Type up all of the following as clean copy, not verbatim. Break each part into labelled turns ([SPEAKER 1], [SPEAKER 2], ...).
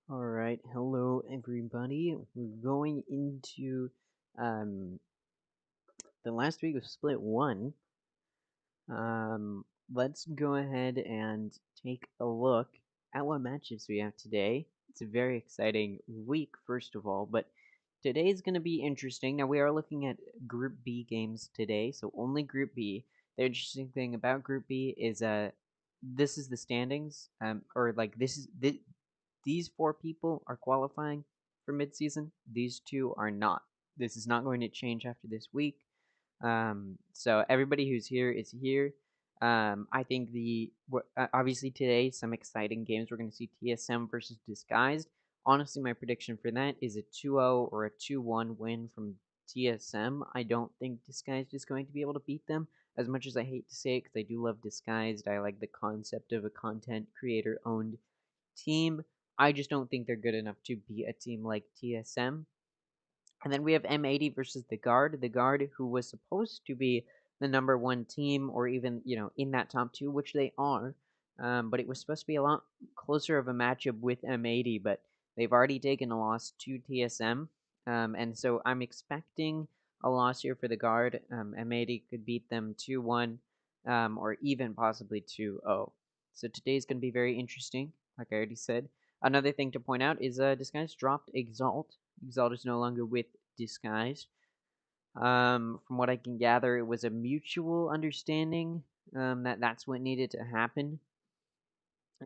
[SPEAKER 1] All right, hello everybody. We're going into um, the last week of Split 1. Let's go ahead and take a look at what matches we have today. It's a very exciting week, first of all, but today is going to be interesting. Now, we are looking at Group B games today, so only Group B. The interesting thing about Group B is this is the standings, or like these four people are qualifying for midseason. These two are not. This is not going to change after this week. So everybody who's here is here. I think obviously today some exciting games. We're going to see TSM versus Disguised. Honestly, my prediction for that is a 2-0 or a 2-1 win from TSM. I don't think Disguised is going to be able to beat them. As much as I hate to say it, because I do love Disguised, I like the concept of a content creator owned team. I just don't think they're good enough to beat a team like TSM. And then we have M80 versus the Guard. The Guard, who was supposed to be the number one team, or even in that top two, which they are. But it was supposed to be a lot closer of a matchup with M80, but they've already taken a loss to TSM, and so I'm expecting a loss here for the Guard. M80 could beat them 2-1, or even possibly 2-0. So today's going to be very interesting, like I already said. Another thing to point out is Disguise dropped Exalt. Exalt is no longer with Disguised. From what I can gather, it was a mutual understanding that that's what needed to happen.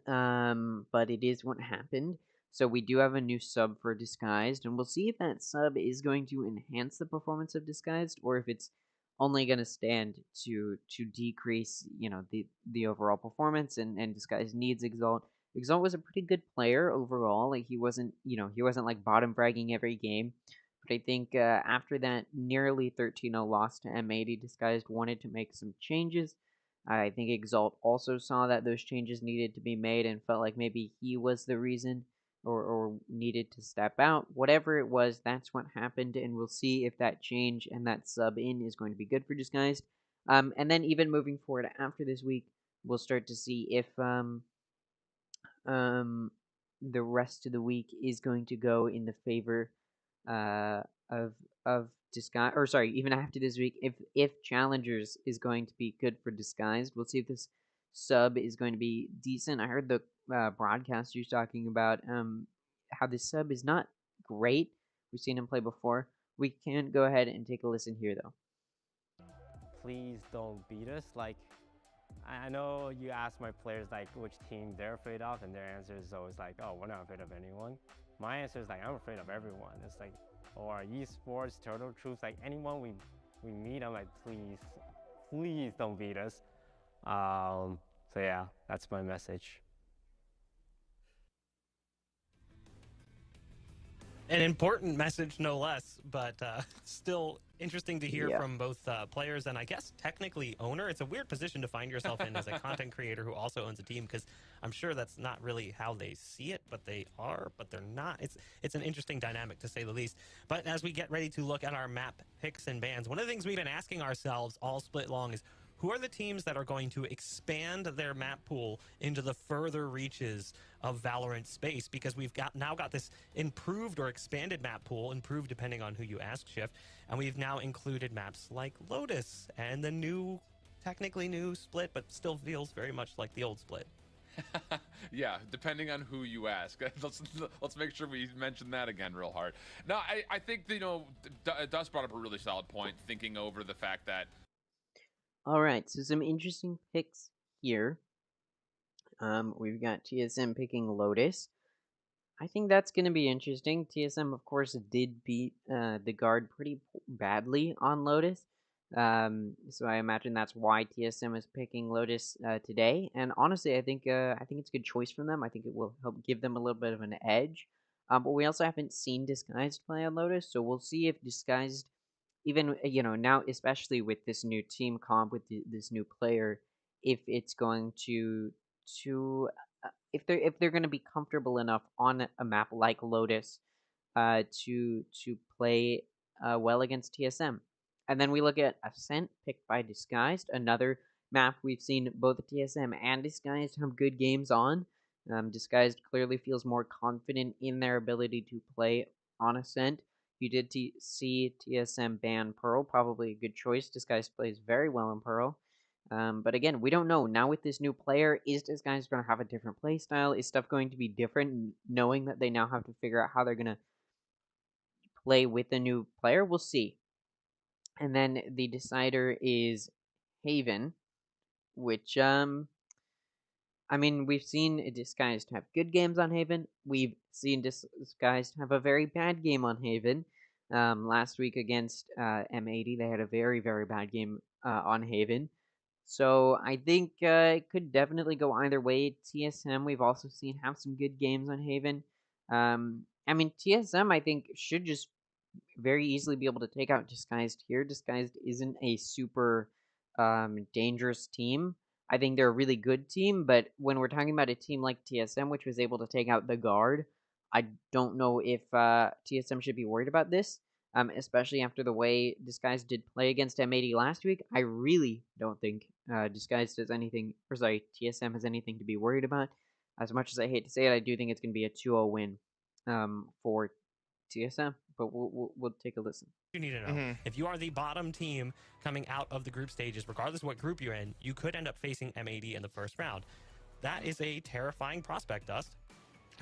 [SPEAKER 1] But it is what happened. So we do have a new sub for Disguised, and we'll see if that sub is going to enhance the performance of Disguised, or if it's only going to stand to decrease, the overall performance. And Disguised needs Exalt. Exalt was a pretty good player overall. Like he wasn't like bottom fragging every game. But I think after that nearly 13-0 loss to M80, Disguised wanted to make some changes. I think Exalt also saw that those changes needed to be made and felt like maybe he was the reason or needed to step out. Whatever it was, that's what happened, and we'll see if that change and that sub in is going to be good for Disguised. And then even moving forward after this week, we'll start to see if um, the rest of the week is going to go in the favor uh, of Disguise, or sorry, even after this week, if Challengers is going to be good for Disguised, we'll see if this sub is going to be decent. I heard the broadcasters talking about how this sub is not great. We've seen him play before. We can go ahead and take a listen here, though.
[SPEAKER 2] Please don't beat us. Like, I know you ask my players like which team they're afraid of, and their answer is always like, "Oh, we're not afraid of anyone." My answer is like, "I'm afraid of everyone." It's like, or esports, Turtle Troops, like anyone we meet, I'm like, please don't beat us. So yeah, that's my message.
[SPEAKER 3] An important message, no less, but still interesting to hear
[SPEAKER 1] Yeah.
[SPEAKER 3] from both players and I guess technically owner. It's a weird position to find yourself in as a content creator who also owns a team because I'm sure that's not really how they see it, but they are, but they're not. It's an interesting dynamic to say the least. But as we get ready to look at our map picks and bans, one of the things we've been asking ourselves all split long is who are the teams that are going to expand their map pool into the further reaches of Valorant space? Because we've now got this improved or expanded map pool, improved depending on who you ask, Shift, and we've now included maps like Lotus and the new, technically new split, but still feels very much like the old split.
[SPEAKER 4] Yeah, depending on who you ask. Let's make sure we mention that again real hard. No, I think Dust brought up a really solid point, thinking over the fact that
[SPEAKER 1] All right. So some interesting picks here. We've got TSM picking Lotus. I think that's going to be interesting. TSM, of course, did beat the Guard pretty badly on Lotus. So I imagine that's why TSM is picking Lotus today. And honestly, I think it's a good choice from them. I think it will help give them a little bit of an edge. But we also haven't seen Disguised play on Lotus, so we'll see if Disguised, even now, especially with this new team comp with this new player, if it's going to if they're going to be comfortable enough on a map like Lotus to play well against TSM. And then we look at Ascent picked by Disguised, another map we've seen both TSM and Disguised have good games on. Disguised clearly feels more confident in their ability to play on Ascent. You did see TSM ban Pearl, probably a good choice. Disguised plays very well in Pearl. But again, we don't know. Now with this new player, is Disguised going to have a different play style? Is stuff going to be different, knowing that they now have to figure out how they're going to play with the new player? We'll see. And then the decider is Haven, which I mean, we've seen Disguised have good games on Haven. We've seen Disguised have a very bad game on Haven. Last week against M80, they had a very, very bad game on Haven. So I think it could definitely go either way. TSM, we've also seen have some good games on Haven. I mean, TSM, I think, should just very easily be able to take out Disguised here. Disguised isn't a super dangerous team. I think they're a really good team, but when we're talking about a team like TSM, which was able to take out the guard, I don't know if TSM should be worried about this, especially after the way Disguised did play against M80 last week. I really don't think Disguised has anything, or sorry, TSM has anything to be worried about. As much as I hate to say it, I do think it's going to be a 2-0 win for TSM, but we'll take a listen.
[SPEAKER 3] You need to know if you are the bottom team coming out of the group stages, regardless of what group you're in, you could end up facing M80 in the first round. That is a terrifying prospect, Dust.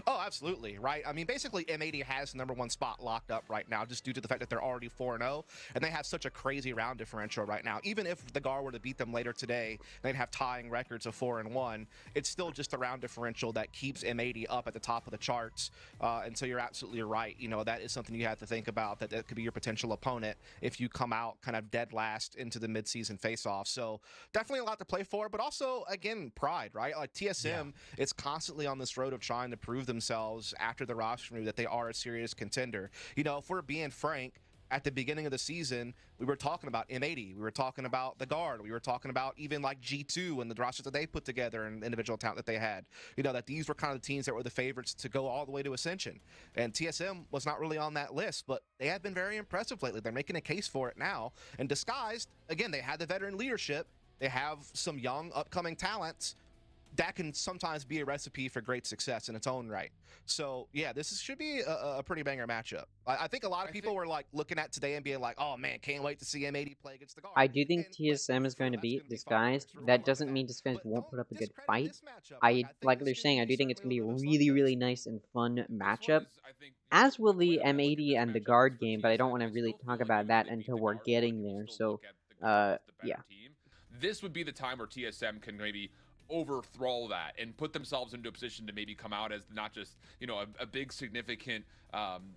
[SPEAKER 5] Oh, absolutely, right? I mean, basically, M80 has the #1 spot locked up right now just due to the fact that they're already 4-0, and they have such a crazy round differential right now. Even if the GAR were to beat them later today, they'd have tying records of 4-1. It's still just a round differential that keeps M80 up at the top of the charts, and so you're absolutely right. You know, that is something you have to think about, that could be your potential opponent if you come out kind of dead last into the midseason face-off. So definitely a lot to play for, but also, again, pride, right? Like TSM is constantly on this road of trying to prove themselves after the roster move that they are a serious contender. You know, if we're being frank, at the beginning of the season, we were talking about M80, we were talking about the guard, we were talking about even like G2 and the rosters that they put together and individual talent that they had. You know, that these were kind of the teams that were the favorites to go all the way to Ascension. And TSM was not really on that list, but they have been very impressive lately. They're making a case for it now. And Disguised, again, they had the veteran leadership, they have some young upcoming talents that can sometimes be a recipe for great success in its own right. So yeah, should be a pretty banger matchup. I think a lot of people were like looking at today and being like, "Oh man, can't wait to see M80 play against the guard."
[SPEAKER 1] I do think TSM is going to beat Disguised. That doesn't mean Disguised won't put up a good fight. Like they're saying, I do think it's going to be a really, really nice and fun matchup, as will the M80 and the guard game, but I don't want to really talk about that until we're getting there. So, yeah.
[SPEAKER 4] This would be the time where TSM can maybe overthrow that and put themselves into a position to maybe come out as not just, you know, a big significant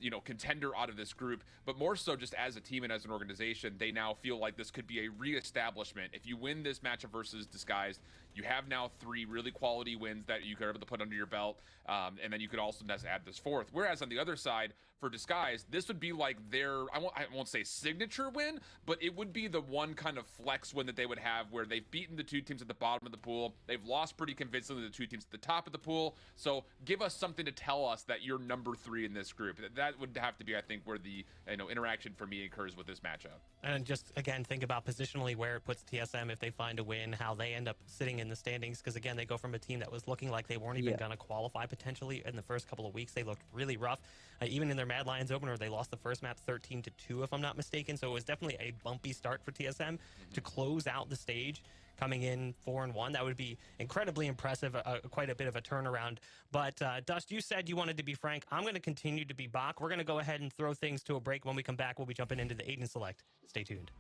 [SPEAKER 4] you know, contender out of this group, but more so just as a team and as an organization. They now feel like this could be a reestablishment. If you win this matchup versus Disguised, you have now 3 really quality wins that you could be able to put under your belt, and then you could also add this 4th. Whereas on the other side, for Disguised, this would be like their, I won't say signature win, but it would be the one kind of flex win that they would have where they've beaten the 2 teams at the bottom of the pool. They've lost pretty convincingly the 2 teams at the top of the pool. So give us something to tell us that you're number 3 in this group. That would have to be, I think, where the interaction for me occurs with this matchup.
[SPEAKER 3] And just, again, think about positionally where it puts TSM if they find a win, how they end up sitting in the standings. Because, again, they go from a team that was looking like they weren't even going to qualify potentially in the first couple of weeks. They looked really rough. Even in their Mad Lions opener, they lost the first map 13-2, if I'm not mistaken. So it was definitely a bumpy start for TSM to close out the stage. Coming in 4-1, that would be incredibly impressive, quite a bit of a turnaround. But Dust, you said you wanted to be frank. I'm going to continue to be Bach. We're going to go ahead and throw things to a break. When we come back, we'll be jumping into the Aiden Select. Stay tuned.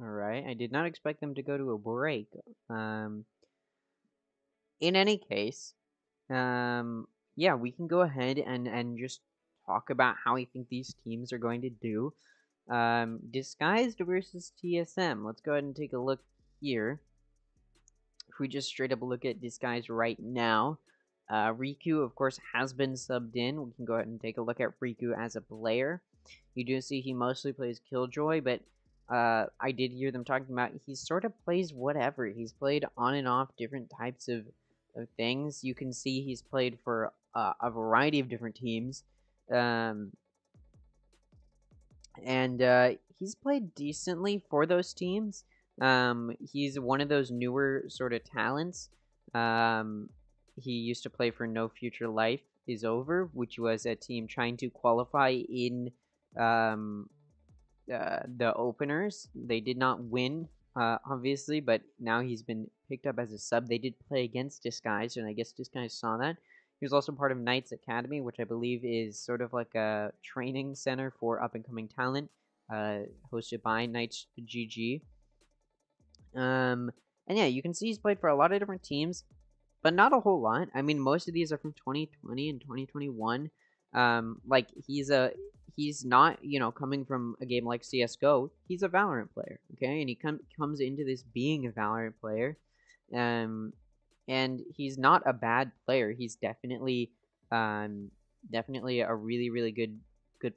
[SPEAKER 1] All right. I did not expect them to go to a break. In any case, yeah, we can go ahead and just talk about how we think these teams are going to do. Disguised versus TSM. Let's go ahead and take a look here. If we just straight up look at Disguised right now, Riku, of course, has been subbed in. We can go ahead and take a look at Riku as a player. You do see he mostly plays Killjoy, but I did hear them talking about he sort of plays whatever. He's played on and off different types of things. You can see he's played for a variety of different teams. And he's played decently for those teams, He's one of those newer sort of talents. Um, he used to play for No Future Life is Over, which was a team trying to qualify in um, the openers. They did not win, obviously, but now he's been picked up as a sub. They did play against Disguise, and I guess Disguise saw that. He was also part of Knights Academy, which I believe is sort of like a training center for up and coming talent, hosted by Knights GG. And yeah, you can see he's played for a lot of different teams, but not a whole lot. I mean, most of these are from 2020 and 2021. Like he's not coming from a game like CS:GO. He's a Valorant player, okay, and he comes into this being a Valorant player, um, and he's not a bad player. He's definitely a really really good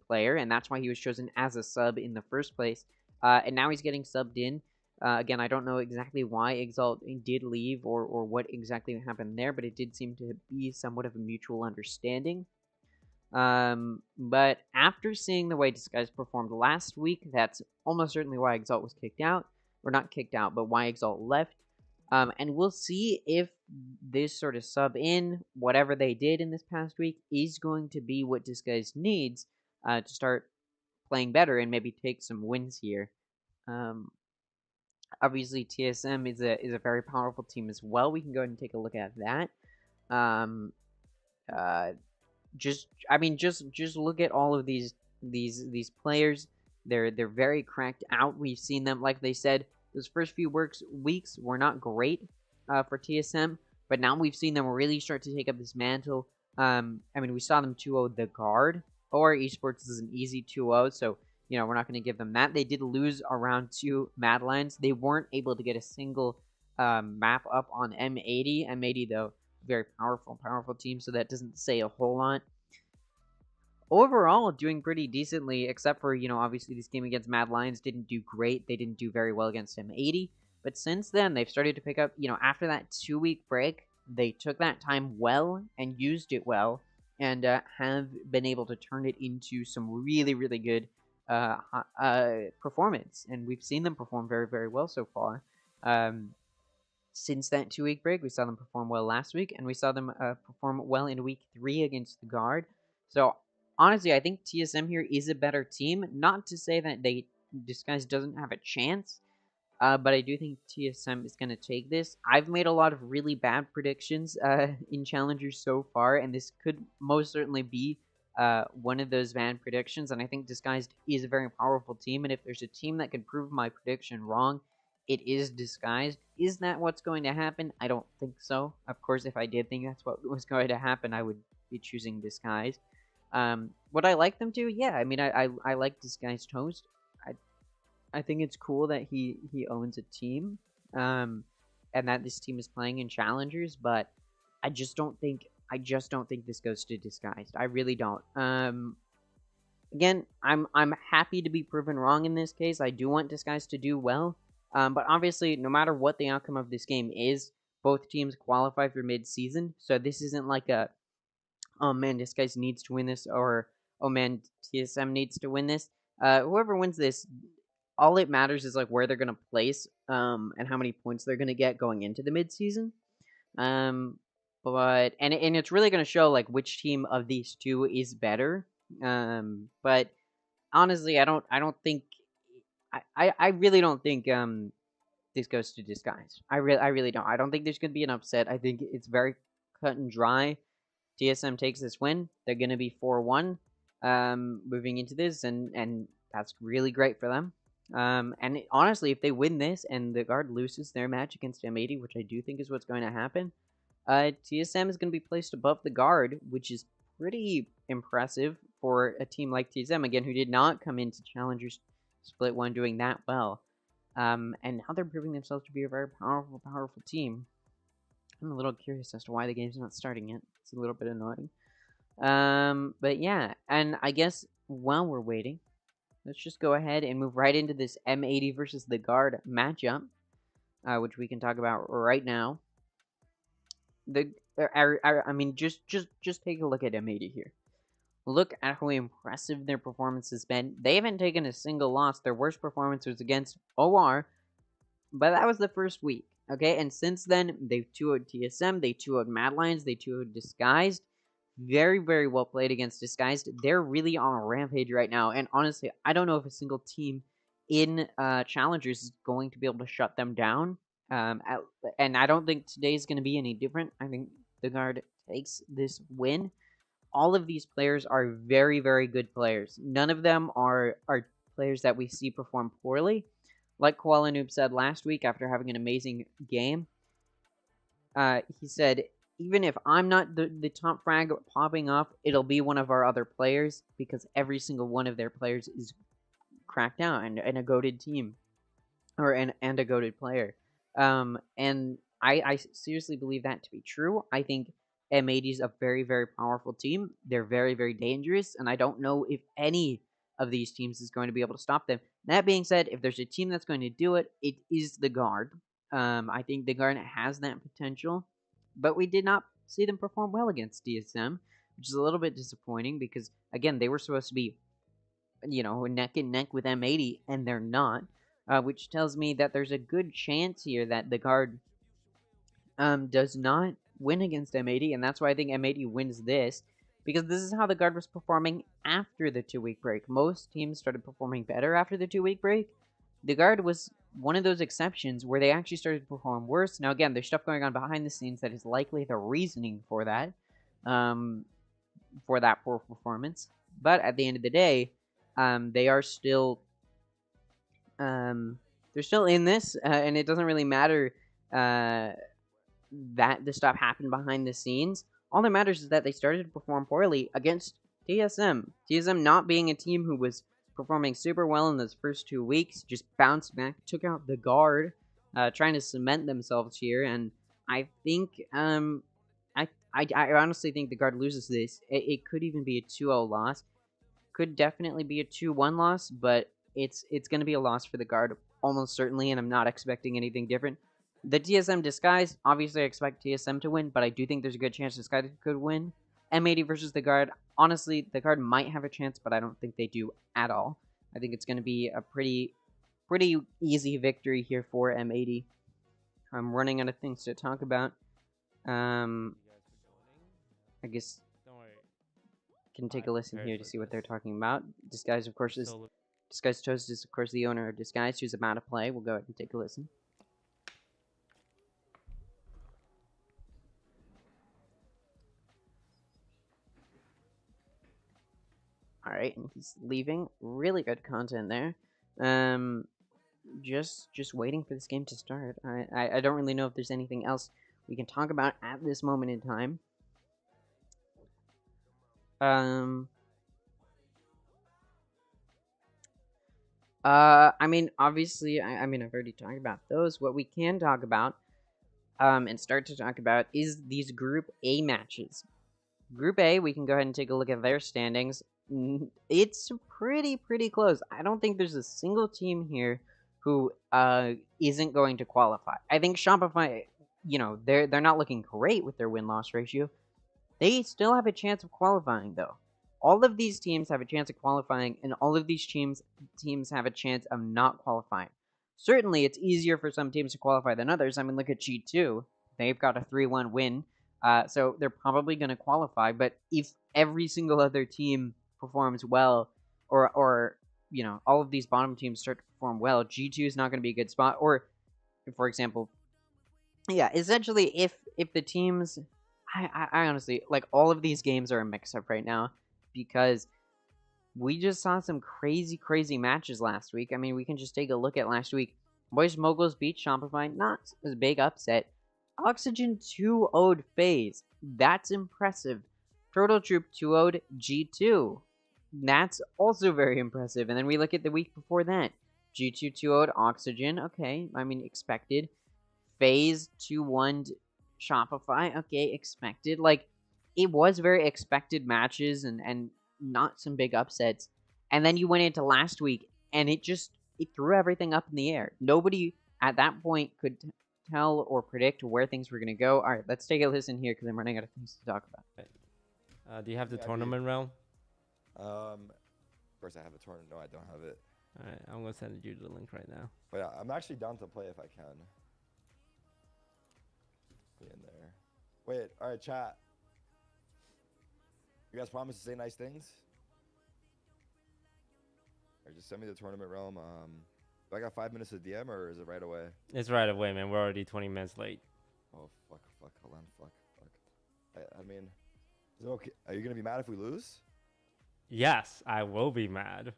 [SPEAKER 1] player, and that's why he was chosen as a sub in the first place. And now he's getting subbed in. Again, I don't know exactly why Exalt did leave or what exactly happened there, but it did seem to be somewhat of a mutual understanding. But after seeing the way Disguise performed last week, that's almost certainly why Exalt was kicked out. Or not kicked out, but why Exalt left. And we'll see if this sort of sub in, whatever they did in this past week, is going to be what Disguise needs to start playing better and maybe take some wins here. Obviously, TSM is a very powerful team as well. We can go ahead and take a look at that. Um, just look at all of these players. They're very cracked out. We've seen them, like they said, those first few weeks were not great for TSM, but now we've seen them really start to take up this mantle. I mean, we saw them 2-0 the Guard. Or Esports is an easy 2-0, so we're not going to give them that. They did lose around 2 Mad Lions. They weren't able to get a single map up on M80. M80, though, very powerful team, so that doesn't say a whole lot. Overall, doing pretty decently, except for, obviously this game against Mad Lions didn't do great. They didn't do very well against M80. But since then, they've started to pick up, after that 2-week break, they took that time well and used it well and have been able to turn it into some really, really good performance. And we've seen them perform very, very well so far. Since that 2-week break, we saw them perform well last week, and we saw them perform well in week 3 against the Guard. So honestly, I think TSM here is a better team. Not to say that Disguise doesn't have a chance, but I do think TSM is going to take this. I've made a lot of really bad predictions in Challengers so far, and this could most certainly be one of those bad predictions. And I think Disguised is a very powerful team, and if there's a team that can prove my prediction wrong, it is Disguised. Is that what's going to happen? I don't think so. Of course, if I did think that's what was going to happen, I would be choosing Disguised. Would I like them to? Yeah, I mean, I like Disguised Toast. I think it's cool that he owns a team, and that this team is playing in challengers. But I just don't think this goes to Disguised. I really don't. Again, I'm happy to be proven wrong in this case. I do want Disguised to do well, but obviously, no matter what the outcome of this game is, both teams qualify for mid-season. So this isn't like a, oh man, Disguised needs to win this, or oh man, TSM needs to win this. Whoever wins this, all it matters is like where they're gonna place, and how many points they're gonna get going into the midseason. But it's really gonna show like which team of these two is better. But honestly, I really don't think this goes to Disguise. I really don't. I don't think there's gonna be an upset. I think it's very cut and dry. TSM takes this win. They're gonna be 4-1, moving into this, and that's really great for them. Honestly, if they win this and the Guard loses their match against M80, which I do think is what's going to happen, TSM is going to be placed above the Guard, which is pretty impressive for a team like TSM, again, who did not come into Challengers Split 1 doing that well. And now they're proving themselves to be a very powerful team. I'm a little curious as to why the game's not starting yet. It's a little bit annoying. But yeah, and I guess while we're waiting, let's just go ahead and move right into this M80 versus the Guard matchup, which we can talk about right now. I mean, just take a look at M80 here. Look at how impressive their performance has been. They haven't taken a single loss. Their worst performance was against OR, But that was the first week, okay? And since then, they've 2-0'd TSM, they 2-0'd Mad Lions, they 2-0'd Disguised. Very, very well played against Disguised. They're really on a rampage right now, and honestly, I don't know if a single team in Challengers is going to be able to shut them down. And I don't think today's going to be any different. I think the Guard takes this win. All of these players are very, very good players. None of them are players that we see perform poorly. Like Koala Noob said last week after having an amazing game, he said, even if I'm not the top frag popping off, it'll be one of our other players because every single one of their players is cracked down and a goated team or and a goated player. And I seriously believe that to be true. I think M80 is a very, very powerful team. They're very, very dangerous, and I don't know if any of these teams is going to be able to stop them. That being said, if there's a team that's going to do it, it is the Guard. I think the Guard has that potential, but we did not see them perform well against DSM, which is a little bit disappointing because, again, they were supposed to be, neck and neck with M80, and they're not, which tells me that there's a good chance here that the Guard does not win against M80, and that's why I think M80 wins this, because this is how the Guard was performing after the 2-week break. Most teams started performing better after the 2-week break. The Guard was one of those exceptions where they actually started to perform worse. Now, again, there's stuff going on behind the scenes that is likely the reasoning for that poor performance. But at the end of the day, they are still they're still in this, and it doesn't really matter that the stuff happened behind the scenes. All that matters is that they started to perform poorly against TSM. TSM not being a team who was performing super well in those first 2 weeks, just bounced back, took out the Guard, trying to cement themselves here, and I think I honestly think the Guard loses this. It could even be a 2-0 loss. Could definitely be a 2-1 loss, but it's going to be a loss for the Guard almost certainly, and I'm not expecting anything different. The TSM Disguise, obviously I expect TSM to win, but I do think there's a good chance Disguise could win. M80 versus the Guard, honestly, the Guard might have a chance, but I don't think they do at all. I think it's going to be a pretty easy victory here for M80. I'm running out of things to talk about. I guess
[SPEAKER 2] Don't worry.
[SPEAKER 1] can take a listen here to see what they're talking about. Disguise, of course, is
[SPEAKER 2] So,
[SPEAKER 1] Disguise Toast is of course the owner of Disguise, who's about to play. We'll go ahead and take a listen. All right, and he's leaving. Really good content there. Just waiting for this game to start. I don't really know if there's anything else we can talk about at this moment in time. I mean, obviously, I mean, I've already talked about those. What we can talk about, and start to talk about is these Group A matches. Group A, we can go ahead and take a look at their standings. It's pretty close. I don't think there's a single team here who isn't going to qualify. I think Shopify, they're not looking great with their win-loss ratio. They still have a chance of qualifying though. All of these teams have a chance of qualifying, and all of these teams have a chance of not qualifying. Certainly, it's easier for some teams to qualify than others. I mean, look at G2. They've got a 3-1 win, so they're probably going to qualify. But if every single other team performs well, or all of these bottom teams start to perform well, G2 is not going to be a good spot. Or, for example, yeah, essentially, if the teams, I honestly like all of these games are a mix-up right now because we just saw some crazy matches last week. I mean, we can just take a look at last week. Boys Moguls beat Shopify, not a big upset. Oxygen 2-0'd FaZe. That's impressive. Turtle Troop 2-0'd G2. That's also very impressive. And then we look at the week before that. G2 2-0'd Oxygen. Okay, I mean, expected. FaZe 2-1'd Shopify. Okay, expected. Like, it was very expected matches and not some big upsets. And then you went into last week, and it threw everything up in the air. Nobody at that point could tell or predict where things were going to go. All right, let's take a listen here because I'm running out of things to talk about.
[SPEAKER 2] do you have the
[SPEAKER 6] Yeah, I do.
[SPEAKER 2] tournament realm?
[SPEAKER 6] Of course, I have a tournament. No, I don't have it.
[SPEAKER 2] All right, I'm gonna send you the link right now.
[SPEAKER 6] But yeah, I'm actually down to play if I can. Be in there. Wait, all right, chat. You guys promise to say nice things? Or just send me the tournament realm. Do I got 5 minutes of DM or is it right away?
[SPEAKER 2] It's right away, man. We're already 20 minutes late.
[SPEAKER 6] Oh fuck, hold on, fuck. I mean, is it okay? Are you gonna be mad if we lose?
[SPEAKER 2] Yes, I will be mad.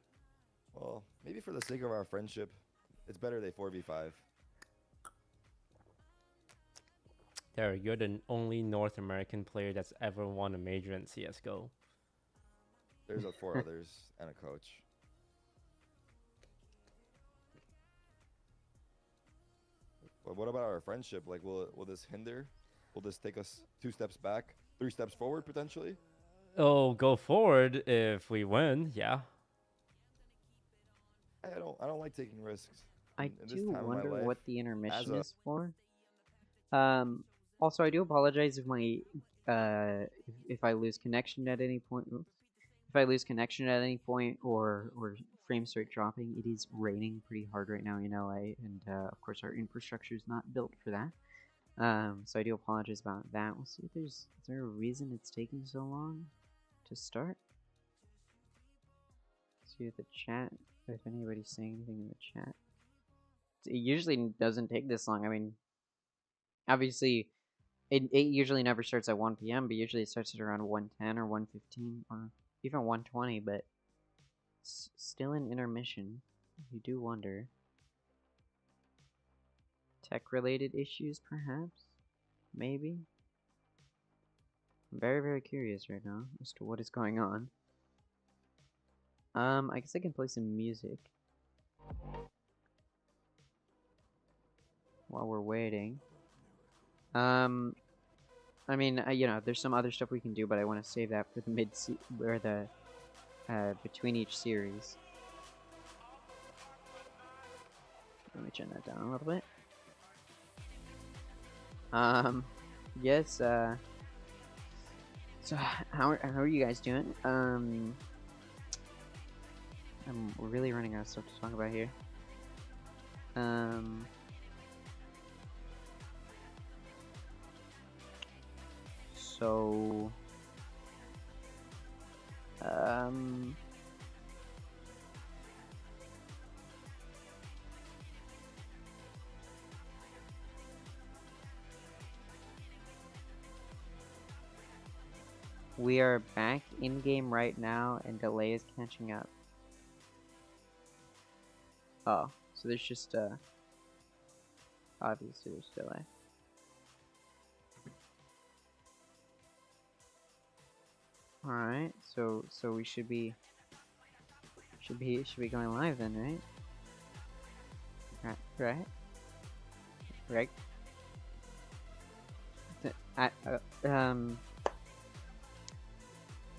[SPEAKER 6] Well, maybe for the sake of our friendship, it's better they 4v5.
[SPEAKER 2] Derek, you're the only North American player that's ever won a major in CS:GO.
[SPEAKER 6] There's 4 others and a coach. But what about our friendship? Like, will this hinder? Will this take us 2 steps back, 3 steps forward potentially?
[SPEAKER 2] Oh, go forward if we win, yeah.
[SPEAKER 6] I don't like taking risks.
[SPEAKER 1] I
[SPEAKER 6] In this
[SPEAKER 1] do
[SPEAKER 6] time of my
[SPEAKER 1] wonder
[SPEAKER 6] life,
[SPEAKER 1] what the intermission
[SPEAKER 6] a-
[SPEAKER 1] is for. Also, I do apologize if my if I lose connection at any point. Oops. If I lose connection at any point or frames start dropping, it is raining pretty hard right now in LA, and of course our infrastructure is not built for that. So I do apologize about that. We'll see if is there a reason it's taking so long to start. See if the chat, if anybody's saying anything in the chat. It usually doesn't take this long. I mean, obviously, it usually never starts at 1 p.m., but usually it starts at around 1:10 or 1:15 or even 1:20, but still an intermission. You do wonder. Tech-related issues, perhaps? Maybe? I'm very, very curious right now as to what is going on. I guess I can play some music while we're waiting. I mean, you know, there's some other stuff we can do, but I want to save that for the or the between each series. Let me turn that down a little bit. Yes. So how are you guys doing? We're really running out of stuff to talk about here. So, we are back in game right now, and delay is catching up. Oh, so there's just obviously there's delay. All right, so we should be going live then, right? Right.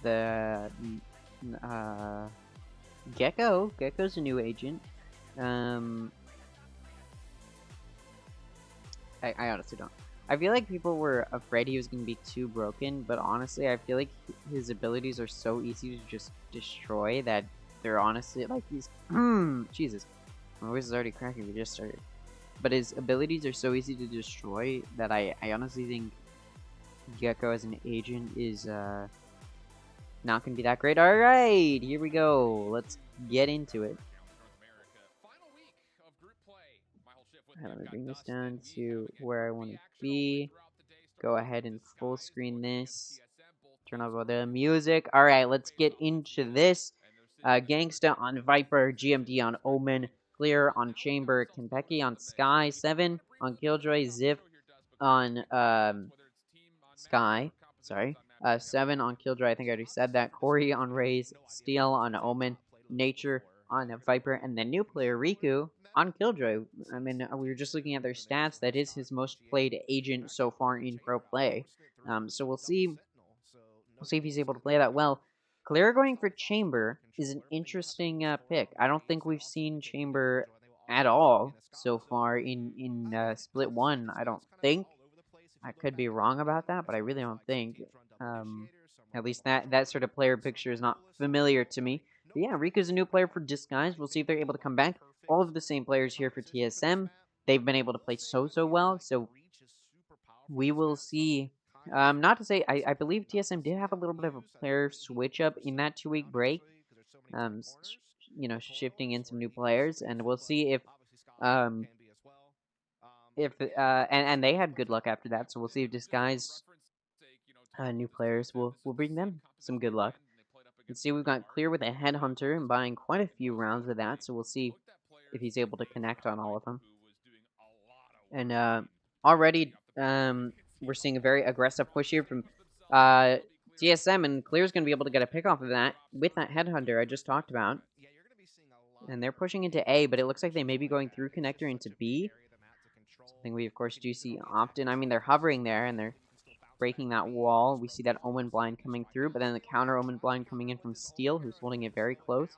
[SPEAKER 1] The Gecko's a new agent. I honestly don't. I feel like people were afraid he was going to be too broken, but honestly, I feel like his abilities are so easy to just destroy that they're honestly like he's Jesus. My voice is already cracking. We just started, but his abilities are so easy to destroy that I honestly think Gecko as an agent is not gonna be that great. All right, here we go. Let's get into it. Let me bring this down to where I want to be. Go ahead and full screen this. Turn off all the music. All right, let's get into this. Gangsta on Viper, GMD on Omen, Clear on Chamber, Kentucky on Sky, 7 on Killjoy, Ziff on Sky. Sorry. 7 on Killjoy, I think I already said that. Corey on Raze, Steel on Omen, Nature on Viper, and the new player, Riku, on Killjoy. I mean, we were just looking at their stats. That is his most played agent so far in pro play. So we'll see. We'll see if he's able to play that well. Clear going for Chamber is an interesting pick. I don't think we've seen Chamber at all so far in Split 1. I don't think. I could be wrong about that, but I really don't think. At least that sort of player picture is not familiar to me. yeah, Riku's a new player for Disguise. We'll see if they're able to come back. All of the same players here for TSM. They've been able to play so well, so we will see. Not to say, I believe TSM did have a little bit of a player switch up in that 2 week break. Shifting in some new players, and we'll see um, and they had good luck after that. So we'll see if Disguise new players will bring them some good luck. You can see we've got Clear with a Headhunter and buying quite a few rounds of that, so we'll see if he's able to connect on all of them. And already we're seeing a very aggressive push here from TSM, and Clear's going to be able to get a pick off of that with that Headhunter I just talked about. And they're pushing into A, but it looks like they may be going through connector into B. Something we, of course, do see often. I mean, they're hovering there, and they're breaking that wall. We see that Omen Blind coming through, but then the counter Omen Blind coming in from Steel, who's holding it very close.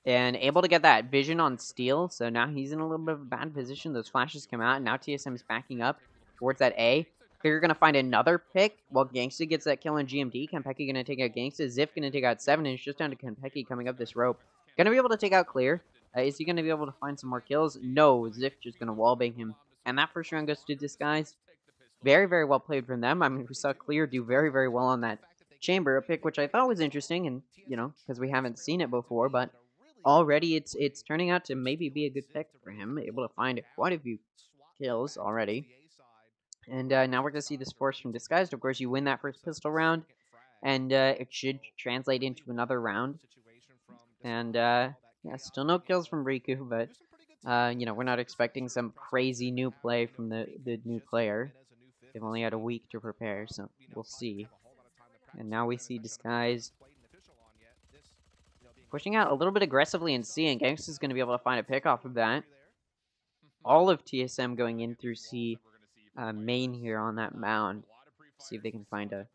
[SPEAKER 1] And able to get that vision on Steel, so now he's in a little bit of a bad position. Those flashes come out, and now TSM is backing up towards that A. Clear going to find another pick, while Gangsta gets that kill on GMD. Kenpeki going to take out Gangsta. Ziff going to take out 7, and it's just down to Kenpeki coming up this rope. Going to be able to take out Clear. Is he going to be able to find some more kills? No, Ziff just going to wallbang him. And that first round goes to Disguise. Very, very well played from them. I mean, we saw Clear do very, very well on that Chamber, a pick which I thought was interesting, and, because we haven't seen it before, but already it's turning out to maybe be a good pick for him, able to find quite a few kills already. And now we're going to see this force from Disguised. Of course, you win that first pistol round, and it should translate into another round. And, yeah, still no kills from Riku, but, we're not expecting some crazy new play from the new player. They've only had a week to prepare, so we'll see. And now we see Disguise pushing out a little bit aggressively in C, and Gangsta's going to be able to find a pick off of that. All of TSM going in through C main here on that mound. See if they can find a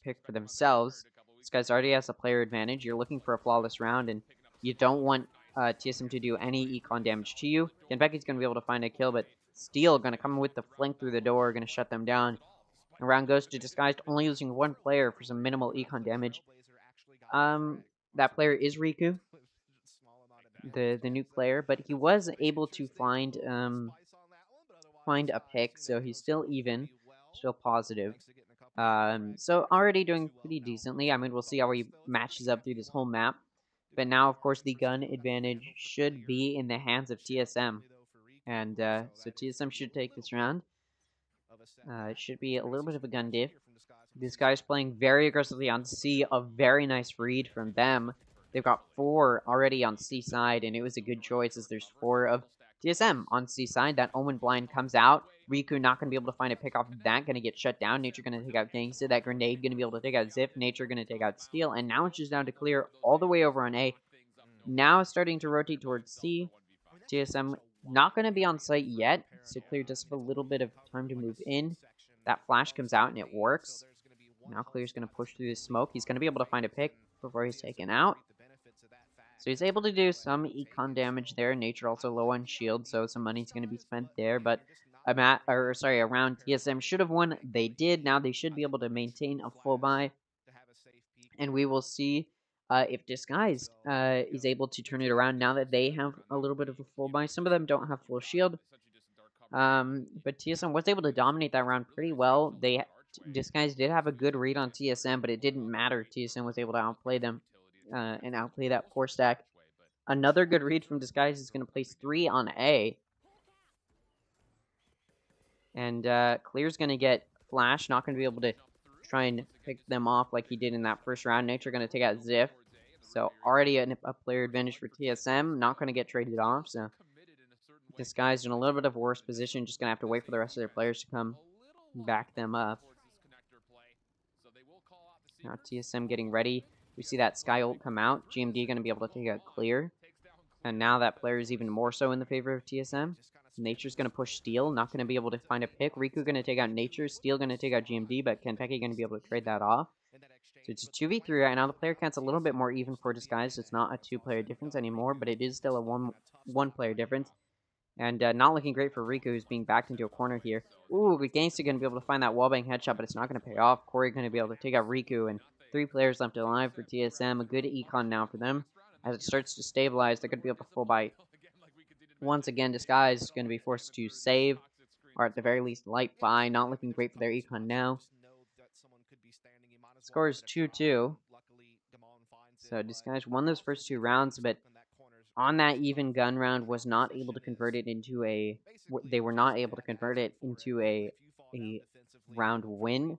[SPEAKER 1] pick for themselves. This guy's already has a player advantage. You're looking for a flawless round, and you don't want TSM to do any econ damage to you. Kenpeki's going to be able to find a kill, but Steel going to come with the flank through the door, going to shut them down. The round goes to Disguised, only using one player for some minimal econ damage. That player is Riku, the new player, but he was able to find a pick, so he's still even, still positive. So already doing pretty decently. I mean, we'll see how he matches up through this whole map. But now, of course, the gun advantage should be in the hands of TSM. And so TSM should take this round. It should be a little bit of a gun diff. This guy's playing very aggressively on C. A very nice read from them. They've got 4 already on C side, and it was a good choice as there's 4 of TSM on C side. That Omen Blind comes out. Riku not going to be able to find a pick off of that. Going to get shut down. Nature going to take out Gangsta. That Grenade going to be able to take out Ziff. Nature going to take out Steel. And now it's just down to Clear all the way over on A. Now starting to rotate towards C. TSM not going to be on site yet, so Clear does have a little bit of time to move in. That flash comes out and it works. Now Clear's going to push through the smoke. He's going to be able to find a pick before he's taken out. So he's able to do some econ damage there. Nature also low on shield, so some money's going to be spent there. But around TSM should have won. They did. Now they should be able to maintain a full buy. And we will see if Disguised is able to turn it around now that they have a little bit of a full buy. Some of them don't have full shield. But TSM was able to dominate that round pretty well. Disguised did have a good read on TSM, but it didn't matter. TSM was able to outplay them and outplay that 4-stack. Another good read from Disguised is going to place 3 on A. And Clear's going to get Flash, not going to be able to try and pick them off like he did in that first round. Nature going to take out Ziff. So already a player advantage for TSM. Not going to get traded off, so Disguised in a little bit of a worse position. Just going to have to wait for the rest of their players to come back them up. Now TSM getting ready. We see that Sky ult come out. GMD going to be able to take out Clear. And now that player is even more so in the favor of TSM. Nature's going to push Steel. Not going to be able to find a pick. Riku going to take out Nature. Steel going to take out GMD, but Kenpeki going to be able to trade that off. So it's a 2v3 right now. The player count's a little bit more even for Disguise. It's not a 2-player difference anymore, but it is still a one-player difference. And not looking great for Riku, who's being backed into a corner here. Ooh, Gangsta going to be able to find that wallbang headshot, but it's not going to pay off. Corey going to be able to take out Riku, and 3 players left alive for TSM. A good econ now for them. As it starts to stabilize, they're going to be able to full buy. Once again, Disguise is going to be forced to save, or at the very least, light buy. Not looking great for their econ now. Score is 2-2. So Disguise won those first 2 rounds, but on that even gun round was not able to convert it into a. They were not able to convert it into a round win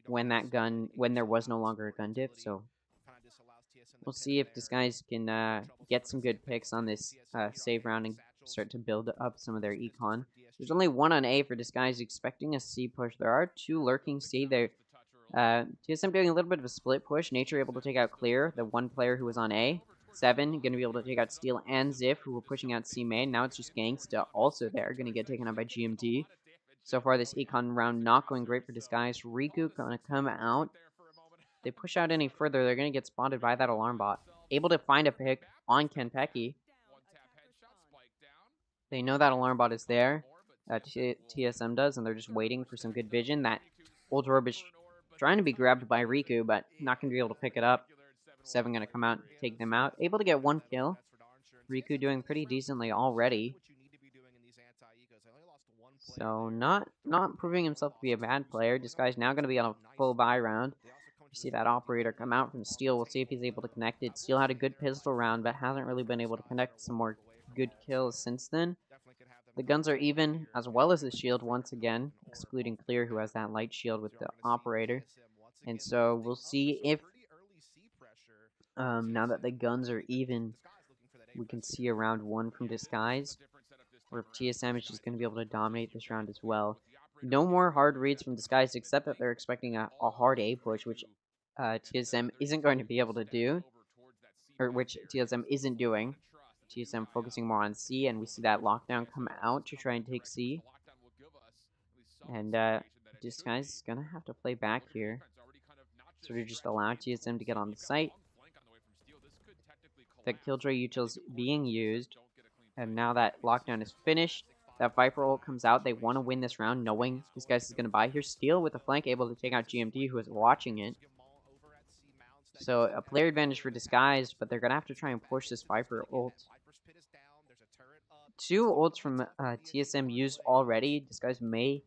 [SPEAKER 1] when there was no longer a gun diff. So we'll see if Disguise can get some good picks on this save round and start to build up some of their econ. There's only 1 on A for Disguise, expecting a C push. There are 2 lurking C there. TSM doing a little bit of a split push. Nature able to take out Clear, the 1 player who was on A. 7 going to be able to take out Steel and Ziff, who were pushing out C main. Now it's just Gangsta also there, going to get taken out by GMD. So far, this econ round not going great for Disguise. Riku going to come out. If they push out any further, they're going to get spotted by that alarm bot. Able to find a pick on Kenpeki. They know that alarm bot is there. TSM does, and they're just waiting for some good vision. That Ultra Orb is trying to be grabbed by Riku, but not going to be able to pick it up. 7 going to come out and take them out. Able to get 1 kill. Riku doing pretty decently already. So not proving himself to be a bad player. This guy's now going to be on a full buy round. You see that operator come out from Steel. We'll see if he's able to connect it. Steel had a good pistol round, but hasn't really been able to connect some more good kills since then. The guns are even, as well as the shield once again, excluding Clear, who has that light shield with the operator. And so we'll see if, now that the guns are even, we can see a round 1 from Disguise, or if TSM is just going to be able to dominate this round as well. No more hard reads from Disguise, except that they're expecting a hard A push, which TSM isn't going to be able to do, or which TSM isn't doing. TSM focusing more on C, and we see that lockdown come out to try and take C. And Disguise is going to have to play back here. Sort of just allow TSM to get on the site. That Killjoy util's being used. And now that lockdown is finished, that Viper ult comes out. They want to win this round, knowing this guy's is going to buy. Here's Steel with the flank, able to take out GMD, who is watching it. So a player advantage for Disguised, but they're going to have to try and push this Viper ult. 2 ults from TSM used already. Disguised may.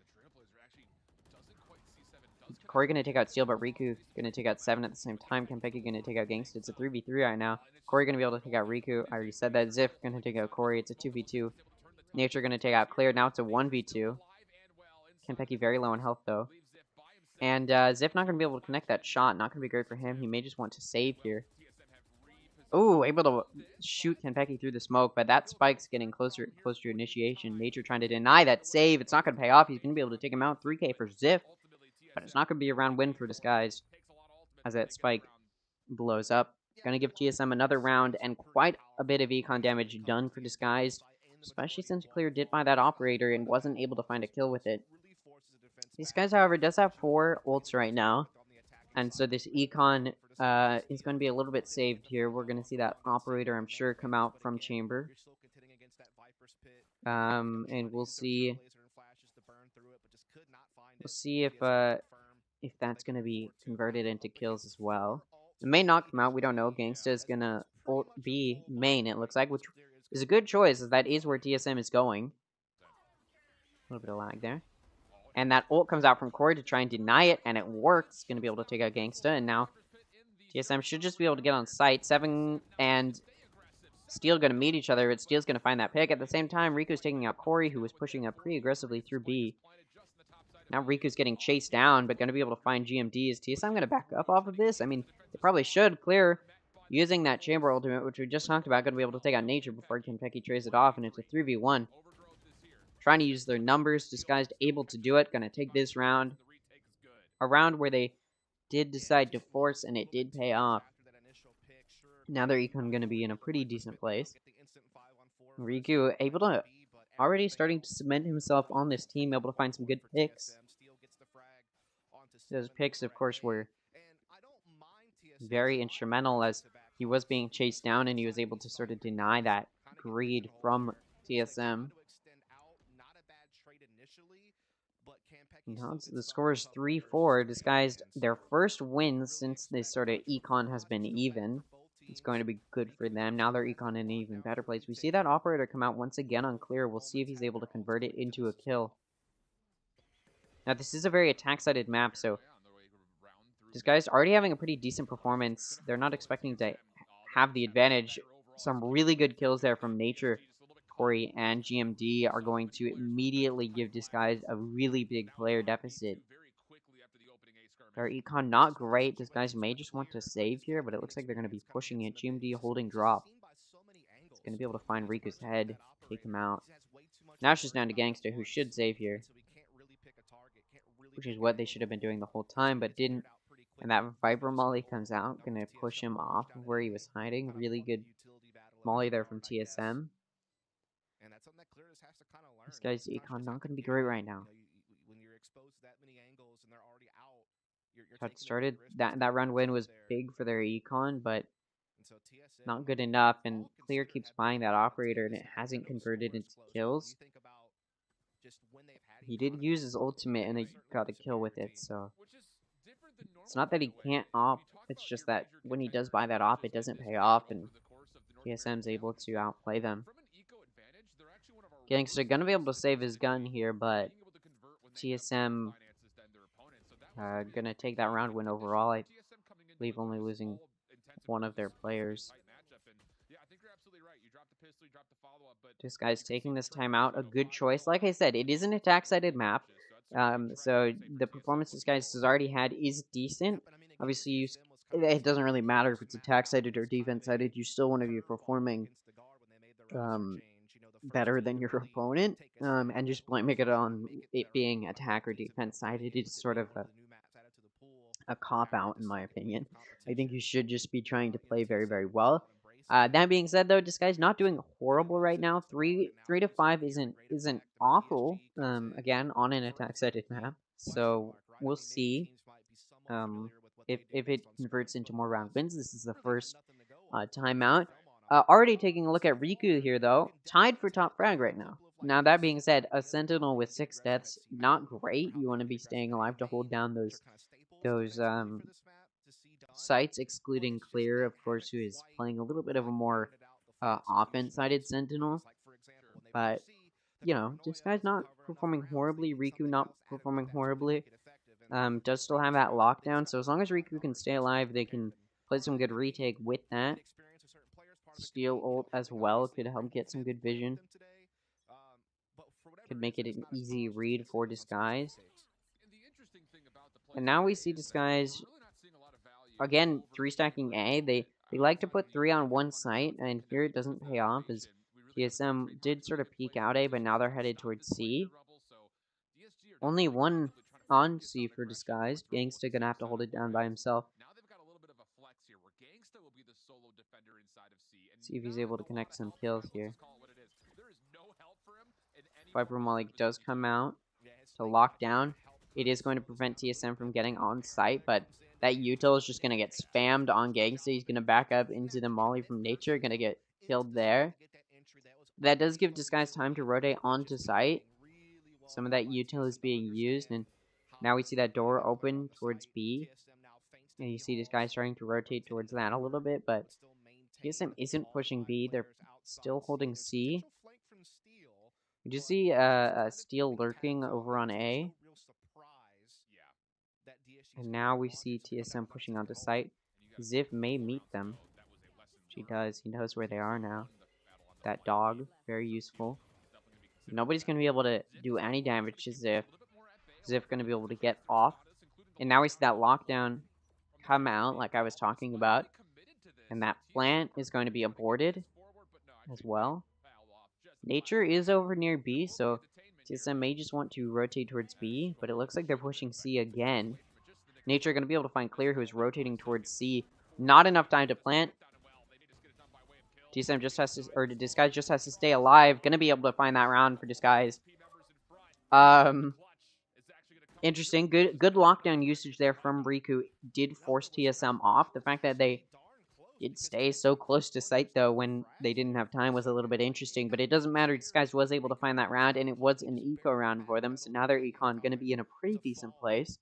[SPEAKER 1] Corey going to take out Steel, but Riku going to take out 7 at the same time. Kenpeki going to take out Gangsta. It's a 3v3 right now. Corey going to be able to take out Riku. I already said that. Ziff going to take out Corey. It's a 2v2. Nature going to take out Clear. Now it's a 1v2. Kenpeki very low in health, though. And Ziff not going to be able to connect that shot. Not going to be great for him. He may just want to save here. Ooh, able to shoot Kenpeki through the smoke, but that spike's getting closer to initiation. Nature trying to deny that save. It's not going to pay off. He's going to be able to take him out. 3k for Ziff. But it's not going to be a round win for Disguise as that spike blows up. Going to give TSM another round and quite a bit of econ damage done for Disguised, especially since Clear did buy that operator and wasn't able to find a kill with it. These guys, however, does have 4 ults right now, and so this econ is going to be a little bit saved here. We're going to see that operator, I'm sure, come out from chamber. And we'll see if that's going to be converted into kills as well. It may not come out. We don't know. Gangsta is going to ult B main, it looks like, which is a good choice, as that is where TSM is going. A little bit of lag there. And that ult comes out from Corey to try and deny it, and it works. Going to be able to take out Gangsta, and now TSM should just be able to get on site. 7 and Steel going to meet each other, but Steel's going to find that pick. At the same time, Riku's taking out Corey, who was pushing up pretty aggressively through B. Now Riku's getting chased down, but going to be able to find GMD. Is TSM going to back up off of this? I mean, they probably should. Clear using that chamber ultimate, which we just talked about, going to be able to take out Nature before Kenpeki trays it off, and it's a 3v1. Trying to use their numbers. Disguised able to do it. Going to take this round. A round where they did decide to force, and it did pay off. Now their econ going to be in a pretty decent place. Riku able to already starting to cement himself on this team, able to find some good picks. Those picks, of course, were very instrumental as he was being chased down and he was able to sort of deny that greed from TSM. Now the score is 3-4. Disguised their first win since this sort of econ has been even. It's going to be good for them. Now their econ in an even better place. We see that operator come out once again on clear. We'll see if he's able to convert it into a kill. Now this is a very attack-sided map, so Disguised already having a pretty decent performance. They're not expecting to have the advantage. Some really good kills there from Nature. Corey and GMD are going to immediately give Disguised a really big player deficit. Their econ not great. Disguised may just want to save here, but it looks like they're going to be pushing it. GMD holding drop. It's going to be able to find Riku's head, take him out. Now it's just down to Gangsta, who should save here, which is what they should have been doing the whole time, but didn't. And that Viper Molly comes out, gonna push him off of where he was hiding. Really good Molly there from TSM. This guy's econ not gonna be great right now. Touch started. That run win was big for their econ, but not good enough. And Clear keeps buying that operator, and it hasn't converted into kills. He did use his ultimate, and he got a kill with it, so it's not that he can't op, it's just that when he does buy that op, it doesn't pay off, and TSM's able to outplay them. Gangster gonna be able to save his gun here, but TSM gonna take that round win overall. I believe only losing one of their players. This guy's taking this time out, a good choice. Like I said, it is an attack-sided map, so the performance this guy has already had is decent. Obviously, it doesn't really matter if it's attack-sided or defense-sided. You still want to be performing better than your opponent, and just blaming it on it being attack or defense-sided is sort of a cop-out, in my opinion. I think you should just be trying to play very, very well. That being said, though, Disguise not doing horrible right now. 3 to 5 isn't awful. Again, on an attack-sided map, so we'll see. If it converts into more round wins, this is the first timeout. Already taking a look at Riku here, though, tied for top frag right now. Now, that being said, a Sentinel with 6 deaths, not great. You want to be staying alive to hold down those sites, excluding Clear, of course, who is playing a little bit of a more offense-sided Sentinel. But, you know, this guy's not performing horribly. Riku not performing horribly. Does still have that lockdown, so as long as Riku can stay alive, they can play some good retake with that. Steel ult as well could help get some good vision. Could make it an easy read for Disguise. And now we see Disguise, again, 3-stacking A. They like to put 3 on one site, and here it doesn't pay off, as TSM did sort of peek out A, but now they're headed towards C. Only 1 on C for Disguised. Gangsta gonna have to hold it down by himself. See if he's able to connect some kills here. Viper Molly does come out to lock down. It is going to prevent TSM from getting on site, but that util is just going to get spammed on Gangsta. He's going to back up into the Molly from Nature, going to get killed there. That does give Disguise time to rotate onto site. Some of that util is being used, and now we see that door open towards B. And you see Disguise starting to rotate towards that a little bit, but TSM isn't pushing B. They're still holding C. You just see a Steel lurking over on A. And now we see TSM pushing onto site. Ziv may meet them. She does. He knows where they are now. That dog, very useful. Nobody's going to be able to do any damage to Ziv. Ziv going to be able to get off. And now we see that lockdown come out, like I was talking about. And that plant is going to be aborted as well. Nature is over near B, so TSM may just want to rotate towards B, but it looks like they're pushing C again. Nature going to be able to find Clear, who is rotating towards C. Not enough time to plant. TSM just has to, or Disguise just has to stay alive. Going to be able to find that round for Disguise. Interesting. Good lockdown usage there from Riku did force TSM off. The fact that they did stay so close to sight, though, when they didn't have time was a little bit interesting, but it doesn't matter. Disguise was able to find that round, and it was an eco round for them, so now their econ going to be in a pretty decent place.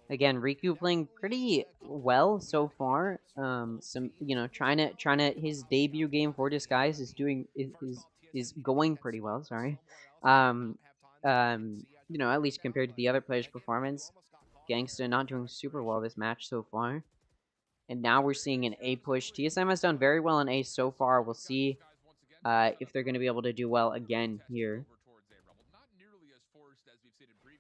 [SPEAKER 1] Again, Riku playing pretty well so far. Trying to his debut game for Disguise is going pretty well. Sorry, um, at least compared to the other players' performance, Gangsta not doing super well this match so far. And now we're seeing an A push. TSM has done very well in A so far. We'll see if they're going to be able to do well again here.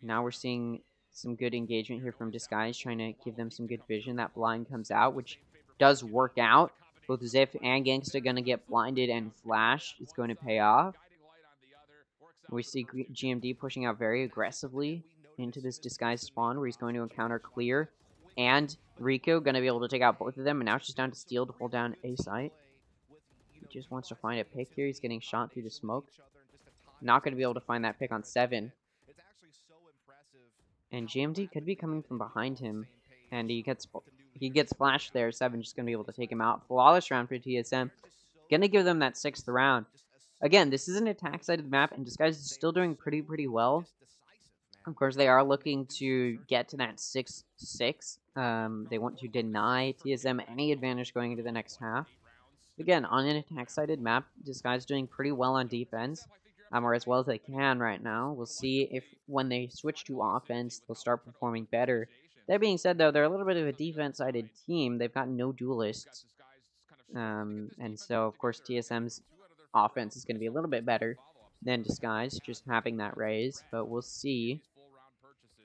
[SPEAKER 1] Now we're seeing some good engagement here from Disguise, trying to give them some good vision. That blind comes out, which does work out. Both Ziff and Gangsta going to get blinded and flashed. It's going to pay off. We see GMD pushing out very aggressively into this Disguise spawn, where he's going to encounter Clear and Riku, going to be able to take out both of them, and now it's just down to Steel to hold down A site. He just wants to find a pick here. He's getting shot through the smoke. Not going to be able to find that pick on 7. And GMD could be coming from behind him, and he gets flashed there. 7 just going to be able to take him out. Flawless round for TSM. Going to give them that 6th round. Again, this is an attack-sided map, and Disguise is still doing pretty well. Of course, they are looking to get to that 6-6. They want to deny TSM any advantage going into the next half. Again, on an attack-sided map, Disguise doing pretty well on defense, or as well as they can right now. We'll see if when they switch to offense, they'll start performing better. That being said, though, they're a little bit of a defense-sided team. They've got no duelists. And so, of course, TSM's offense is going to be a little bit better than Disguise, just having that raise. But we'll see.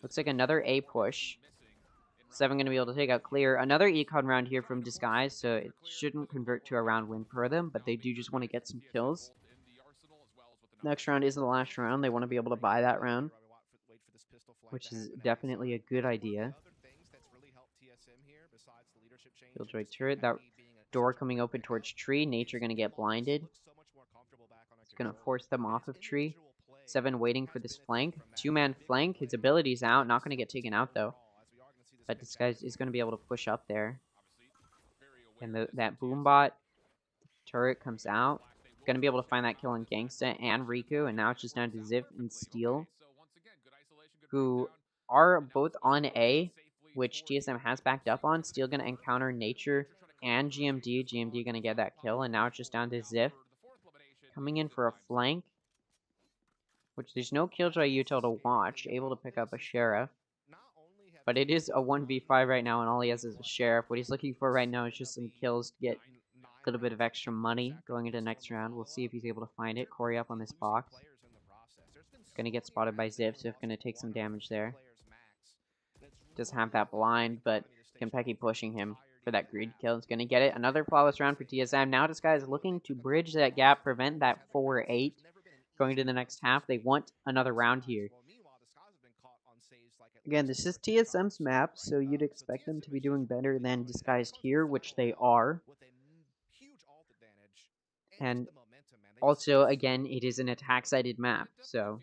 [SPEAKER 1] Looks like another A push. 7 going to be able to take out Clear. Another econ round here from Disguise, so it shouldn't convert to a round win for them, but they do just want to get some kills. Next round is the last round. They want to be able to buy that round, which is definitely a good idea. Killjoy turret. That door coming open towards tree. Nature going to get blinded. It's going to force them off of tree. 7 waiting for this flank. 2-man flank. His ability's out. Not going to get taken out, though. But Disguise is going to be able to push up there. And that Boombot turret comes out. Going to be able to find that kill on Gangsta and Riku. And now it's just down to Ziv and Steel, who are both on A, which TSM has backed up on. Steel going to encounter Nature and GMD. GMD going to get that kill. And now it's just down to Ziv coming in for a flank, which there's no Killjoy Util to watch. Able to pick up a Sheriff. But it is a 1v5 right now, and all he has is a Sheriff. What he's looking for right now is just some kills to get a little bit of extra money going into the next round. We'll see if he's able to find it. Corey up on this box. Gonna get spotted by Ziv, so gonna take some damage there. Does have that blind, but Kenpeki pushing him for that greed kill. Is gonna get it. Another flawless round for TSM. Now this guy is looking to bridge that gap, prevent that 4-8 going to the next half. They want another round here. Again, this is TSM's map, so you'd expect them to be doing better than Disguised here, which they are. And also, again, it is an attack-sided map, so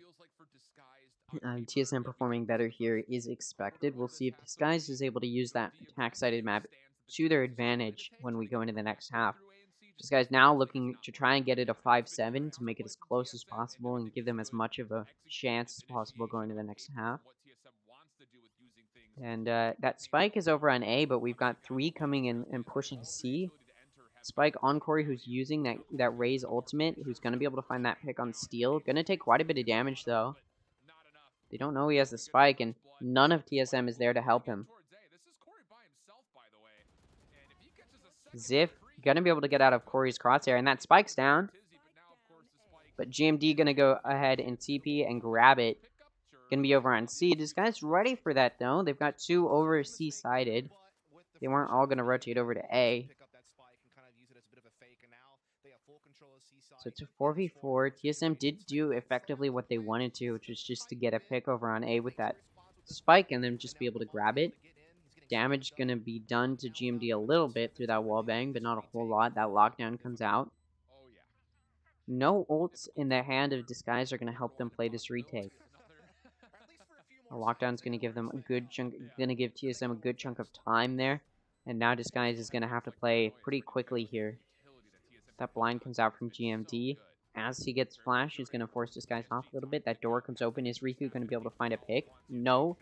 [SPEAKER 1] TSM performing better here is expected. We'll see if Disguised is able to use that attack-sided map to their advantage when we go into the next half. Disguised now looking to try and get it a 5-7 to make it as close as possible and give them as much of a chance as possible going to the next half. And that spike is over on A, but we've got 3 coming in and pushing C. Spike on Corey, who's using that Raze ultimate, who's going to be able to find that pick on Steel. Going to take quite a bit of damage, though. They don't know he has the spike, and none of TSM is there to help him. Ziff going to be able to get out of Corey's crosshair, and that spike's down. But GMD going to go ahead and TP and grab it. Going to be over on C. This guy's ready for that, though. They've got 2 over C-sided. They weren't all going to rotate over to A. So it's a 4v4. TSM did do effectively what they wanted to, which was just to get a pick over on A with that spike and then just be able to grab it. Damage going to be done to GMD a little bit through that wallbang, but not a whole lot. That lockdown comes out. No ults in the hand of Disguise are going to help them play this retake. A lockdown's going to give them a good chunk, going to give TSM a good chunk of time there. And now Disguise is going to have to play pretty quickly here. That blind comes out from GMD. As he gets flash, he's going to force Disguise off a little bit. That door comes open. Is Riku going to be able to find a pick? No.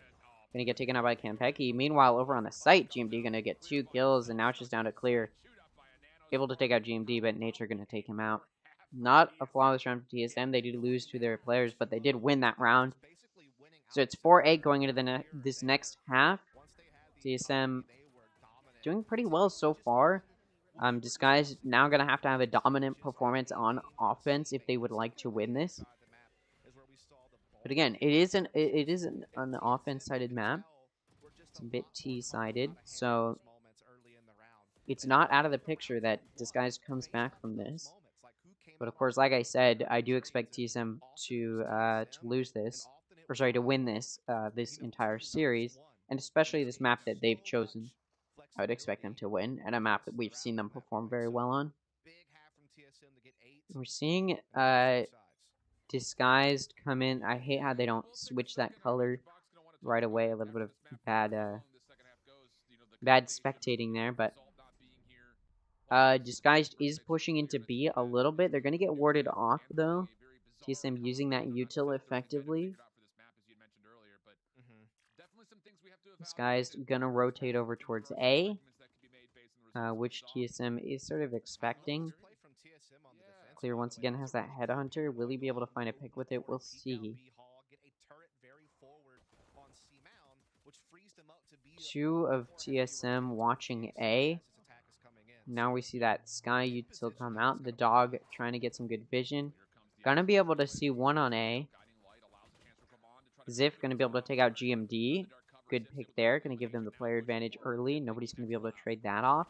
[SPEAKER 1] Going to get taken out by Kampeki. Meanwhile, over on the site, GMD going to get 2 kills, and now it's just down to Clear. Able to take out GMD, but Nature going to take him out. Not a flawless round for TSM. They did lose to their players, but they did win that round. So it's 4-8 going into this next half. TSM doing pretty well so far. Disguise now going to have a dominant performance on offense if they would like to win this. But again, it is an offense-sided map. It's a bit T-sided, so it's not out of the picture that Disguise comes back from this. But of course, like I said, I do expect TSM to lose this, or sorry, to win this this entire series, and especially this map that they've chosen. I would expect them to win, and a map that we've seen them perform very well on. We're seeing Disguised come in. I hate how they don't switch that color right away. A little bit of bad spectating there, but Disguised is pushing into B a little bit. They're going to get warded off, though. TSM using that util effectively. Disguised going to rotate over towards A, which TSM is sort of expecting. Clear once again has that headhunter. Will he be able to find a pick with it? We'll see. 2 of TSM watching A. Now we see that Sky util come out. The dog trying to get some good vision. Gonna be able to see 1 on A. Ziff gonna be able to take out GMD. Good pick there. Gonna give them the player advantage early. Nobody's gonna be able to trade that off.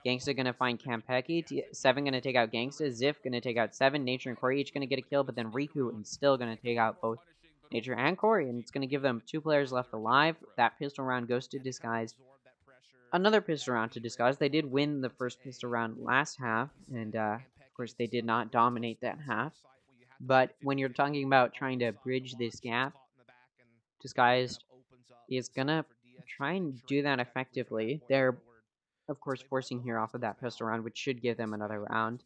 [SPEAKER 1] Gangsta gonna find Kampeki. 7 gonna take out Gangsta. Ziff gonna take out 7. Nature and Corey each gonna get a kill, but then Riku and still gonna take out both Nature and Corey, and it's gonna give them 2 players left alive. That pistol round goes to Disguise. Another pistol round to Disguise. They did win the first pistol round last half, and of course they did not dominate that half. But when you're talking about trying to bridge this gap, Disguised is gonna try and do that effectively. They're of course forcing here off of that pistol round, which should give them another round.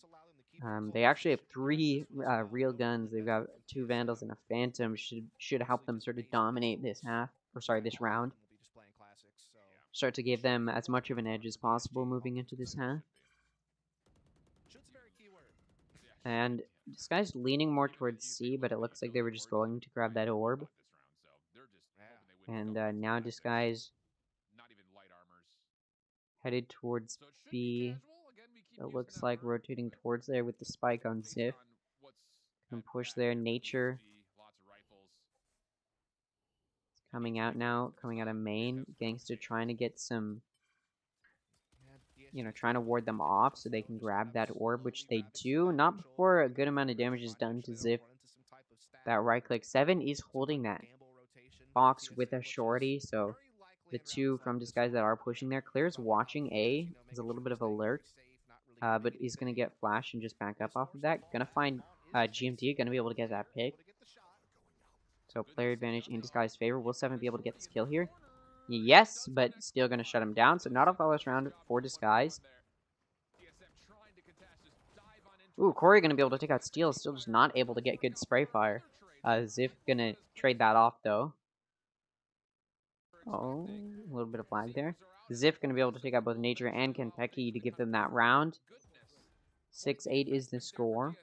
[SPEAKER 1] They actually have 3 real guns. They've got 2 Vandals and a Phantom. Should help them sort of dominate this this round. Start to give them as much of an edge as possible moving into this half. And Disguise leaning more towards C, but it looks like they were just going to grab that orb. And now Disguise headed towards B. It looks like rotating towards there with the spike on Ziff. Can push there. Nature coming out now, coming out of main. Gangsta trying to get some, trying to ward them off so they can grab that orb, which they do. Not before a good amount of damage is done to Ziff. That right click. 7 is holding that box with a shorty, so the 2 from Disguise that are pushing there. Clear's watching A. There's a little bit of alert, but he's going to get flash and just back up off of that. Going to find GMT, going to be able to get that pick. So player advantage in Disguise's favor. Will 7 be able to get this kill here? Yes, but still going to shut him down. So not a flawless round for Disguise. Ooh, Corey going to be able to take out Steel. Still just not able to get good spray fire. Ziff going to trade that off, though. Oh, a little bit of lag there. Ziff going to be able to take out both Nature and Kenpeki to give them that round. 6-8 is the score.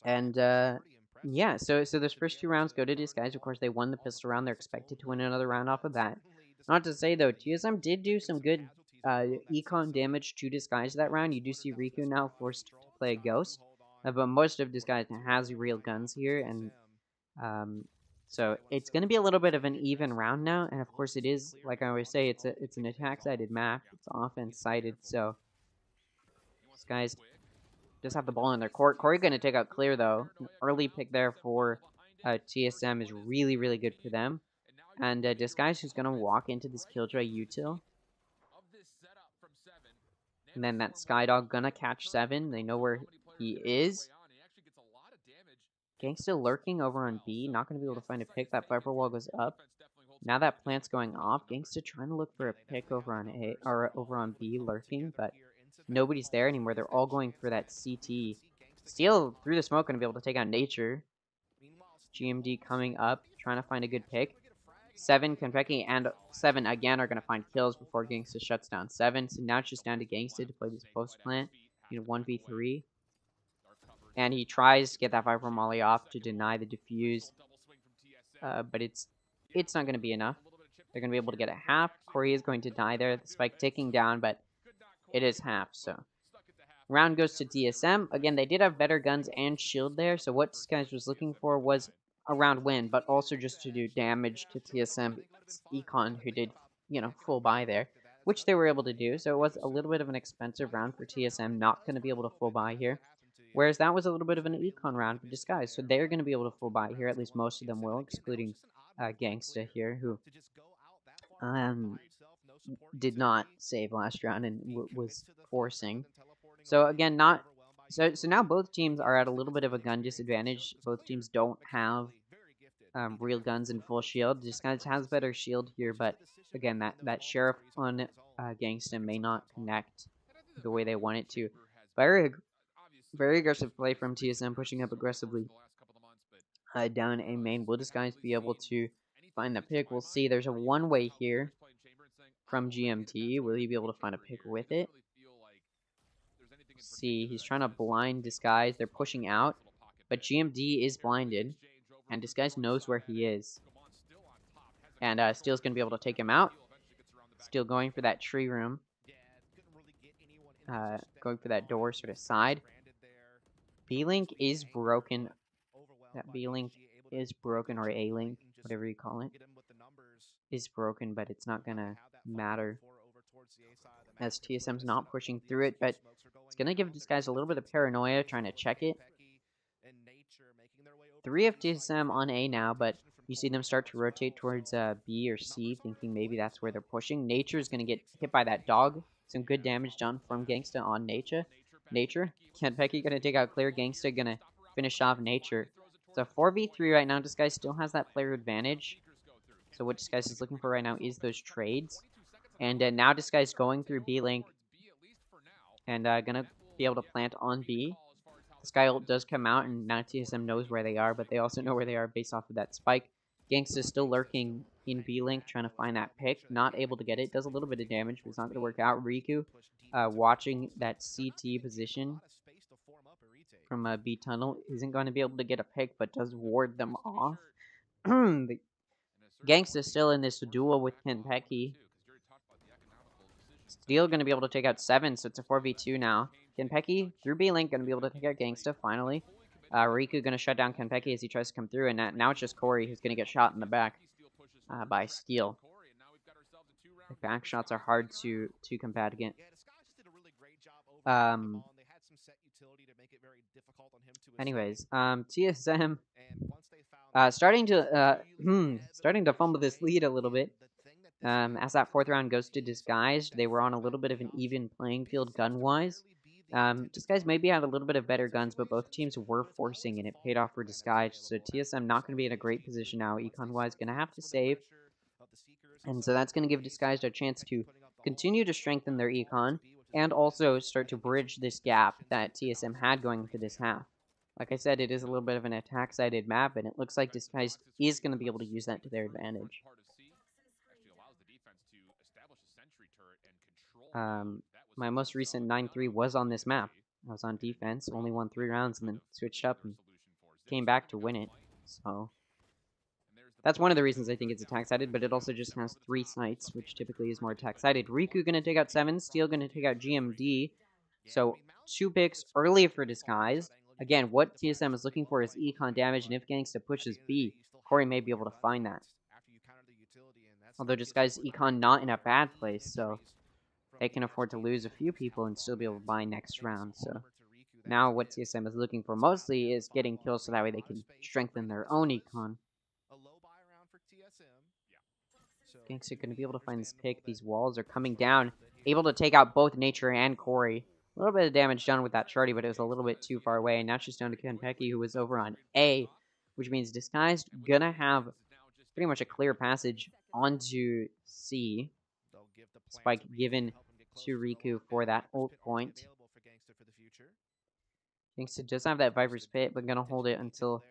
[SPEAKER 1] And, yeah, so those first 2 rounds go to Disguise. Of course, they won the pistol round. They're expected to win another round off of that. Not to say, though, TSM did do some good econ damage to Disguise that round. You do see Riku now forced to play a Ghost. But most of Disguise has real guns here, and so it's going to be a little bit of an even round now. And of course, it is, like I always say, it's an attack-sided map. It's offense-sided, so Disguise just have the ball in their court. Corey going to take out Clear, though. An early pick there for TSM is really, really good for them. And Disguise who's going to walk into this Killjoy util. And then that Skydog going to catch 7. They know where he is. Gangsta lurking over on B. Not going to be able to find a pick. That Viper Wall goes up. Now that plant's going off, Gangsta trying to look for a pick over on A or over on B lurking, but nobody's there anymore. They're all going for that CT. Steel through the smoke gonna be able to take out Nature. GMD coming up, trying to find a good pick. 7, Konpeki, and 7 again are going to find kills before Gangsta shuts down 7. So now it's just down to Gangsta to play this post plant in 1v3. And he tries to get that Viper Molly off to deny the defuse. But it's not going to be enough. They're going to be able to get a half. Corey is going to die there. The spike ticking down, but it is half, so. Round goes to DSM. Again, they did have better guns and shield there, so what this guy was looking for was a round win, but also just to do damage to TSM. It's Econ who did, full buy there, which they were able to do, so it was a little bit of an expensive round for TSM, not going to be able to full buy here. Whereas that was a little bit of an Econ round for Disguise, so they're going to be able to full buy here, at least most of them will, excluding Gangsta here, who did not save last round and was forcing. So again, not so now both teams are at a little bit of a gun disadvantage. Both teams don't have real guns and full shield. Disguise has better shield here, but again, that sheriff on Gangsta may not connect the way they want it to. Very aggressive play from TSM, pushing up aggressively down a main. Will Disguise be able to find the pick? We'll see. There's a one-way here from GMT. Will he be able to find a pick with it? See, he's trying to blind Disguise. They're pushing out, but GMD is blinded, and Disguise knows where he is. And Steel's going to be able to take him out. Steel going for that tree room. Going for that door sort of side. B-Link is broken. That B-Link is broken, or A-Link, whatever you call it, is broken, but it's not going to matter as TSM's not pushing through it, but it's going to give this guys a little bit of paranoia trying to check it. 3 of TSM on A now, but you see them start to rotate towards B or C, thinking maybe that's where they're pushing. Nature is going to get hit by that dog. Some good damage done from Gangsta on Nature. Konpeki going to take out Clear. Gangsta going to finish off Nature. So 4v3 right now. Disguise still has that player advantage. So what Disguise is looking for right now is those trades. And now Disguise going through B-Link and going to be able to plant on B. The Sky ult does come out, and now TSM knows where they are, but they also know where they are based off of that spike. Gangsta still lurking in B-Link, trying to find that pick. Not able to get it. Does a little bit of damage, but it's not going to work out. Riku watching that CT position from B tunnel. Isn't going to be able to get a pick, but does ward them off. The Gangsta still in this duel with Konpeki. Steel going to be able to take out 7, so it's a 4v2 now. Konpeki through B-Link going to be able to take out Gangsta finally. Riku going to shut down Konpeki as he tries to come through, and now it's just Corey who's going to get shot in the back by Steel. The back shots are hard to combat against. Anyways, TSM starting to fumble this lead a little bit. As that 4th round goes to Disguised, they were on a little bit of an even playing field gun-wise. Disguised maybe had a little bit of better guns, but both teams were forcing, and it paid off for Disguised. So TSM not going to be in a great position now. Econ-wise, going to have to save. And so that's going to give Disguised a chance to continue to strengthen their Econ, and also start to bridge this gap that TSM had going into this half. Like I said, it is a little bit of an attack-sided map, and it looks like Disguised is going to be able to use that to their advantage. My most recent 9-3 was on this map. I was on defense, only won 3 rounds, and then switched up and came back to win it. So that's one of the reasons I think it's attack-sided, but it also just has 3 sites, which typically is more attack-sided. Riku going to take out 7, Steel going to take out GMD. So 2 picks early for Disguise. Again, what TSM is looking for is Econ damage, and if Gangsta pushes B, Corey may be able to find that. Although Disguise Econ not in a bad place, so they can afford to lose a few people and still be able to buy next round. So now what TSM is looking for mostly is getting kills so that way they can strengthen their own Econ. Gangsta going to be able to find this pick. These walls are coming down, able to take out both Nature and Corey. A little bit of damage done with that shorty, but it was a little bit too far away. And now she's down to Konpeki, who was over on A, which means Disguised gonna have pretty much a clear passage onto C. Spike given to Riku for that ult point. Gangsta does have that Viper's Pit, but gonna hold it until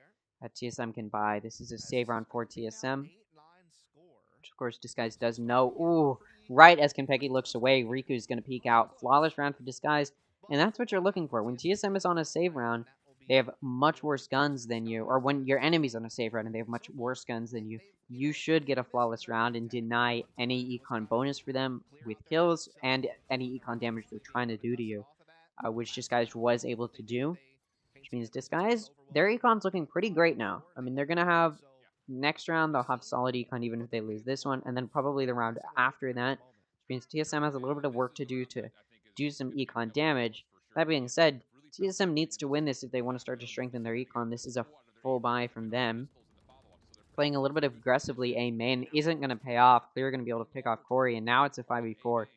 [SPEAKER 1] TSM can buy. This is a save round for TSM. Which, of course, Disguise does know. Ooh, right as Konpeki looks away, Riku's gonna peek out. Flawless round for Disguise, and that's what you're looking for. When TSM is on a save round, they have much worse guns than you, or when your enemy's on a save round and they have much worse guns than you should get a flawless round and deny any econ bonus for them with kills and any econ damage they're trying to do to you, which Disguise was able to do. Which means Disguise, their econ's looking pretty great now. I mean, they're going to have, next round, they'll have solid econ even if they lose this one, and then probably the round after that, which means TSM has a little bit of work to do some econ damage. That being said, TSM needs to win this if they want to start to strengthen their econ. This is a full buy from them. Playing a little bit aggressively A main isn't going to pay off. Clear going to be able to pick off Corey, and now it's a 5v4.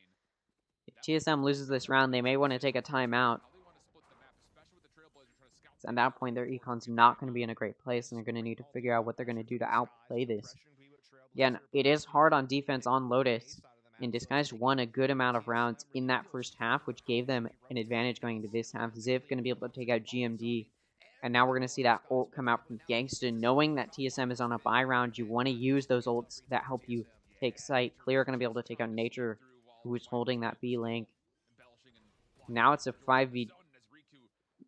[SPEAKER 1] If TSM loses this round, they may want to take a timeout. At that point, their econ's not going to be in a great place, and they're going to need to figure out what they're going to do to outplay this. Again, it is hard on defense on Lotus, and Disguise won a good amount of rounds in that first half, which gave them an advantage going into this half. Ziv going to be able to take out GMD, and now we're going to see that ult come out from Gangsta. Knowing that TSM is on a buy round, you want to use those ults that help you take sight. Clear going to be able to take out Nature, who's holding that B link. Now it's a 5v.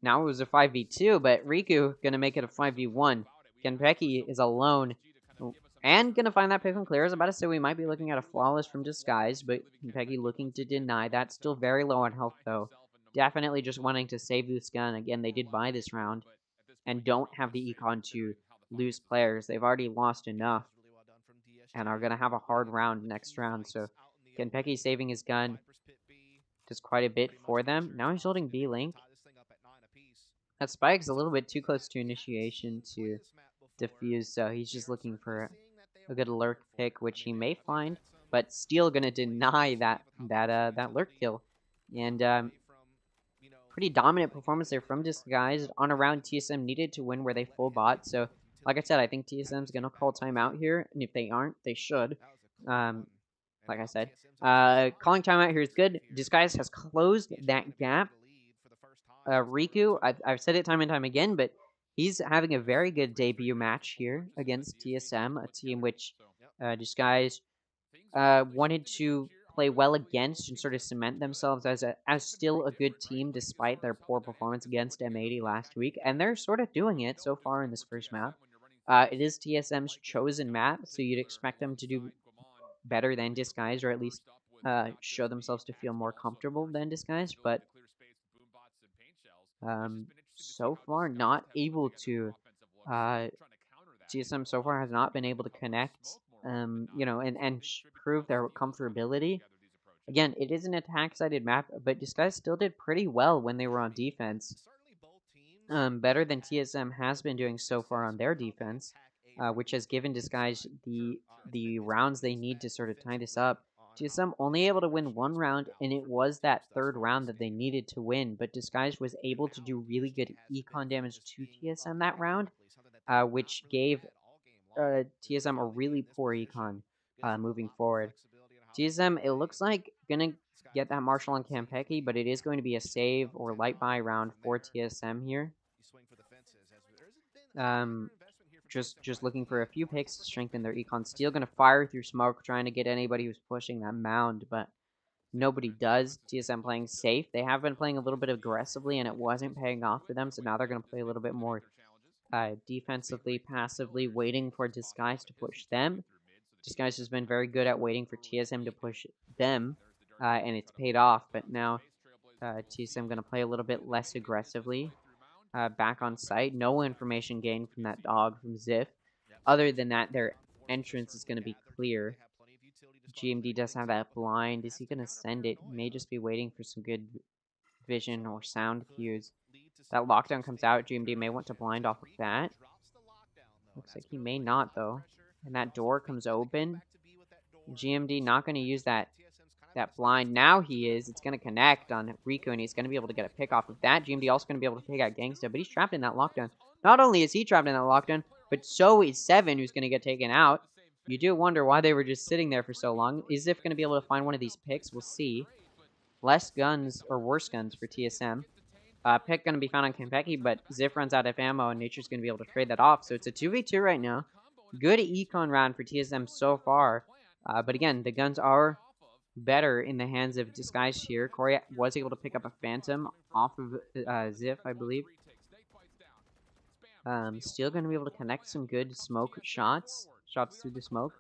[SPEAKER 1] Now it was a 5v2, but Riku gonna make it a 5v1. Konpeki is alone and gonna find that pick from Clear. I was about to say we might be looking at a flawless from Disguise, but Konpeki looking to deny that. Still very low on health though. Definitely just wanting to save this gun. Again, they did buy this round and don't have the econ to lose players. They've already lost enough and are gonna have a hard round next round. So Konpeki saving his gun does quite a bit for them. Now he's holding B link. That Spike's a little bit too close to initiation to defuse, so he's just looking for a good lurk pick, which he may find, but still gonna deny that lurk kill. And pretty dominant performance there from Disguise on a round TSM needed to win where they full bot. So, like I said, I think TSM's gonna call timeout here, and if they aren't, they should. Like I said, calling timeout here is good. Disguise has closed that gap. Riku, I've said it time and time again, but he's having a very good debut match here against TSM, a team which Disguise wanted to play well against and sort of cement themselves as still a good team despite their poor performance against M80 last week, and they're sort of doing it so far in this first map. It is TSM's chosen map, so you'd expect them to do better than Disguise, or at least show themselves to feel more comfortable than Disguise, but so far not able to. TSM so far has not been able to connect, and prove their comfortability. Again, it is an attack-sided map, but Disguise still did pretty well when they were on defense. Better than TSM has been doing so far on their defense, which has given Disguise the rounds they need to sort of tie this up. TSM only able to win one round, and it was that third round that they needed to win, but Disguise was able to do really good econ damage to TSM that round, which gave TSM a really poor econ moving forward. TSM, it looks like, gonna get that Marshall on Konpeki, but it is going to be a save or light buy round for TSM here. Just looking for a few picks to strengthen their econ. Still gonna fire through smoke, trying to get anybody who's pushing that mound, but nobody does. TSM playing safe. They have been playing a little bit aggressively, and it wasn't paying off for them, so now they're gonna play a little bit more defensively, passively, waiting for Disguise to push them. Disguise has been very good at waiting for TSM to push them, and it's paid off, but now TSM going to play a little bit less aggressively. Back on site, no information gained from that dog from Ziff. Other than that, their entrance is going to be clear. GMD does have that blind. Is he going to send it? He may just be waiting for some good vision or sound cues. That lockdown comes out. GMD may want to blind off of that. Looks like he may not, though. And that door comes open. GMD not going to use that blind. Now he is. It's going to connect on Riku, and he's going to be able to get a pick off of that. GMD also going to be able to take out Gangsta, but he's trapped in that lockdown. Not only is he trapped in that lockdown, but so is Seven, who's going to get taken out. You do wonder why they were just sitting there for so long. Is Ziff going to be able to find one of these picks? We'll see. Less guns, or worse guns, for TSM. Pick going to be found on Kentucky, but Ziff runs out of ammo, and Nature's going to be able to trade that off. So it's a 2v2 right now. Good econ round for TSM so far. But again, the guns are better in the hands of Disguised here. Corey was able to pick up a Phantom off of Ziff, I believe. Still going to be able to connect some good smoke shots through the smoke.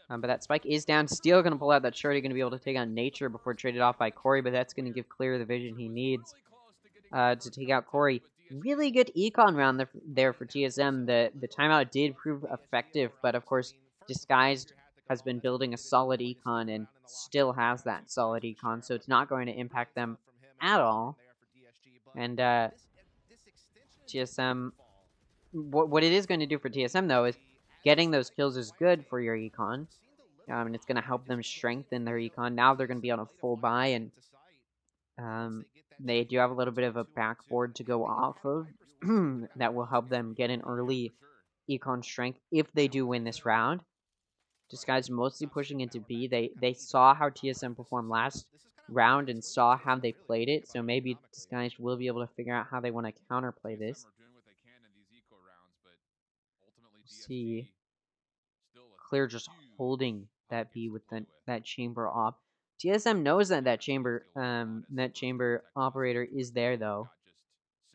[SPEAKER 1] But that spike is down. Still going to pull out that shorty, going to be able to take out Nature before traded off by Corey, but that's going to give Clear the vision he needs to take out Corey. Really good econ round there for TSM. The timeout did prove effective, but of course, Disguised has been building a solid econ and still has that solid econ, so it's not going to impact them at all. And TSM, what it is going to do for TSM though is getting those kills is good for your econ, and it's going to help them strengthen their econ. Now they're going to be on a full buy, and they do have a little bit of a backboard to go off of that will help them get an early econ strength if they do win this round. Disguise mostly pushing into B. They saw how TSM performed last round and saw how they played it, so maybe Disguise will be able to figure out how they want to counterplay this. See, Clear just holding that B with that chamber off. TSM knows that chamber operator is there though,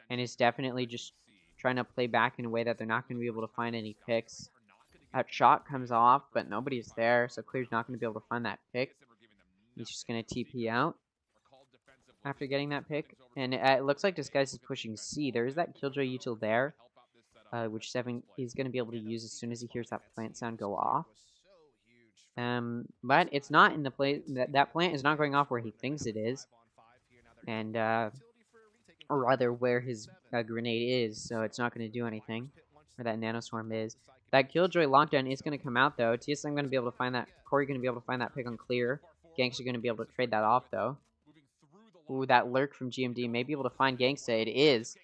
[SPEAKER 1] and is definitely just trying to play back in a way that they're not going to be able to find any picks. That shot comes off, but nobody's there, so Clear's not going to be able to find that pick. He's just going to TP out after getting that pick. And it looks like Disguise is pushing C. There is that Killjoy util there, which 7 is going to be able to use as soon as he hears that plant sound go off. But it's not in the place. That plant is not going off where he thinks it is. And, or rather, where his grenade is, so it's not going to do anything. Where that nanoswarm is. That Killjoy lockdown is going to come out, though. TSM going to be able to find that. Corey going to be able to find that pick on Clear. Gangsta going to be able to trade that off, though. Ooh, that lurk from GMD may be able to find Gangsta. It is.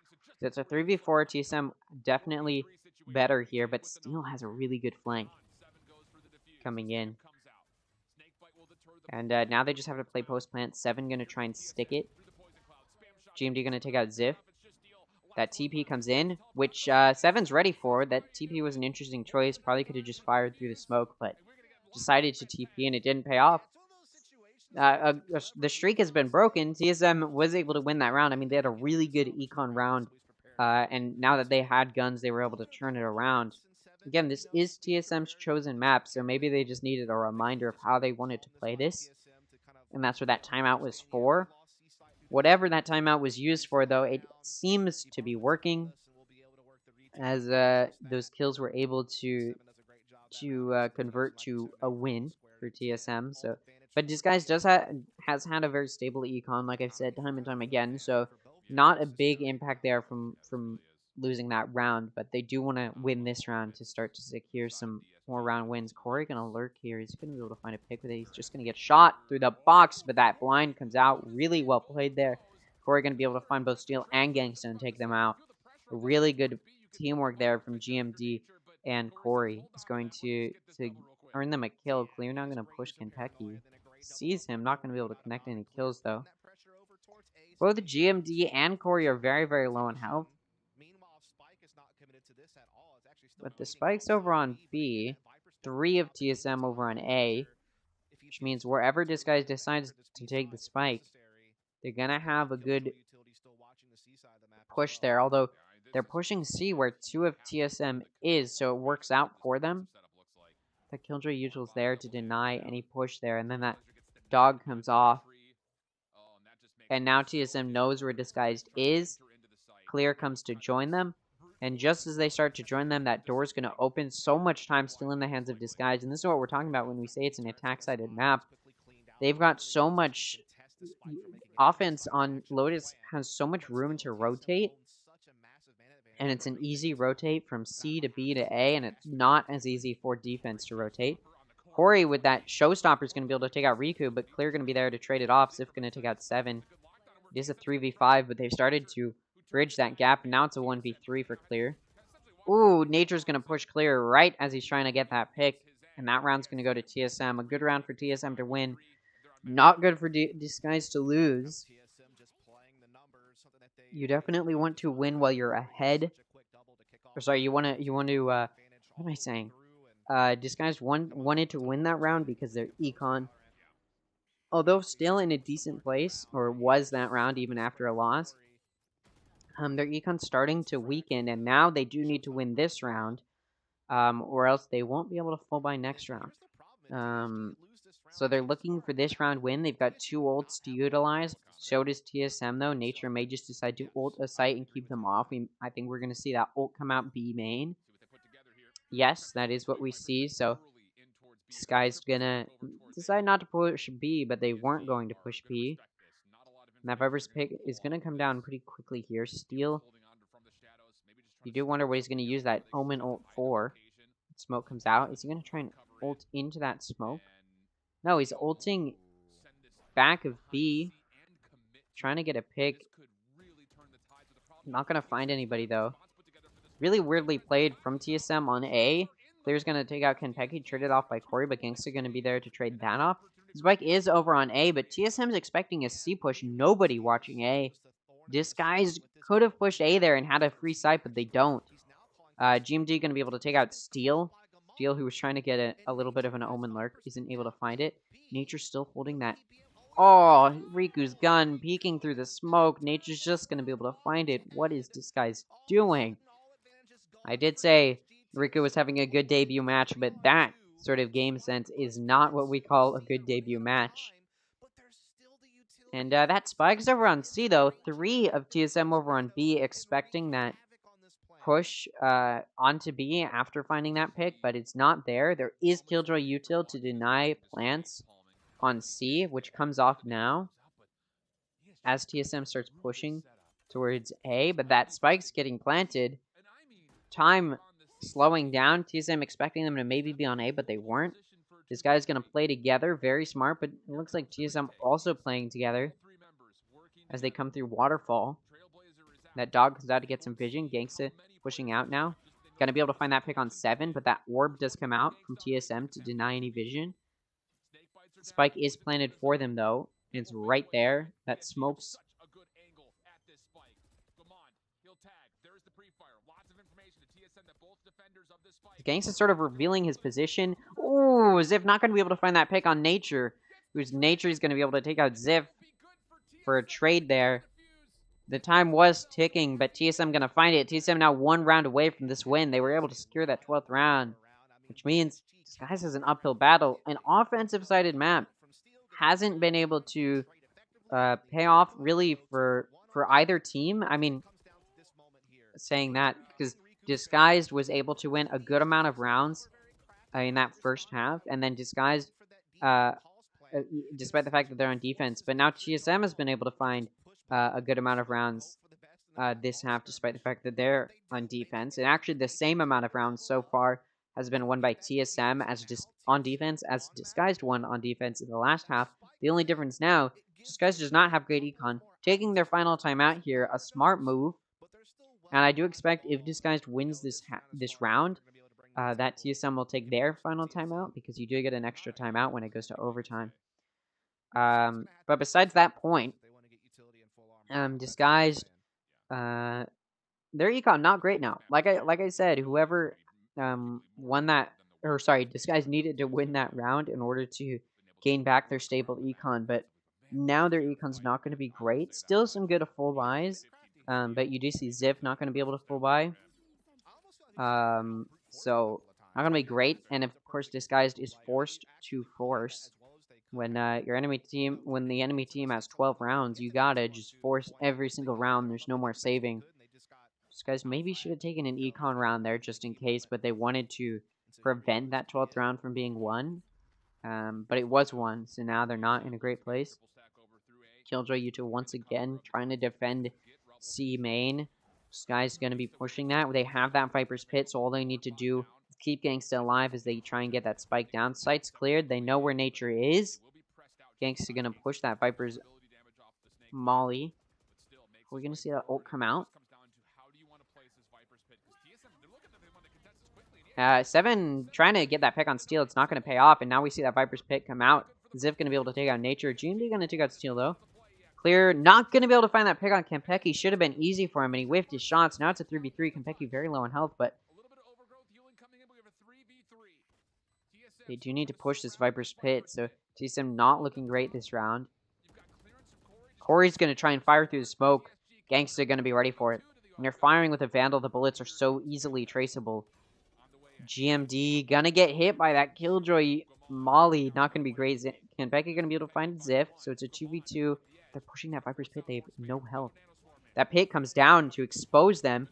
[SPEAKER 1] It's a 3v4. TSM definitely better here, but still has a really good flank coming in. And now they just have to play post plant. 7 going to try and stick it. GMD going to take out Ziff. That TP comes in, which 7's ready for. That TP was an interesting choice. Probably could have just fired through the smoke, but decided to TP and it didn't pay off. The streak has been broken. TSM was able to win that round. I mean, they had a really good econ round, and now that they had guns, they were able to turn it around. Again, this is TSM's chosen map, so maybe they just needed a reminder of how they wanted to play this, and that's what that timeout was for. Whatever that timeout was used for, though, it seems to be working, as those kills were able to convert to a win for TSM. So, but Disguise has had a very stable econ, like I've said time and time again. So, not a big impact there from losing that round, but they do want to win this round to start to secure some more round wins. Corey gonna lurk here. He's gonna be able to find a pick with it. He's just gonna get shot through the box, but that blind comes out. Really well played there. Corey gonna be able to find both Steel and Gangsta and take them out. A really good teamwork there from GMD and Corey is going to earn them a kill. Clear now gonna push Kentucky. Sees him, not gonna be able to connect any kills though. Both GMD and Corey are very, very low on health. But the Spike's over on B, 3 of TSM over on A, which means wherever Disguise decides to take the Spike, they're going to have a good push there, although they're pushing C where 2 of TSM is, so it works out for them. The Killjoy usual's there to deny any push there, and then that dog comes off. And now TSM knows where Disguised is. Clear comes to join them. And just as they start to join them, that door's going to open. So much time still in the hands of Disguise. And this is what we're talking about when we say it's an attack-sided map. They've got so much offense on Lotus, has so much room to rotate. And it's an easy rotate from C to B to A, and it's not as easy for defense to rotate. Corey with that showstopper is going to be able to take out Riku, but Clear going to be there to trade it off. Ziff going to take out 7. It is a 3v5, but they've started to bridge that gap, and now it's a 1v3 for Clear. Ooh, Nature's going to push Clear right as he's trying to get that pick. And that round's going to go to TSM. A good round for TSM to win. Not good for Disguise to lose. You definitely want to win while you're ahead. Or sorry, you want to, what am I saying? Disguise wanted to win that round because their econ, although still in a decent place, or was that round even after a loss, their econ's starting to weaken, and now they do need to win this round, or else they won't be able to full buy next round. So they're looking for this round win. They've got 2 ults to utilize. So does TSM though. Nature may just decide to ult a site and keep them off. I think we're going to see that ult come out B main. Yes, that is what we see. So Sky's going to decide not to push B, but they weren't going to push B. And that Viper's pick is going to come down pretty quickly here. Steel. You do wonder what he's going to use that Omen ult for. Smoke comes out. Is he going to try and ult into that smoke? No, he's ulting back of B. Trying to get a pick. Not going to find anybody, though. Really weirdly played from TSM on A. Clear's going to take out Kentucky, traded off by Corey, but Gangsta going to be there to trade that off. Spike is over on A, but TSM's expecting a C push. Nobody watching A. Disguise could have pushed A there and had a free site, but they don't. GMD going to be able to take out Steel. Steel, who was trying to get a little bit of an Omen lurk, isn't able to find it. Nature's still holding that. Oh, Riku's gun peeking through the smoke. Nature's just going to be able to find it. What is Disguise doing? I did say Riku was having a good debut match, but that sort of game sense is not what we call a good debut match. And that Spike's over on C, though. 3 of TSM over on B, expecting that push onto B after finding that pick, but it's not there. There is Killjoy util to deny plants on C, which comes off now as TSM starts pushing towards A, but that Spike's getting planted. Time slowing down. TSM expecting them to maybe be on A, but they weren't. This guy's going to play together. Very smart, but it looks like TSM also playing together as they come through Waterfall. That dog comes out to get some vision. Gangsta pushing out now. Going to be able to find that pick on 7, but that orb does come out from TSM to deny any vision. Spike is planted for them, though. And it's right there. That smokes. Gangsta's sort of revealing his position. Ooh, Ziv not going to be able to find that pick on Nature. Whose Nature is going to be able to take out Ziv for a trade there. The time was ticking, but TSM going to find it. TSM now 1 round away from this win. They were able to secure that 12th round, which means Disguise has an uphill battle. An offensive-sided map hasn't been able to pay off really for either team. I mean, saying that because Disguised was able to win a good amount of rounds in that first half, and then Disguised, despite the fact that they're on defense, but now TSM has been able to find a good amount of rounds this half, despite the fact that they're on defense. And actually, the same amount of rounds so far has been won by TSM as on defense as Disguised won on defense in the last half. The only difference now, Disguised does not have great econ. Taking their final timeout here, a smart move. And I do expect if Disguised wins this round, that TSM will take their final timeout because you do get an extra timeout when it goes to overtime. But besides that point, Disguised, their econ not great now. Like I said, whoever won that, or sorry, Disguised needed to win that round in order to gain back their stable econ, but now their econ's not going to be great. Still some good full buys, but you do see Ziv not going to be able to full buy. So not going to be great, and of course Disguised is forced to force. When the enemy team has 12 rounds, you gotta just force every single round. There's no more saving. These guys maybe should have taken an econ round there just in case, but they wanted to prevent that 12th round from being won. But it was won, so now they're not in a great place. Killjoy util once again trying to defend C main. This guy's going to be pushing that. They have that Viper's Pit, so all they need to do is keep Gangsta alive as they try and get that spike down. Site's cleared. They know where Nature is. Gangsta going to push that Viper's Molly. Are we going to see that ult come out? Seven trying to get that pick on Steel. It's not going to pay off, and now we see that Viper's pick come out. Ziv going to be able to take out Nature. GMD going to take out Steel, though. Clear, not going to be able to find that pick on Kempeki. Should have been easy for him, and he whiffed his shots. Now it's a 3v3. Kempeki very low on health, but they do need to push this Viper's pit, so TSM not looking great this round. Corey's going to try and fire through the smoke. Gangsta going to be ready for it. When you're firing with a Vandal, the bullets are so easily traceable. GMD gonna get hit by that Killjoy Molly. Not gonna be great. Kempeki gonna be able to find Ziff, so it's a 2v2. They're pushing that Viper's pit. They have no health. That pit comes down to expose them.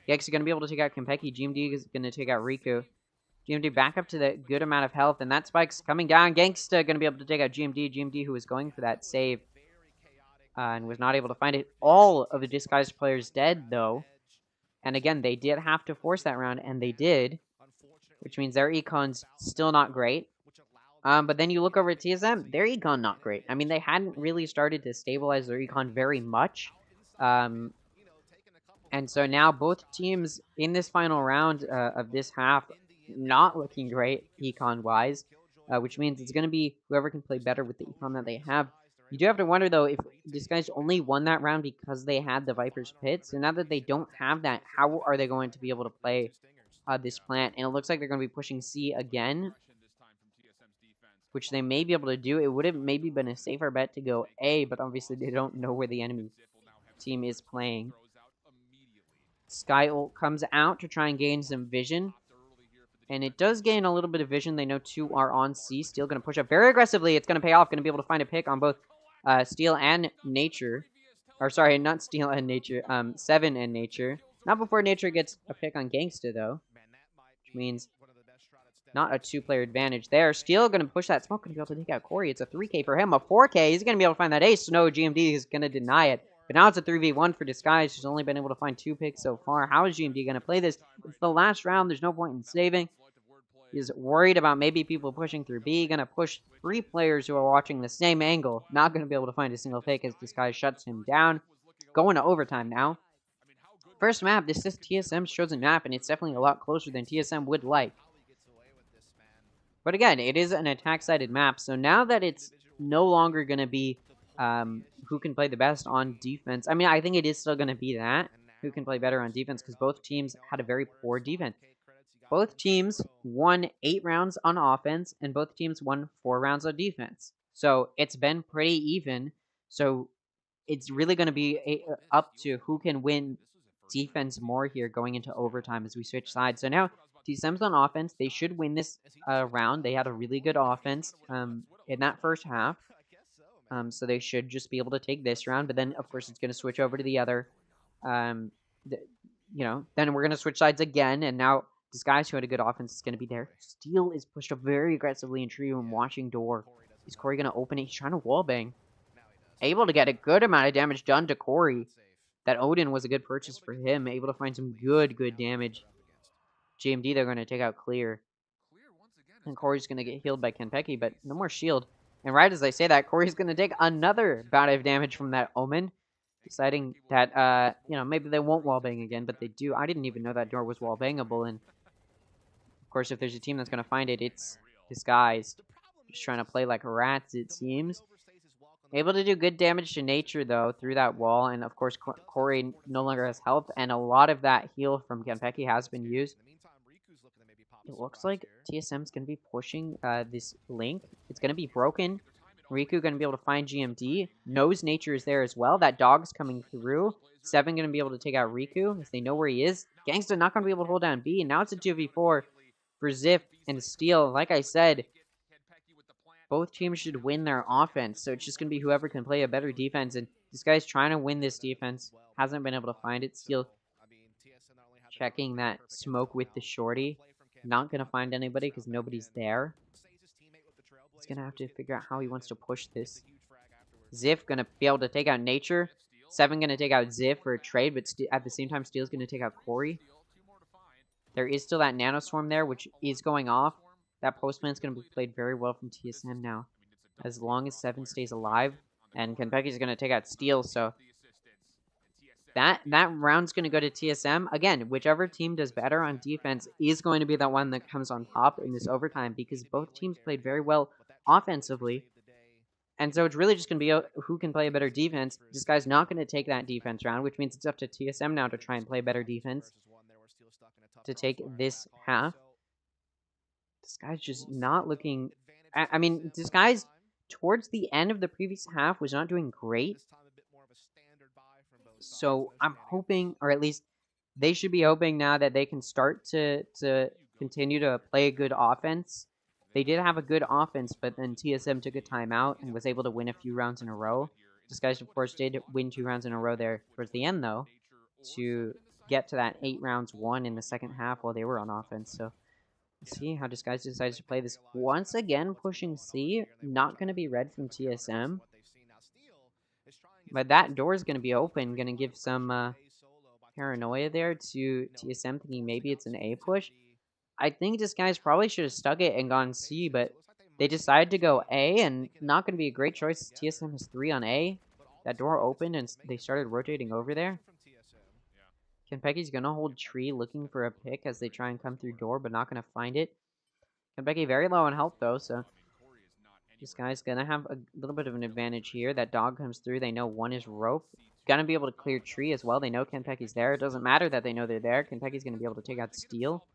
[SPEAKER 1] Gex is gonna be able to take out Kempeki. GMD is gonna take out Riku. GMD back up to the good amount of health, and that spike's coming down. Gangsta gonna be able to take out GMD. GMD who was going for that save and was not able to find it. All of the disguised players dead though, and again they did have to force that round, and they did, which means their econ's still not great. But then you look over at TSM, their econ not great. I mean, they hadn't really started to stabilize their econ very much. And so now both teams in this final round of this half not looking great econ-wise, which means it's going to be whoever can play better with the econ that they have. You do have to wonder, though, if this guy's only won that round because they had the Viper's Pit. So now that they don't have that, how are they going to be able to play this plant? And it looks like they're going to be pushing C again, which they may be able to do. It would have maybe been a safer bet to go A, but obviously they don't know where the enemy team is playing. Sky ult comes out to try and gain some vision. And it does gain a little bit of vision. They know two are on C. Steel going to push up very aggressively. It's going to pay off. Going to be able to find a pick on both Steel and Nature. Or sorry, not Steel and Nature. Seven and Nature. Not before Nature gets a pick on Gangsta, though. Which means not a two-player advantage there. Steel going to push that smoke. Going to be able to take out Corey. It's a 3K for him. A 4K. He's going to be able to find that ace. No, GMD is going to deny it. But now it's a 3v1 for Disguise, who's only been able to find 2 picks so far. How is GMD going to play this? It's the last round. There's no point in saving. He's worried about maybe people pushing through B. Going to push 3 players who are watching the same angle. Not going to be able to find a single pick as Disguise shuts him down. Going to overtime now. First map, this is TSM's chosen map, and it's definitely a lot closer than TSM would like. But again, it is an attack-sided map, so now that it's no longer going to be who can play the best on defense. I mean, I think it is still going to be that. Who can play better on defense, because both teams had a very poor defense. Both teams won 8 rounds on offense, and both teams won 4 rounds on defense. So it's been pretty even. So it's really going to be up to who can win defense more here going into overtime as we switch sides. So now TSM's on offense. They should win this round. They had a really good offense in that first half. So they should just be able to take this round. But then, of course, it's going to switch over to the other. Then we're going to switch sides again. And now Disguise, who had a good offense, is going to be there. Steel is pushed up very aggressively in trio and watching door. Is Corey going to open it? He's trying to wallbang. Able to get a good amount of damage done to Corey. That Odin was a good purchase for him. Able to find some good damage. GMD, they're going to take out Clear. And Corey's going to get healed by Kempeki, but no more shield. And right as I say that, Corey's going to take another bout of damage from that Omen. Deciding that, maybe they won't wallbang again, but they do. I didn't even know that door was wallbangable. And, of course, if there's a team that's going to find it, it's Disguised. Just trying to play like rats, it seems. Able to do good damage to Nature, though, through that wall. And, of course, Corey no longer has health. And a lot of that heal from Kempeki has been used. It looks like TSM's going to be pushing this link. It's going to be broken. Riku going to be able to find GMD. Knows Nature is there as well. That dog's coming through. Seven going to be able to take out Riku, as they know where he is. Gangsta not going to be able to hold down B. And now it's a 2v4 for Ziff and Steel. Like I said, both teams should win their offense. So it's just going to be whoever can play a better defense. And this guy's trying to win this defense. Hasn't been able to find it. Steel checking that smoke with the shorty. Not going to find anybody because nobody's there. He's going to have to figure out how he wants to push this. Ziff going to be able to take out Nature. Seven going to take out Ziff for a trade, but at the same time, Steel's going to take out Corey. There is still that Nanoswarm there, which is going off. That postman's going to be played very well from TSM now. As long as Seven stays alive. And Kenpeki's going to take out Steel, so that round's going to go to TSM. Again, whichever team does better on defense is going to be the one that comes on top in this overtime because both teams played very well offensively. And so it's really just going to be who can play a better defense. This guy's not going to take that defense round, which means it's up to TSM now to try and play better defense to take this half. This guy's just not looking. I mean, this guy's towards the end of the previous half was not doing great. So I'm hoping, or at least they should be hoping now that they can start to continue to play a good offense. They did have a good offense, but then TSM took a timeout and was able to win a few rounds in a row. This guys, of course, did win 2 rounds in a row there towards the end, though, to get to that 8 rounds won in the second half while they were on offense. So let's see how Disguise decides to play this. Once again, pushing C. Not going to be red from TSM. But that door is going to be open. Going to give some paranoia there to TSM, thinking maybe it's an A push. I think Disguise probably should have stuck it and gone C, but they decided to go A, and not going to be a great choice. TSM has 3 on A. That door opened, and they started rotating over there. Kenpecky's going to hold tree, looking for a pick as they try and come through door, but not going to find it. Kenpecky very low on health, though, so this guy's going to have a little bit of an advantage here. That dog comes through. They know one is rope. Going to be able to clear tree as well. They know Kenpecky's there. It doesn't matter that they know they're there. Kenpecky's going to be able to take out Steel.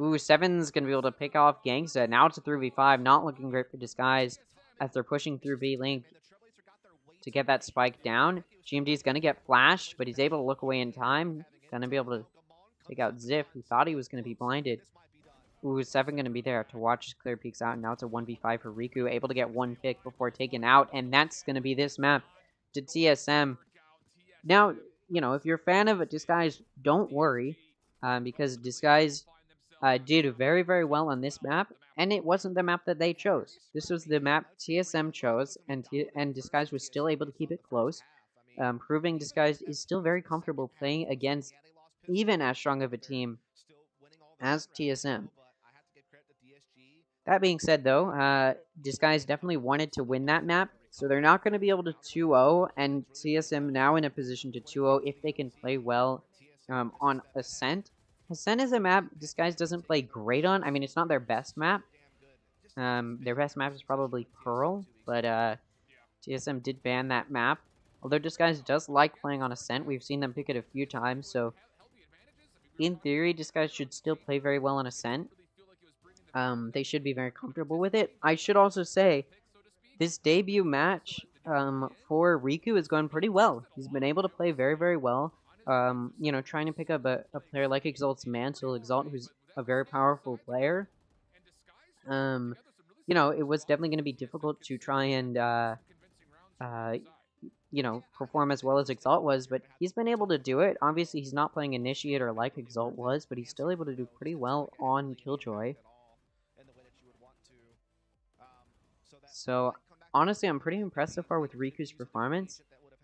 [SPEAKER 1] Ooh, Seven's going to be able to pick off Gangsta. Now it's a 3v5. Not looking great for Disguise as they're pushing through B-Link to get that spike down. GMD's going to get flashed, but he's able to look away in time. Going to be able to take out Ziff, who thought he was going to be blinded. Ooh, Seven going to be there to watch his clear peeks out. And now it's a 1v5 for Riku. Able to get one pick before taken out. And that's going to be this map to TSM. Now, you know, if you're a fan of Disguise, don't worry. Because Disguise did very, very well on this map. And it wasn't the map that they chose. This was the map TSM chose. And Disguise was still able to keep it close. Proving Disguise is still very comfortable playing against even as strong of a team as TSM. That being said, though, Disguise definitely wanted to win that map, so they're not going to be able to 2-0, and TSM now in a position to 2-0 if they can play well on Ascent. Ascent is a map Disguise doesn't play great on. I mean, it's not their best map. Their best map is probably Pearl, but TSM did ban that map. Although Disguise does like playing on Ascent, we've seen them pick it a few times, so in theory, Disguise should still play very well on Ascent. They should be very comfortable with it. I should also say, this debut match for Riku is going pretty well. He's been able to play very, very well. You know, trying to pick up a player like Exalt's mantle, Exalt, who's a very powerful player. You know, it was definitely going to be difficult to try and, you know, perform as well as Exalt was, but he's been able to do it. Obviously, he's not playing Initiator like Exalt was, but he's still able to do pretty well on Killjoy. So, honestly, I'm pretty impressed so far with Riku's performance,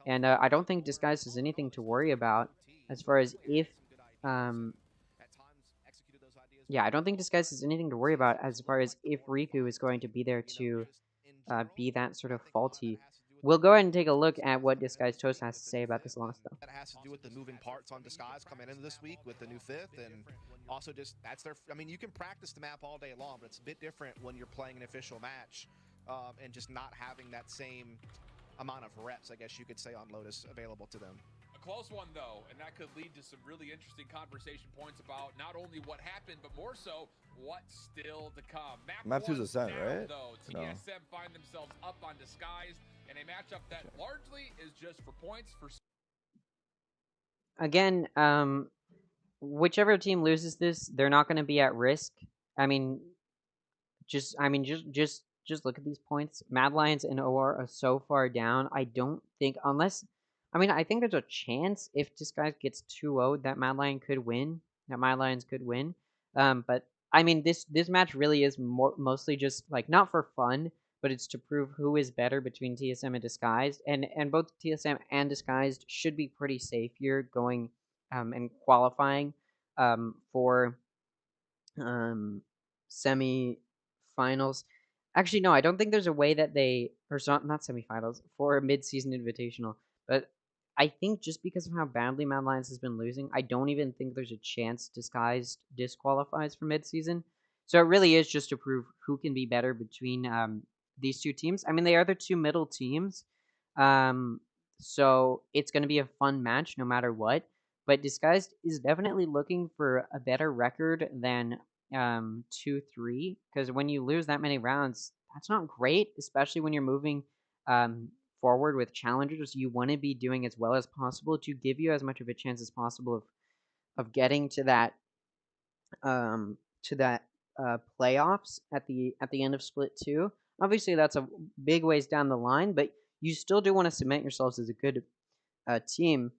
[SPEAKER 1] and I don't think Disguise has anything to worry about as far as if, yeah, I don't think Disguise has anything to worry about as far as if Riku is going to be there to be that sort of faulty. We'll go ahead and take a look at what Disguise Toast has to say about this loss, though.
[SPEAKER 5] That has to do with the moving parts on Disguise coming into this week with the new fifth, and also just that's their. I mean, you can practice the map all day long, but it's a bit different when you're playing an official match and just not having that same amount of reps, I guess you could say, on Lotus available to them.
[SPEAKER 4] A close one, though, and that could lead to some really interesting conversation points about not only what happened, but more so what's still to come.
[SPEAKER 6] Map 2's Ascent,
[SPEAKER 4] now,
[SPEAKER 6] right?
[SPEAKER 4] Though,
[SPEAKER 6] No.
[SPEAKER 4] TSM find themselves up on Disguise in a matchup that largely is just for points. For
[SPEAKER 1] Again, whichever team loses this, they're not going to be at risk. I mean, just look at these points. Mad Lions and OR are so far down. I don't think, unless, I mean, I think there's a chance if Disguise gets 2-0 that Mad Lion could win. That Mad Lions could win. But I mean, this match really is mostly just like not for fun, but it's to prove who is better between TSM and Disguised, and both TSM and Disguised should be pretty safe here going and qualifying for semi-finals. Actually, no, I don't think there's a way that they, or not semifinals, for a mid-season invitational. But I think just because of how badly Mad Lions has been losing, I don't even think there's a chance Disguised disqualifies for midseason. So it really is just to prove who can be better between these two teams. I mean, they are the two middle teams, um, so it's going to be a fun match no matter what. But Disguised is definitely looking for a better record than 2-3, because when you lose that many rounds, that's not great, especially when you're moving um, forward with challengers. You want to be doing as well as possible to give you as much of a chance as possible of getting um, to that playoffs at the end of Split 2. Obviously, that's a big ways down the line, but you still do want to cement yourselves as a good team.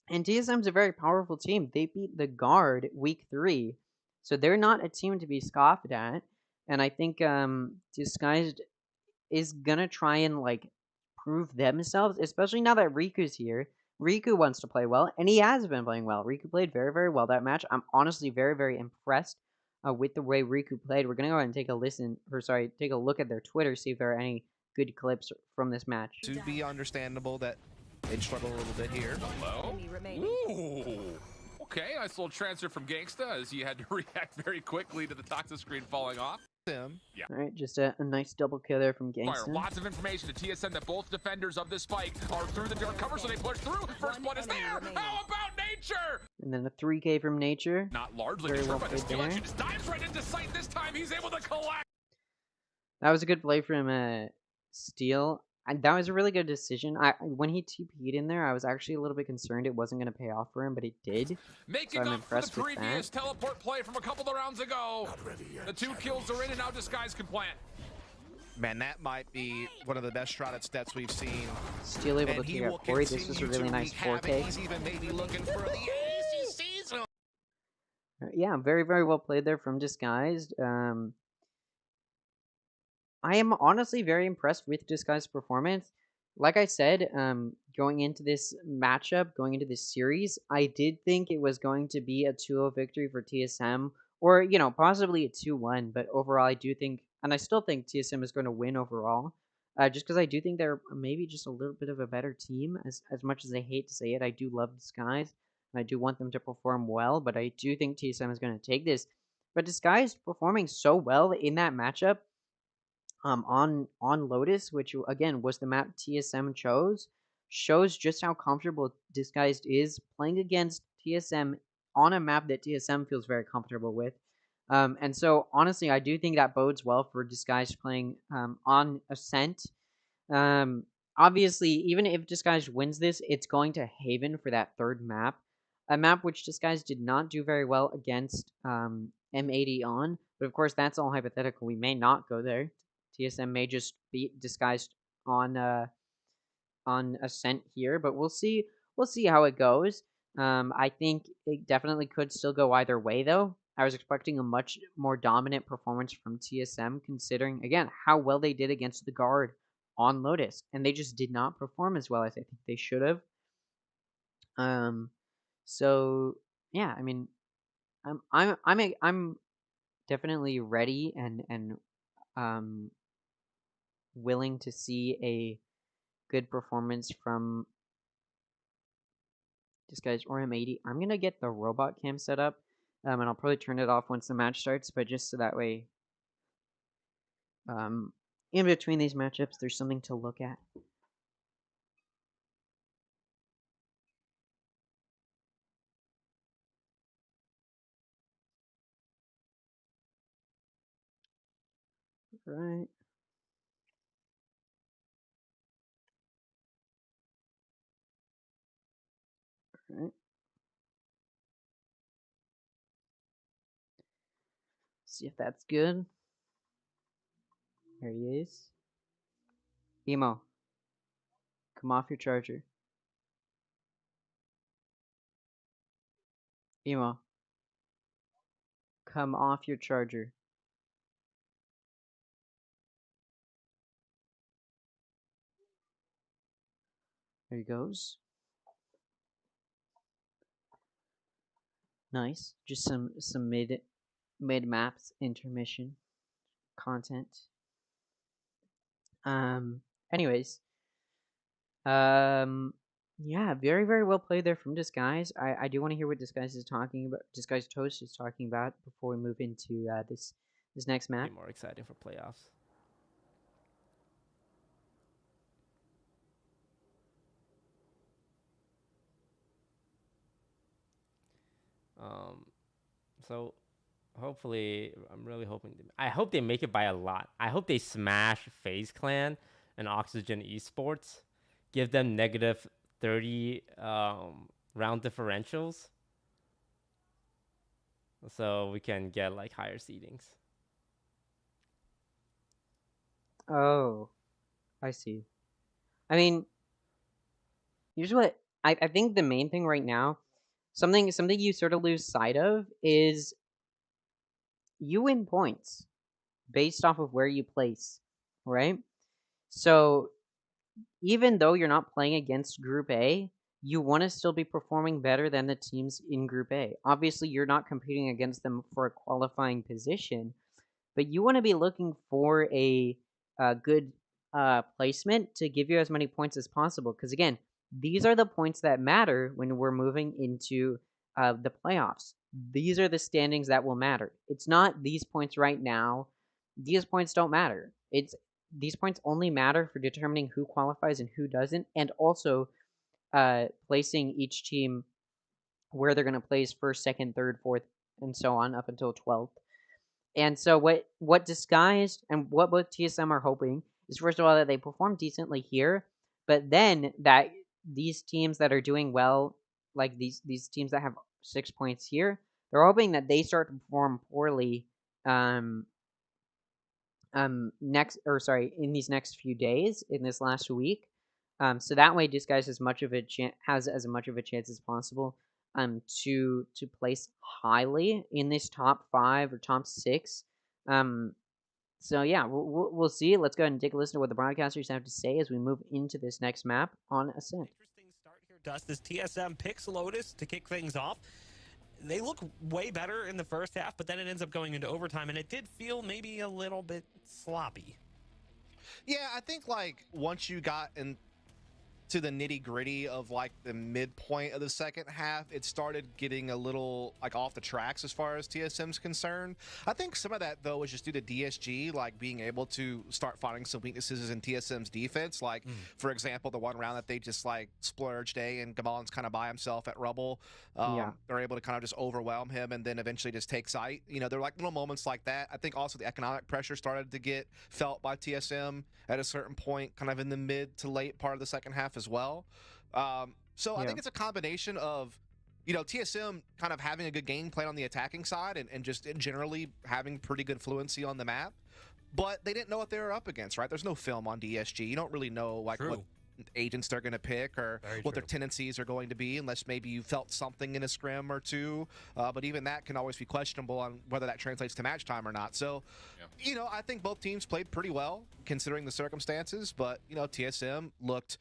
[SPEAKER 1] And TSM's a very powerful team. They beat the Guard week 3, so they're not a team to be scoffed at. And I think Disguised is gonna try and like prove themselves, especially now that Riku's here. Riku wants to play well, and he has been playing well. Riku played very, very well that match. I'm honestly very, very impressed with the way Riku played. We're gonna go ahead and take a look at their Twitter, see if there are any good clips from this match.
[SPEAKER 5] To be understandable that they'd struggle a little bit here.
[SPEAKER 4] Hello? Ooh. Okay, nice little transfer from Gangsta as he had to react very quickly to the toxic screen falling off.
[SPEAKER 5] Him.
[SPEAKER 1] All right, just a nice double kill there from
[SPEAKER 4] Fire.
[SPEAKER 1] Gangsta.
[SPEAKER 4] Lots of information to TSM that both defenders of this spike are through the dark cover, so they push through. First blood is there. How about Nature?
[SPEAKER 1] And then a 3K from Nature.
[SPEAKER 4] Not largely
[SPEAKER 1] Very well
[SPEAKER 4] disturbed by the
[SPEAKER 1] played
[SPEAKER 4] steal
[SPEAKER 1] there.
[SPEAKER 4] action. Just dives right into sight this time. He's able to collect.
[SPEAKER 1] That was a good play from Steel. And that was a really good decision. When he TP'd in there, I was actually a little bit concerned it wasn't going to pay off for him, but it did.
[SPEAKER 4] Making
[SPEAKER 1] I'm
[SPEAKER 4] up for the
[SPEAKER 1] impressed with
[SPEAKER 4] previous
[SPEAKER 1] that.
[SPEAKER 4] teleport play from a couple of rounds ago. The 2 kills are in, and now Disguise can plant.
[SPEAKER 5] Man, that might be one of the best shrouded stats we've seen.
[SPEAKER 1] Still able
[SPEAKER 5] And
[SPEAKER 1] to
[SPEAKER 5] he
[SPEAKER 1] take
[SPEAKER 5] will
[SPEAKER 1] out Corey. This was a
[SPEAKER 5] continue
[SPEAKER 1] really
[SPEAKER 5] to
[SPEAKER 1] nice
[SPEAKER 5] wreak havoc.
[SPEAKER 1] 4K.
[SPEAKER 5] He's even maybe looking for the ACC.
[SPEAKER 1] Yeah, very, very well played there from Disguised. I am honestly very impressed with Disguised's performance. Like I said, going into this matchup, going into this series, I did think it was going to be a 2-0 victory for TSM, or, possibly a 2-1, but overall I do think, and I still think TSM is going to win overall, just because I do think they're maybe just a little bit of a better team, as much as I hate to say it. I do love Disguise, and I do want them to perform well, but I do think TSM is going to take this. But Disguise performing so well in that matchup, on Lotus, which again was the map TSM chose, shows just how comfortable Disguised is playing against TSM on a map that TSM feels very comfortable with. And so honestly, I do think that bodes well for Disguised playing on Ascent. Um, Obviously, even if Disguised wins this, it's going to Haven for that third map, a map which Disguised did not do very well against M80 on. But of course, that's all hypothetical. We may not go there. TSM may just beat Disguised on Ascent here, but we'll see. We'll see how it goes. I think it definitely could still go either way, though. I was expecting a much more dominant performance from TSM, considering again how well they did against the Guard on Lotus, and they just did not perform as well as I think they should have. So yeah, I mean, I'm definitely ready and um willing to see a good performance from this guy's or M80. I'm gonna get the robot cam set up, and I'll probably turn it off once the match starts, but just so that way, in between these matchups, there's something to look at. Right. Right. See if that's good. There he is. Emo, come off your charger. Emo, come off your charger. There he goes. Nice. Just some mid maps intermission content. Anyways, um, Yeah, very, very well played there from Disguise. I do want to hear what Disguise is talking about. Disguise Toast is talking about before we move into this next
[SPEAKER 2] Be
[SPEAKER 1] map.
[SPEAKER 2] more exciting for playoffs. Um, so hopefully, I'm really hoping. I hope they make it by a lot. I hope they smash FaZe Clan and Oxygen Esports, give them negative 30 round differentials, so we can get like higher seedings.
[SPEAKER 1] Oh, I see. I mean, here's what I think the main thing right now, something you sort of lose sight of is you win points based off of where you place, right? So even though you're not playing against Group A, you want to still be performing better than the teams in Group A. Obviously, you're not competing against them for a qualifying position, but you want to be looking for a good placement to give you as many points as possible. Because again, these are the points that matter when we're moving into the playoffs. These are the standings that will matter. It's not these points right now. These points don't matter. It's these points only matter for determining who qualifies and who doesn't, and also placing each team where they're going to place first, second, third, fourth, and so on up until 12th. And so what Disguised and what both TSM are hoping is first of all that they perform decently here, but then that these teams that are doing well, like these teams that have 6 points here, they're hoping that they start to perform poorly um next or sorry in these next few days in this last week, so that way Disguise has as much of a chance as possible to place highly in this top 5 or top 6. um so yeah, we'll see. Let's go ahead and take a listen to what the broadcasters have to say as we move into this next map on Ascent.
[SPEAKER 3] Interesting start here, Dust, as TSM picks Lotus to kick things off. They look way better in the first half, but then it ends up going into overtime, and it did feel maybe a little bit sloppy.
[SPEAKER 5] Yeah, I think like once you got in to the nitty gritty of like the midpoint of the second half, it started getting a little like off the tracks as far as TSM's concerned. I think some of that though was just due to DSG like being able to start finding some weaknesses in TSM's defense. Like for example, the one round that they just like splurged A and Gamelin's kind of by himself at Rubble.
[SPEAKER 1] Yeah.
[SPEAKER 5] They're able to kind of just overwhelm him and then eventually just take sight. You know, there are like little moments like that. I think also the economic pressure started to get felt by TSM at a certain point, kind of in the mid to late part of the second half as well. So I
[SPEAKER 1] Yeah.
[SPEAKER 5] think it's a combination of, you know, TSM kind of having a good game plan on the attacking side and just generally having pretty good fluency on the map. But they didn't know what they were up against, right? There's no film on DSG. You don't really know like
[SPEAKER 3] True.
[SPEAKER 5] what agents they're going to pick or
[SPEAKER 3] Very
[SPEAKER 5] what their
[SPEAKER 3] true.
[SPEAKER 5] tendencies are going to be unless maybe you felt something in a scrim or two, but even that can always be questionable on whether that translates to match time or not. So you know, I think both teams played pretty well considering the circumstances, but you know, TSM looked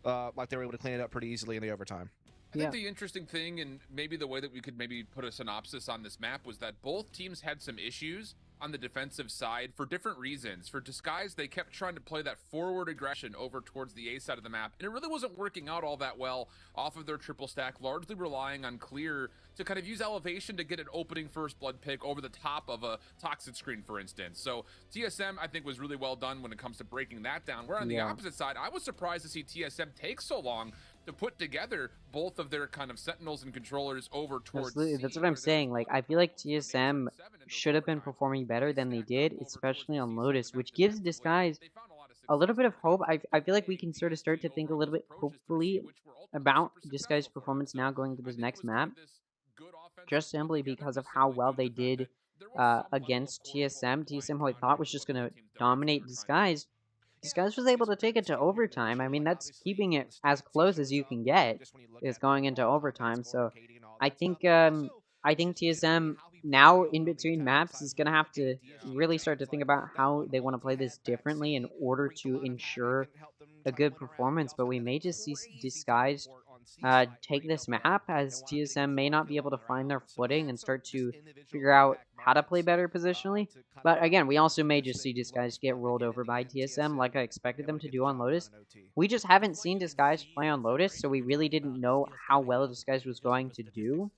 [SPEAKER 5] like they were able to clean it up pretty easily in the overtime.
[SPEAKER 4] I think
[SPEAKER 1] Yeah.
[SPEAKER 4] the interesting thing, and maybe the way that we could maybe put a synopsis on this map, was that both teams had some issues on the defensive side for different reasons. For Disguise, they kept trying to play that forward aggression over towards the A side of the map, and it really wasn't working out all that well off of their triple stack, largely relying on Clear to kind of use elevation to get an opening first blood pick over the top of a toxic screen, for instance. So TSM, I think, was really well done when it comes to breaking that down. Where on the
[SPEAKER 1] Yeah.
[SPEAKER 4] opposite side, I was surprised to see TSM take so long to put together both of their kind of sentinels and controllers over towards
[SPEAKER 1] Absolutely,
[SPEAKER 4] C,
[SPEAKER 1] that's what
[SPEAKER 4] where
[SPEAKER 1] I'm
[SPEAKER 4] there was
[SPEAKER 1] saying. Like,
[SPEAKER 4] one
[SPEAKER 1] I feel
[SPEAKER 4] critical
[SPEAKER 1] like
[SPEAKER 4] point when they
[SPEAKER 1] TSM
[SPEAKER 4] shut 7 in those
[SPEAKER 1] should have been
[SPEAKER 4] overtimes.
[SPEAKER 1] performing better
[SPEAKER 4] They
[SPEAKER 1] than they
[SPEAKER 4] stacked up
[SPEAKER 1] did,
[SPEAKER 4] over towards
[SPEAKER 1] especially
[SPEAKER 4] the
[SPEAKER 1] on
[SPEAKER 4] C side of the
[SPEAKER 1] Lotus,
[SPEAKER 4] map
[SPEAKER 1] which gives
[SPEAKER 4] defensively.
[SPEAKER 1] Disguise
[SPEAKER 4] They found a lot of
[SPEAKER 1] a little
[SPEAKER 4] success
[SPEAKER 1] bit of hope. I feel like we
[SPEAKER 4] defensively
[SPEAKER 1] can sort of start
[SPEAKER 4] DSG
[SPEAKER 1] to think a
[SPEAKER 4] over on
[SPEAKER 1] little
[SPEAKER 4] those
[SPEAKER 1] bit
[SPEAKER 4] approaches through C,
[SPEAKER 1] hopefully
[SPEAKER 4] which were ultimately
[SPEAKER 1] about
[SPEAKER 4] super
[SPEAKER 1] Disguise
[SPEAKER 4] successful for them.
[SPEAKER 1] performance now
[SPEAKER 4] So
[SPEAKER 1] going to
[SPEAKER 4] I
[SPEAKER 1] this
[SPEAKER 4] think it
[SPEAKER 1] next
[SPEAKER 4] was kind
[SPEAKER 1] map,
[SPEAKER 4] of this good offensive
[SPEAKER 1] just
[SPEAKER 4] put
[SPEAKER 1] simply
[SPEAKER 4] together,
[SPEAKER 1] because of
[SPEAKER 4] just
[SPEAKER 1] how
[SPEAKER 4] simply
[SPEAKER 1] well
[SPEAKER 4] due to
[SPEAKER 1] they
[SPEAKER 4] the fact
[SPEAKER 1] did
[SPEAKER 4] that there was some level of
[SPEAKER 1] against
[SPEAKER 4] quote unquote
[SPEAKER 1] TSM.
[SPEAKER 4] compliance
[SPEAKER 1] TSM, who I
[SPEAKER 4] time
[SPEAKER 1] thought was
[SPEAKER 4] into
[SPEAKER 1] just
[SPEAKER 4] what
[SPEAKER 1] going
[SPEAKER 4] both
[SPEAKER 1] to
[SPEAKER 4] teams
[SPEAKER 1] dominate
[SPEAKER 4] defensively were trying to do.
[SPEAKER 1] Disguise,
[SPEAKER 5] Yeah,
[SPEAKER 1] Disguise
[SPEAKER 5] also
[SPEAKER 1] was
[SPEAKER 5] I think
[SPEAKER 1] able
[SPEAKER 5] it's a
[SPEAKER 1] to
[SPEAKER 5] bit
[SPEAKER 1] take
[SPEAKER 5] of a
[SPEAKER 1] it to
[SPEAKER 5] skill
[SPEAKER 1] overtime. I
[SPEAKER 5] differential.
[SPEAKER 1] mean,
[SPEAKER 5] Like
[SPEAKER 1] that's
[SPEAKER 5] obviously,
[SPEAKER 1] keeping
[SPEAKER 5] when
[SPEAKER 1] it
[SPEAKER 5] the
[SPEAKER 1] as
[SPEAKER 5] stats he
[SPEAKER 1] close as
[SPEAKER 5] shows
[SPEAKER 1] you
[SPEAKER 5] up,
[SPEAKER 1] can get
[SPEAKER 5] just when you look
[SPEAKER 1] is
[SPEAKER 5] at the
[SPEAKER 1] going into
[SPEAKER 5] overall content
[SPEAKER 1] overtime.
[SPEAKER 5] score and
[SPEAKER 1] So
[SPEAKER 5] KD and all
[SPEAKER 1] I
[SPEAKER 5] that stuff,
[SPEAKER 1] think
[SPEAKER 5] but also
[SPEAKER 1] I think
[SPEAKER 5] just generally
[SPEAKER 1] TSM
[SPEAKER 5] how he played the
[SPEAKER 1] now
[SPEAKER 5] field
[SPEAKER 1] in
[SPEAKER 5] on the
[SPEAKER 1] between
[SPEAKER 5] attacking
[SPEAKER 1] maps
[SPEAKER 5] side
[SPEAKER 1] is
[SPEAKER 5] when
[SPEAKER 1] gonna
[SPEAKER 5] he
[SPEAKER 1] have to
[SPEAKER 5] negated DSG
[SPEAKER 1] really start to
[SPEAKER 5] chains.
[SPEAKER 1] think
[SPEAKER 5] Like
[SPEAKER 1] about
[SPEAKER 5] that
[SPEAKER 1] how
[SPEAKER 5] one
[SPEAKER 1] they want to
[SPEAKER 5] ult he
[SPEAKER 1] play
[SPEAKER 5] had
[SPEAKER 1] this
[SPEAKER 5] back
[SPEAKER 1] differently in
[SPEAKER 5] C
[SPEAKER 1] order
[SPEAKER 5] wreaked a
[SPEAKER 1] to
[SPEAKER 5] lot of havoc
[SPEAKER 1] ensure
[SPEAKER 5] and helped them
[SPEAKER 1] a
[SPEAKER 5] try to
[SPEAKER 1] good
[SPEAKER 5] win a round. He
[SPEAKER 1] performance.
[SPEAKER 5] also
[SPEAKER 1] But
[SPEAKER 5] had
[SPEAKER 1] we
[SPEAKER 5] that
[SPEAKER 1] may just see
[SPEAKER 5] crazy defensive
[SPEAKER 1] Disguised
[SPEAKER 5] support
[SPEAKER 1] take this map, as TSM may not be able to find their footing and start to figure out how to play better positionally. But again, we also may just see Disguise get rolled over by TSM like I expected them to do on Lotus. We just haven't seen Disguise play on Lotus, so we really didn't know how well Disguise was going to do.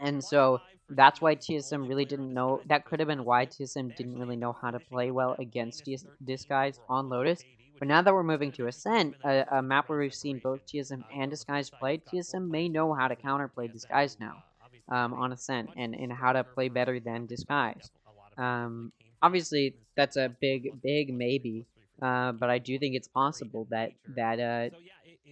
[SPEAKER 1] And so that's why TSM really didn't know. That could have been why TSM didn't really know how to play well against Disguise on Lotus. But now that we're moving to Ascent, a map where we've seen both TSM and Disguise play, TSM may know how to counterplay Disguise now on Ascent and how to play better than Disguise. Obviously, that's a big maybe, but I do think it's possible that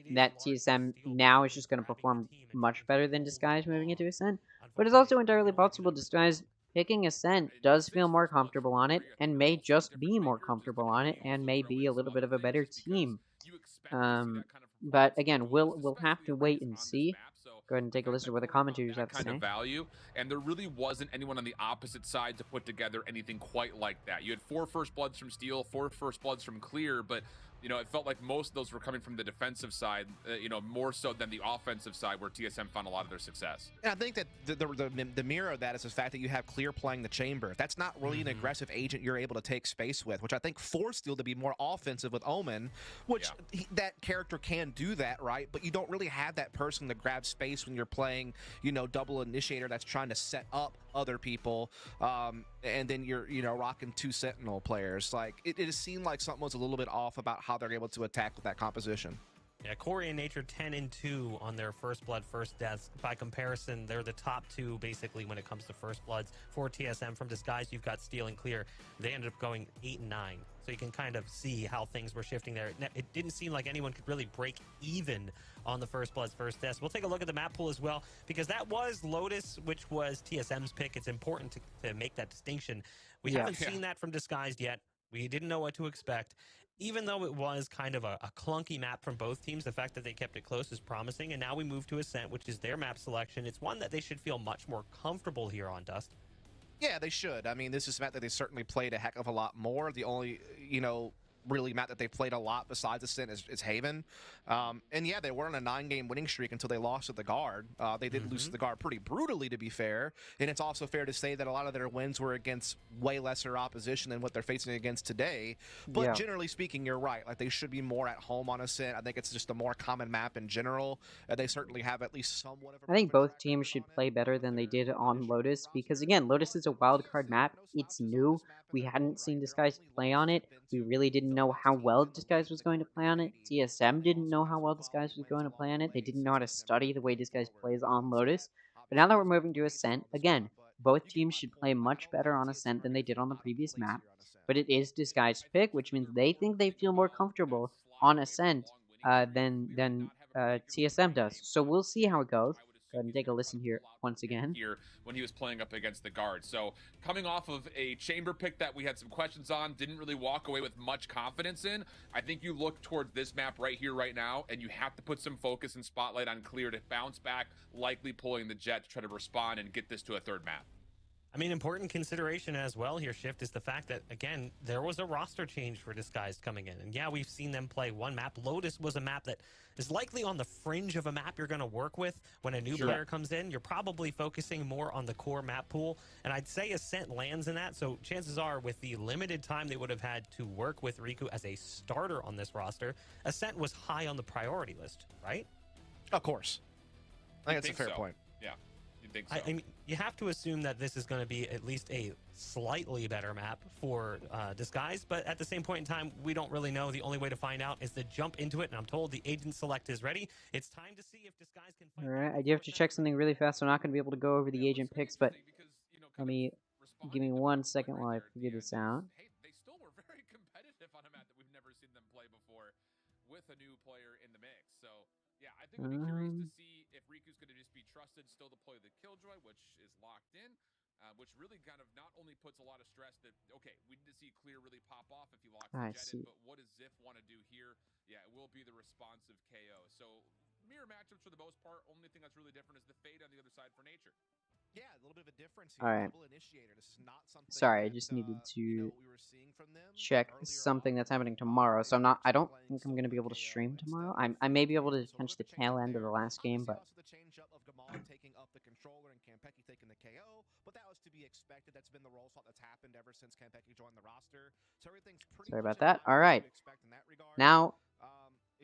[SPEAKER 1] TSM now is just going to perform much better than Disguise moving into Ascent. But it's also entirely possible Disguise picking Ascent does feel more comfortable on it and may just be more comfortable on it and may be a little bit of a better team. But again, we'll have to wait and see. Go ahead and take a listen to what the commentators have to
[SPEAKER 4] kind of
[SPEAKER 1] say.
[SPEAKER 4] value, and there really wasn't anyone on the opposite side to put together anything quite like that. You had 4 first bloods from Steel, 4 first bloods from Clear, but it felt like most of those were coming from the defensive side, more so than the offensive side where TSM found a lot of their success.
[SPEAKER 5] And I think that the mirror of that is the fact that you have Clear playing the chamber. That's not really an aggressive agent you're able to take space with, which I think forced Steel to be more offensive with Omen, which that character can do that, right? But you don't really have that person to grab space when you're playing, double initiator that's trying to set up other people, and then you're rocking 2 Sentinel players. Like it just seemed like something was a little bit off about how they're able to attack with that composition.
[SPEAKER 3] Yeah, Corey and Nature 10-2 on their first blood, first deaths. By comparison, they're the top 2 basically when it comes to first bloods. For TSM from Disguise, you've got Steel and Clear. They ended up going 8-9. So you can kind of see how things were shifting there. It didn't seem like anyone could really break even on the first bloods, first deaths. We'll take a look at the map pool as well, because that was Lotus, which was TSM's pick. It's important to make that distinction. We haven't seen that from Disguised yet. We didn't know what to expect. Even though it was kind of a clunky map from both teams, the fact that they kept it close is promising. And now we move to Ascent, which is their map selection. It's one that they should feel much more comfortable here on, Dust.
[SPEAKER 5] Yeah, they should. I mean, this is a map that they certainly played a heck of a lot more. The only, really map that they've played a lot besides Ascent is Haven. And yeah, they were on a 9-game winning streak until they lost to the Guard. They did lose to the Guard pretty brutally, to be fair. And it's also fair to say that a lot of their wins were against way lesser opposition than what they're facing against today. But generally speaking, you're right. Like, they should be more at home on Ascent. I think it's just a more common map in general. They certainly have at least somewhat of a...
[SPEAKER 1] I think both teams should play better than they did on Lotus, because again, Lotus is a wildcard map. It's new. We hadn't seen Disguise play on it. We really didn't know how well Disguise was going to play on it. TSM didn't know how well Disguise was going to play on it. They didn't know how to study the way Disguise plays on Lotus. But now that we're moving to Ascent, again, both teams should play much better on Ascent than they did on the previous map. But it is Disguise's pick, which means they think they feel more comfortable on Ascent than TSM does. So we'll see how it goes. Go ahead and take a listen here once again.
[SPEAKER 4] Here when he was playing up against the Guard. So coming off of a chamber pick that we had some questions on, didn't really walk away with much confidence in, I think you look towards this map right here, right now, and you have to put some focus and spotlight on Clear to bounce back, likely pulling the Jet to try to respond and get this to a third map.
[SPEAKER 3] I mean, important consideration as well here, Shift, is the fact that, again, there was a roster change for Disguised coming in. And yeah, we've seen them play one map. Lotus was a map that is likely on the fringe of a map you're going to work with when a new player comes in. You're probably focusing more on the core map pool. And I'd say Ascent lands in that. So chances are, with the limited time they would have had to work with Riku as a starter on this roster, Ascent was high on the priority list, right?
[SPEAKER 5] Of course. I think that's a fair point.
[SPEAKER 4] Yeah. Think so.
[SPEAKER 3] I mean, you have to assume that this is going to be at least a slightly better map for Disguise, but at the same point in time, we don't really know. The only way to find out is to jump into it, and I'm told the agent select is ready. It's time to see if Disguise can find...
[SPEAKER 1] All right, I do have to check something really fast, so I'm not going to be able to go over the agent picks, but let me give me 1 second while I figure this out.
[SPEAKER 4] Hey, they still were very competitive on a map that we've never seen them play before with a new player in the mix. So, yeah, I think we'll be curious to see if Riku's going to just be trusted still to play the Killjoy, which is locked in, which really kind of not only puts a lot of stress that, okay, we need to see Clear really pop off if he locks the Jet in, but what does Ziff want to do here? Yeah, it will be the responsive KO. So, mirror matchups for the most part. Only thing that's really different is the fade on the other side for Nature.
[SPEAKER 5] Yeah, a little bit of a difference
[SPEAKER 1] All
[SPEAKER 5] here.
[SPEAKER 1] right.
[SPEAKER 5] Double initiator. This is not something
[SPEAKER 1] Sorry, I
[SPEAKER 5] that
[SPEAKER 1] just needed
[SPEAKER 5] we
[SPEAKER 1] to
[SPEAKER 5] were seeing from them
[SPEAKER 1] check
[SPEAKER 5] earlier
[SPEAKER 1] something
[SPEAKER 5] on.
[SPEAKER 1] that's happening tomorrow. So I
[SPEAKER 5] They
[SPEAKER 1] don't
[SPEAKER 5] were playing
[SPEAKER 1] think I'm gonna
[SPEAKER 5] solo
[SPEAKER 1] be able to
[SPEAKER 5] KO
[SPEAKER 1] stream
[SPEAKER 5] instead
[SPEAKER 1] tomorrow.
[SPEAKER 5] of
[SPEAKER 1] I may be able to
[SPEAKER 5] Riku, so a
[SPEAKER 1] catch
[SPEAKER 5] little
[SPEAKER 1] the
[SPEAKER 5] bit of change
[SPEAKER 1] tail
[SPEAKER 5] up
[SPEAKER 1] end of
[SPEAKER 5] there.
[SPEAKER 1] the last game,
[SPEAKER 5] Obviously,
[SPEAKER 1] but
[SPEAKER 5] also the change up of Gamal taking up the controller and Kampeki taking the KO, but that was to be expected. That's been the role swap that's happened ever since Kampeki joined the roster. So everything's pretty
[SPEAKER 1] sorry
[SPEAKER 5] much
[SPEAKER 1] about
[SPEAKER 5] in
[SPEAKER 1] that.
[SPEAKER 5] line
[SPEAKER 1] All
[SPEAKER 5] with what
[SPEAKER 1] right,
[SPEAKER 5] you expect in that regard.
[SPEAKER 1] now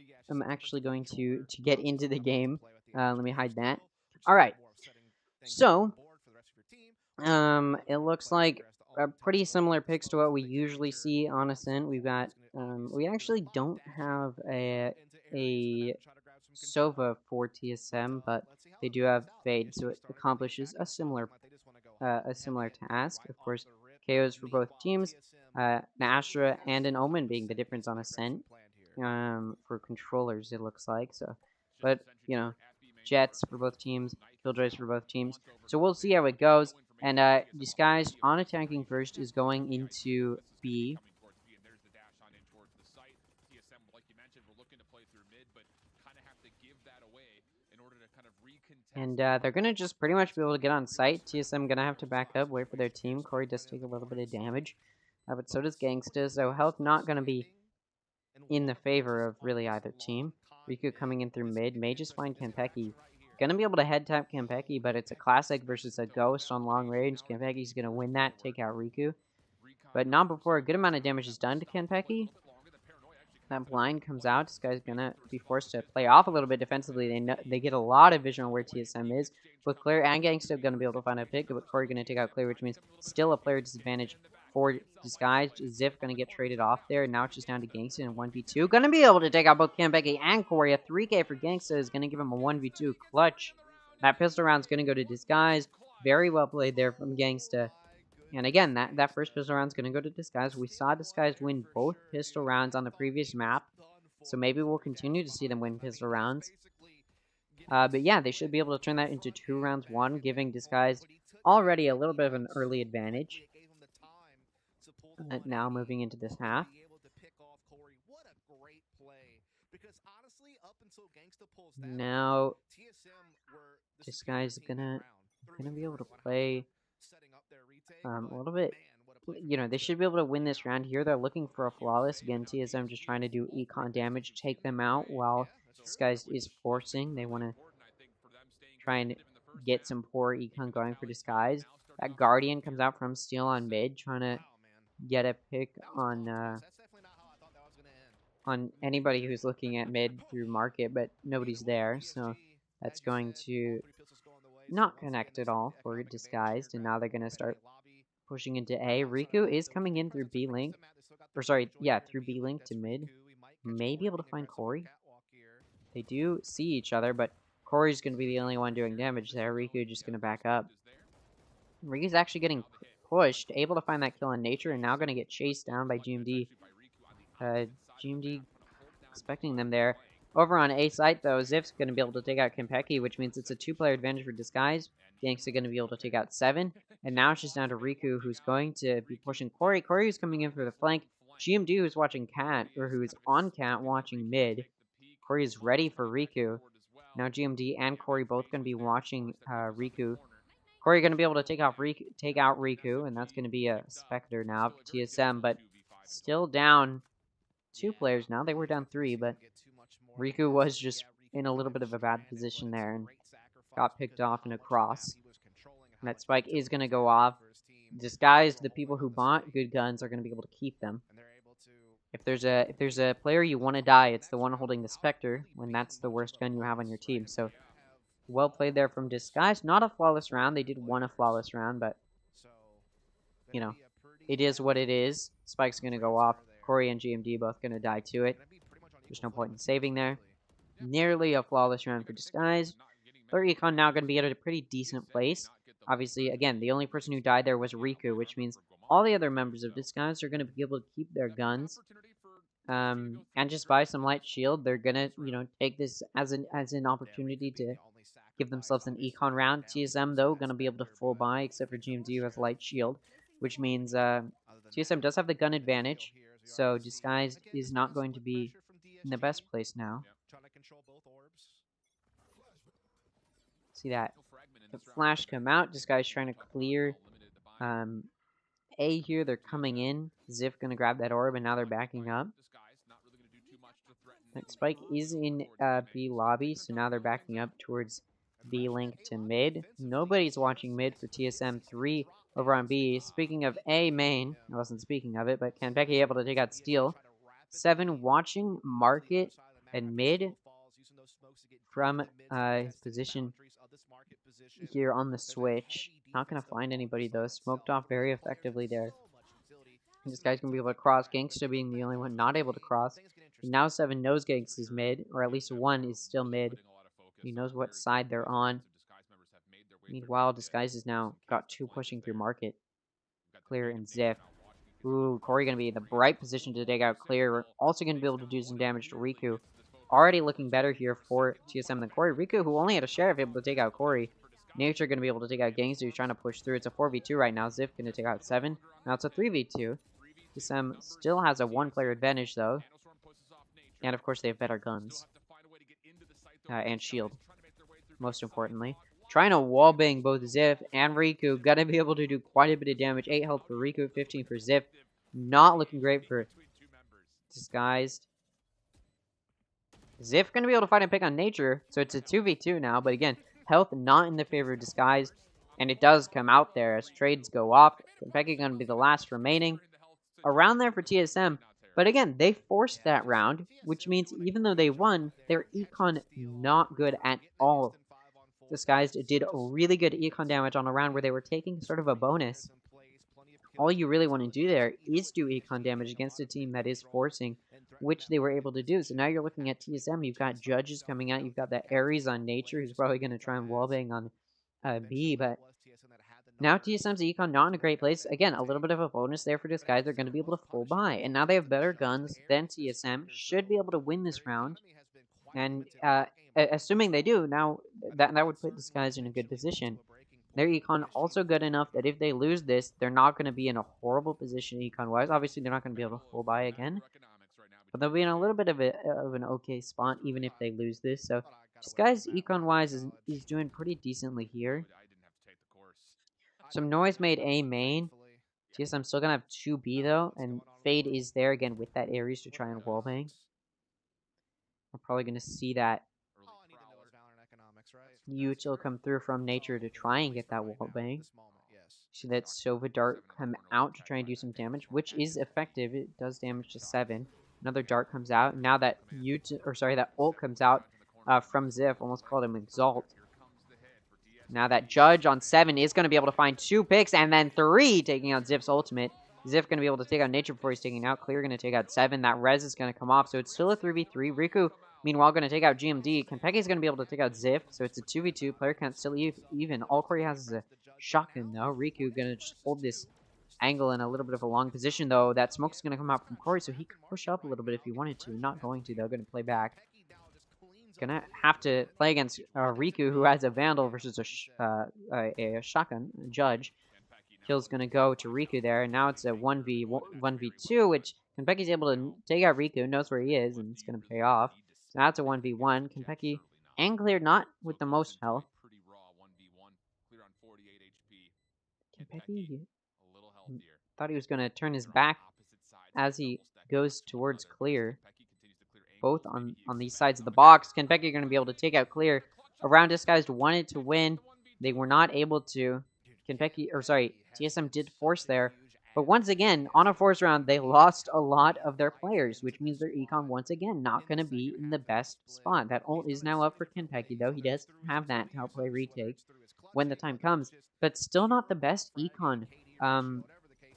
[SPEAKER 5] Yeah, it's just
[SPEAKER 1] I'm
[SPEAKER 5] a difference
[SPEAKER 1] actually
[SPEAKER 5] of
[SPEAKER 1] going
[SPEAKER 5] controller.
[SPEAKER 1] to get
[SPEAKER 5] Obviously,
[SPEAKER 1] into
[SPEAKER 5] still
[SPEAKER 1] the
[SPEAKER 5] have a lot to
[SPEAKER 1] game.
[SPEAKER 5] play with the energy
[SPEAKER 1] Let me
[SPEAKER 5] bars
[SPEAKER 1] hide that.
[SPEAKER 5] though, which is
[SPEAKER 1] All
[SPEAKER 5] a
[SPEAKER 1] right,
[SPEAKER 5] lot more of setting things up on the
[SPEAKER 1] so
[SPEAKER 5] board for the rest of your team. Whereas Riku,
[SPEAKER 1] it
[SPEAKER 5] another
[SPEAKER 1] looks
[SPEAKER 5] player
[SPEAKER 1] like
[SPEAKER 5] here, has to only
[SPEAKER 1] pretty
[SPEAKER 5] touch over
[SPEAKER 1] similar
[SPEAKER 5] the
[SPEAKER 1] picks to
[SPEAKER 5] smokes
[SPEAKER 1] what
[SPEAKER 5] and
[SPEAKER 1] we
[SPEAKER 5] things of
[SPEAKER 1] usually
[SPEAKER 5] nature.
[SPEAKER 1] see on Ascent.
[SPEAKER 5] So
[SPEAKER 1] We've got
[SPEAKER 5] Corey's going to obviously
[SPEAKER 1] we
[SPEAKER 5] do
[SPEAKER 1] actually
[SPEAKER 5] the bot
[SPEAKER 1] don't
[SPEAKER 5] dash
[SPEAKER 1] have
[SPEAKER 5] into areas and then
[SPEAKER 1] a
[SPEAKER 5] try to grab some control.
[SPEAKER 1] Sova for TSM, but
[SPEAKER 5] Let's see how
[SPEAKER 1] they
[SPEAKER 5] it
[SPEAKER 1] do
[SPEAKER 5] plays
[SPEAKER 1] have
[SPEAKER 5] out.
[SPEAKER 1] Fade, so
[SPEAKER 5] PSG
[SPEAKER 1] it
[SPEAKER 5] starting the game
[SPEAKER 1] accomplishes
[SPEAKER 5] back. It sounding like they just want to go hot
[SPEAKER 1] a
[SPEAKER 5] and
[SPEAKER 1] similar
[SPEAKER 5] heavy
[SPEAKER 1] task.
[SPEAKER 5] right
[SPEAKER 1] Of
[SPEAKER 5] off
[SPEAKER 1] course,
[SPEAKER 5] the rip.
[SPEAKER 1] KOs for both
[SPEAKER 5] Meanwhile,
[SPEAKER 1] teams.
[SPEAKER 5] TSM definitely
[SPEAKER 1] Astra
[SPEAKER 5] has
[SPEAKER 1] and an
[SPEAKER 5] some
[SPEAKER 1] Omen
[SPEAKER 5] kind of
[SPEAKER 1] being the difference
[SPEAKER 5] shenanigans
[SPEAKER 1] on
[SPEAKER 5] and aggression
[SPEAKER 1] Ascent.
[SPEAKER 5] planned here.
[SPEAKER 1] For controllers, it looks like so.
[SPEAKER 4] It's just a
[SPEAKER 1] But
[SPEAKER 4] sentry
[SPEAKER 1] you know,
[SPEAKER 4] turret at B main
[SPEAKER 1] Jets
[SPEAKER 4] tower.
[SPEAKER 1] for both teams,
[SPEAKER 4] Knight
[SPEAKER 1] Killjoys for
[SPEAKER 4] himself
[SPEAKER 1] both teams.
[SPEAKER 4] wants over
[SPEAKER 1] So we'll
[SPEAKER 4] ground
[SPEAKER 1] see how
[SPEAKER 4] mid.
[SPEAKER 1] it goes.
[SPEAKER 4] No
[SPEAKER 1] And
[SPEAKER 4] information from TSM on
[SPEAKER 1] Disguised
[SPEAKER 4] B
[SPEAKER 1] on
[SPEAKER 4] if it's
[SPEAKER 1] attacking
[SPEAKER 4] Reach.
[SPEAKER 1] first is
[SPEAKER 4] That's gonna
[SPEAKER 1] going
[SPEAKER 4] be IC,
[SPEAKER 1] into
[SPEAKER 4] but this is gonna be
[SPEAKER 1] B.
[SPEAKER 4] coming towards B, and there's the dash on in towards the site. TSM, like you mentioned, we're looking to play through mid, but kind of have to give that away in order to kind of recontest.
[SPEAKER 1] And they're gonna just pretty much be able to get on site. TSM gonna have to back up, wait for their team. Corey does take a little bit of damage, but so does Gangsta. So health not gonna be in the favor of really either team. Riku coming in through mid may just find Kampeki. Gonna be able to head tap Kampeki, but it's a classic versus a ghost on long range. Kampeki's gonna win that, take out Riku. But not before a good amount of damage is done to Kampeki. That blind comes out. This guy's gonna be forced to play off a little bit defensively. They get a lot of vision on where TSM is. Both Claire and Gangsta gonna be able to find a pick, but Corey gonna take out Claire, which means still a player disadvantage for Disguised. Ziff gonna get traded off there. Now it's just down to Gangsta and 1v2. Gonna be able to take out both Kampeki and Corey. A 3K for Gangsta is gonna give him a 1v2 clutch. That pistol round's gonna go to Disguise. Very well played there from Gangsta. And again, that first pistol round's going to go to Disguise. We saw Disguise win both pistol rounds on the previous map, so maybe we'll continue to see them win pistol rounds. But yeah, they should be able to turn that into 2 rounds 1, giving Disguise already a little bit of an early advantage. Now moving into this half. Now, Disguise is gonna be able to play a little bit. You know, they should be able to win this round here. They're looking for a flawless. Again, TSM just trying to do econ damage, take them out while Disguise is forcing. They want to try and get some poor econ going for Disguise. That Guardian comes out from Steel on mid, trying to get a pick on anybody who's looking at mid through market, but nobody's there, so that's going to not connect at all for Disguised, and now they're going to start pushing into A. Riku is coming in through B link, or sorry, yeah, through B link to mid. May be able to find Corey. They do see each other, but Corey's going to be the only one doing damage there. Riku just going to back up. Riku's actually getting pushed, able to find that kill in nature, and now going to get chased down by GMD. GMD expecting them there. Over on A site, though, Ziff's going to be able to take out Kampeki, which means it's a 2-player advantage for Disguise. Gangsta going to be able to take out 7. And now it's just down to Riku, who's going to be pushing Corey. Corey who's coming in for the flank. GMD who's watching Cat, or who's on Cat watching mid. Corey is ready for Riku. Now GMD and Corey both going to be watching Riku. Corey going to be able to take out Riku, and that's going to be a Spectre now, TSM, but still down 2 players now. They were down 3, but Riku was just in a little bit of a bad position there and got picked off in a cross. And that spike is going to go off. Disguised, the people who bought good guns are going to be able to keep them. If there's a player you want to die, it's the one holding the Spectre, when that's the worst gun you have on your team. So, well played there from Disguise. Not a flawless round. They did win a flawless round, but, you know, it is what it is. Spike's going to go off. Corey and GMD both going to die to it. There's no point in saving there. Nearly a flawless round for Disguise. Their econ now going to be at a pretty decent place. Obviously, again, the only person who died there was Riku, which means all the other members of Disguise are going to be able to keep their guns. And just buy some light shield. They're going to, you know, take this as an opportunity to give themselves an econ round. TSM, though, going to be able to full buy, except for GMD who has light shield, which means TSM does have the gun advantage, so Disguised is not going to be in the best place now. See that The flash come out. This guy's trying to clear A here. They're coming in. Ziff gonna grab that orb, and now they're backing up. That Spike is in B lobby, so now they're backing up towards B link to mid. Nobody's watching mid for TSM 3 over on B. Speaking of A main, I wasn't speaking of it, but can Becky able to take out Steel? 7 watching market and mid from his position here on the switch. Not going to find anybody though. Smoked off very effectively there. And this guy's going to be able to cross. Gangsta being the only one not able to cross. And now 7 knows Gangsta's mid, or at least 1 is still mid. He knows what side they're on. Meanwhile, Disguise has now got 2 pushing through market. Clear and Ziff. Ooh, Corey going to be in the right position to take out Clear. We're also going to be able to do some damage to Riku. Already looking better here for TSM than Corey. Riku, who only had a Sheriff, able to take out Corey. Nature going to be able to take out Gangster, who's trying to push through. It's a 4v2 right now. Ziff going to take out 7. Now it's a 3v2. TSM still has a 1-player advantage, though. And, of course, they have better guns. And shield, most importantly. Trying to wallbang both Ziff and Riku. Gonna be able to do quite a bit of damage. 8 health for Riku, 15 for Ziff. Not looking great for Disguised. Ziff gonna be able to fight and pick on Nature, so it's a 2v2 now. But again, health not in the favor of Disguised. And it does come out there as trades go off. Becky gonna be the last remaining. Around there for TSM. But again, they forced that round, which means even though they won, their econ not good at all. Disguised did really good econ damage on a round where they were taking sort of a bonus. All you really want to do there is do econ damage against a team that is forcing, which they were able to do. So now you're looking at TSM, you've got Judges coming out, you've got that Ares on Nature, who's probably going to try and wallbang on B, but now TSM's econ not in a great place. Again, a little bit of a bonus there for Disguise. They're going to be able to full buy, and now they have better guns than TSM. Should be able to win this round, and assuming they do, now that would put Disguise in a good position. Their econ also good enough that if they lose this, they're not going to be in a horrible position econ-wise. Obviously, they're not going to be able to full buy again, but they'll be in a little bit of an okay spot even if they lose this. So Disguise econ-wise is doing pretty decently here. Some noise made A main. TSM still going to have 2B though, and Fade is there again with that Ares to try and wallbang. We're probably going to see that util come through from Nature to try and get that wallbang. See that Sova Dart come out to try and do some damage, which is effective. It does damage to 7. Another Dart comes out. Now that that ult comes out from Ziff, almost called him Exalt. Now that Judge on 7 is going to be able to find 2 picks, and then 3 taking out Ziff's ultimate. Ziff going to be able to take out Nature before he's taking out. Clear going to take out 7. That res is going to come off, so it's still a 3v3. Riku, meanwhile, going to take out GMD. Kenpeki is going to be able to take out Ziff, so it's a 2v2. Player count still even. All Corey has is a shotgun, though. Riku going to just hold this angle in a little bit of a long position, though. That smoke's going to come out from Corey, so he could push up a little bit if he wanted to. Not going to, though. Going to play back. Gonna have to play against Riku, who has a Vandal versus a shotgun. Judge. Kill's gonna go to Riku there, and now it's a 1v2, which Kenpeki's able to take out Riku, knows where he is, and it's gonna pay off. So now it's a 1v1. Kenpeki and Clear not with the most health. Kenpeki thought he was gonna turn his back as he goes towards Clear. Both on these sides of the box. Kenpeki are going to be able to take out Clear. Around Disguised wanted to win. They were not able to. TSM did force there. But once again, on a force round, they lost a lot of their players, which means their econ, once again, not going to be in the best spot. That ult is now up for Kenpeki, though. He does have that to help play retake when the time comes. But still not the best econ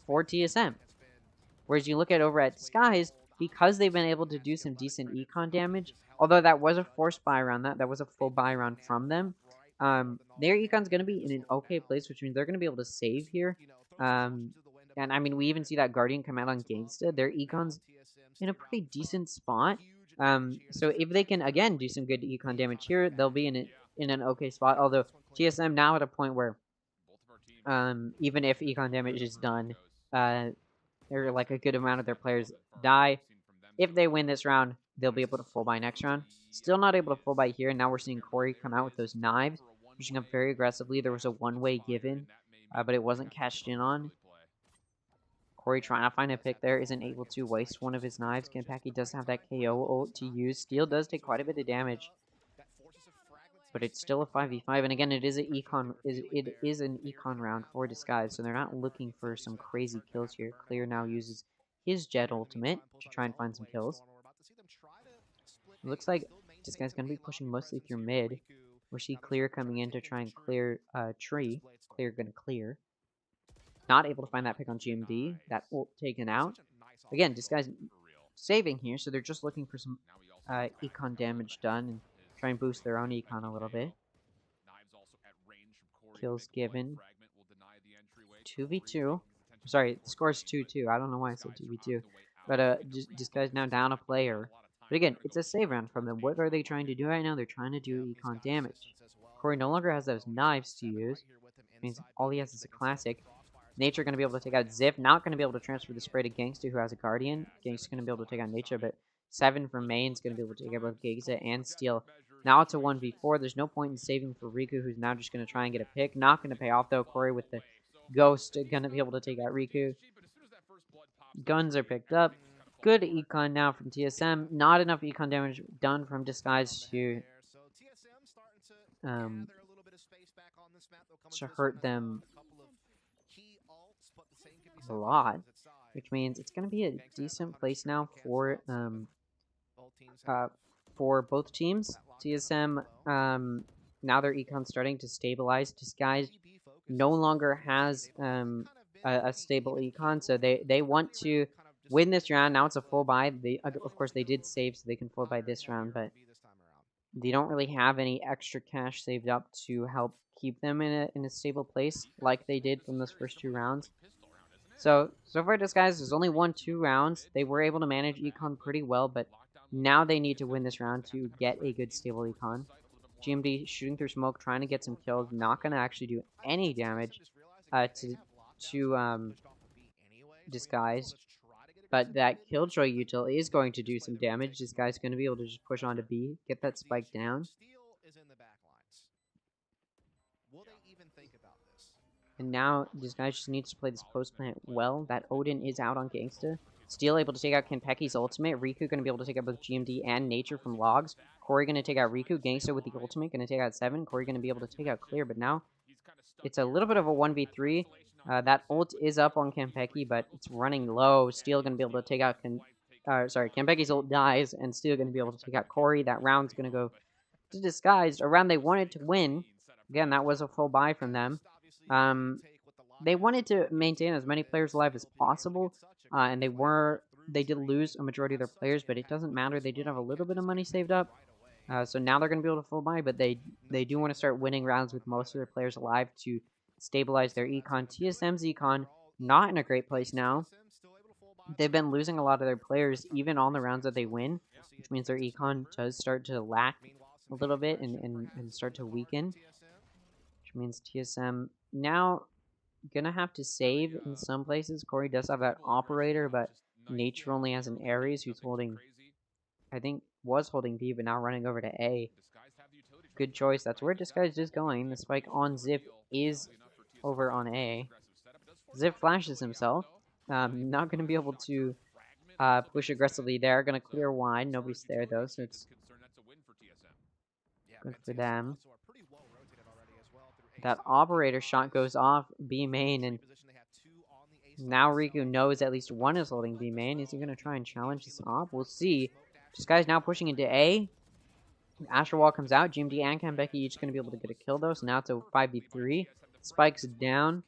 [SPEAKER 1] for TSM. Whereas you look at over at Disguised, because they've been able to do some decent econ damage, although that was a forced buy round, that was a full buy round from them, their econ's going to be in an okay place, which means they're going to be able to save here. And I mean, we even see that Guardian come out on Gangsta. Their econ's in a pretty decent spot. So if they can, again, do some good econ damage here, they'll be in an okay spot. Although TSM now at a point where even if econ damage is done, or like a good amount of their players die. If they win this round, they'll be able to full buy next round. Still not able to full buy here. Now we're seeing Corey come out with those knives. pushing up very aggressively. There was a one-way given, but it wasn't cashed in on. Corey trying to find a pick there, isn't able to waste one of his knives. Kenpaki does have that KO ult to use. Steel does take quite a bit of damage, but it's still a 5v5. And again, it is an econ round for Disguise, so they're not looking for some crazy kills here. Clear now uses his Jet ultimate to try and find some kills. It looks like Disguise going to be pushing mostly through mid. We see Clear coming in to try and clear tree. Clear going to clear. Not able to find that pick on GMD. That ult taken out. Again, Disguise saving here, so they're just looking for some econ damage done and try and boost their own econ a little bit. Kills given. 2v2. Sorry, the score is 2-2. I don't know why I said 2v2. But Disguise now down a player. But again, it's a save round from them. What are they trying to do right now? They're trying to do econ damage. Corey no longer has those knives to use. Which means all he has is a classic. Nature going to be able to take out Ziv. Not going to be able to transfer the spray to Gangsta, who has a Guardian. Gangsta going to be able to take out Nature, but 7 from main is going to be able to take out both Gangsta and Steel. Now it's a 1v4. There's no point in saving for Riku, who's now just going to try and get a pick. Not going to pay off, though. Corey with the Ghost going to be able to take out Riku. Guns are picked up. Good econ now from TSM. Not enough econ damage done from Disguise to hurt them a lot, which means it's going to be a decent place now for both teams. TSM, now their econ's starting to stabilize. Disguise no longer has a stable econ, so they want to win this round. Now it's a full buy. Of course, they did save, so they can full buy this round, but they don't really have any extra cash saved up to help keep them in a stable place like they did from those first 2 rounds. So far, Disguise, there's only 2 rounds. They were able to manage econ pretty well, but now they need to win this round to get a good stable econ. GMD shooting through smoke, trying to get some kills, not going to actually do any damage to Disguise. But that Killjoy util is going to do some damage. This guy's going to be able to just push on to B, get that spike down. And now this guy just needs to play this post plant well. That Odin is out on Gangsta. Steel able to take out Kenpeki's ultimate. Riku going to be able to take out both GMD and Nature from logs. Corey going to take out Riku. Gangsta with the ultimate going to take out 7. Corey going to be able to take out Clear, but now it's a little bit of a 1v3. That ult is up on Kenpeki, but it's running low. Steel going to be able to take out Kenpeki's ult dies, and Steel going to be able to take out Corey. That round's going to go to Disguise. A round they wanted to win. Again, that was a full buy from them. They wanted to maintain as many players alive as possible, and they did lose a majority of their players, but it doesn't matter. They did have a little bit of money saved up, so now they're going to be able to full buy, but they do want to start winning rounds with most of their players alive to stabilize their econ. TSM's econ, not in a great place now. They've been losing a lot of their players, even on the rounds that they win, which means their econ does start to lack a little bit and start to weaken, which means TSM now gonna have to save in some places. Corey does have that operator, but Nature only has an Ares who's holding, I think, was holding B, but now running over to A. Good choice. That's where Disguise is going. The spike on Zip is over on A. Zip flashes himself. Not going to be able to push aggressively there. Going to clear wide. Nobody's there, though, so it's good for them. That operator shot goes off B main, and now Riku knows at least one is holding B main. Is he going to try and challenge this op? We'll see. This guy's now pushing into A. Astral Wall comes out. GMD and Kanbeki each going to be able to get a kill, though, so now it's a 5v3. Spike's down.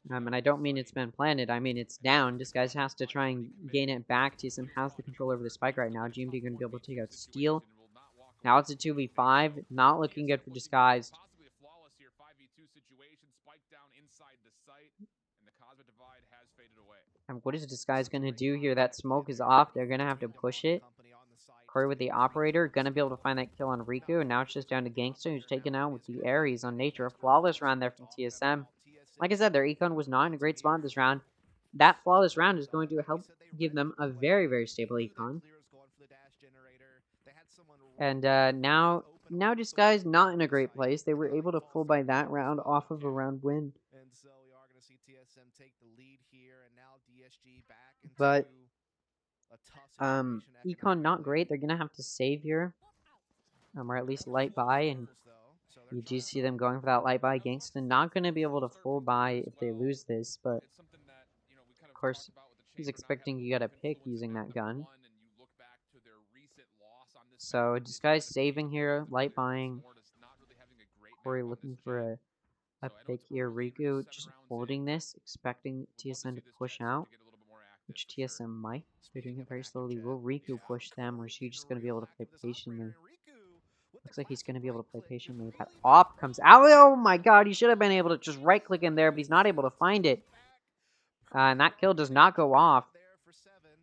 [SPEAKER 1] And I don't mean it's been planted. I mean it's down. This guy has to try and gain it back. TSM has the control over the spike right now. GMD going to be able to take out Steel. Now it's a 2v5. Not looking good for Disguised. And what is Disguise going to do here? That smoke is off. They're going to have to push it. Corey with the operator. Going to be able to find that kill on Riku. And now it's just down to Gangsta, who's taken out with the Ares on Nature. A flawless round there from TSM. Like I said, their econ was not in a great spot this round. That flawless round is going to help give them a very, very stable econ. And now now Disguise not in a great place. They were able to full buy that round off of a round win.
[SPEAKER 5] And so we are going to see TSM take the lead here, and now DSG back into
[SPEAKER 1] But
[SPEAKER 5] a tough situation.
[SPEAKER 1] Econ not great. They're gonna have to save here, or at least light buy, and you do see them going for that light buy. Gangsta not gonna be able to full buy if they lose this, but of course he's expecting you got a pick using that gun. So Disguise saving here, light buying. Corey looking for a pick here. Riku just holding this, expecting TSM to push out, which TSM might. They're doing it very slowly. Will Riku push them, or is he just going to be able to play patiently? Looks like he's going to be able to play patiently. That op comes out. Oh my god, he should have been able to just right-click in there, but he's not able to find it. And that kill does not go off.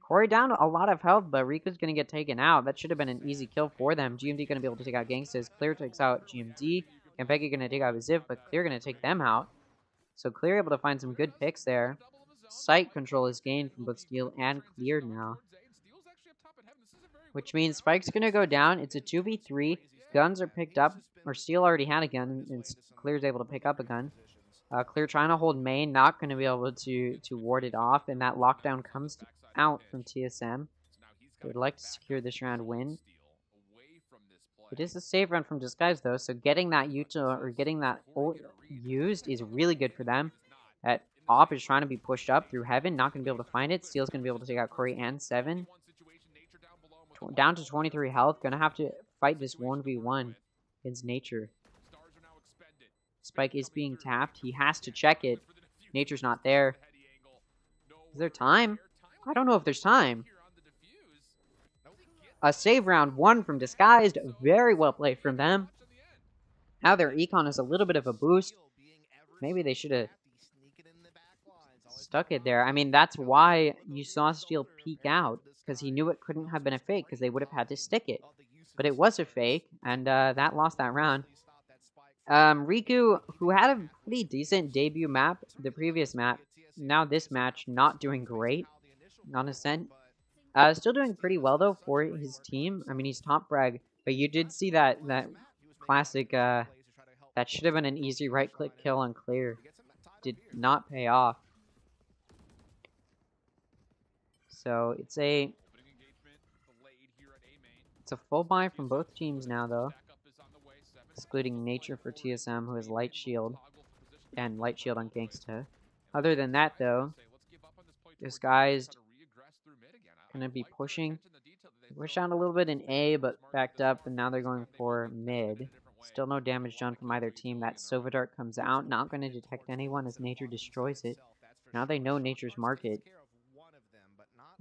[SPEAKER 1] Corey down a lot of health, but Riku's going to get taken out. That should have been an easy kill for them. GMD going to be able to take out Gangstas. Clear takes out GMD. Campeki going to take out Ziv, but Clear going to take them out. So Clear able to find some good picks there. Sight control is gained from both Steel and Clear now. Which means Spike's going to go down. It's a 2v3. Guns are picked up. Or Steel already had a gun, and Clear's able to pick up a gun. Clear trying to hold main, not going to be able to ward it off, and that lockdown comes out from TSM. They would like to secure this round win. It is a save run from Disguise though, so getting that Yuta or getting that ult used is really good for them. That Op is trying to be pushed up through Heaven, not going to be able to find it. Steel's going to be able to take out Corey and 7. Down to 23 health, going to have to fight this 1v1 against Nature. Spike is being tapped. He has to check it. Nature's not there. Is there time? I don't know if there's time. A save round 1 from Disguised. Very well played from them. Now their econ is a little bit of a boost. Maybe they should have stuck it there. I mean, that's why you saw Steel peek out. Because he knew it couldn't have been a fake. Because they would have had to stick it. But it was a fake. And that lost that round. Riku, who had a pretty decent debut map, the previous map, now this match, not doing great, on a cent. Still doing pretty well, though, for his team. I mean, he's top frag, but you did see that classic, that should have been an easy right-click kill on Clear. Did not pay off. So, it's a full buy from both teams now, though. Excluding Nature for TSM, who has Light Shield, and Light Shield on Gangsta. Other than that, though, Disguised gonna be pushing. Push out a little bit in A, but backed up, and now they're going for mid. Still no damage done from either team. That Sova Dart comes out, not going to detect anyone as Nature destroys it. Now they know Nature's market.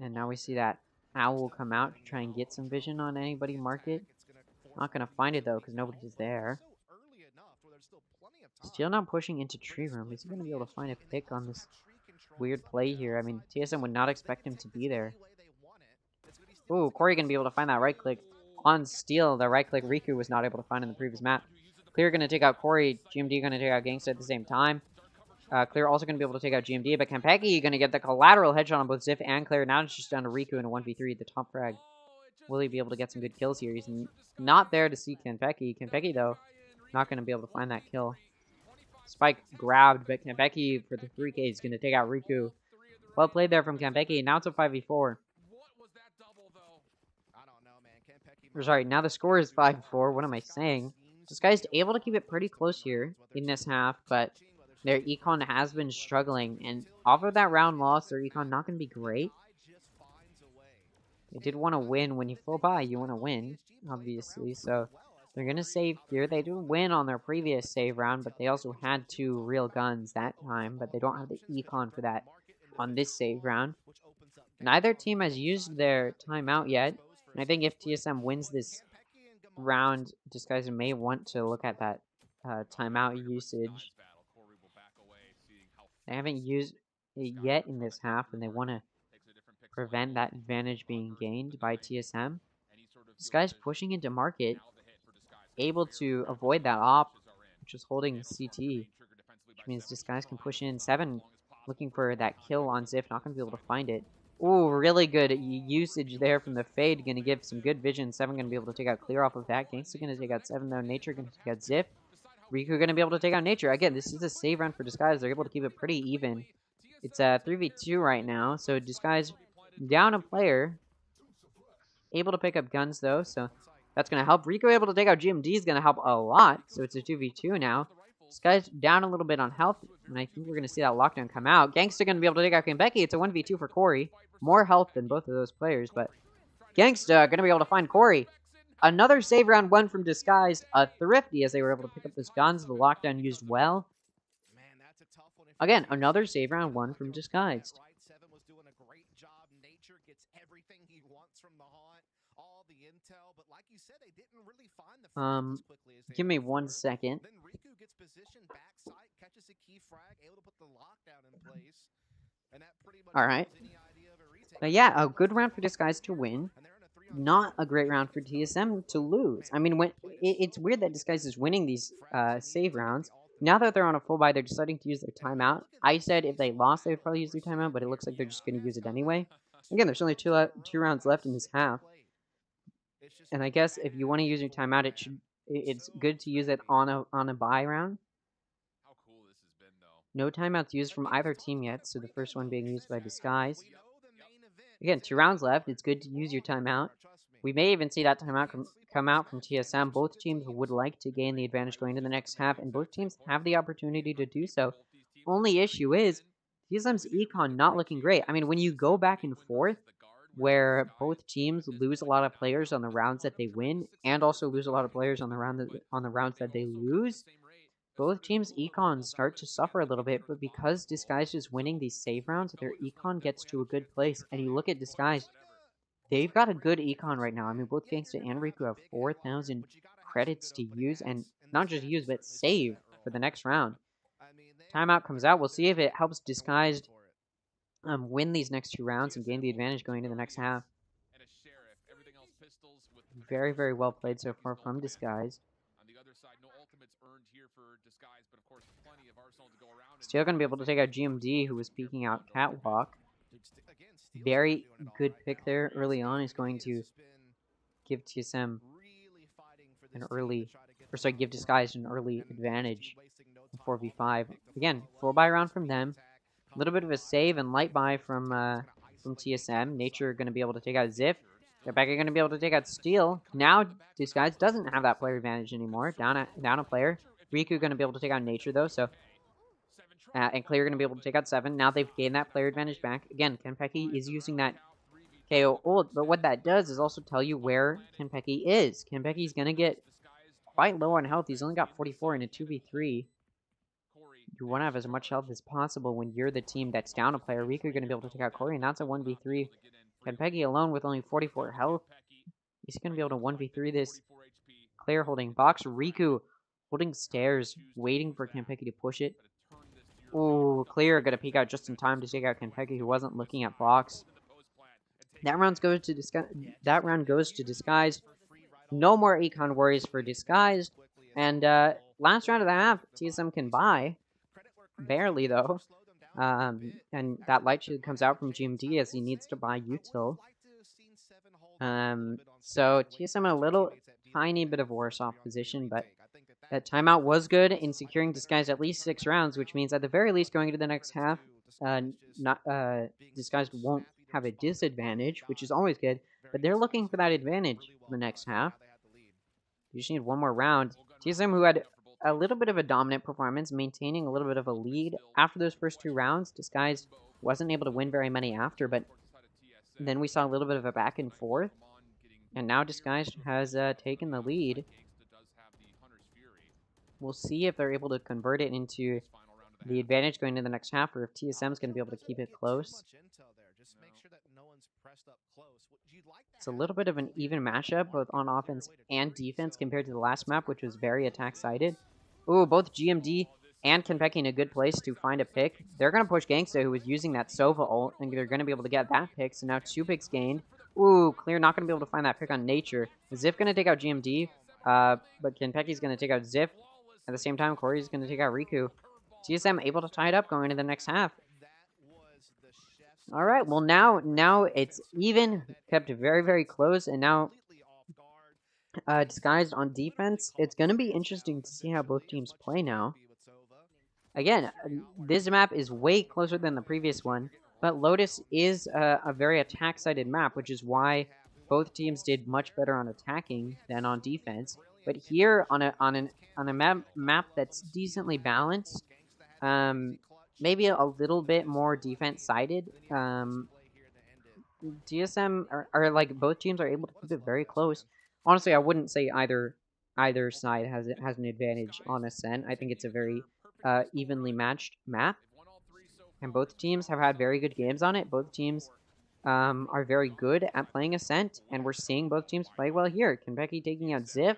[SPEAKER 1] And now we see that Owl come out to try and get some vision on anybody market. Not going to find it, though, because nobody's there. Still not pushing into Tree Room. Is he going to be able to find a pick on this weird play here? I mean, TSM would not expect him to be there. Ooh, Corey going to be able to find that right click on Steel. The right click Riku was not able to find in the previous map. Clear going to take out Corey. GMD going to take out Gangsta at the same time. Clear also going to be able to take out GMD, but Campeki going to get the collateral headshot on both Ziff and Clear. Now it's just down to Riku in a 1v3, the top frag. Will he be able to get some good kills here? He's not there to see Campeki. Campeki, though, not going to be able to find that kill. Spike grabbed, but Campeki for the 3K is going to take out Riku. Well played there from Campeki. Now it's a 5v4. Or sorry, now the score is 5-4. What am I saying? This guy's able to keep it pretty close here in this half, but their econ has been struggling. And off of that round loss, their econ not going to be great. They did want to win. When you full buy, you want to win, obviously. So they're going to save here. They do win on their previous save round, but they also had 2 real guns that time. But they don't have the econ for that on this save round. Neither team has used their timeout yet. And I think if TSM wins this round, Disguise may want to look at that timeout usage. They haven't used it yet in this half, and they want to prevent that advantage being gained by TSM. Disguise pushing into market, able to avoid that op, which is holding CT, which means Disguise can push in 7, looking for that kill on Ziff, not going to be able to find it. Ooh, really good usage there from the Fade. Gonna give some good vision. 7 gonna be able to take out Clear off of that. Gangsta gonna take out 7 though. Nature gonna take out Ziff. Riku gonna be able to take out Nature. Again, this is a save round for Disguise. They're able to keep it pretty even. It's 3v2 right now, so Disguise down a player. Able to pick up guns though, so that's gonna help. Riku able to take out GMD is gonna help a lot, so it's a 2v2 now. Disguise down a little bit on health, and I think we're gonna see that lockdown come out. Gangsta gonna be able to take out Kanbeki. It's a 1v2 for Corey. More health than both of those players, but Gangsta gonna be able to find Corey. Another save round 1 from Disguised. A Thrifty as they were able to pick up those guns. The lockdown used well. Again, another save round 1 from Disguised. Give me 1 second. Alright. Yeah, a good round for Disguise to win. Not a great round for TSM to lose. I mean, when it's weird that Disguise is winning these save rounds. Now that they're on a full buy, they're deciding to use their timeout. I said if they lost, they would probably use their timeout, but it looks like they're just going to use it anyway. Again, there's only two rounds left in this half. And I guess if you want to use your timeout, it's good to use it on a buy round. No timeouts used from either team yet, so the first one being used by Disguise. Again, 2 rounds left. It's good to use your timeout. We may even see that timeout come out from TSM. Both teams would like to gain the advantage going into the next half, and both teams have the opportunity to do so. Only issue is TSM's econ not looking great. I mean, when you go back and forth, where both teams lose a lot of players on the rounds that they win, and also lose a lot of players on the rounds that they lose, both teams' econs start to suffer a little bit, but because Disguise is winning these save rounds, their econ gets to a good place. And you look at Disguise, they've got a good econ right now. I mean, both Gangsta and Riku have 4,000 credits to use, and not just use, but save for the next round. Timeout comes out. We'll see if it helps Disguised win these next 2 rounds and gain the advantage going into the next half. Very, very well played so far from Disguise. Still going to be able to take out GMD, who was peeking out Catwalk. Very good pick there early on. He's going to give TSM an early, or sorry, give Disguise an early advantage in 4v5. Again, full buy round from them. A little bit of a save and light buy from TSM. Nature going to be able to take out Ziff. Rebecca going to be able to take out Steel. Now Disguise doesn't have that player advantage anymore. Down a player. Riku going to be able to take out Nature though, so and Clear going to be able to take out 7. Now they've gained that player advantage back. Again, Kanpeki is using that KO ult, but what that does is also tell you where Kanpeki is. Kanpeki's going to get quite low on health. He's only got 44 in a 2v3. You want to have as much health as possible when you're the team that's down a player. Riku going to be able to take out Corey, and that's a 1v3. Kanpeki alone with only 44 health. He's going to be able to 1v3 this. Clear holding box. Riku holding stairs, waiting for Kanpeki to push it. Ooh, Clear gonna peek out just in time to take out Kanpeki, who wasn't looking at box. That round goes to Disguise. No more econ worries for Disguise. And last round of the half, TSM can buy. Barely though. And that light shield comes out from GMD as he needs to buy util. So TSM a little tiny bit of worse off position, but that timeout was good in securing Disguise at least 6 rounds, which means at the very least going into the next half, Disguise won't have a disadvantage, which is always good, but they're looking for that advantage in the next half. You just need one more round. TSM, who had a little bit of a dominant performance, maintaining a little bit of a lead after those first 2 rounds. Disguise wasn't able to win very many after, but then we saw a little bit of a back and forth, and now Disguise has taken the lead. We'll see if they're able to convert it into the advantage going into the next half, or if TSM is going to be able to keep it close. It's a little bit of an even matchup, both on offense and defense, compared to the last map, which was very attack-sided. Ooh, both GMD and Kanpeki in a good place to find a pick. They're going to push Gangsta, who was using that Sova ult, and they're going to be able to get that pick, so now 2 picks gained. Ooh, Clear not going to be able to find that pick on Nature. Ziff going to take out GMD, but Kanpeki's going to take out Ziff. At the same time, Corey's going to take out Riku. TSM able to tie it up going into the next half. All right. Well, now it's even, kept very very close, and now disguised on defense. It's gonna be interesting to see how both teams play now. Again, this map is way closer than the previous one, but Lotus is a very attack-sided map, which is why both teams did much better on attacking than on defense. But here on a map that's decently balanced, maybe a little bit more defense-sided. TSM are like both teams are able to keep it very close. Honestly, I wouldn't say either side has an advantage on Ascent. I think it's a very evenly matched map, and both teams have had very good games on it. Both teams are very good at playing Ascent, and we're seeing both teams play well here. Kentucky taking out Ziff.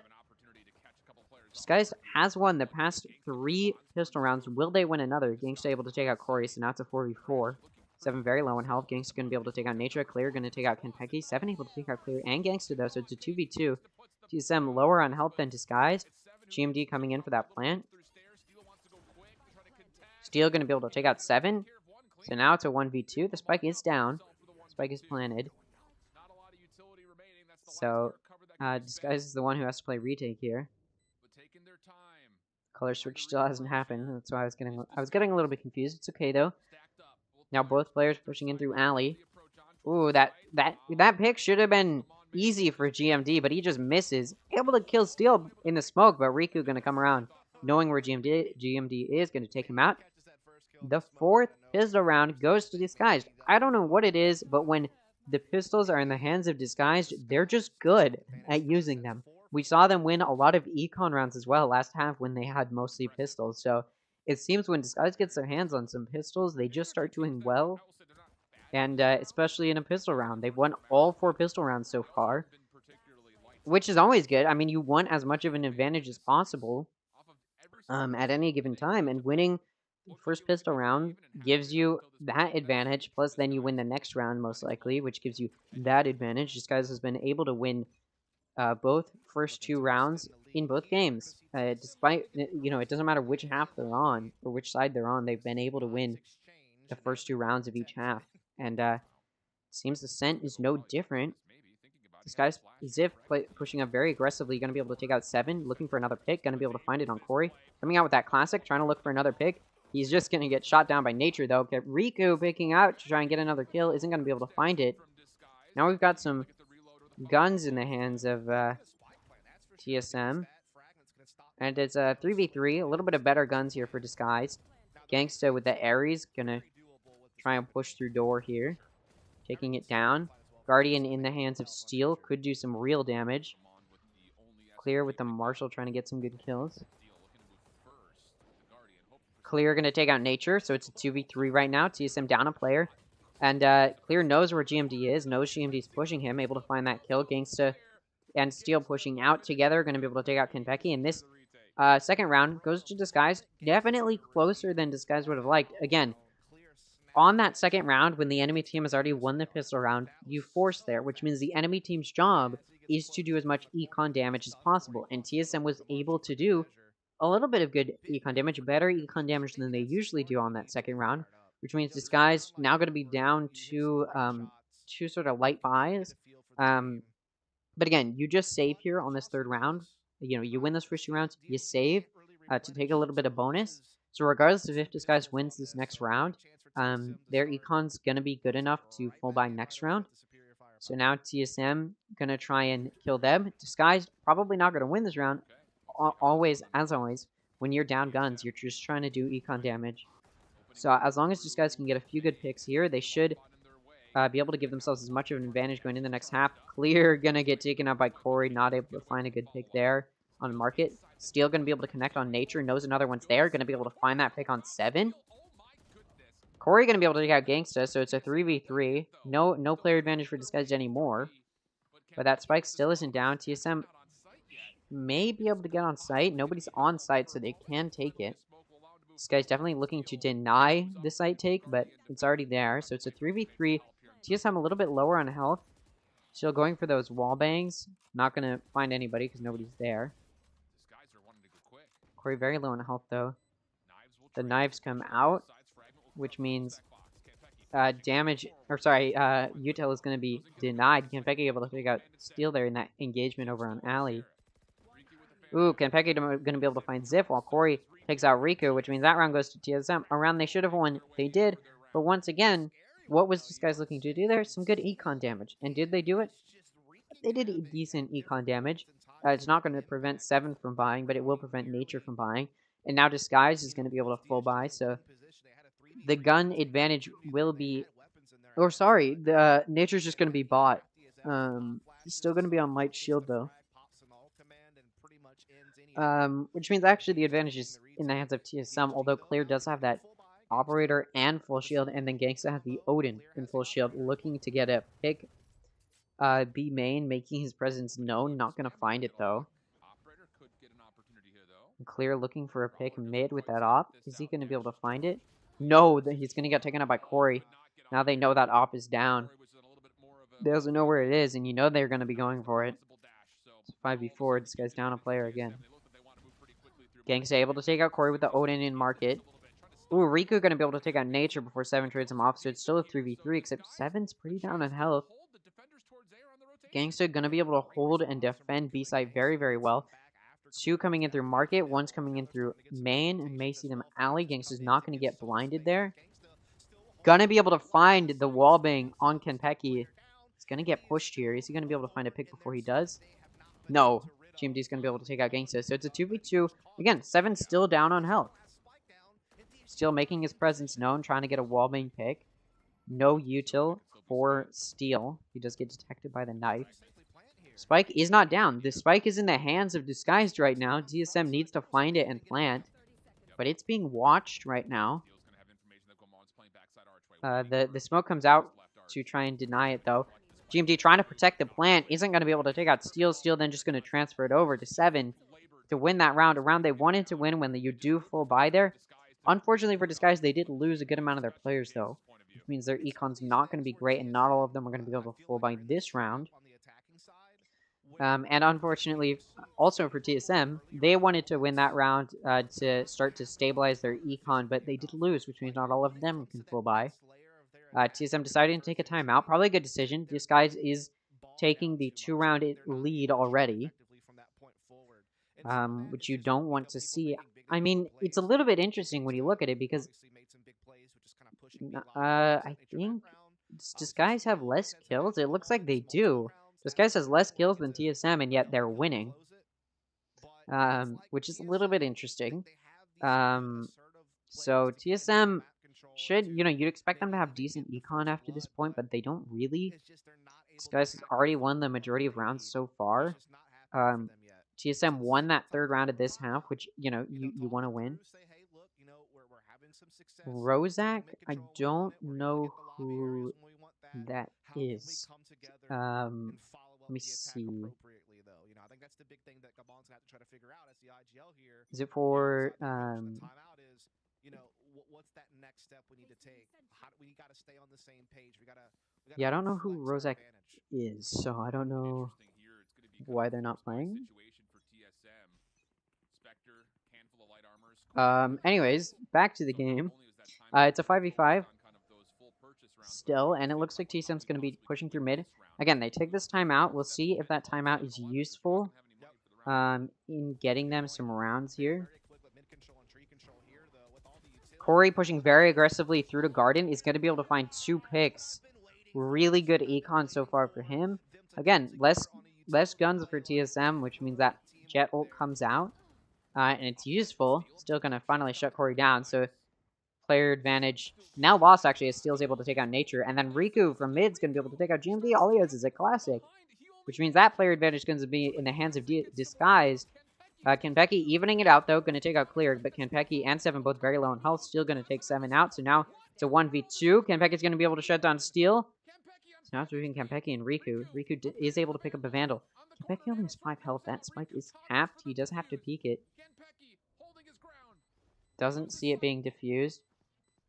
[SPEAKER 1] Disguise has won the past 3 pistol rounds. Will they win another? Gangsta able to take out Corey, so now it's a 4v4. 7 very low in health. Gangsta going to be able to take out Nature. Clear going to take out Kentucky. 7 able to take out Clear and Gangsta, though, so it's a 2v2. TSM lower on health than Disguised. GMD coming in for that plant. Steel going to be able to take out 7. So now it's a 1v2. The spike is down. Spike is planted. So Disguise is the one who has to play retake here. Color switch still hasn't happened. That's why I was getting a little bit confused. It's okay though. Now both players pushing in through alley. Ooh, that pick should have been easy for GMD, but he just misses. Able to kill Steel in the smoke, but Riku gonna come around, knowing where GMD is, gonna take him out. The 4th pistol round goes to Disguised. I don't know what it is, but when the pistols are in the hands of Disguised, they're just good at using them. We saw them win a lot of econ rounds as well last half when they had mostly pistols. So it seems when Disguise gets their hands on some pistols, they just start doing well. And especially in a pistol round. They've won all 4 pistol rounds so far, which is always good. I mean, you want as much of an advantage as possible at any given time. And winning the first pistol round gives you that advantage. Plus, then you win the next round, most likely, which gives you that advantage. Disguise has been able to win both first 2 rounds in both games. Despite, it doesn't matter which half they're on or which side they're on, they've been able to win the first 2 rounds of each half. And seems the scent is no different. This guy's Ziv pushing up very aggressively, going to be able to take out 7, looking for another pick, going to be able to find it on Corey. Coming out with that classic, trying to look for another pick. He's just going to get shot down by Nature, though. Okay, Riku picking out to try and get another kill, isn't going to be able to find it. Now we've got some guns in the hands of TSM. And it's a 3v3, a little bit of better guns here for Disguise. Gangsta with the Ares, going to try and push through door here. Taking it down. Guardian in the hands of Steel could do some real damage. Clear with the Marshall trying to get some good kills. Clear going to take out Nature, so it's a 2v3 right now. TSM down a player. And Clear knows where GMD is, knows GMD's pushing him, able to find that kill. Gangsta and Steel pushing out together, going to be able to take out Kentucky. And this second round goes to Disguise. Definitely closer than Disguise would have liked. Again, on that second round, when the enemy team has already won the pistol round, you force there, which means the enemy team's job is to do as much econ damage as possible. And TSM was able to do a little bit of good econ damage, better econ damage than they usually do on that second round, which means Disguise now going to be down to 2 sort of light buys. But again, you just save here on this third round. You win those first 2 rounds, you save to take a little bit of bonus. So regardless of if Disguise wins this next round, their econ's going to be good enough to full buy next round. So now TSM going to try and kill them. Disguise probably not going to win this round. Always, as always, when you're down guns, you're just trying to do econ damage. So as long as Disguise can get a few good picks here, they should be able to give themselves as much of an advantage going in the next half. Clear going to get taken out by Corey, not able to find a good pick there on Market. Steel going to be able to connect on Nature, knows another one's there, going to be able to find that pick on 7. Corey going to be able to take out Gangsta, so it's a 3v3. No player advantage for Disguised anymore. But that spike still isn't down. TSM may be able to get on site. Nobody's on site, so they can take it. This guy's definitely looking to deny the site take, but it's already there. So it's a 3v3. TSM a little bit lower on health. Still going for those wall bangs. Not going to find anybody because nobody's there. Corey very low on health, though. The knives come out, which means damage, or sorry, util is going to be denied. Kenpeki able to take out steal there in that engagement over on Ali. Ooh, Kenpeki going to be able to find Ziff while Corey takes out Riku, which means that round goes to TSM. A round they should have won, they did, but once again, what was this guy's looking to do there? Some good econ damage. And did they do it? They did decent econ damage. It's not going to prevent 7 from buying, but it will prevent Nature from buying. And now Disguise is going to be able to full buy, so the gun advantage will be... Or sorry, the Nature's just going to be bought. He's still going to be on Light Shield, though. Which means actually the advantage is in the hands of TSM, although Clear does have that Operator and full shield, and then Gangsta has the Odin in full shield, looking to get a pick. B main, making his presence known, not gonna find it though. Clear looking for a pick mid with that op. Is he gonna be able to find it? No, he's gonna get taken out by Corey. Now they know that op is down. They also know where it is, and you know they're gonna be going for it. It's 5v4, this guy's down a player again. Gangsta able to take out Corey with the Odin in market. Ooh, Riku gonna be able to take out Nature before 7 trades him off, so it's still a 3v3, except 7's pretty down on health. Gangsta gonna be able to hold and defend B site very, very well. 2 coming in through market, 1's coming in through main, and may see them alley. Gangsta's not gonna get blinded there. Gonna be able to find the wallbang on Kenpeki. He's gonna get pushed here. Is he gonna be able to find a pick before he does? No. GMD's gonna be able to take out Gangsta, so it's a 2v2. Again, 7's still down on health. Still making his presence known, trying to get a wallbang pick. No util for steal. He does get detected by the knife. Spike is not down. The spike is in the hands of Disguised right now. DSM needs to find it and plant. But it's being watched right now. The smoke comes out to try and deny it though. GMD trying to protect the plant. Isn't going to be able to take out Steel. Steel then just going to transfer it over to 7 to win that round. A round they wanted to win when you do full buy there. Unfortunately for Disguise, they did lose a good amount of their players, though. Which means their econ's not going to be great, and not all of them are going to be able to full buy this round. And unfortunately, also for TSM, they wanted to win that round to start to stabilize their econ, but they did lose, which means not all of them can full buy. TSM decided to take a timeout. Probably a good decision. Disguise is taking the 2-round lead already, which you don't want to see. I mean, it's a little bit interesting when you look at it because I think does Disguise have less kills? It looks like they do. Disguise has less kills than TSM, and yet they're winning, which is a little bit interesting. So TSM should, you'd expect them to have decent econ after this point, but they don't really. Disguise has already won the majority of rounds so far. TSM won that 3rd round of this half, which, you want to win. Rozak, I don't know who that is. Let me see. Is it for, yeah, I don't know who Rozak is, so I don't know why they're not playing. Anyways, back to the game. It's a 5v5 still, and it looks like TSM's going to be pushing through mid. Again, they take this timeout. We'll see if that timeout is useful in getting them some rounds here. Corey pushing very aggressively through to Garden is going to be able to find 2 picks. Really good econ so far for him. Again, less guns for TSM, which means that Jet ult comes out. And it's useful. Still going to finally shut Corey down. So player advantage. Now Lost actually as Steel's able to take out Nature. And then Riku from mid's going to be able to take out GMD. All he has is a classic. Which means that player advantage is going to be in the hands of Disguised. Kenpeki evening it out though. Going to take out Clear. But Kenpeki and 7 both very low in health. Still going to take 7 out. So now it's a 1v2. Kenpeki's going to be able to shut down Steel. So now it's between Kenpeki and Riku. Riku is able to pick up a Vandal. Kenpeki only has 5 health. That spike is capped. He does have to peek it. Doesn't see it being diffused.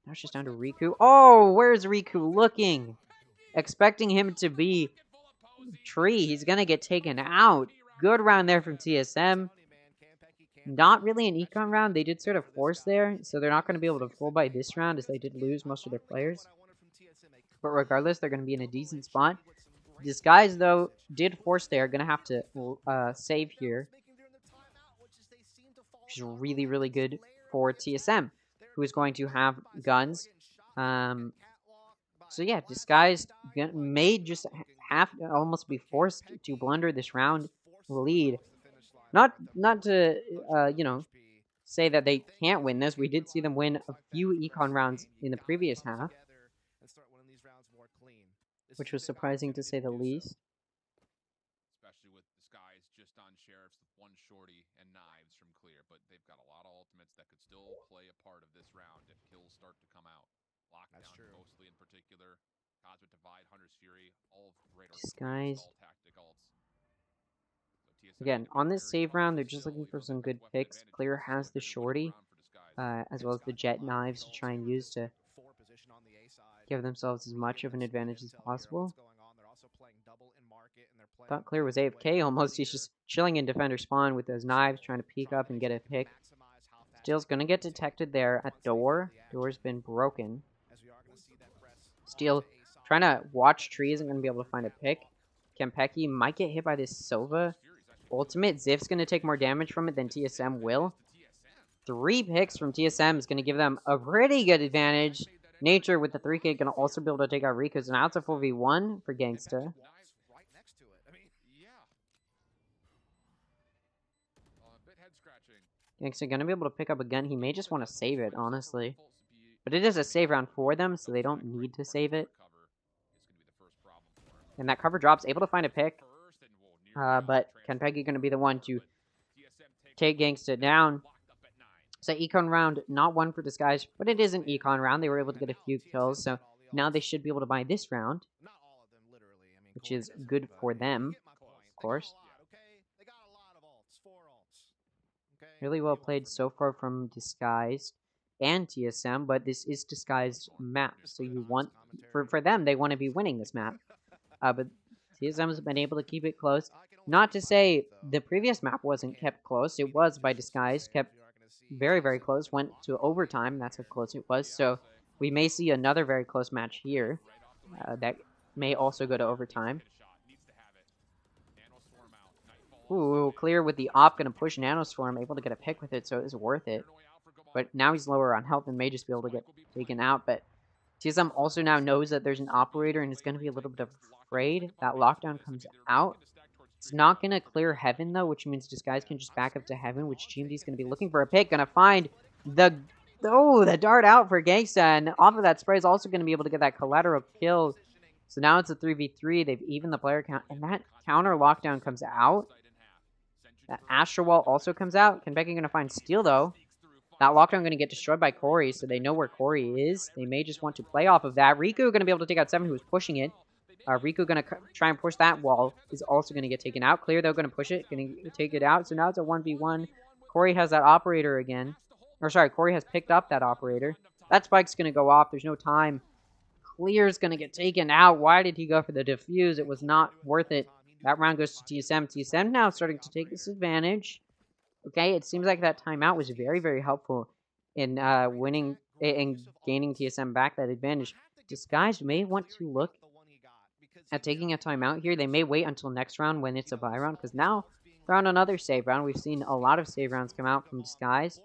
[SPEAKER 1] Now it's just down to Riku. Oh, where's Riku looking? Expecting him to be tree. He's going to get taken out. Good round there from TSM. Not really an econ round. They did sort of force there, so they're not going to be able to full buy this round as they did lose most of their players. But regardless, they're going to be in a decent spot. Disguise, though, did force they are going to have to save here, which is really, really good for TSM, who is going to have guns. So yeah, Disguise may just have almost be forced to blunder this round lead. Not to say that they can't win this. We did see them win a few econ rounds in the previous half, which was surprising to say the least.
[SPEAKER 4] Especially with Disguise just on Sheriffs with one shorty and knives from clear, but they've got a lot of ultimates that could still play a part of this round if kills start to come out. Lockdown mostly in particular, Cosmic Divide, Hunter's Fury, all great
[SPEAKER 1] Disguise.
[SPEAKER 4] all tactic ults.
[SPEAKER 1] Again, on this save round, they're just looking for some good picks. Clear has the shorty, as well as the jet knives to try and use to give themselves as much of an advantage as possible. Thought Clear was AFK almost. He's just chilling in defender spawn with those knives, trying to peek up and get a pick. Steel's gonna get detected there at door. Door's been broken. Steel trying to watch tree, isn't gonna be able to find a pick. Kempeki might get hit by this Sova ultimate. Zif's gonna take more damage from it than TSM will. 3 picks from TSM is gonna give them a pretty good advantage. Nature with the 3K gonna also be able to take out Riku, so now it's a 4v1 for Gangsta. Gangsta gonna be able to pick up a gun. He may just want to save it, honestly. But it is a save round for them, so they don't need to save it. And that cover drop's able to find a pick. But Kenpeki gonna be the one to take Gangsta down. So econ round, not one for Disguise, but it is an econ round. They were able to get a few kills, so now they should be able to buy this round, which is good for them, of course. Really well played so far from Disguised and TSM, but this is Disguised map, so you want, for them, they want to be winning this map. But TSM has been able to keep it close. Not to say the previous map wasn't kept close. It was by Disguise, kept very, very close. Went to overtime. That's how close it was. So we may see another very close match here. That may also go to overtime. Ooh, Clear with the op, gonna push Nanoswarm, able to get a pick with it, so it's worth it. But now he's lower on health and may just be able to get taken out. But TSM also now knows that there's an operator and is going to be a little bit afraid. That lockdown comes out. It's not going to clear Heaven, though, which means Disguise can just back up to Heaven, which GMD's going to be looking for a pick. Going to find the dart out for Gangsta, and off of that spray is also going to be able to get that collateral kill. So now it's a 3v3. They've evened the player count, and that counter lockdown comes out. That Astral Wall also comes out. Kenpeki going to find Steel, though. That lockdown going to get destroyed by Corey, so they know where Corey is. They may just want to play off of that. Riku going to be able to take out 7, who was pushing it. Riku going to try and push that wall. Is also going to get taken out. Clear, though, going to push it. Going to take it out. So now it's a 1v1. Corey has that operator again. Or, sorry, Corey has picked up that operator. That spike's going to go off. There's no time. Clear's going to get taken out. Why did he go for the defuse? It was not worth it. That round goes to TSM. TSM now starting to take this advantage. Okay, it seems like that timeout was very, very helpful in winning and gaining TSM back that advantage. Disguised may want to look at taking a timeout here. They may wait until next round when it's a buy round, because now they're on another save round. We've seen a lot of save rounds come out from Disguised.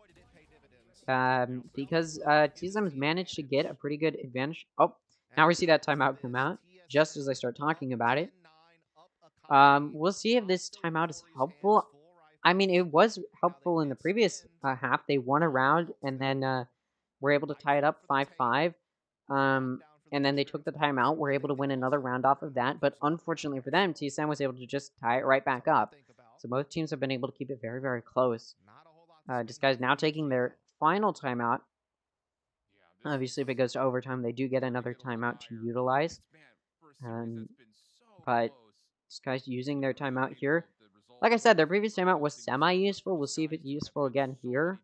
[SPEAKER 1] Because TSM's managed to get a pretty good advantage. Oh, now we see that timeout come out, just as I start talking about it. We'll see if this timeout is helpful. I mean, it was helpful in the previous half. They won a round and then were able to tie it up 5-5. And then they took the timeout, were able to win another round off of that. But unfortunately for them, TSM was able to just tie it right back up. So both teams have been able to keep it very, very close. Disguise now taking their final timeout. Obviously, if it goes to overtime, they do get another timeout to utilize. But Disguise using their timeout here. Like I said, their previous timeout was semi-useful. We'll see if it's useful again here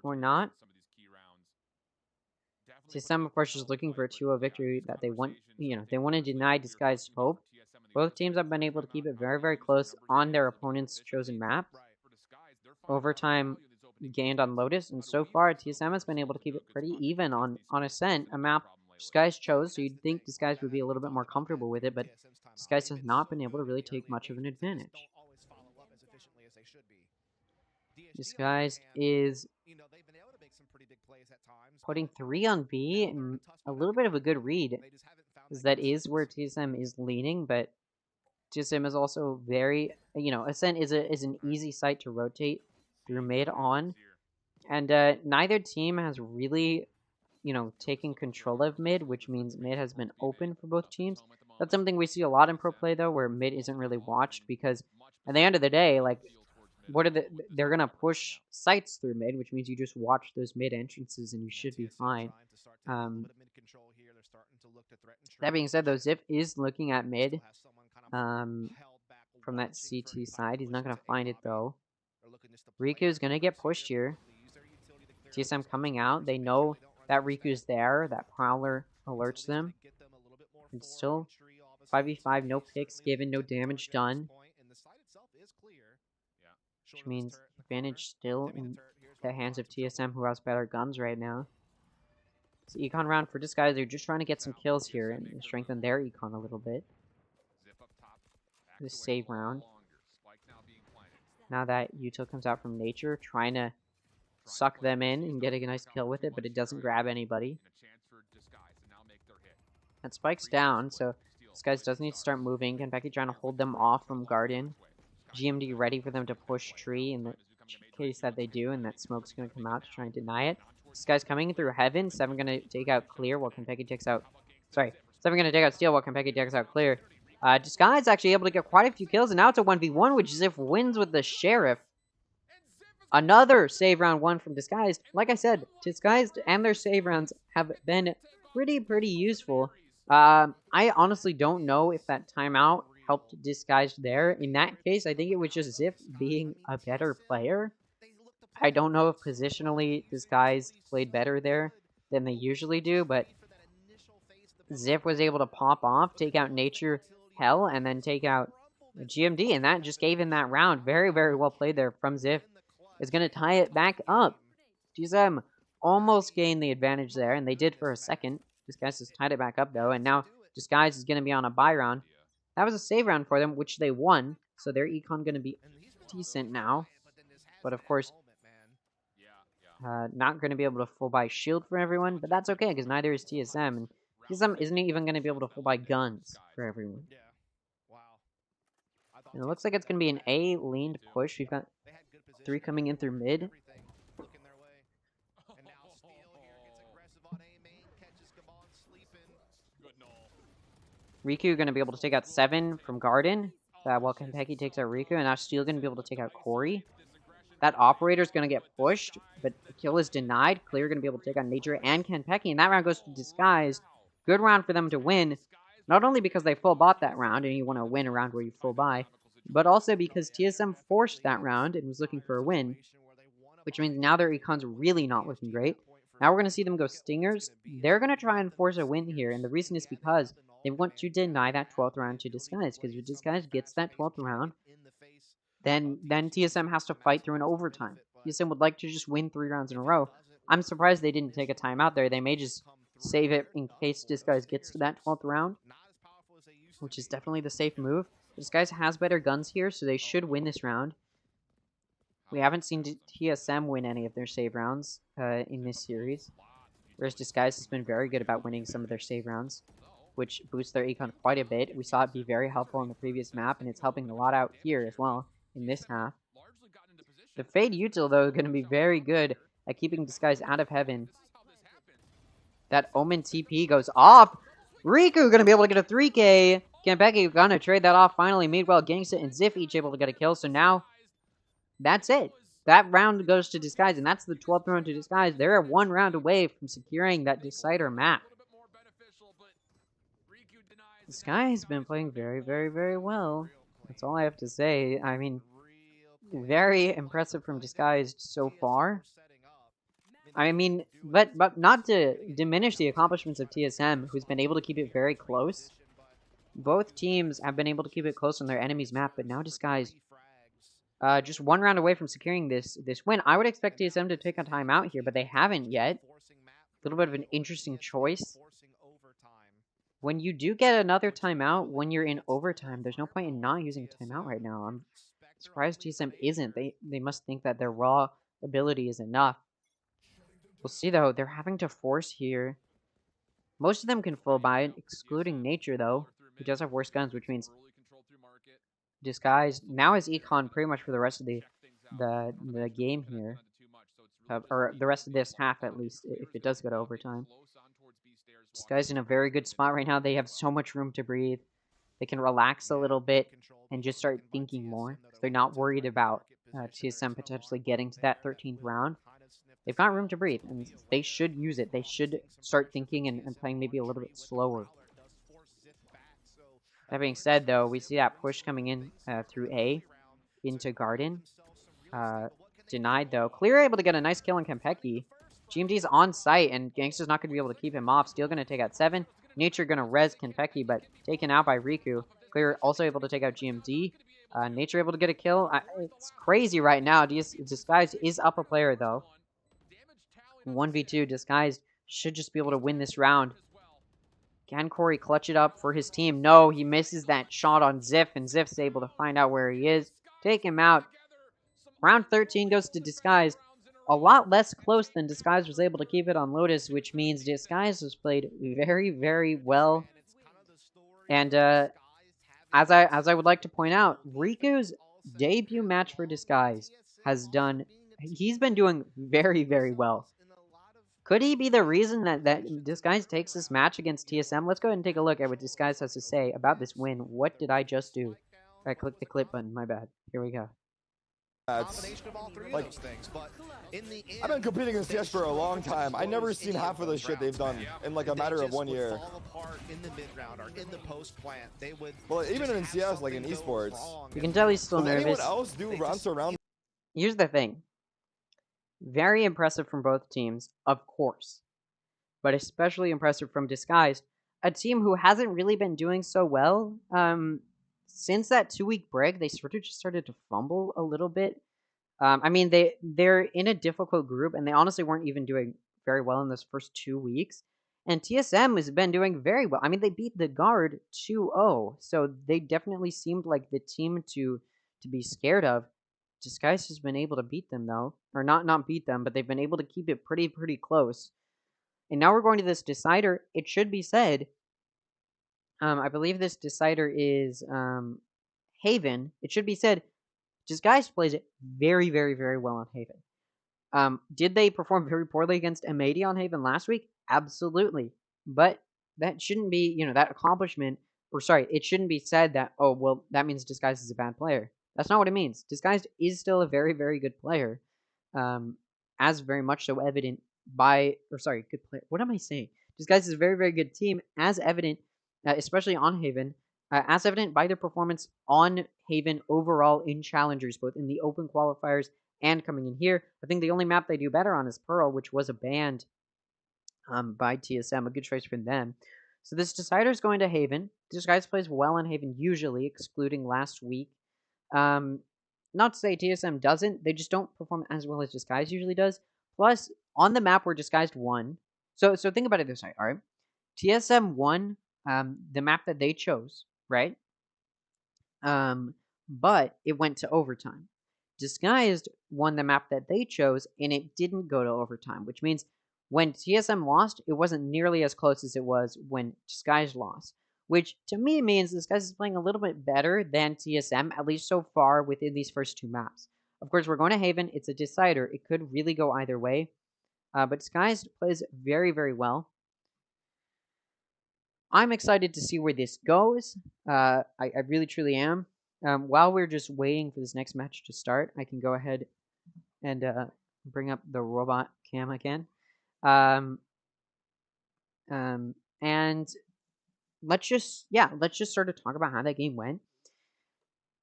[SPEAKER 1] or not. TSM, of course, is looking for a 2-0 victory that they want. They want to deny Disguised hope. Both teams have been able to keep it very, very close on their opponent's chosen map. Overtime gained on Lotus, and so far TSM has been able to keep it pretty even on Ascent, a map Disguise chose, so you'd think Disguise would be a little bit more comfortable with it, but Disguise has not been able to really take much of an advantage. Disguise is putting 3 on B, and a little bit of a good read, because that is where TSM is leaning, but TSM is also very, Ascent is an easy site to rotate through mid on, and neither team has really, taken control of mid, which means mid has been open for both teams. That's something we see a lot in pro play, though, where mid isn't really watched, because at the end of the day, like, they're gonna push sites through mid, which means you just watch those mid entrances and you should be fine. That being said, though, Zip is looking at mid from that CT side. He's not gonna find it though. Riku's gonna get pushed here. TSM coming out. They know that Riku's there. That Prowler alerts them. And still 5v5, no picks given, no damage done. Which means advantage still in the hands of TSM, who has better guns right now. It's the econ round for Disguise. They're just trying to get some kills here and strengthen their econ a little bit. This save round. Now that Yuto comes out from nature, trying to suck them in and get a nice kill with it, but it doesn't grab anybody. That spike's down, so Disguise does need to start moving. Kenpeki trying to hold them off from Garden. GMD ready for them to push tree in the case that they do, and that smoke's going to come out to try and deny it. This guy's coming through heaven. 7 going to take out clear while Kenpeki takes out... Sorry, 7 going to take out steel while Kenpeki takes out clear. Disguise actually able to get quite a few kills, and now it's a 1v1, which Ziff wins with the Sheriff. Another save round 1 from Disguised. Like I said, Disguised and their save rounds have been pretty useful. I honestly don't know if that timeout helped Disguised there. In that case, I think it was just Ziff being a better player. I don't know if positionally Disguised played better there than they usually do, but Ziff was able to pop off, take out Nature Hell, and then take out GMD, and that just gave him that round. Very well played there from Ziff. Is going to tie it back up. TSM almost gained the advantage there, and they did for a second. Disguise has tied it back up, though, and now Disguise is going to be on a buy round. That was a save round for them, which they won, so their econ going to be decent now. But, of course, not going to be able to full buy shield for everyone, but that's okay, because neither is TSM, and TSM isn't even going to be able to full buy guns for everyone. And it looks like it's going to be an A-leaned push. We've got 3 coming in through mid. Riku going to be able to take out 7 from Garden, while Kenpeki takes out Riku, and now Steel going to be able to take out Corey. That Operator's going to get pushed, but the kill is denied. Clear going to be able to take out Nature and Kenpeki, and that round goes to Disguise. Good round for them to win, not only because they full bought that round, and you want to win a round where you full buy, but also because TSM forced that round and was looking for a win, which means now their econ's really not looking great. Now we're going to see them go Stingers. They're going to try and force a win here, and the reason is because they want to deny that 12th round to Disguise, because if Disguise gets that 12th round, then TSM has to fight through an overtime. TSM would like to just win 3 rounds in a row. I'm surprised they didn't take a timeout there. They may just save it in case Disguise gets to that 12th round, which is definitely the safe move. Disguise has better guns here, so they should win this round. We haven't seen TSM win any of their save rounds in this series, whereas Disguise has been very good about winning some of their save rounds, which boosts their econ quite a bit. We saw it be very helpful in the previous map, and it's helping a lot out here as well in this half. The Fade Util, though, is going to be very good at keeping Disguise out of heaven. That Omen TP goes off. Riku going to be able to get a 3K. Kenpeki going to trade that off finally. Meanwhile, Gangsta and Ziff each able to get a kill, so now that's it. That round goes to Disguise, and that's the 12th round to Disguise. They're 1 round away from securing that Decider map. Disguise has been playing very well. That's all I have to say. I mean, very impressive from Disguise so far. I mean, but not to diminish the accomplishments of TSM, who's been able to keep it very close. Both teams have been able to keep it close on their enemy's map, but now Disguise just 1 round away from securing this win. I would expect TSM to take a timeout here, but they haven't yet. A little bit of an interesting choice. when you do get another timeout when you're in overtime, there's no point in not using timeout right now. I'm surprised TSM isn't. They must think that their raw ability is enough. We'll see though. They're having to force here. Most of them can full buy it, excluding Nature though. He does have worse guns, which means Disguise now has Econ pretty much for the rest of the game here, or the rest of this half at least, if it does go to overtime. Disguise in a very good spot right now. They have so much room to breathe. They can relax a little bit and just start thinking more. They're not worried about TSM potentially getting to that 13th round. They've got room to breathe, and they should use it. They should start thinking and playing maybe a little bit slower. That being said, though, we see that push coming in through A into Garden. Denied, though. Clear able to get a nice kill on Kempeki. GMD's on site, and Gangster's not going to be able to keep him off. Steel going to take out 7. Nature going to res Kempeki, but taken out by Riku. Clear also able to take out GMD. Nature able to get a kill. It's crazy right now. Disguised is up a player, though. 1v2. Disguised should just be able to win this round. Can Corey clutch it up for his team? No, he misses that shot on Ziff, and Ziff's able to find out where he is. Take him out. Round 13 goes to Disguised. A lot less close than Disguised was able to keep it on Lotus, which means Disguised was played very, very well. And as I would like to point out, Riku's debut match for Disguised has done... He's been doing very, very well. Could he be the reason that Disguise takes this match against TSM? Let's go ahead and take a look at what Disguise has to say about this win. What did I just do? I clicked the clip button. My bad. Here we go.
[SPEAKER 6] Like, I've been competing in CS for a long time. I never seen half of the shit they've done in like a matter of 1 year. Well, even in CS, like in esports,
[SPEAKER 1] You can tell he's still
[SPEAKER 6] does
[SPEAKER 1] nervous.
[SPEAKER 6] anyone else do round to round?
[SPEAKER 1] Here's the thing. Very impressive from both teams, of course. But especially impressive from Disguised, a team who hasn't really been doing so well. Since that 2-week break, they sort of just started to fumble a little bit. I mean, they're in a difficult group, and they honestly weren't even doing very well in those first 2 weeks. And TSM has been doing very well. I mean, they beat the Guard 2-0, so they definitely seemed like the team to be scared of. Disguise has been able to beat them, though. Or not beat them, but they've been able to keep it pretty close. And now we're going to this decider. It should be said, I believe this decider is Haven. It should be said, Disguise plays it very, very, very well on Haven. Did they perform very poorly against M80 on Haven last week? Absolutely. But that shouldn't be, that accomplishment, or sorry, it shouldn't be said that, oh, well, that means Disguise is a bad player. That's not what it means. Disguised is still a very, very good player. As very much so evident good player. What am I saying? Disguised is a very, very good team, as evident, especially on Haven, as evident by their performance on Haven overall in Challengers, both in the open qualifiers and coming in here. I think the only map they do better on is Pearl, which was abandoned by TSM. A good choice for them. So this decider is going to Haven. Disguise plays well on Haven usually, excluding last week. Not to say TSM doesn't, they just don't perform as well as Disguise usually does. Plus, on the map where Disguised won, so think about it this way, alright? TSM won the map that they chose, right? But it went to overtime. Disguised won the map that they chose, and it didn't go to overtime, which means when TSM lost, it wasn't nearly as close as it was when Disguised lost. Which, to me, means Disguised is playing a little bit better than TSM, at least so far within these first 2 maps. Of course, we're going to Haven. It's a decider. It could really go either way. But Disguised plays very, very well. I'm excited to see where this goes. I really, truly am. While we're just waiting for this next match to start, I can go ahead and bring up the robot cam again. And let's just sort of talk about how that game went.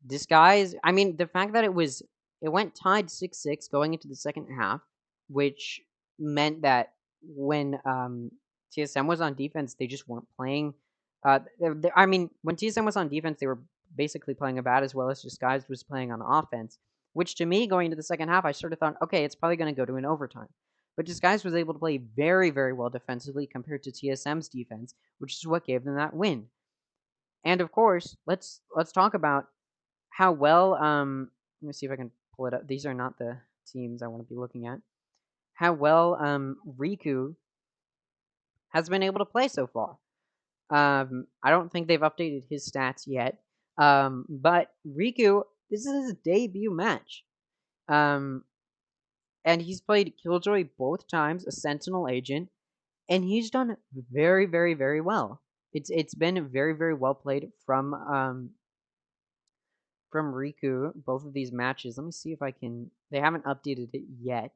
[SPEAKER 1] Disguise, I mean, the fact that it went tied 6-6 going into the second half, which meant that when TSM was on defense, they just weren't playing. I mean, when TSM was on defense, they were basically playing about as well as Disguised was playing on offense, which to me, going into the second half, I sort of thought, okay, it's probably going to go to an overtime. but Disguise was able to play very, very well defensively compared to TSM's defense, which is what gave them that win. And of course, let's talk about how well. Let me see if I can pull it up. These are not the teams I want to be looking at. How well Riku has been able to play so far. I don't think they've updated his stats yet. But Riku, this is his debut match. And he's played Killjoy both times, a Sentinel agent, and he's done very, very, very well. It's been very, very well played from Riku, both of these matches. Let me see if I can. They haven't updated it yet,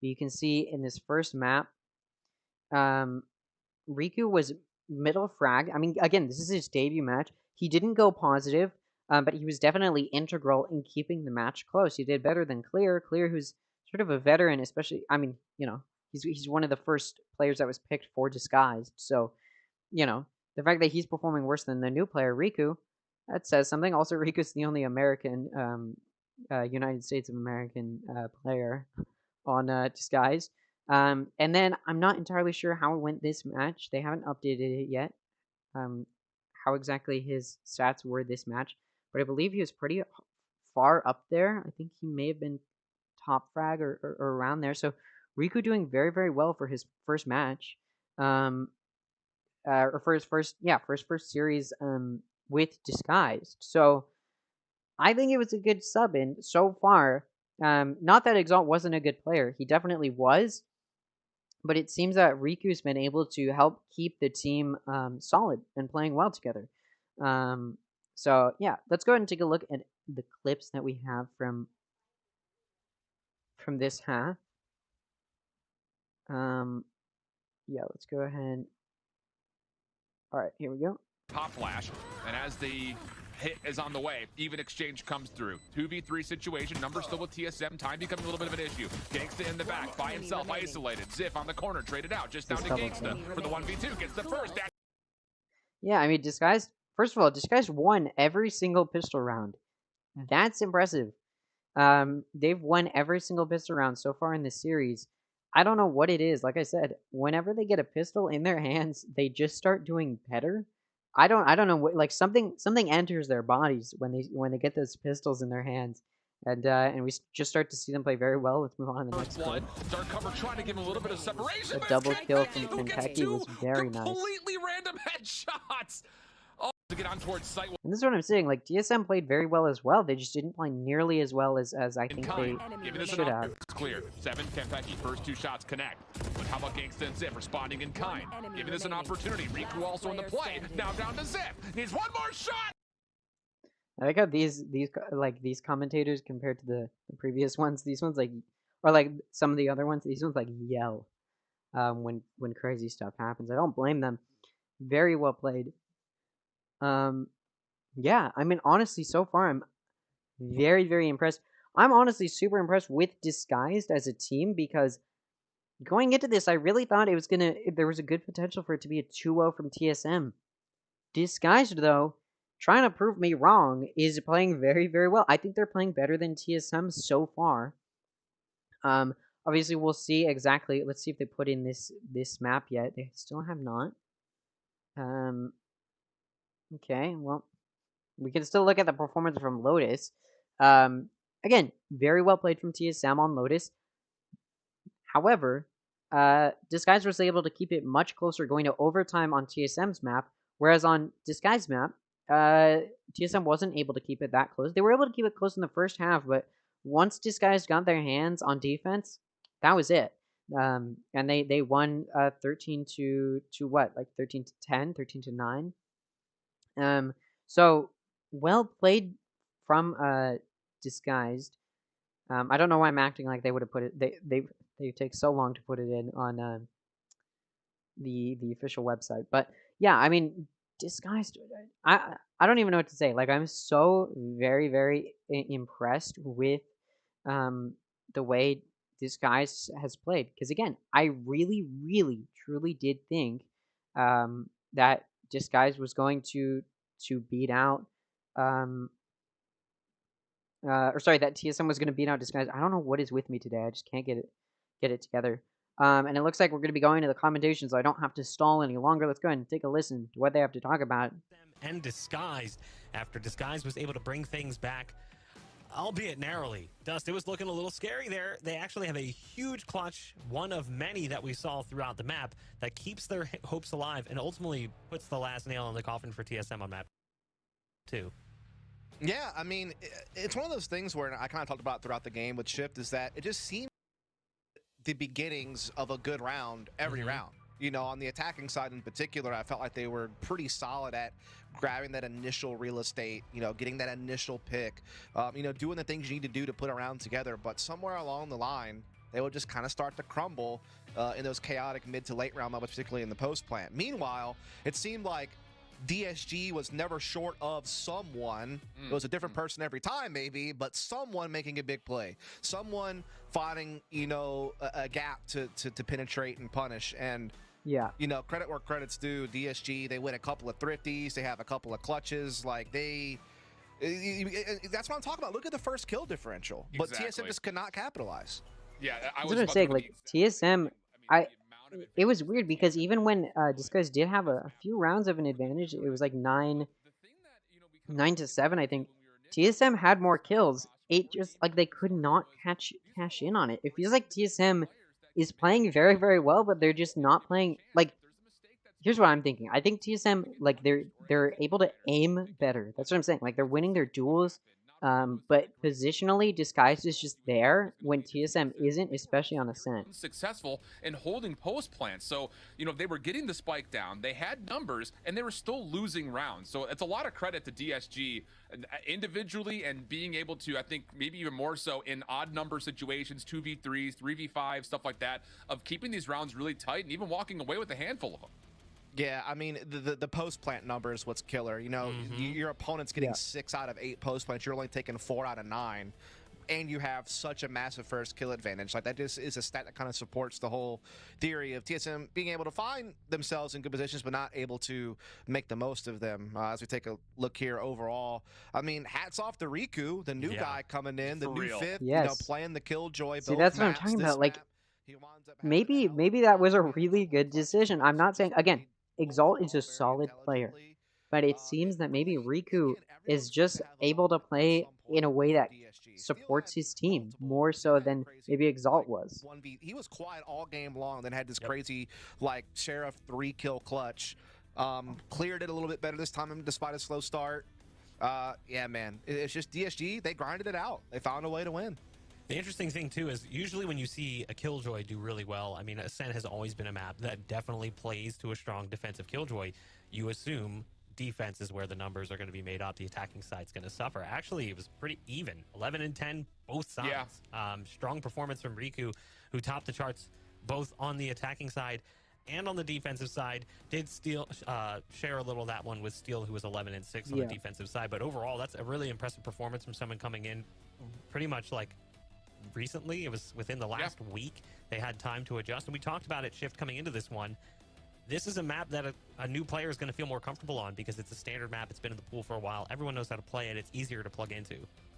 [SPEAKER 1] but you can see in this first map, Riku was middle frag. I mean, again, this is his debut match. He didn't go positive, but he was definitely integral in keeping the match close. He did better than Clear, who's sort of a veteran, especially. I mean, he's one of the first players that was picked for Disguised. So, the fact that he's performing worse than the new player Riku, that says something. Also, Riku's the only American, United States of American player on Disguised. And then I'm not entirely sure how it went this match. They haven't updated it yet. How exactly his stats were this match, but I believe he was pretty far up there. I think he may have been top frag or around there. So Riku doing very, very well for his first match. Or for his first series with Disguised. So I think it was a good sub in so far. Not that Exalt wasn't a good player. He definitely was. But it seems that Riku's been able to help keep the team solid and playing well together. So yeah, let's go ahead and take a look at the clips that we have from this half. Yeah, let's go ahead. All right, here we go.
[SPEAKER 4] Pop flash, and as the hit is on the way, even exchange comes through. 2v3 situation, number still with TSM, time becoming a little bit of an issue. Gangsta in the back, by himself, isolated. Ziff on the corner, traded out, just down to Gangsta for the 1v2, gets the first.
[SPEAKER 1] Yeah, I mean, Disguised, first of all, Disguised won every single pistol round. That's impressive. They've won every single pistol round so far in this series. I don't know what it is. Like I said, whenever they get a pistol in their hands, they just start doing better. I don't know what, like something enters their bodies when they get those pistols in their hands. And we just start to see them play very well. Let's move on to the next clip.
[SPEAKER 4] Dark cover trying to give him a little bit of separation.
[SPEAKER 1] A double kill from Kentucky was very nice.
[SPEAKER 4] Completely random headshots. Oh, to get on towards sight.
[SPEAKER 1] And this is what I'm saying. Like TSM played very well as well. They just didn't play nearly as well as I think they should have.
[SPEAKER 4] It's clear. 7 Kentucky. First 2 shots connect. But how about Gangsta and Ziff responding in kind? Giving this an opportunity. Riku also in the play. Now down to Ziff. Needs one more shot.
[SPEAKER 1] I like how these commentators compared to the previous ones, these ones or like some of the other ones, these ones yell when crazy stuff happens. I don't blame them. Very well played. Yeah, I mean honestly, so far I'm very, very impressed. I'm honestly super impressed with Disguised as a team because going into this, I really thought there was a good potential for it to be a 2-0 from TSM. Disguised though, trying to prove me wrong, is playing very, very well. I think they're playing better than TSM so far. Obviously, we'll see exactly. Let's see if they put in this map yet. They still have not. Okay, well, we can still look at the performance from Lotus. Again, very well played from TSM on Lotus. However, Disguise was able to keep it much closer going to overtime on TSM's map, whereas on Disguise map, TSM wasn't able to keep it that close. They were able to keep it close in the first half, but once Disguise got their hands on defense, that was it. And they won 13 to what? Like 13 to 10, 13 to 9. So well played from Disguised. I don't know why I'm acting like they would have put it. They take so long to put it in on the official website. But yeah, I mean, Disguised. I don't even know what to say. Like I'm so very, very impressed with the way Disguised has played. Because again, I really, really, truly did think that Disguised was going to beat out or sorry, that TSM was going to beat out Disguise. I don't know what is with me today. I just can't get it together. And it looks like we're going to be going to the commentations, so I don't have to stall any longer. Let's go ahead and take a listen to what they have to talk about.
[SPEAKER 3] And Disguised, after Disguised was able to bring things back, albeit narrowly. Dust, it was looking a little scary there. They actually have a huge clutch, one of many that we saw throughout the map, that keeps their hopes alive and ultimately puts the last nail in the coffin for TSM on map 2.
[SPEAKER 5] Yeah, I mean, it's one of those things where I kind of talked about throughout the game with Shift is that it just seems the beginnings of a good round every round. You know, on the attacking side in particular, I felt like they were pretty solid at grabbing that initial real estate, you know, getting that initial pick, you know, doing the things you need to do to put a round together. But somewhere along the line, they would just kind of start to crumble in those chaotic mid to late round moments, particularly in the post plant. Meanwhile, it seemed like DSG was never short of someone. It was a different person every time, maybe, but someone making a big play, someone finding, you know, a gap to penetrate and punish. And
[SPEAKER 1] Yeah.
[SPEAKER 5] you know, credit where credit's due. DSG, they win a couple of thrifties, they have a couple of clutches. Like that's what I'm talking about. Look at the first kill differential, but TSM
[SPEAKER 4] Exactly.
[SPEAKER 5] just could not capitalize.
[SPEAKER 4] Yeah, I
[SPEAKER 1] That's
[SPEAKER 4] was
[SPEAKER 1] what I'm
[SPEAKER 4] about to
[SPEAKER 1] saying.
[SPEAKER 4] go to the
[SPEAKER 1] Like
[SPEAKER 4] exact
[SPEAKER 1] TSM,
[SPEAKER 4] same thing.
[SPEAKER 1] I
[SPEAKER 4] The amount of
[SPEAKER 1] it was
[SPEAKER 4] advantage
[SPEAKER 1] weird
[SPEAKER 4] that
[SPEAKER 1] because
[SPEAKER 4] TSM
[SPEAKER 1] even when
[SPEAKER 4] had over
[SPEAKER 1] Disguise did have
[SPEAKER 4] Riku's
[SPEAKER 1] a few rounds of an advantage, it was like nine
[SPEAKER 4] the thing that we kind of
[SPEAKER 1] nine to
[SPEAKER 4] pointed out
[SPEAKER 1] seven, I think.
[SPEAKER 4] when we were initially
[SPEAKER 1] TSM
[SPEAKER 4] talking
[SPEAKER 1] had
[SPEAKER 4] about
[SPEAKER 1] more
[SPEAKER 4] this map
[SPEAKER 1] kills.
[SPEAKER 4] across
[SPEAKER 1] It
[SPEAKER 4] recording,
[SPEAKER 1] just like they could not
[SPEAKER 4] was these are
[SPEAKER 1] cash in
[SPEAKER 4] all
[SPEAKER 1] on it. It feels
[SPEAKER 4] great
[SPEAKER 1] like
[SPEAKER 4] individual
[SPEAKER 1] TSM
[SPEAKER 4] players that
[SPEAKER 1] is
[SPEAKER 4] can make
[SPEAKER 1] playing
[SPEAKER 4] a
[SPEAKER 1] very,
[SPEAKER 4] big
[SPEAKER 1] very well, but
[SPEAKER 4] difference
[SPEAKER 1] they're
[SPEAKER 4] if
[SPEAKER 1] just
[SPEAKER 4] they give
[SPEAKER 1] not
[SPEAKER 4] it a
[SPEAKER 1] playing
[SPEAKER 4] chance.
[SPEAKER 1] like.
[SPEAKER 4] If there's a mistake that's
[SPEAKER 1] Here's what
[SPEAKER 4] made,
[SPEAKER 1] I'm thinking. I think
[SPEAKER 4] it's
[SPEAKER 1] TSM
[SPEAKER 4] gonna get
[SPEAKER 1] like
[SPEAKER 4] punished or it has
[SPEAKER 1] they're
[SPEAKER 4] to get
[SPEAKER 1] able to
[SPEAKER 4] repaired.
[SPEAKER 1] aim
[SPEAKER 4] They can
[SPEAKER 1] better.
[SPEAKER 4] do
[SPEAKER 1] That's
[SPEAKER 4] that.
[SPEAKER 1] what I'm saying. Like they're
[SPEAKER 4] That's
[SPEAKER 1] winning their
[SPEAKER 4] exactly what
[SPEAKER 1] duels.
[SPEAKER 4] happened. Not only was that
[SPEAKER 1] But
[SPEAKER 4] a great play,
[SPEAKER 1] positionally,
[SPEAKER 4] but
[SPEAKER 1] Disguise is just
[SPEAKER 4] also you thought
[SPEAKER 1] there
[SPEAKER 4] was going to
[SPEAKER 1] when
[SPEAKER 4] lead to
[SPEAKER 1] TSM
[SPEAKER 4] TSM.
[SPEAKER 1] isn't,
[SPEAKER 4] They were
[SPEAKER 1] especially on
[SPEAKER 4] also very
[SPEAKER 1] Ascent.
[SPEAKER 4] unsuccessful in holding post plants. So, they were getting the spike down. They had numbers and they were still losing rounds. So it's a lot of credit to DSG individually and being able to, I think, maybe even more so in odd number situations, 2v3s, 3v5, stuff like that, of keeping these rounds really tight and even walking away with a handful of them.
[SPEAKER 5] Yeah, I mean the post plant number is what's killer. You know, your opponent's getting
[SPEAKER 1] Yeah.
[SPEAKER 5] 6 out of 8 post plants. You're only taking 4 out of 9, and you have such a massive first kill advantage. Like that just is a stat that kind of supports the whole theory of TSM being able to find themselves in good positions, but not able to make the most of them. As we take a look here overall, I mean, hats off to Riku, the new
[SPEAKER 3] Yeah.
[SPEAKER 5] guy coming in, the
[SPEAKER 4] For
[SPEAKER 5] new
[SPEAKER 4] real.
[SPEAKER 5] fifth. You know,
[SPEAKER 1] Yes.
[SPEAKER 5] playing the Killjoy
[SPEAKER 1] See,
[SPEAKER 5] both
[SPEAKER 1] that's what I'm
[SPEAKER 5] maps.
[SPEAKER 1] talking
[SPEAKER 5] This
[SPEAKER 1] about. Like
[SPEAKER 5] map, he winds up having a
[SPEAKER 1] maybe
[SPEAKER 5] hell of
[SPEAKER 1] maybe
[SPEAKER 5] a
[SPEAKER 1] that was
[SPEAKER 5] time,
[SPEAKER 1] a
[SPEAKER 5] hitting a
[SPEAKER 1] really
[SPEAKER 5] couple of
[SPEAKER 1] good
[SPEAKER 5] clutches
[SPEAKER 1] decision.
[SPEAKER 5] for
[SPEAKER 1] I'm
[SPEAKER 5] us.
[SPEAKER 1] not
[SPEAKER 5] Just
[SPEAKER 1] saying again,
[SPEAKER 5] played
[SPEAKER 1] Exalt is
[SPEAKER 5] overall
[SPEAKER 1] a
[SPEAKER 5] very
[SPEAKER 1] solid player,
[SPEAKER 5] intelligently.
[SPEAKER 1] but it
[SPEAKER 5] And
[SPEAKER 1] seems that maybe
[SPEAKER 5] really,
[SPEAKER 1] Riku
[SPEAKER 5] again, everyone
[SPEAKER 1] is
[SPEAKER 5] seemed to
[SPEAKER 1] just
[SPEAKER 5] have a
[SPEAKER 1] able to
[SPEAKER 5] moment at
[SPEAKER 1] play
[SPEAKER 5] some
[SPEAKER 1] in
[SPEAKER 5] point
[SPEAKER 1] a way
[SPEAKER 5] for
[SPEAKER 1] that
[SPEAKER 5] DSG. Steel
[SPEAKER 1] supports
[SPEAKER 5] had
[SPEAKER 1] his team
[SPEAKER 5] multiple.
[SPEAKER 1] more
[SPEAKER 5] Steel
[SPEAKER 1] so
[SPEAKER 5] had a
[SPEAKER 1] than
[SPEAKER 5] crazy
[SPEAKER 1] maybe Exalt
[SPEAKER 5] like
[SPEAKER 1] was.
[SPEAKER 5] 1v. He was quiet all game long, then had this
[SPEAKER 3] Yep.
[SPEAKER 5] crazy like Sheriff 3-kill clutch. Cleared it a little bit better this time despite a slow start. Yeah, man, it's just DSG. They grinded it out. They found a way to win.
[SPEAKER 3] The interesting thing too is usually when you see a Killjoy do really well, I mean, Ascent has always been a map that definitely plays to a strong defensive Killjoy. You assume defense is where the numbers are going to be made up. The attacking side's going to suffer. Actually, it was pretty even, 11 and 10, both sides.
[SPEAKER 4] Yeah.
[SPEAKER 3] Strong performance from Riku, who topped the charts both on the attacking side and on the defensive side. Did Steel share a little of that one with Steel, who was 11 and 6 on
[SPEAKER 1] Yeah.
[SPEAKER 3] the defensive side. But overall, that's a really impressive performance from someone coming in pretty much like recently. It was within the last week they had time to adjust, and we talked about it Shift coming into this one. This is a map that a new player is going to feel more comfortable on because it's a standard map. It's been in the pool for a while. Everyone knows how to play it. It's easier to plug into.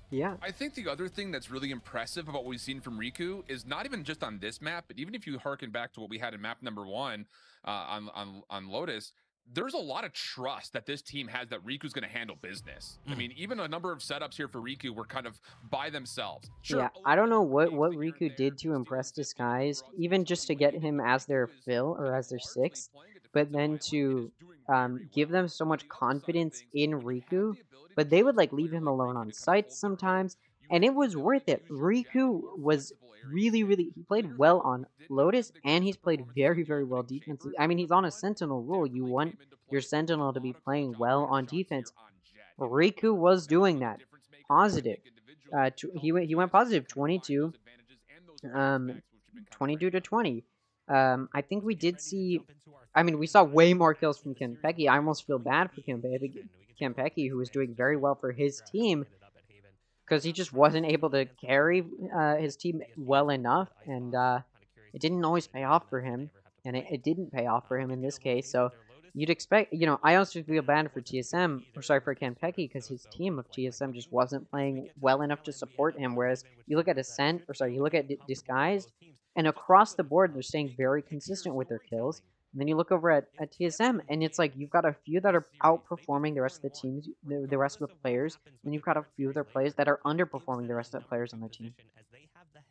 [SPEAKER 1] Yeah.
[SPEAKER 4] I think the other thing that's really impressive about what we've seen from Riku is not even just on this map, but even if you harken back to what we had in map number 1 on Lotus, there's a lot of trust that this team has that Riku's going to handle business. I mean, even a number of setups here for Riku were kind of by themselves. Sure,
[SPEAKER 1] Yeah,
[SPEAKER 4] a
[SPEAKER 1] I
[SPEAKER 4] little
[SPEAKER 1] don't
[SPEAKER 4] bit
[SPEAKER 1] know
[SPEAKER 4] of
[SPEAKER 1] what
[SPEAKER 4] mixing here and
[SPEAKER 1] Riku
[SPEAKER 4] there,
[SPEAKER 1] did to
[SPEAKER 4] Steel and
[SPEAKER 1] impress
[SPEAKER 4] Zip getting a
[SPEAKER 1] Disguised,
[SPEAKER 4] couple rounds
[SPEAKER 1] even just
[SPEAKER 4] consistently
[SPEAKER 1] to get
[SPEAKER 4] winning it,
[SPEAKER 1] him
[SPEAKER 4] but
[SPEAKER 1] as their
[SPEAKER 4] Riku is,
[SPEAKER 1] fill or as their
[SPEAKER 4] largely
[SPEAKER 1] sixth,
[SPEAKER 4] playing a
[SPEAKER 1] but
[SPEAKER 4] defensive
[SPEAKER 1] then
[SPEAKER 4] island and
[SPEAKER 1] to
[SPEAKER 4] is doing very
[SPEAKER 1] give
[SPEAKER 4] well.
[SPEAKER 1] them so
[SPEAKER 4] On
[SPEAKER 1] much
[SPEAKER 4] the other side of
[SPEAKER 1] confidence
[SPEAKER 4] things,
[SPEAKER 1] in
[SPEAKER 4] when you have
[SPEAKER 1] Riku,
[SPEAKER 4] the ability to
[SPEAKER 1] but they would
[SPEAKER 4] trust a
[SPEAKER 1] like leave
[SPEAKER 4] player
[SPEAKER 1] him
[SPEAKER 4] like
[SPEAKER 1] alone
[SPEAKER 4] Riku
[SPEAKER 1] on
[SPEAKER 4] to kind of
[SPEAKER 1] sites
[SPEAKER 4] hold their own,
[SPEAKER 1] sometimes,
[SPEAKER 4] you
[SPEAKER 1] and
[SPEAKER 4] have
[SPEAKER 1] it
[SPEAKER 4] the
[SPEAKER 1] was
[SPEAKER 4] ability
[SPEAKER 1] worth
[SPEAKER 4] to
[SPEAKER 1] it.
[SPEAKER 4] use your gem in
[SPEAKER 1] Riku
[SPEAKER 4] more
[SPEAKER 1] was
[SPEAKER 4] flexible areas.
[SPEAKER 1] really,
[SPEAKER 4] And
[SPEAKER 1] really he played
[SPEAKER 4] players
[SPEAKER 1] well
[SPEAKER 4] who
[SPEAKER 1] on
[SPEAKER 4] didn't have
[SPEAKER 1] Lotus,
[SPEAKER 4] the
[SPEAKER 1] and
[SPEAKER 4] greatest
[SPEAKER 1] he's
[SPEAKER 4] of
[SPEAKER 1] played
[SPEAKER 4] performances on
[SPEAKER 1] very,
[SPEAKER 4] the
[SPEAKER 1] very well
[SPEAKER 4] opening
[SPEAKER 1] defensively.
[SPEAKER 4] chambers
[SPEAKER 1] I
[SPEAKER 4] in
[SPEAKER 1] mean,
[SPEAKER 4] map
[SPEAKER 1] he's
[SPEAKER 4] number
[SPEAKER 1] on a
[SPEAKER 4] one,
[SPEAKER 1] Sentinel rule. You
[SPEAKER 4] definitely
[SPEAKER 1] want
[SPEAKER 4] came into
[SPEAKER 1] your
[SPEAKER 4] play and did a
[SPEAKER 1] Sentinel to be
[SPEAKER 4] lot of clutch
[SPEAKER 1] playing well
[SPEAKER 4] operator
[SPEAKER 1] on
[SPEAKER 4] shots here
[SPEAKER 1] defense.
[SPEAKER 4] on Jet in map
[SPEAKER 1] Riku
[SPEAKER 4] number two.
[SPEAKER 1] was
[SPEAKER 4] And that's
[SPEAKER 1] doing
[SPEAKER 4] one of the
[SPEAKER 1] that.
[SPEAKER 4] difference makers where I
[SPEAKER 1] Positive.
[SPEAKER 4] think individually
[SPEAKER 1] He
[SPEAKER 4] helping
[SPEAKER 1] went
[SPEAKER 4] TSM
[SPEAKER 1] positive
[SPEAKER 4] kind of find
[SPEAKER 1] 22,
[SPEAKER 4] those advantages and those bounce backs, which have been kind of
[SPEAKER 1] 22
[SPEAKER 4] great.
[SPEAKER 1] to 20. I think we
[SPEAKER 3] Get
[SPEAKER 1] did
[SPEAKER 3] ready to
[SPEAKER 1] see.
[SPEAKER 3] jump into our
[SPEAKER 1] I mean,
[SPEAKER 3] third
[SPEAKER 1] we
[SPEAKER 3] and
[SPEAKER 1] saw way
[SPEAKER 3] final
[SPEAKER 1] more
[SPEAKER 3] match
[SPEAKER 1] kills
[SPEAKER 3] in
[SPEAKER 1] from
[SPEAKER 3] the series of
[SPEAKER 1] Kenpeki. I almost feel
[SPEAKER 3] round
[SPEAKER 1] bad for
[SPEAKER 3] 3
[SPEAKER 1] Kenpeki,
[SPEAKER 3] Haven. We can take a look at
[SPEAKER 1] Kenpeki,
[SPEAKER 3] the
[SPEAKER 1] who was
[SPEAKER 3] advantages
[SPEAKER 1] doing
[SPEAKER 3] of
[SPEAKER 1] very well
[SPEAKER 3] starting
[SPEAKER 1] for
[SPEAKER 3] from the
[SPEAKER 1] his
[SPEAKER 3] strat, how they
[SPEAKER 1] team
[SPEAKER 3] ended up at Haven.
[SPEAKER 1] because
[SPEAKER 3] It's
[SPEAKER 1] he
[SPEAKER 3] not
[SPEAKER 1] just
[SPEAKER 3] surprising
[SPEAKER 1] wasn't
[SPEAKER 3] seeing
[SPEAKER 1] able
[SPEAKER 3] one
[SPEAKER 1] to
[SPEAKER 3] against one
[SPEAKER 1] carry
[SPEAKER 3] Riku. They had
[SPEAKER 1] his team
[SPEAKER 3] DSG
[SPEAKER 1] well
[SPEAKER 3] before they
[SPEAKER 1] enough,
[SPEAKER 3] had
[SPEAKER 1] and
[SPEAKER 3] Icebox. Kind of curious
[SPEAKER 1] it
[SPEAKER 3] to see
[SPEAKER 1] didn't
[SPEAKER 3] what they're
[SPEAKER 1] always
[SPEAKER 3] going to
[SPEAKER 1] pay
[SPEAKER 3] do on
[SPEAKER 1] off
[SPEAKER 3] that
[SPEAKER 1] for
[SPEAKER 3] if they
[SPEAKER 1] him,
[SPEAKER 3] ever have to
[SPEAKER 1] and
[SPEAKER 3] play.
[SPEAKER 1] it didn't pay off for
[SPEAKER 3] We
[SPEAKER 1] him in
[SPEAKER 3] can get
[SPEAKER 1] this
[SPEAKER 3] a little
[SPEAKER 1] case.
[SPEAKER 3] taste of
[SPEAKER 1] So
[SPEAKER 3] their Lotus.
[SPEAKER 1] you'd expect, I also feel bad for
[SPEAKER 3] Wasn't too bad
[SPEAKER 1] TSM, or
[SPEAKER 3] either.
[SPEAKER 1] sorry
[SPEAKER 3] It
[SPEAKER 1] for
[SPEAKER 3] was just
[SPEAKER 1] Kenpeki,
[SPEAKER 3] first
[SPEAKER 1] because
[SPEAKER 3] though,
[SPEAKER 1] his
[SPEAKER 3] so
[SPEAKER 1] team of
[SPEAKER 3] playing like
[SPEAKER 1] TSM just
[SPEAKER 3] Riku.
[SPEAKER 1] wasn't
[SPEAKER 3] As we
[SPEAKER 1] playing
[SPEAKER 3] get to the
[SPEAKER 1] well enough
[SPEAKER 3] tail
[SPEAKER 1] to
[SPEAKER 3] end, we end
[SPEAKER 1] support
[SPEAKER 3] up
[SPEAKER 1] him.
[SPEAKER 3] on
[SPEAKER 1] Whereas
[SPEAKER 3] Haven, which
[SPEAKER 1] you look at
[SPEAKER 3] means that it
[SPEAKER 1] Ascent,
[SPEAKER 3] should
[SPEAKER 1] or sorry, you
[SPEAKER 3] feel
[SPEAKER 1] look at
[SPEAKER 3] comfortable for
[SPEAKER 1] Disguised,
[SPEAKER 3] both teams.
[SPEAKER 1] And across the board, they're staying very consistent with their kills. And then you look over at TSM, and it's like you've got a few that are outperforming the rest of the teams, the rest of the players, and you've got a few of their players that are underperforming the rest of the players on their team.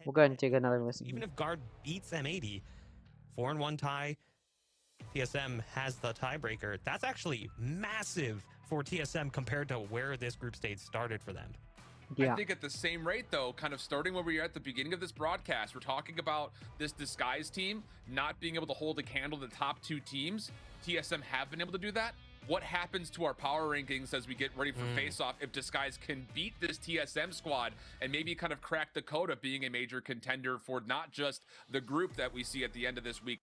[SPEAKER 1] We'll go ahead and take another listen.
[SPEAKER 3] Even if Guard beats M80, 4-1 tie, TSM has the tiebreaker. That's actually massive for TSM compared to where this group stage started for them.
[SPEAKER 1] Yeah.
[SPEAKER 4] I think at the same rate, though, kind of starting where we are at the beginning of this broadcast, we're talking about this Disguise team not being able to hold a candle to the top 2 teams. TSM have been able to do that. What happens to our power rankings as we get ready for face-off if Disguise can beat this TSM squad and maybe kind of crack the code of being a major contender for not just the group that we see at the end of this week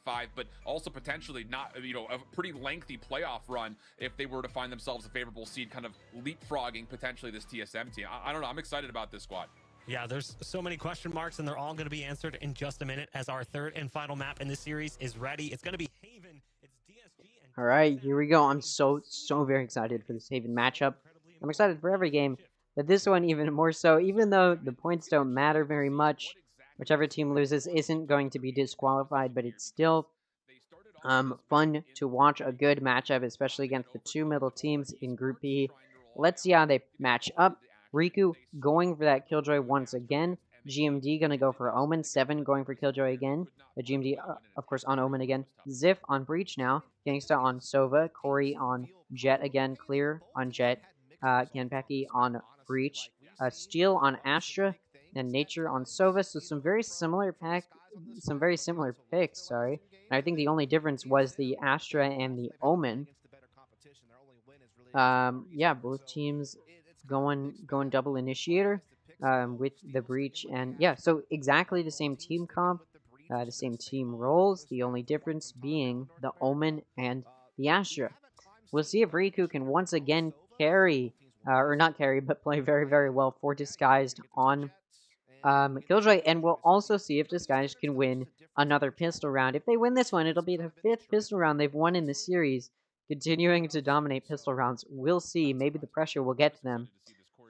[SPEAKER 4] 5, but also potentially not, a pretty lengthy playoff run if they were to find themselves a favorable seed, kind of leapfrogging potentially this TSM team. I don't know. I'm excited about this squad.
[SPEAKER 3] Yeah, there's so many question marks, and they're all going to be answered in just a minute as our third and final map in this series is ready. It's going to be Haven. It's DSG. And
[SPEAKER 1] all right, here we go. I'm so very excited for this Haven matchup. I'm excited for every game, but this one even more so. Even though the points don't matter very much, whichever team loses isn't going to be disqualified, but it's still fun to watch a good matchup, especially against the 2 middle teams in Group B. Let's see how they match up. Riku going for that Killjoy once again. GMD going to go for Omen. 7 going for Killjoy again. GMD, of course, on Omen again. Ziff on Breach now. Gangsta on Sova. Corey on Jet again. Clear on Jet. Genpeki on Breach. Steel on Astra. And Nature on Sova. So some very similar picks, sorry. And I think the only difference was the Astra and the Omen. Yeah, both teams going double initiator with the Breach, and yeah, so exactly the same team comp, the same team roles, the only difference being the Omen and the Astra. We'll see if Riku can once again carry, or not carry, but play very well for Disguised on Killjoy, and we'll also see if Disguised can win another pistol round. If they win this one, it'll be the 5th pistol round they've won in the series, continuing to dominate pistol rounds. We'll see. Maybe the pressure will get to them.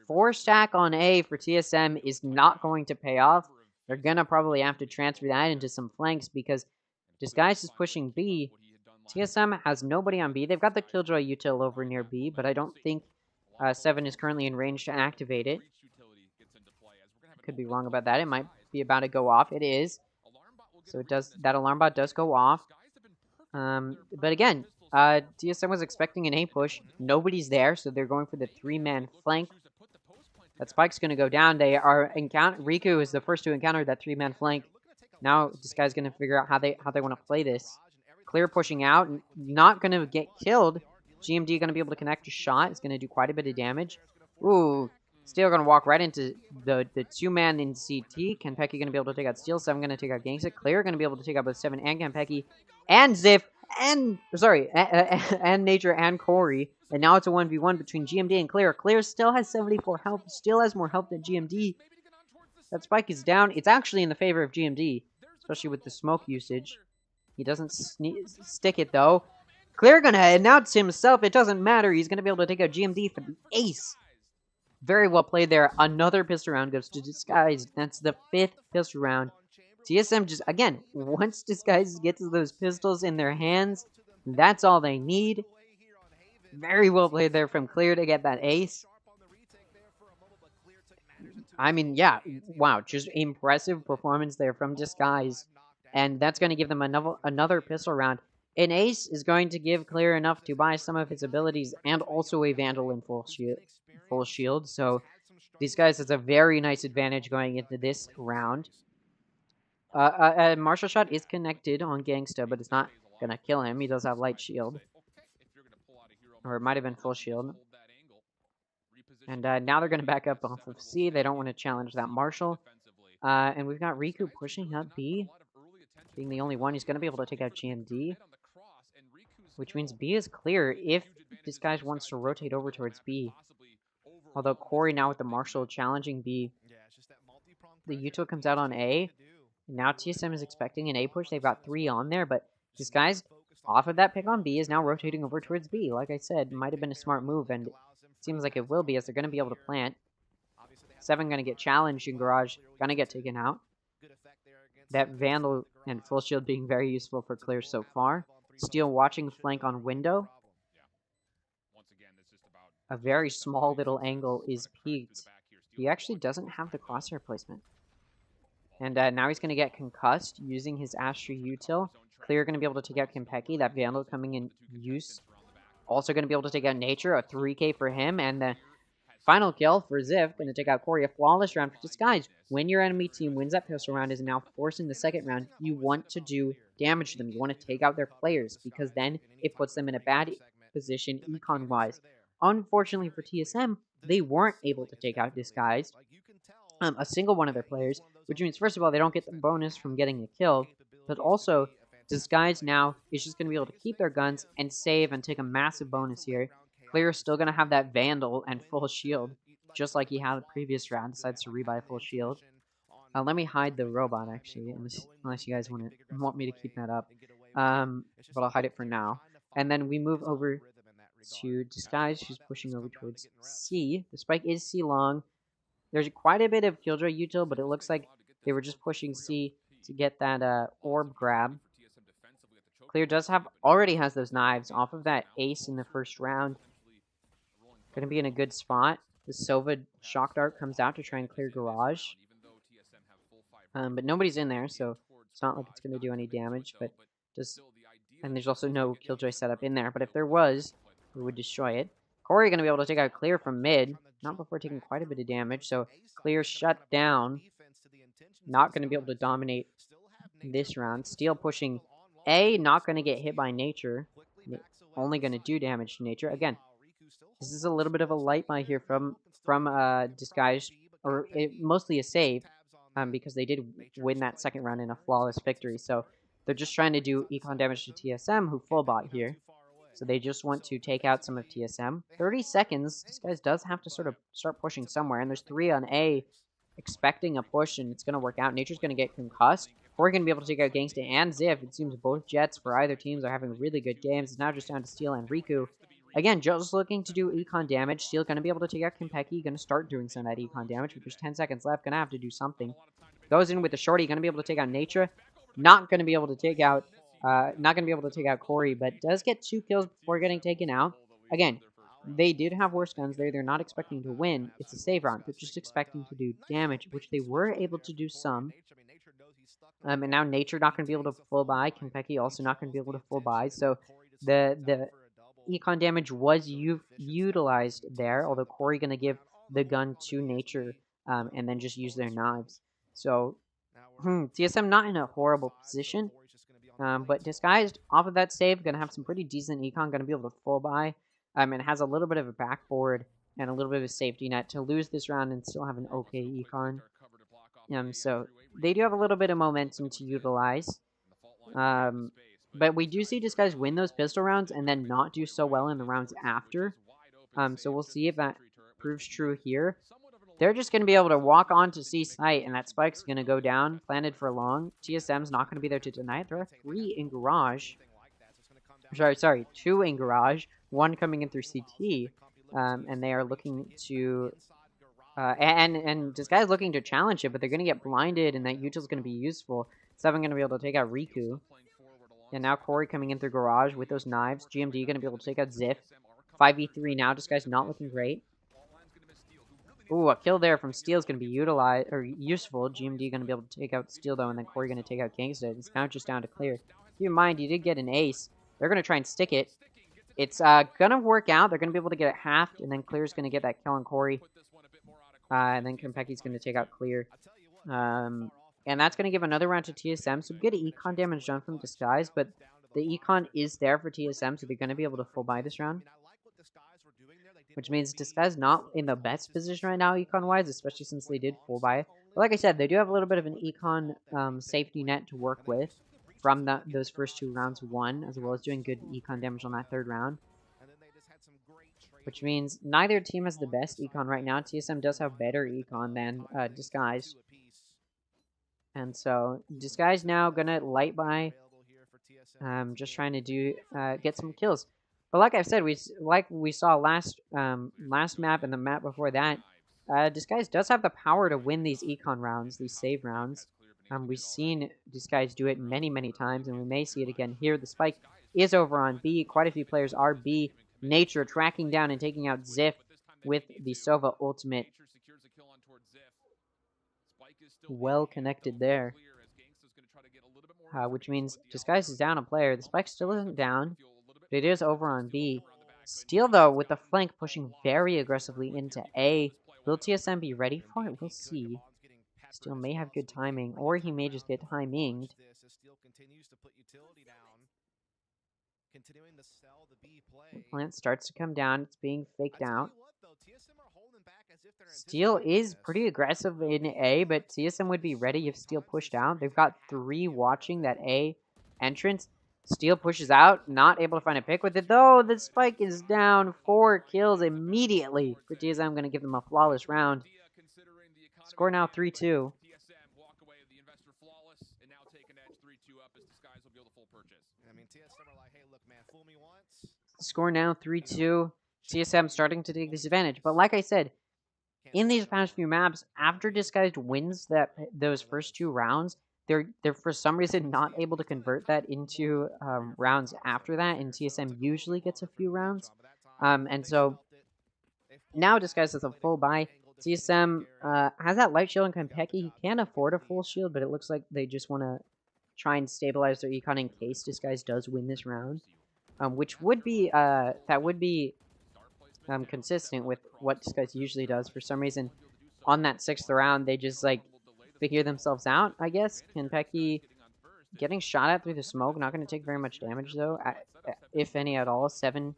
[SPEAKER 1] 4 stack on A for TSM is not going to pay off. They're going to probably have to transfer that into some flanks because Disguise is pushing B. TSM has nobody on B. They've got the Killjoy util over near B, but I don't think 7 is currently in range to activate it. Could be wrong about that. It might be about to go off. It is. So it does. That alarm bot does go off. But again, TSM was expecting an A push. Nobody's there, so they're going for the 3-man flank. That spike's going to go down. They are Riku is the first to encounter that 3-man flank. Now this guy's going to figure out how they want to play this. Clear pushing out, not going to get killed. GMD going to be able to connect a shot. It's going to do quite a bit of damage. Ooh, Steel going to walk right into the 2-man in CT. Genpeki going to be able to take out Steel. 7 going to take out Gangsta. Clear going to be able to take out both 7 and Genpeki. And Ziff. And, sorry, and Nature and Corey. And now it's a 1v1 between GMD and Clear. Clear still has 74 health. Still has more health than GMD. That spike is down. It's actually in the favor of GMD. Especially with the smoke usage. He doesn't stick it, though. Clear going to announce himself. It doesn't matter. He's going to be able to take out GMD for the ace. Very well played there. Another pistol round goes to Disguise. That's the 5th pistol round. TSM just, again, once Disguise gets those pistols in their hands, that's all they need. Very well played there from Clear to get that ace. I mean, yeah, wow, just impressive performance there from Disguise. And that's going to give them another pistol round. An ace is going to give Clear enough to buy some of his abilities and also a Vandal in full shield. So these guys has a very nice advantage going into this round. A martial shot is connected on Gangsta, but it's not going to kill him. He does have light shield. Or it might have been full shield. And now they're going to back up off of C. They don't want to challenge that martial. And we've got Riku pushing up B. Being the only one, he's going to be able to take out GMD. Which means B is clear if this guy wants to rotate over towards B. Although Corey now with the martial challenging B. The util comes out on A. Now TSM is expecting an A push. They've got 3 on there, but this guy's off of that pick on B is now rotating over towards B. Like I said, might have been a smart move, and it seems like it will be as they're going to be able to plant. 7 going to get challenged in Garage. Going to get taken out. That Vandal and Full Shield being very useful for Clear so far. Steel watching flank on window. A very small little angle is peaked. He actually doesn't have the crosshair placement. And now he's going to get concussed using his Astro Util. Clear going to be able to take out Kimpeki. That Vandal coming in use. Also going to be able to take out Nature. A 3k for him. And the final kill for Ziv. Going to take out Corey. A flawless round for Disguise. When your enemy team wins that pistol round is now forcing the second round, you want to do damage to them. You want to take out their players because then it puts them in a bad position econ-wise. Unfortunately for TSM, they weren't able to take out Disguise. A single one of their players, which means, first of all, they don't get the bonus from getting a kill, but also, Disguise now is just going to be able to keep their guns and save and take a massive bonus here. Clear is still going to have that Vandal and full shield, just like he had the previous round, decides to rebuy full shield. Let me hide the robot, actually, unless you guys want me to keep that up. But I'll hide it for now. And then we move over to Disguise, who's pushing over towards C. The spike is C long. There's quite a bit of Killjoy util, but it looks like they were just pushing C to get that orb grab. Clear already has those knives off of that ace in the first round. Going to be in a good spot. The Sova Shock Dart comes out to try and clear Garage. But nobody's in there, so it's not like it's going to do any damage. And there's also no Killjoy setup in there. But if there was, we would destroy it. Corey going to be able to take out Clear from mid. Not before taking quite a bit of damage, so Clear shut down. Not going to be able to dominate this round. Steel pushing A, not going to get hit by Nature. Only going to do damage to Nature. Again, this is a little bit of a light buy here from Disguise, or mostly a save, because they did win that second round in a flawless victory. So they're just trying to do econ damage to TSM, who full bot here. So they just want to take out some of TSM. 30 seconds. Disguise does have to sort of start pushing somewhere. And there's 3 on A expecting a push, and it's going to work out. Nature's going to get concussed. We're going to be able to take out Gangsta and Ziv. It seems both Jets for either teams are having really good games. It's now just down to Steel and Riku. Again, just looking to do econ damage. Steel going to be able to take out Kimpeki. Going to start doing some of that econ damage, but there's 10 seconds left. Going to have to do something. Goes in with the shorty. Going to be able to take out Nature. Not going to be able to take out Corey, but does get 2 kills before getting taken out. Again, they did have worse guns there. They're not expecting to win. It's a save round. They're just expecting to do damage, which they were able to do some. And now Nature not going to be able to full buy. Kimpeki also not going to be able to full buy. So the econ damage was utilized there, although Corey going to give the gun to Nature and then just use their knives. So TSM not in a horrible position. But Disguised, off of that save, going to have some pretty decent econ, going to be able to full buy. And has a little bit of a backboard and a little bit of a safety net to lose this round and still have an okay econ. So they do have a little bit of momentum to utilize. But we do see Disguise win those pistol rounds and then not do so well in the rounds after. So we'll see if that proves true here. They're just going to be able to walk on to C site, and that spike's going to go down, planted for long. TSM's not going to be there to deny it. There are 3 in Garage. Sorry, 2 in Garage. 1 coming in through CT. And they are looking to... and this guy's looking to challenge it, but they're going to get blinded, and that util's going to be useful. 7 going to be able to take out Riku. And now Corey coming in through Garage with those knives. GMD going to be able to take out Ziff. 5v3 now. This guy's not looking great. Ooh, a kill there from Steel is going to be useful. GMD going to be able to take out Steel, though, and then Corey going to take out Gangsta. It's now just down to Clear. Keep in mind, you did get an ace. They're going to try and stick it. It's going to work out. They're going to be able to get it halved, and then Clear's going to get that kill on Corey. And then Kimpeki's going to take out Clear. And that's going to give another round to TSM. So good econ damage done from Disguise, but the econ is there for TSM, so they're going to be able to full buy this round. Which means Disguise not in the best position right now, econ-wise, especially since they did full buy. But like I said, they do have a little bit of an econ safety net to work with from those first 2 rounds won, as well as doing good econ damage on that 3rd round. Which means neither team has the best econ right now. TSM does have better econ than Disguise. And so, Disguise now gonna light buy, just trying to get some kills. But like I said, we saw last map and the map before that, Disguise does have the power to win these econ rounds, these save rounds. We've seen these guys do it many, many times, and we may see it again here. The spike is over on B. Quite a few players are B. Nature tracking down and taking out Ziff with the Sova ultimate. Well connected there. Which means Disguise is down a player. The spike still isn't down, but it is over on B. Steel, though, with the flank pushing very aggressively into A. Will TSM be ready for it? We'll see. Steel may have good timing, or he may just get timinged. Plant starts to come down. It's being faked out. Steel is pretty aggressive in A, but TSM would be ready if Steel pushed out. They've got 3 watching that A entrance. Steel pushes out, not able to find a pick with it, though. The spike is down. 4 kills immediately for TSM. I'm going to give them a flawless round. Score now 3-2. Score now 3-2. TSM starting to take this advantage. But like I said, in these past few maps, after Disguised wins those first 2 rounds, they're for some reason not able to convert that into rounds after that, and TSM usually gets a few rounds. And so now Disguised has a full buy. TSM has that light shield on Konpeki. He can afford a full shield, but it looks like they just want to try and stabilize their econ in case Disguised does win this round. Which would be consistent with what Disguise usually does. For some reason, on that 6th round, they just like figure themselves out, I guess. Konpeki getting shot at through the smoke, not going to take very much damage though, if any at all. 7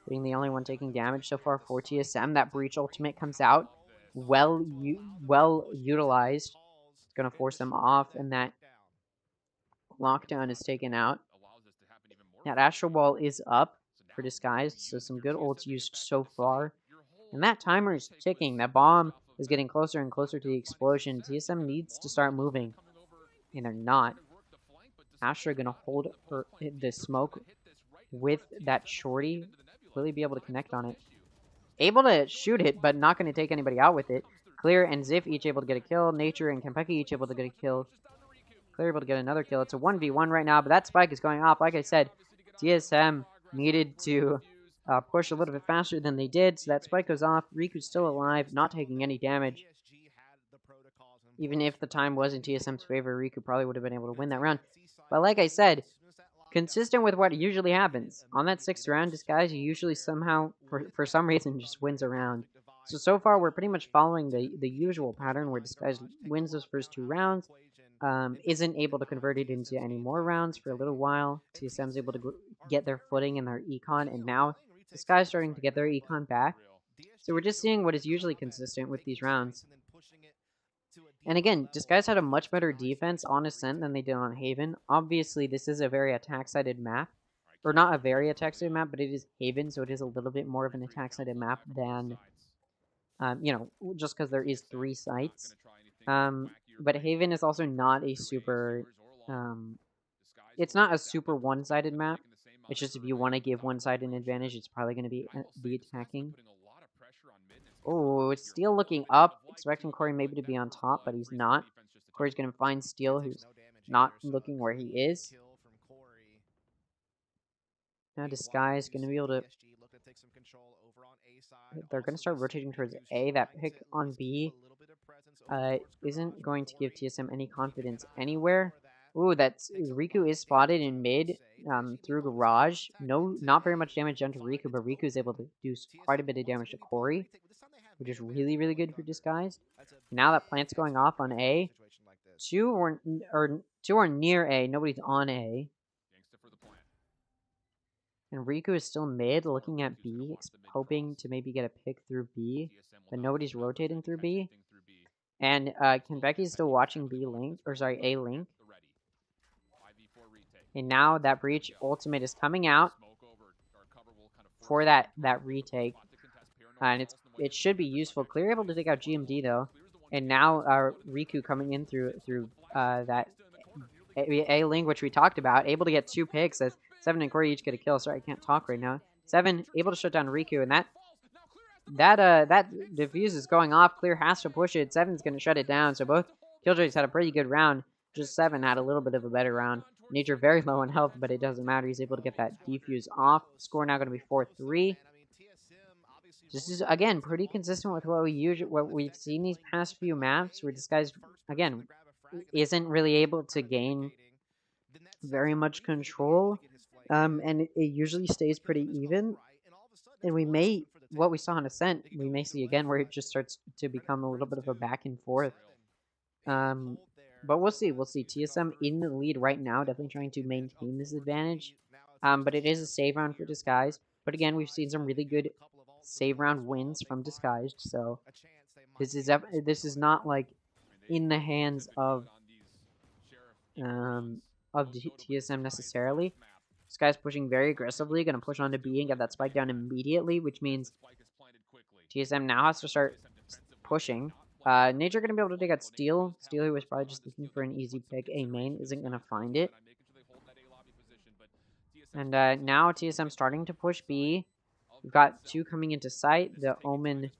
[SPEAKER 1] being the only one taking damage so far for TSM. That breach ultimate comes out, well utilized. It's going to force them off, and that lockdown is taken out. That Astral Ball is up for Disguised, so some good ults used so far. And that timer is ticking. That bomb is getting closer and closer to the explosion. TSM needs to start moving, and they're not. Astra going to hold the smoke with that shorty. Really be able to connect on it. Able to shoot it, but not going to take anybody out with it. Clear and Ziff each able to get a kill. Nature and Konpeki each able to get a kill. Clear able to get another kill. It's a 1v1 right now, but that spike is going off. Like I said, TSM needed to push a little bit faster than they did, so that spike goes off. Riku's still alive, not taking any damage. Even if the time was in TSM's favor, Riku probably would have been able to win that round. But like I said, consistent with what usually happens. On that 6th round, Disguise usually somehow, for some reason, just wins a round. So far, we're pretty much following the usual pattern where Disguise wins those first 2 rounds, isn't able to convert it into any more rounds for a little while. TSM's able to get their footing in their econ, and now Disguise starting to get their econ back. So we're just seeing what is usually consistent with these rounds. And again, Disguise had a much better defense on Ascent than they did on Haven. Obviously, this is a very attack-sided map. Or not a very attack-sided map, but it is Haven, so it is a little bit more of an attack-sided map than, just because there is 3 sites. But Haven is also not a super, it's not a super one-sided map. It's just if you want to give one side an advantage, it's probably going to be the attacking. Oh, Steel looking up, expecting Corey maybe to be on top, but he's not. Corey's going to find Steel, who's not looking where he is. Now Disguise going to be able to... They're going to start rotating towards A. That pick on B isn't going to give TSM any confidence anywhere. Ooh, that's Riku is spotted in mid through Garage. Not very much damage done to Riku, but Riku is able to do quite a bit of damage to Corey, which is really, really good for Disguise. Now that Plant's going off on A, two are near A. Nobody's on A. And Riku is still mid, looking at B, hoping to maybe get a pick through B, but nobody's rotating through B. And Konpeki's still watching B link, or sorry, A link. And now that breach ultimate is coming out for that retake, and it should be useful. Clear able to take out GMD though, and now Riku coming in through that A link, which we talked about, able to get 2 picks as 7 and Corey each get a kill. Sorry, I can't talk right now. 7 able to shut down Riku, and that diffuse is going off. Clear has to push it. 7's going to shut it down. So both Killjoys had a pretty good round. Just 7 had a little bit of a better round. Nature very low on health, but it doesn't matter. He's able to get that defuse off. Score now going to be 4-3. This is again pretty consistent with what we've seen these past few maps, where this guy's again isn't really able to gain very much control, and it usually stays pretty even. And we may, what we saw in Ascent, we may see again where it just starts to become a little bit of a back and forth. But we'll see. We'll see. TSM in the lead right now, definitely trying to maintain this advantage. But it is a save round for Disguise. But again, we've seen some really good save round wins from Disguised. So this is not like in the hands of TSM necessarily. This guy's pushing very aggressively, going to push onto B and get that spike down immediately, which means TSM now has to start pushing. Nature going to be able to take out Steel. Steel, who was probably just looking for an easy pick, A main, isn't going to find it. And now TSM starting to push B. We've got 2 coming into sight. The Omen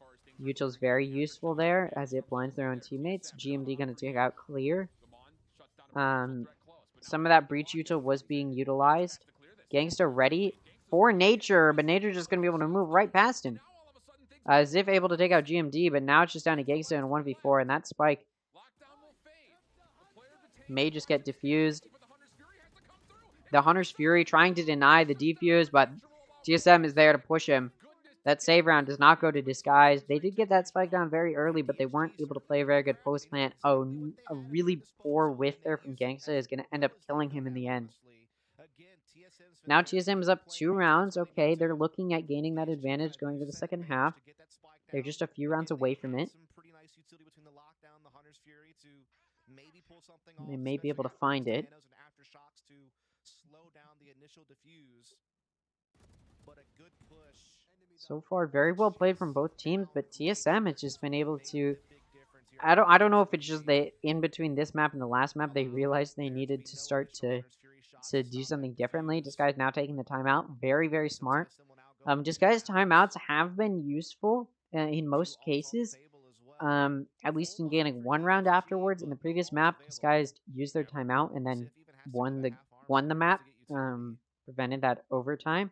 [SPEAKER 1] util is very useful there as it blinds their own teammates. GMD going to take out Clear. Some of that breach util was being utilized. Gangster ready for Nature, but Nature just going to be able to move right past him. Ziv able to take out GMD, but now it's just down to Gangsta in 1v4, and that spike may just get diffused. The Hunter's Fury trying to deny the defuse, but TSM is there to push him. That save round does not go to Disguise. They did get that spike down very early, but they weren't able to play a very good post plant. Oh, a really poor whiff there from Gangsta is going to end up killing him in the end. Now TSM is up 2 rounds. Okay, they're looking at gaining that advantage going to the second half. They're just a few rounds away from it. They may be able to find it. So far, very well played from both teams, but TSM has just been able to. I don't know if it's just they in between this map and the last map they realized they needed to start to do something differently. Disguise now taking the timeout, very smart. Disguise timeouts have been useful in most cases. At least in gaining 1 round afterwards. In the previous map, Disguise used their timeout and then won the map. Prevented that overtime.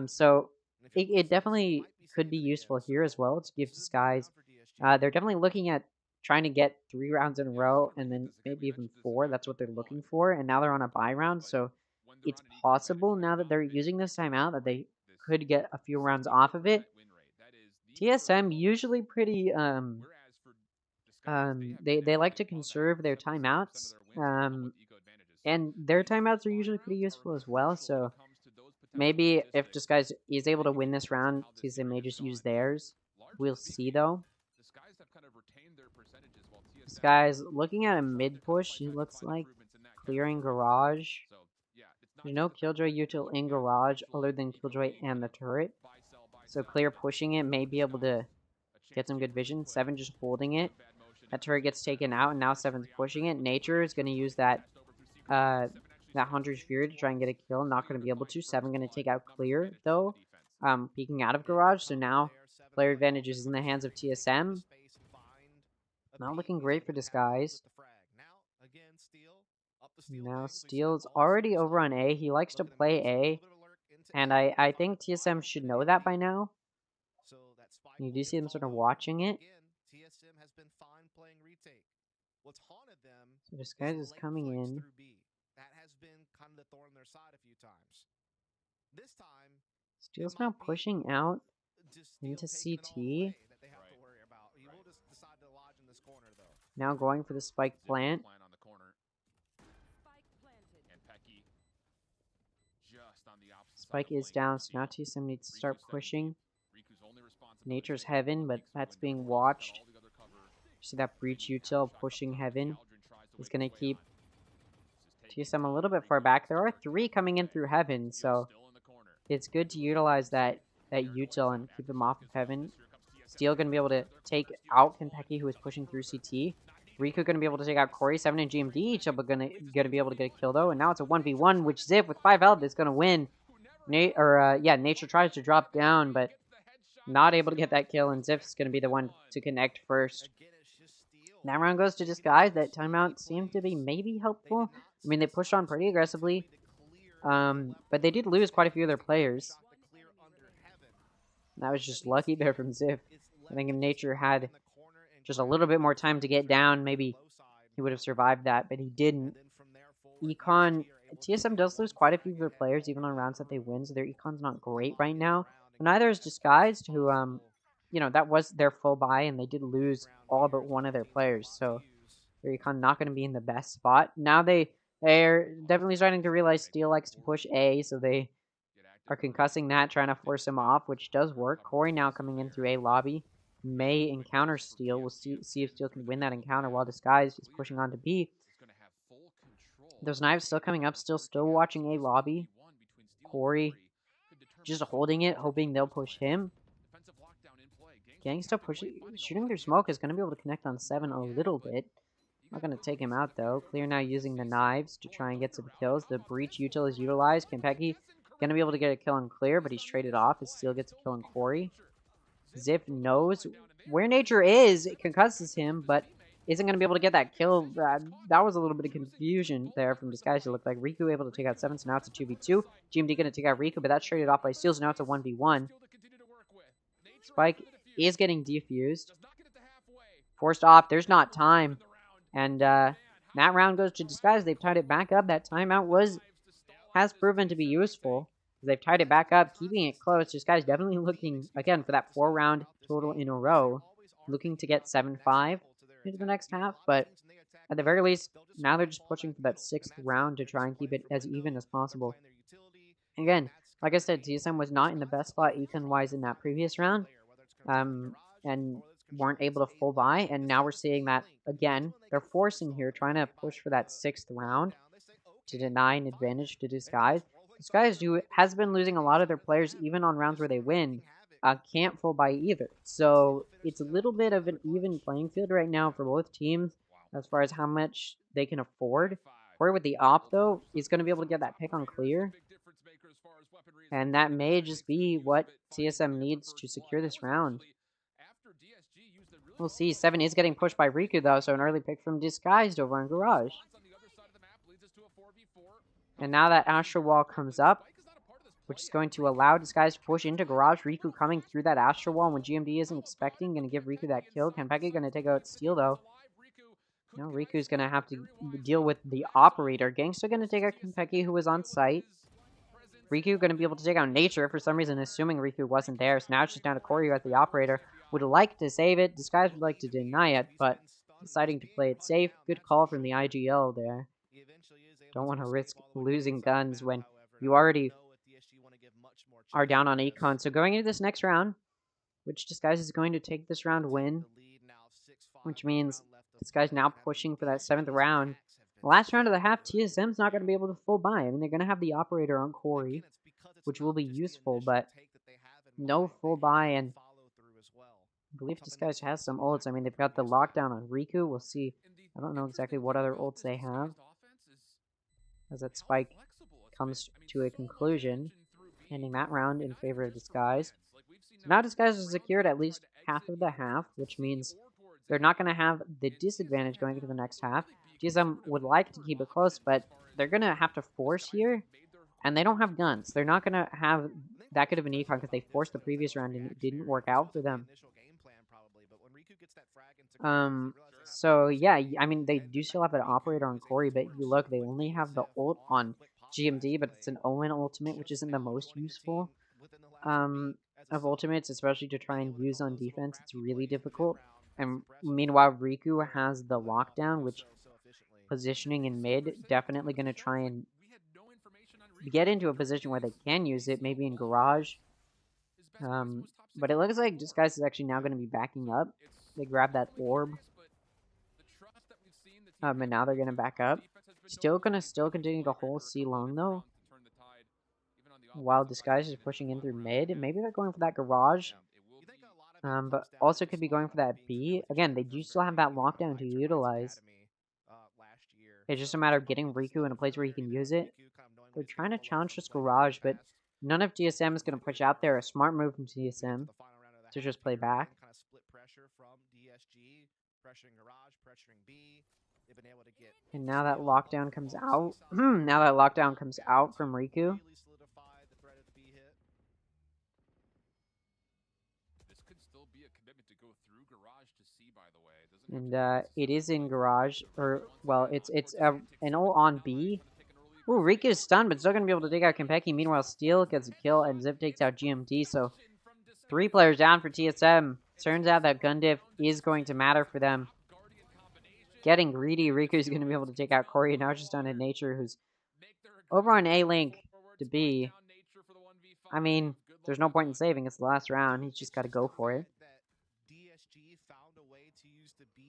[SPEAKER 1] So it definitely could be useful here as well to give Disguise. They're definitely looking at trying to get 3 rounds in a row and then maybe even 4. That's what they're looking for. And now they're on a bye round, so it's possible now that they're using this timeout that they could get a few rounds off of it. TSM usually pretty they like to conserve their timeouts. And their timeouts are usually pretty useful as well, so maybe if Disguise is able to win this round, TSM may just use theirs. We'll see though. Disguise looking at a mid push, it looks like clearing garage. There's no Killjoy util in garage other than Killjoy and the turret. So Clear pushing it may be able to get some good vision. 7 just holding it. That turret gets taken out, and now 7's pushing it. Nature is going to use that Hunter's Fury to try and get a kill. Not going to be able to. 7 going to take out Clear, though. Peeking out of garage, so now player advantage is in the hands of TSM. Not looking great for Disguise. Now Steel's already over on A. He likes to play A. And I think TSM should know that by now. You do see them sort of watching it. So Disguise is coming in. Steel's now pushing out into CT. Now going for the spike plant. Spike is down, so now TSM needs to start pushing. Nature's Heaven, but that's being watched. See that breach util pushing Heaven. Is going to keep TSM a little bit far back. There are 3 coming in through Heaven, so it's good to utilize that util and keep them off of Heaven. Steel going to be able to take out Kentucky, who is pushing through CT. Riku going to be able to take out Corey. 7 and GMD each are going to be able to get a kill, though. And now it's a 1v1, which Ziv with 5 health is going to win. Nature tries to drop down, but not able to get that kill, and Ziff's going to be the one to connect first. That round goes to Disguise. That timeout seemed to be maybe helpful. I mean, they pushed on pretty aggressively, but they did lose quite a few of their players. That was just lucky there from Ziv. I think if Nature had just a little bit more time to get down, maybe he would have survived that, but he didn't. Econ, TSM does lose quite a few of their players, even on rounds that they win, so their Econ's not great right now. But neither is Disguised, who, that was their full buy, and they did lose all but one of their players, so their Econ not going to be in the best spot. Now they're definitely starting to realize Steel likes to push A, so they are concussing that, trying to force him off, which does work. Corey now coming in through A lobby may encounter Steel. We'll see if Steel can win that encounter while Disguise is pushing on to B. Those knives still coming up, still watching A lobby. Corey just holding it, hoping they'll push him. Gang still pushing, shooting through smoke is going to be able to connect on 7 a little bit. Not going to take him out though. Clear now using the knives to try and get some kills. The breach util is utilized. Kenpeki going to be able to get a kill on Clear, but he's traded off. He still gets a kill on Corey. Ziff knows where Nature is. It concusses him, but isn't going to be able to get that kill. That was a little bit of confusion there from Disguise. It looked like Riku able to take out 7, so now it's a 2v2. GMD going to take out Riku, but that's traded off by Steel, so now it's a 1v1. Spike is getting defused. Forced off. There's not time. And that round goes to Disguise. They've tied it back up. That timeout has proven to be useful. They've tied it back up, keeping it close. Disguise definitely looking, again, for that 4-round total in a row. Looking to get 7-5 into the next half. But at the very least, now they're just pushing for that 6th round to try and keep it as even as possible. Again, like I said, TSM was not in the best spot econ-wise in that previous round. And weren't able to full buy, and now we're seeing that again. They're forcing here, trying to push for that 6th round to deny an advantage to Disguise. Disguise, who has been losing a lot of their players, even on rounds where they win, can't full buy either. So it's a little bit of an even playing field right now for both teams as far as how much they can afford. Corey with the op, though, is going to be able to get that pick on Clear. And that may just be what TSM needs to secure this round. We'll see. 7 is getting pushed by Riku, though, so an early pick from Disguised over on Garage. And now that Astral Wall comes up, which is going to allow Disguised to push into Garage. Riku coming through that Astral Wall when GMD isn't expecting, going to give Riku that kill. Kenpeki going to take out Steel, though. No, Riku's going to have to deal with the Operator. Gangsta going to take out Kenpeki, who was on site. Riku going to be able to take out Nature, for some reason assuming Riku wasn't there. So now it's just down to Corey at the Operator. Would like to save it. Disguise would like to deny it, but deciding to play it safe. Good call from the IGL there. Don't want to risk losing guns when you already are down on Econ. So going into this next round, which Disguise is going to take this round win, which means Disguise now pushing for that 7th round. The last round of the half, TSM's not going to be able to full buy. I mean, they're going to have the Operator on Corey, which will be useful, but no full buy, and I believe Disguise has some ults. I mean, they've got the lockdown on Riku. We'll see. I don't know exactly what other ults they have, as that Spike comes to a conclusion, ending that round in favor of Disguise. So now Disguise has secured at least half of the half, which means they're not going to have the disadvantage going into the next half. TSM would like to keep it close, but they're going to have to force here, and they don't have guns. They're not going to have that good of an econ because they forced the previous round and it didn't work out for them. So yeah, I mean, they do still have an Operator on Corey, but you look, they only have the ult on GMD, but it's an Owen ultimate, which isn't the most useful of ultimates, especially to try and use on defense. It's really difficult. And meanwhile, Riku has the lockdown, which positioning in mid, definitely going to try and get into a position where they can use it, maybe in Garage. But it looks like Disguise is actually now going to be backing up. They grab that orb. And now they're going to back up. Still going to continue to hold C long, though. While Disguise is pushing in through mid. Maybe they're going for that Garage. But also could be going for that B. Again, they do still have that lockdown to utilize. It's just a matter of getting Riku in a place where he can use it. They're trying to challenge this Garage, but none of TSM is going to push out there. A smart move from TSM to just play back.
[SPEAKER 5] pressuring Garage, pressuring B. They've been able to get.
[SPEAKER 1] And now that lockdown comes out. Now that lockdown comes out from Riku.
[SPEAKER 5] Really solidify the threat of the B hit.
[SPEAKER 4] This could still be a commitment to go through Garage to C, by the way. It doesn't have
[SPEAKER 1] And
[SPEAKER 4] to be
[SPEAKER 1] it is in Garage,
[SPEAKER 4] necessarily.
[SPEAKER 1] or
[SPEAKER 4] Once
[SPEAKER 1] well,
[SPEAKER 4] again,
[SPEAKER 1] it's
[SPEAKER 4] Undercourt takes
[SPEAKER 1] an
[SPEAKER 4] some
[SPEAKER 1] ult on B.
[SPEAKER 4] gonna take an early
[SPEAKER 1] Ooh,
[SPEAKER 4] aggressive
[SPEAKER 1] Riku's
[SPEAKER 4] bait.
[SPEAKER 1] stunned, but still gonna be able to take out Konpeki. Meanwhile, Steel gets a kill, and Zip takes out GMT. So 3 players down for TSM. Turns out that gun diff is going to matter for them. Getting greedy, Riku's going to be able to take out Corey. Now just on a Nature, who's over on A-Link to B. I mean, there's no point in saving. It's the last round. He's just got to go for it.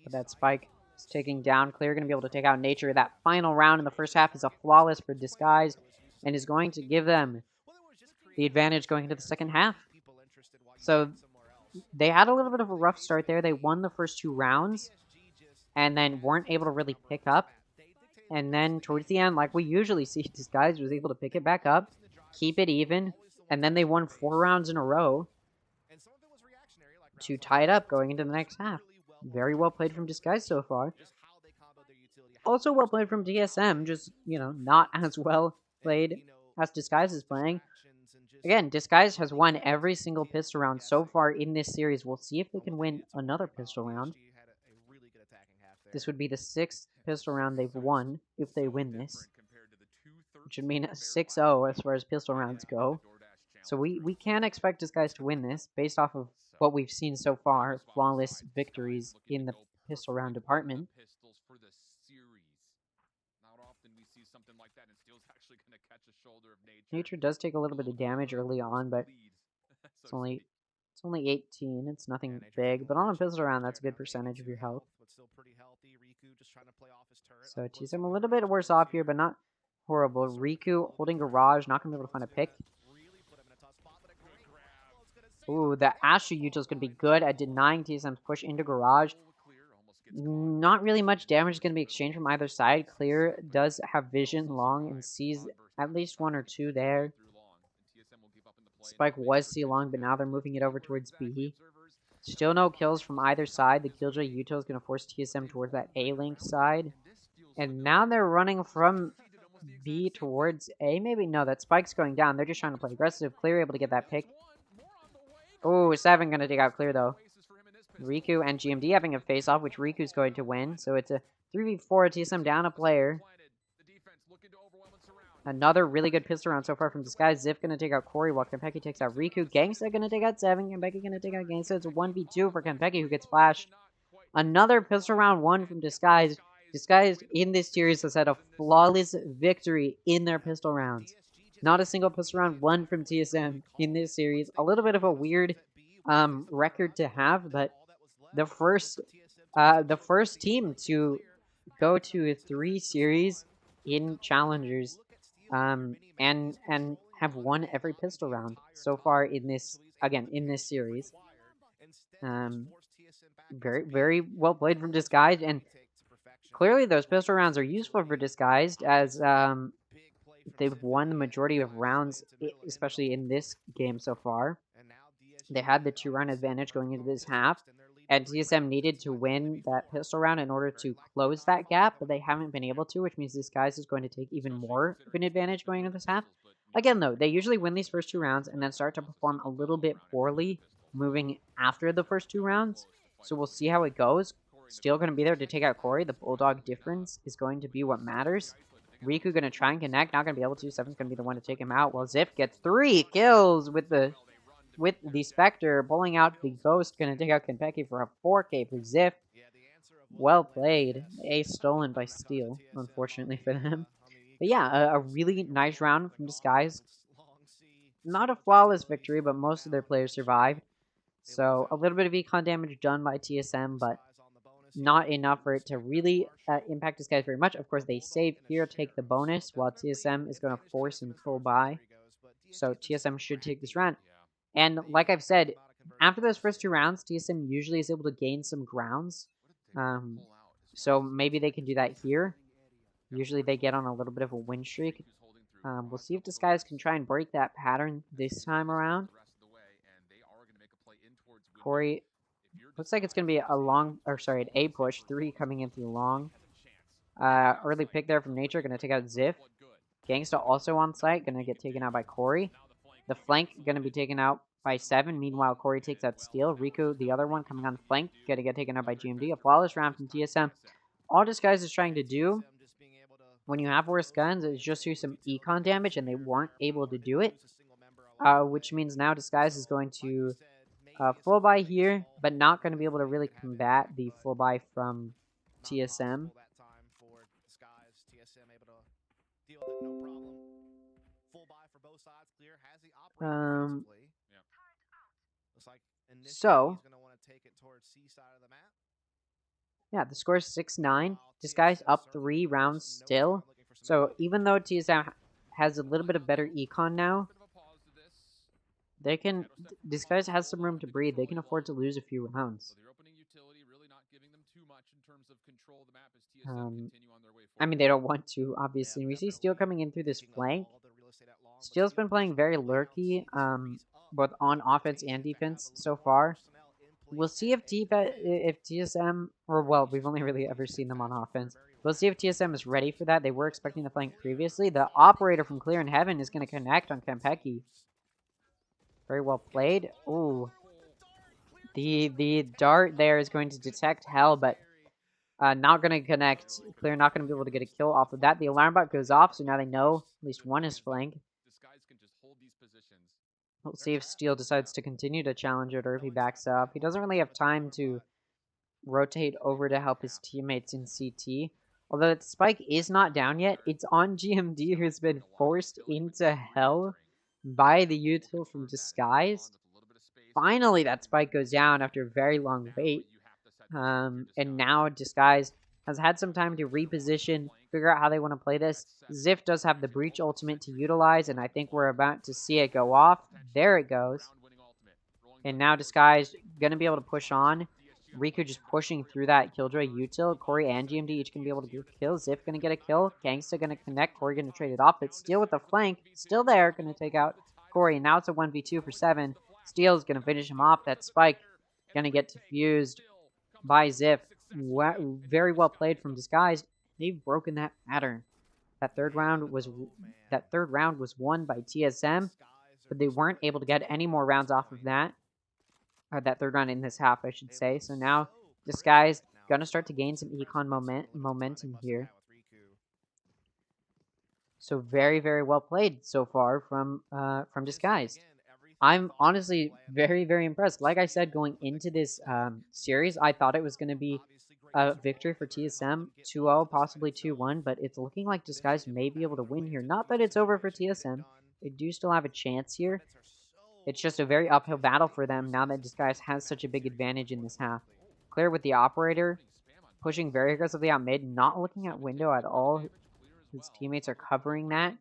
[SPEAKER 1] But that Spike is taking down Clear. Going to be able to take out Nature. That final round in the first half is a flawless for Disguise and is going to give them the advantage going into the second half. So they had a little bit of a rough start there. They won the first 2 rounds and then weren't able to really pick up. And then towards the end, like we usually see, Disguise was able to pick it back up, keep it even, and then they won 4 rounds in a row to tie it up going into the next half. Very well played from Disguise so far. Also well played from DSM, just, not as well played as Disguise is playing. Again, Disguise has won every single pistol round so far in this series. We'll see if they can win another pistol round. This would be the 6th pistol round they've won if they win this, which would mean a 6-0 as far as pistol rounds go. So we can expect Disguise to win this based off of what we've seen so far, flawless victories in the pistol round department. Nature does take a little bit of damage early on, but it's only 18. It's nothing big, but on a pistol round, that's a good percentage of your health. So TSM a little bit worse off here, but not horrible. Riku holding Garage, not going to be able to find a pick. Ooh, the Astra Util is going to be good at denying TSM's push into Garage. Not really much damage is going to be exchanged from either side. Clear does have vision long and sees at least 1 or 2 there. Spike was C long, but now they're moving it over towards B. Still no kills from either side. The Killjoy Util is going to force TSM towards that A-Link side. And now they're running from B towards A. Maybe, no, that Spike's going down. They're just trying to play aggressive. Clear able to get that pick. Oh, 7 going to take out Clear, though. Riku and GMD having a face-off, which Riku's going to win. So it's a 3v4, TSM down a player. Another really good pistol round so far from Disguise. Ziff going to take out Corey while Konpeki takes out Riku. Gangsta going to take out 7. Konpeki going to take out Gangsta. It's a 1v2 for Konpeki, who gets flashed. Another pistol round 1 from Disguise. Disguise in this series has had a flawless victory in their pistol rounds. Not a single pistol round 1 from TSM in this series. A little bit of a weird record to have, but the first team to go to 3 series in Challengers and have won every pistol round so far in this series. Very, very well played from Disguised, and clearly those pistol rounds are useful for Disguised as they've won the majority of rounds, especially in this game so far. They had the 2-round advantage going into this half, and TSM needed to win that pistol round in order to close that gap, but they haven't been able to, which means Disguise is going to take even more of an advantage going into this half. Again, though, they usually win these first 2 rounds and then start to perform a little bit poorly moving after the first 2 rounds. So we'll see how it goes. Still going to be there to take out Corey. The Bulldog difference is going to be what matters. Riku going to try and connect. Not going to be able to. 7's going to be the one to take him out. While Zip gets 3 kills with the Spectre. Pulling out the Ghost. Going to take out Konpeki for a 4K for Zip. Well played. Ace stolen by Steel, unfortunately for them. But yeah, a really nice round from Disguise. Not a flawless victory, but most of their players survived. So a little bit of econ damage done by TSM, but not enough for it to really impact Disguise very much. Of course, they save here, take the bonus, while TSM is going to force and full buy. So TSM should take this round. And like I've said, after those first 2 rounds, TSM usually is able to gain some grounds. So maybe they can do that here. Usually they get on a little bit of a win streak. We'll see if Disguise can try and break that pattern this time around. Corey Looks like it's going to be a long, or sorry, an A push. 3 coming in through long. Early pick there from Nature, going to take out Ziff. Gangsta also on site, going to get taken out by Corey. The flank going to be taken out by 7. Meanwhile, Corey takes out Steel. Riku, the other one, coming on the flank, going to get taken out by GMD. A flawless round from TSM. All Disguise is trying to do when you have worse guns is just do some econ damage, and they weren't able to do it. Which means now Disguise is going to full buy here, but not going to be able to really combat the full buy from TSM. So, yeah, the score is 6-9. Disguise up 3 rounds still. So even though TSM has a little bit of better econ now, they can. Disguise has some room to breathe. They can afford to lose a few rounds. I mean, they don't want to, obviously. We see Steel coming in through this flank. Steel's been playing very lurky, both on offense and defense so far. We'll see if TSM, or well, we've only really ever seen them on offense. We'll see if TSM is ready for that. They were expecting the flank previously. The operator from Clear in Heaven is going to connect on Kempeki. Very well played. Ooh. The dart there is going to detect Hell, but not going to connect. Clear not going to be able to get a kill off of that. The alarm bot goes off, so now they know at least one is flanked. We'll see if Steel decides to continue to challenge it or if he backs up. He doesn't really have time to rotate over to help his teammates in CT. Although the spike is not down yet, it's on GMD, who's been forced into hell by the util from Disguised. Finally, that spike goes down after a very long wait. And now Disguised has had some time to reposition, figure out how they want to play this. Ziff does have the Breach ultimate to utilize, and I think we're about to see it go off. There it goes. And now Disguised going to be able to push on. Riku just pushing through that Killjoy util. Corey and GMD each going to be able to get a kill. Ziff going to get a kill. Gangsta going to connect. Corey going to trade it off, but Steel with the flank. Still there. Going to take out Corey. Now it's a 1v2 for 7. Steel's going to finish him off. That spike going to get defused by Ziff. Very well played from Disguised. They've broken that pattern. That third round was won by TSM, but they weren't able to get any more rounds off of that. Or that third round in this half, I should say. So now Disguised gonna start to gain some econ momentum here. So very, very well played so far from Disguised. I'm honestly very, very impressed. Like I said, going into this series, I thought it was going to be a victory for TSM, 2-0, possibly 2-1, but it's looking like Disguise may be able to win here. Not that it's over for TSM. They do still have a chance here. It's just a very uphill battle for them now that Disguise has such a big advantage in this half. Clear with the operator, pushing very aggressively out mid, not looking at window at all. His teammates are covering that.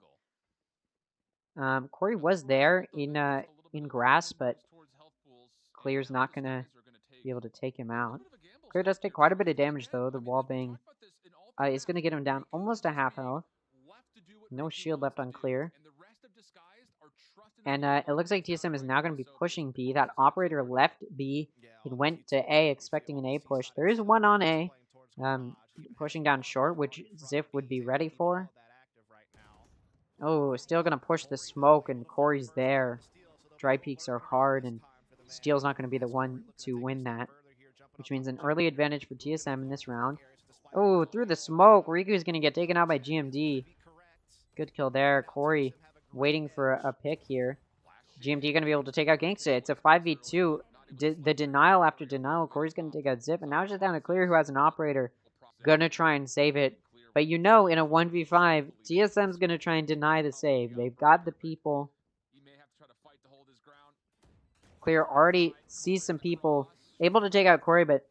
[SPEAKER 1] Corey was there in grass, but Clear's not going to be able to take him out. Clear does take quite a bit of damage, though. The wall bang is going to get him down almost a half health. No shield left on Clear. And it looks like TSM is now going to be pushing B. That operator left B. He went to A expecting an A push. There is one on A. Pushing down short, which Ziff would be ready for. Oh, still going to push the smoke, and Corey's there. Dry peaks are hard, and Steel's not going to be the one to win that, which means an early advantage for TSM in this round. Oh, through the smoke, Riku's going to get taken out by GMD. Good kill there. Corey waiting for a pick here. GMD going to be able to take out Gangsta. It's a 5v2. The denial after denial. Corey's going to take out Zip, and now it's just down to Clear, who has an operator. Going to try and save it. But you know, in a 1v5, TSM's going to try and deny the save. They've got the people. Clear already sees some people able to take out Corey, but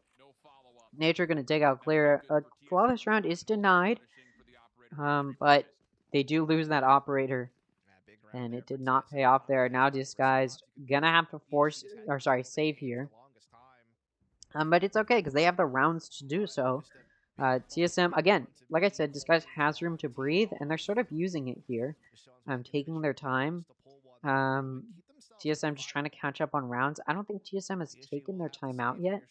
[SPEAKER 1] Nature going to take out Clear. A flawless round is denied, but they do lose that operator, and it did not pay off there. Now Disguised gonna have to save here. But it's okay because they have the rounds to do so. TSM, again, like I said, Disguise has room to breathe, and they're sort of using it here. Taking their time. TSM just trying to catch up on rounds. I don't think TSM has taken their time out yet.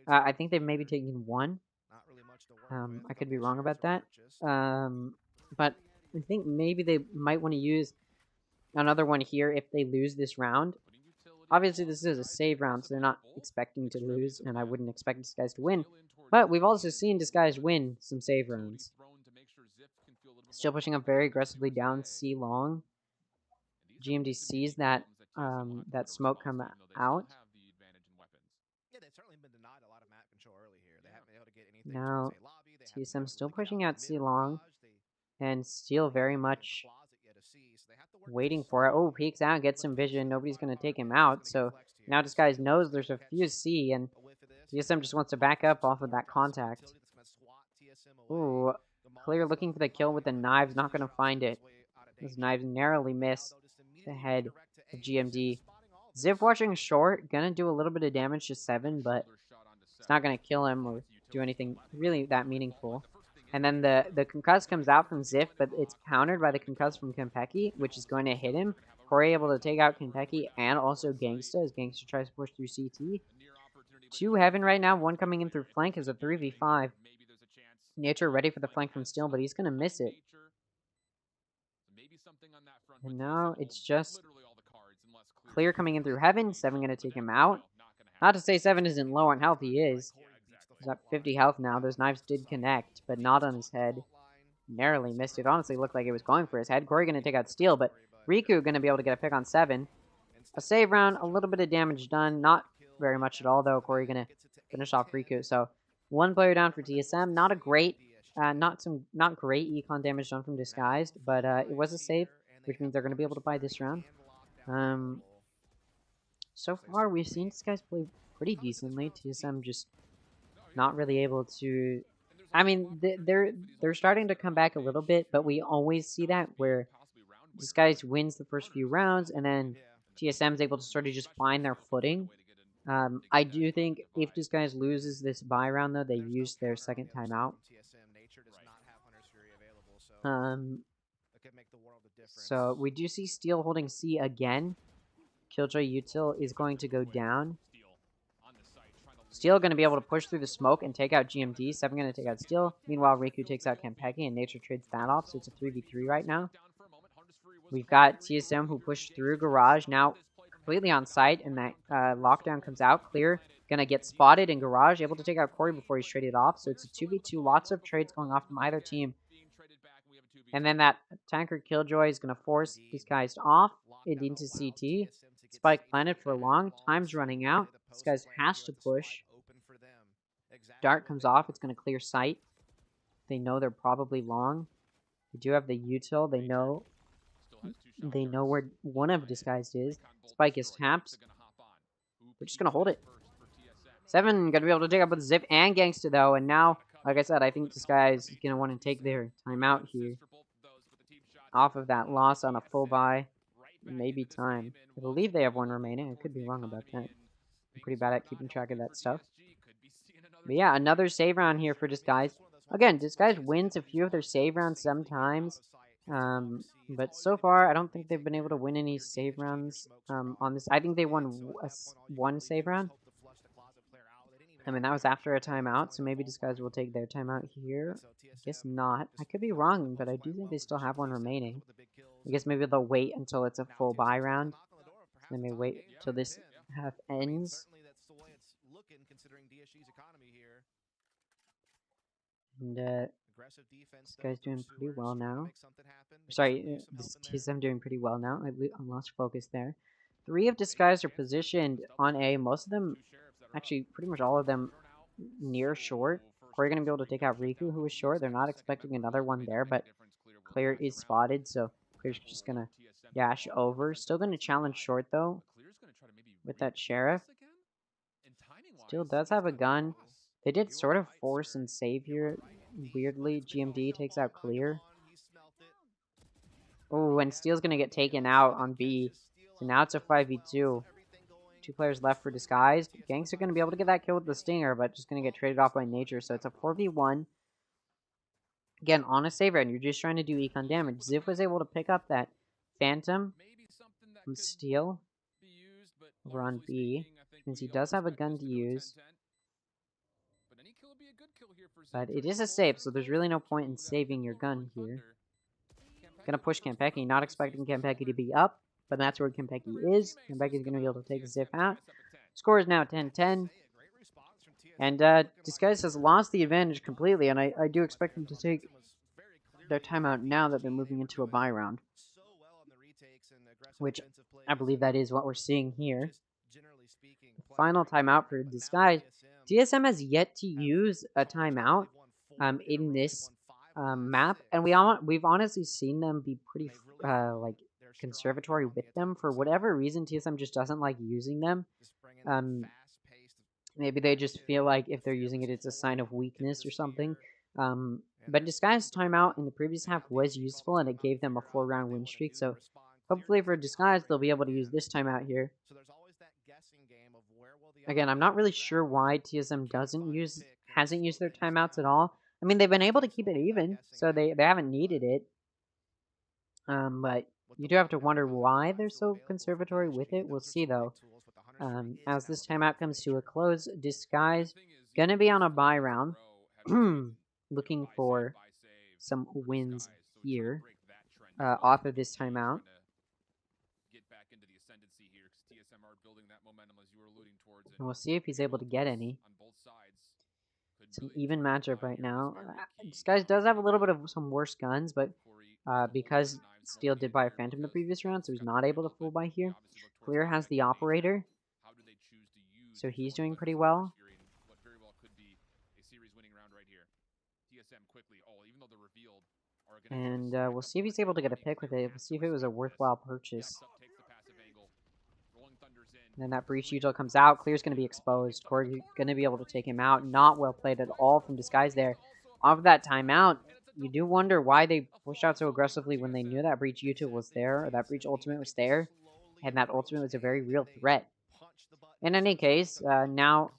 [SPEAKER 1] I think they've maybe taken one.
[SPEAKER 5] Not really much to work with.
[SPEAKER 1] I
[SPEAKER 5] A
[SPEAKER 1] could be
[SPEAKER 5] couple
[SPEAKER 1] wrong about that.
[SPEAKER 5] shares were purchased.
[SPEAKER 1] But I think maybe they might want to use another one here if they lose this round. Obviously, this is a save round, so they're not expecting to lose, and I wouldn't expect Disguise to win. But we've also seen Disguise win some save rounds. Still pushing up very aggressively down C long. GMD sees that that smoke come out.
[SPEAKER 5] Yeah, they've certainly been denied a lot of map control early here. They haven't been able to get anything
[SPEAKER 1] Now,
[SPEAKER 5] towards a lobby. They haven't been
[SPEAKER 1] TSM
[SPEAKER 5] able to
[SPEAKER 1] still
[SPEAKER 5] really get
[SPEAKER 1] pushing
[SPEAKER 5] out
[SPEAKER 1] out
[SPEAKER 5] the
[SPEAKER 1] C
[SPEAKER 5] mid
[SPEAKER 1] long,
[SPEAKER 5] barrage.
[SPEAKER 1] and Steel very much waiting for it. Oh, peeks out, gets some vision. Nobody's going to take him out, so now Disguise knows there's a few C, and TSM just wants to back up off of that contact. Ooh, Clear looking for the kill with the knives, not going to find it. Those knives narrowly miss the head of GMD. Ziv watching short, gonna do a little bit of damage to 7, but it's not gonna kill him or do anything really that meaningful. And then the concuss comes out from Ziff, but it's countered by the concuss from Konpeki, which is going to hit him. Corey able to take out Konpeki and also Gangsta as Gangsta tries to push through CT. 2 Heaven right now, 1 coming in through flank is a 3v5. Nature ready for the flank from Steel, but he's gonna miss it. And now it's just Clear coming in through Heaven. 7 gonna take him out. Not to say 7 isn't low on health, he is. He's at 50 health now. Those knives did connect, but not on his head. Narrowly missed it. Honestly looked like it was going for his head. Corey gonna take out Steel, but Riku gonna be able to get a pick on 7. A save round, a little bit of damage done. Not very much at all, though. Corey gonna finish off Riku. So 1 player down for TSM. Not a great, not great econ damage done from Disguised, but it was a save, which means they're gonna be able to buy this round. So far we've seen Disguised play pretty decently. TSM just not really able to. I mean, they're starting to come back a little bit, but we always see that where Disguise wins the first few rounds, and then TSM's able to sort of just find their footing. I do think if Disguise loses this buy round, though, they use their second timeout. So we do see Steel holding C again. Killjoy Util is going to go down. Steel going to be able to push through the smoke and take out GMD. 7 going to take out Steel. Meanwhile, Riku takes out Konpeki, and Nature trades that off, so it's a 3v3 right now. We've got TSM who pushed through Garage, now completely on site, and that lockdown comes out. Clear, going to get spotted in Garage, able to take out Corey before he's traded off, so it's a 2v2, lots of trades going off from either team. And then that tanker Killjoy is going to force Disguised off into CT. Spike planted for long. Time's running out. This guy has to push. Dart comes off. It's going to clear sight. They know they're probably long. They do have the util. They know where one of Disguised is. Spike is tapped. We're just going to hold it. 7 going to be able to take up with Zip and Gangsta, though. And now, like I said, I think Disguised is going to want to take their timeout here. Off of that loss on a full buy. Maybe time. I believe they have 1 remaining. I could be wrong about that. I'm pretty bad at keeping track of that stuff. But yeah, another save round here for Disguise. Again, Disguise wins a few of their save rounds sometimes. But so far, I don't think they've been able to win any save rounds on this. I think they won one save round. I mean, that was after a timeout, so maybe Disguise will take their timeout here. I guess not. I could be wrong, but I do think they still have 1 remaining. I guess maybe they'll wait until it's a full buy round. They may wait till this half ends. And this guy's doing pretty well now. Sorry, this TSM doing pretty well now. I lost focus there. 3 of Disguise are positioned on A. Most of them, actually pretty much all of them, near short. Corey going to be able to take out Riku, who was short. They're not expecting another one there, but Clear is spotted, so Clear's just going to dash over. Still going to challenge short, though, with that Sheriff. Still does have a gun. They did sort of force and save here. Weirdly, GMD takes out Clear. Oh, and Steel's going to get taken out on B. So now it's a 5v2. 2 players left for Disguised. Gangs are going to be able to get that kill with the Stinger, but just going to get traded off by Nature. So it's a 4v1. Again, on a save round, you're just trying to do econ damage. Ziv was able to pick up that Phantom from Steel over on B, which means he does have a gun to use. But it is a save, so there's really no point in saving your gun here. Gonna push Kampeki, not expecting Kampeki to be up, but that's where Kampeki is. Kampeki's gonna be able to take a Ziff out. Score is now 10-10. And Disguise has lost the advantage completely, and I do expect them to take their timeout now that they're moving into a bye round. Which I believe that is what we're seeing here. Final timeout for Disguise. TSM has yet to use a timeout in this map, and we've honestly seen them be pretty like conservatory with them. For whatever reason, TSM just doesn't like using them. Maybe they just feel like if they're using it, it's a sign of weakness or something. But Disguise timeout in the previous half was useful, and it gave them a 4-round win streak. So hopefully for Disguise, they'll be able to use this timeout here. Again, I'm not really sure why TSM hasn't used their timeouts at all. I mean, they've been able to keep it even, so they haven't needed it. But you do have to wonder why they're so conservatory with it. We'll see, though. As this timeout comes to a close, Disguise gonna be on a bye round, looking for some wins here off of this timeout. And we'll see if he's able to get any. It's an even matchup right now. Disguise does have a little bit of some worse guns, but because Steel did buy a Phantom the previous round, so he's not able to full buy here. Clear has the Operator, so he's doing pretty well. And we'll see if he's able to get a pick with it. We'll see if it was a worthwhile purchase. And then that Breach Util comes out. Clear's going to be exposed. Corey going to be able to take him out. Not well played at all from Disguise there. Off of that timeout, you do wonder why they pushed out so aggressively when they knew that Breach Util was there, or that Breach Ultimate was there, and that Ultimate was a very real threat. In any case, now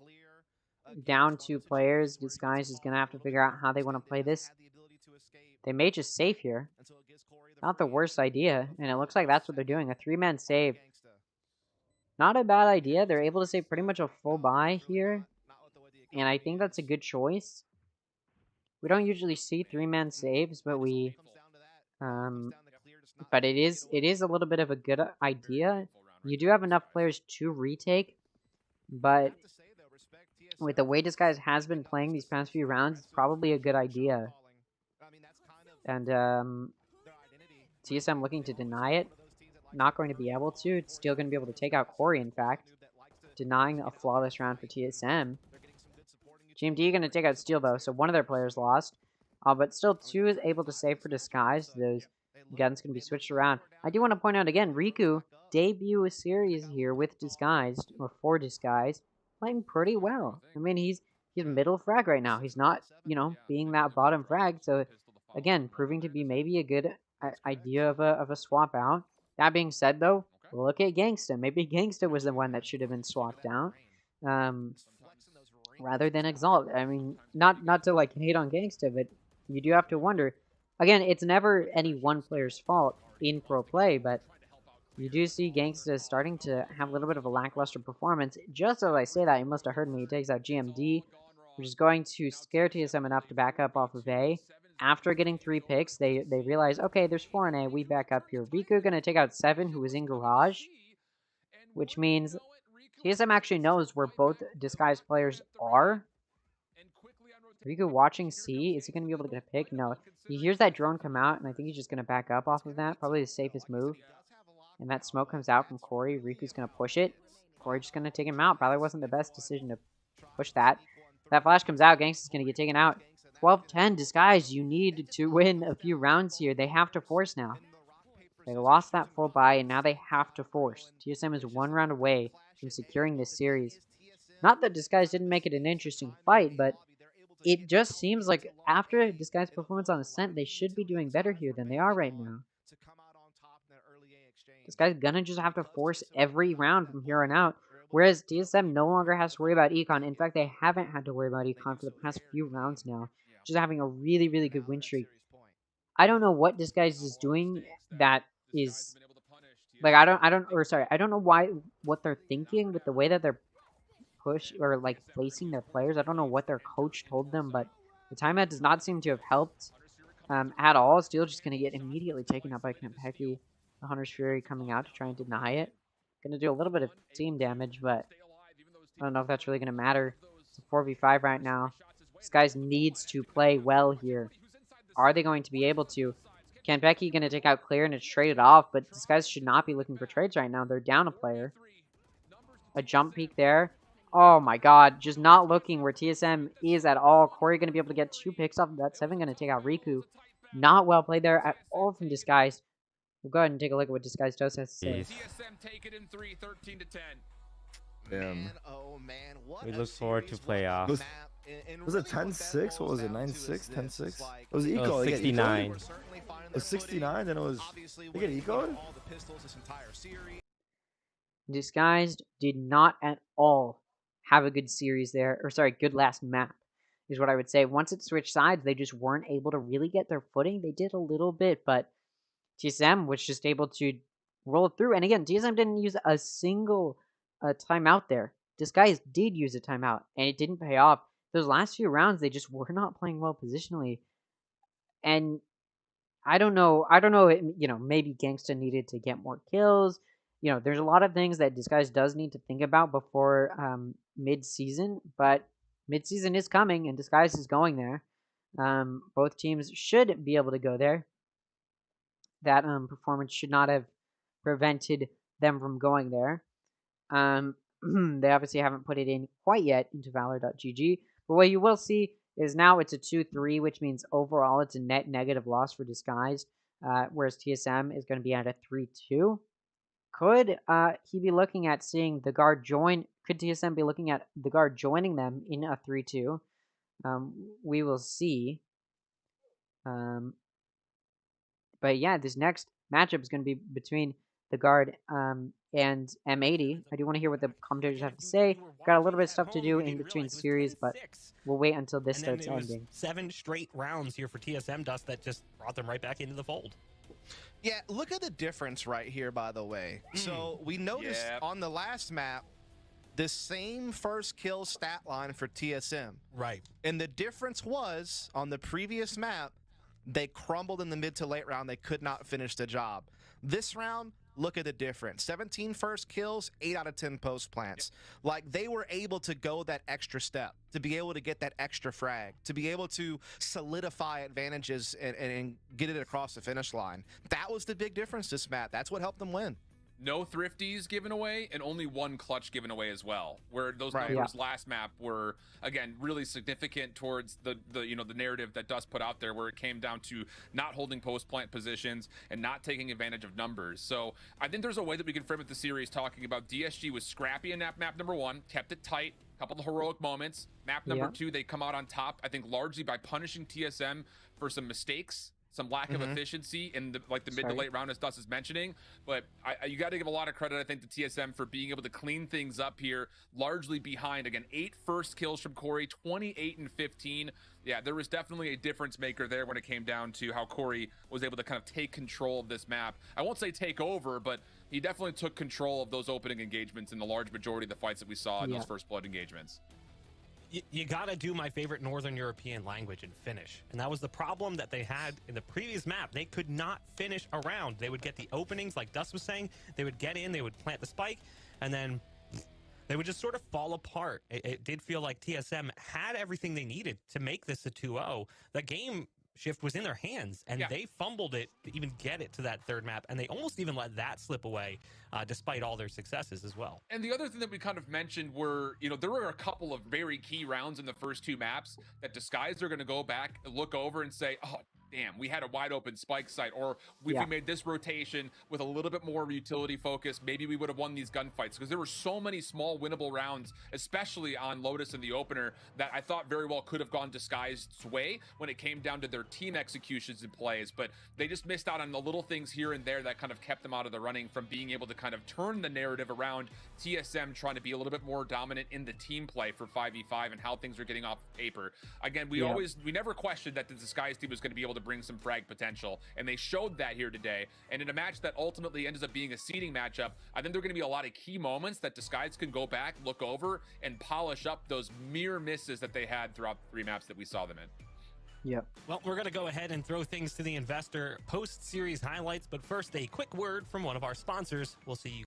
[SPEAKER 1] down 2 players. Disguise is going to have to figure out how they want to play this. They may just save here. Not the worst idea, and it looks like that's what they're doing. A 3-man save. Not a bad idea. They're able to save pretty much a full buy here, and I think that's a good choice. We don't usually see 3-man saves, but it is a little bit of a good idea. You do have enough players to retake, but with the way Disguise has been playing these past few rounds, it's probably a good idea. And TSM looking to deny it. Not going to be able to. It's still going to be able to take out Corey, in fact. Denying a flawless round for TSM. GMD going to take out Steel, though, so one of their players lost. But still 2 is able to save for Disguise. Those guns can be switched around. I do want to point out again, Riku debut a series here with Disguised, or for Disguise, playing pretty well. I mean, he's middle frag right now. He's not, being that bottom frag. So, again, proving to be maybe a good idea of a swap out. That being said, though, look at Gangsta. Maybe Gangsta was the one that should have been swapped out, rather than Exalt. I mean, not to like hate on Gangsta, but you do have to wonder. Again, it's never any one player's fault in pro play, but you do see Gangsta starting to have a little bit of a lackluster performance. Just as I say that, you must have heard me. He takes out GMD, which is going to scare TSM enough to back up off of A. After getting 3 picks, they realize, okay, there's 4 in A, we back up here. Riku going to take out 7, who is in Garage, which means TSM actually knows where both Disguise players are. Riku watching C, is he going to be able to get a pick? No. He hears that drone come out, and I think he's just going to back up off of that. Probably the safest move. And that smoke comes out from Corey. Riku's going to push it. Corey just going to take him out. Probably wasn't the best decision to push that. That flash comes out. Gangsta's going to get taken out. 12-10, Disguise, you need to win a few rounds here. They have to force now. They lost that full buy, and now they have to force. TSM is 1 round away from securing this series. Not that Disguise didn't make it an interesting fight, but it just seems like after Disguise's performance on Ascent, they should be doing better here than they are right now. Disguise gonna just have to force every round from here on out. Whereas TSM no longer has to worry about Econ. In fact, they haven't had to worry about Econ for the past few rounds now. Just having a really, really good win streak. I don't know what Disguise is doing that is like I don't know what they're thinking with the way that they're placing their players. I don't know what their coach told them, but The timeout does not seem to have helped at all. Steel just going to get immediately taken out by Kempeki. The Hunter's Fury coming out to try and deny it. Going to do a little bit of team damage, but I don't know if that's really going to matter. It's a 4v5 right now. This guy needs to play well here. Are they going to be able to? Kempeki going to take out Clear and it's traded off, but this guy should not be looking for trades right now. They're down a player. A jump peek there. Oh my god, just not looking where TSM is at all. Corey going to be able to get 2 picks off of that. 7 going to take out Riku. Not well played there at all from Disguised. We'll go ahead and take a look at what Disguised does has to say.
[SPEAKER 4] TSM take it in 3, 13 to 10.
[SPEAKER 6] Damn.
[SPEAKER 5] Oh man, what
[SPEAKER 2] We
[SPEAKER 5] a
[SPEAKER 2] look forward to
[SPEAKER 5] series, what a
[SPEAKER 2] playoffs.
[SPEAKER 6] Was-
[SPEAKER 5] map, and
[SPEAKER 6] Was it
[SPEAKER 5] really what that
[SPEAKER 6] 10-6? What
[SPEAKER 5] boils
[SPEAKER 6] was it?
[SPEAKER 5] down to
[SPEAKER 6] 9-6?
[SPEAKER 5] is
[SPEAKER 6] 10-6?
[SPEAKER 5] this, like,
[SPEAKER 6] It was eco.
[SPEAKER 2] was
[SPEAKER 6] They get
[SPEAKER 2] 69.
[SPEAKER 6] ecoed? It was 69, then it was.
[SPEAKER 5] Obviously,
[SPEAKER 6] They get
[SPEAKER 5] winning
[SPEAKER 6] ecoed?
[SPEAKER 5] all the pistols this entire series.
[SPEAKER 1] Disguised did not at all have a good series there, or sorry, good last map is what I would say. Once it switched sides, they just weren't able to really get their footing. They did a little bit, but TSM was just able to roll through. And again, TSM didn't use a single timeout there. Disguised did use a timeout, and it didn't pay off. Those last few rounds, they just were not playing well positionally. And I don't know. Maybe Gangsta needed to get more kills. There's a lot of things that Disguise does need to think about before mid-season, but mid-season is coming, and Disguise is going there. Both teams should be able to go there. That performance should not have prevented them from going there. They obviously haven't put it in quite yet into Valor.gg, but what you will see is now it's a 2-3, which means overall it's a net negative loss for Disguised, whereas TSM is going to be at a 3-2. Could he be looking at seeing the guard join? Could TSM be looking at the guard joining them in a 3-2? We will see. But yeah, this next matchup is going to be between the guard and M80. I do want to hear what the commentators have to say. Got a little bit of stuff to do in between series, but we'll wait until this
[SPEAKER 3] And then
[SPEAKER 1] starts
[SPEAKER 3] it was
[SPEAKER 1] ending.
[SPEAKER 3] 7 straight rounds here for TSM Dust that just brought them right back into the fold.
[SPEAKER 5] Yeah, look at the difference right here, by the way. So we noticed
[SPEAKER 4] Yep.
[SPEAKER 5] on the last map, the same first kill stat line for TSM.
[SPEAKER 3] Right.
[SPEAKER 5] And the difference was on the previous map, they crumbled in the mid to late round. They could not finish the job. This round, look at the difference. 17 first kills, 8 out of 10 post plants. Like, they were able to go that extra step, to be able to get that extra frag, to be able to solidify advantages and get it across the finish line. That was the big difference this map. That's what helped them win.
[SPEAKER 4] No thrifties given away and only 1 clutch given away as well, where those
[SPEAKER 5] Right.
[SPEAKER 4] numbers last map were again really significant towards the narrative that Dust put out there, where it came down to not holding post plant positions and not taking advantage of numbers. So I think there's a way that we can frame it the series talking about DSG was scrappy in map number 1, kept it tight, couple of heroic moments. Map number 2, they come out on top, I think largely by punishing TSM for some mistakes, some lack of efficiency in the mid to late round, as Dust is mentioning. But you got to give a lot of credit, I think, to TSM for being able to clean things up here, largely behind. Again, 8 first kills from Corey, 28 and 15. Yeah, there was definitely a difference maker there when it came down to how Corey was able to kind of take control of this map. I won't say take over, but he definitely took control of those opening engagements in the large majority of the fights that we saw in those first blood engagements.
[SPEAKER 3] You gotta do my favorite Northern European language and finish. And that was the problem that they had in the previous map. They could not finish a round. They would get the openings, like Dust was saying. They would get in, they would plant the spike, and then they would just sort of fall apart. It did feel like TSM had everything they needed to make this a 2-0. The game shift was in their hands, and they fumbled it to even get it to that third map, and they almost even let that slip away, despite all their successes as well.
[SPEAKER 4] And the other thing that we kind of mentioned were, there were a couple of very key rounds in the first 2 maps that Disguised are going to go back, look over and say, oh, damn, we had a wide open spike site, or if we made this rotation with a little bit more utility focus, maybe we would have won these gunfights, because there were so many small winnable rounds, especially on Lotus in the opener, that I thought very well could have gone Disguised's way when it came down to their team executions and plays, but they just missed out on the little things here and there that kind of kept them out of the running from being able to kind of turn the narrative around. TSM trying to be a little bit more dominant in the team play for 5v5 and how things are getting off paper. Again, we never questioned that the Disguised team was going to be able to bring some frag potential, and they showed that here today. And in a match that ultimately ends up being a seeding matchup, I think there are going to be a lot of key moments that Disguised can go back, look over, and polish up those mere misses that they had throughout the 3 maps that we saw them in.
[SPEAKER 1] Yep.
[SPEAKER 3] Well, we're going to go ahead and throw things to the investor post-series highlights, but first, a quick word from one of our sponsors. We'll see you.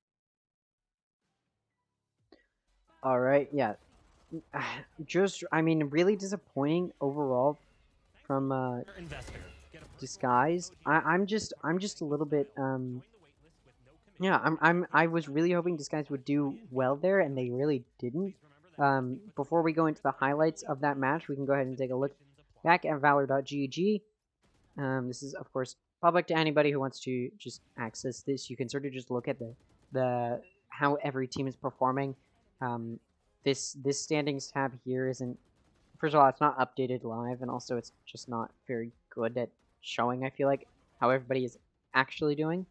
[SPEAKER 1] All right. Yeah. Just, I mean, really disappointing overall from
[SPEAKER 3] Investor.
[SPEAKER 1] Disguised. I'm just a little bit yeah, I was really hoping Disguised would do well there, and they really didn't. Before we go into the highlights of that match, we can go ahead and take a look back at Valor.gg. This is, of course, public to anybody who wants to just access this. You can sort of just look at the how every team is performing. This standings tab here isn't. First of all, it's not updated live, and also it's just not very good at showing, I feel like, how everybody is actually doing.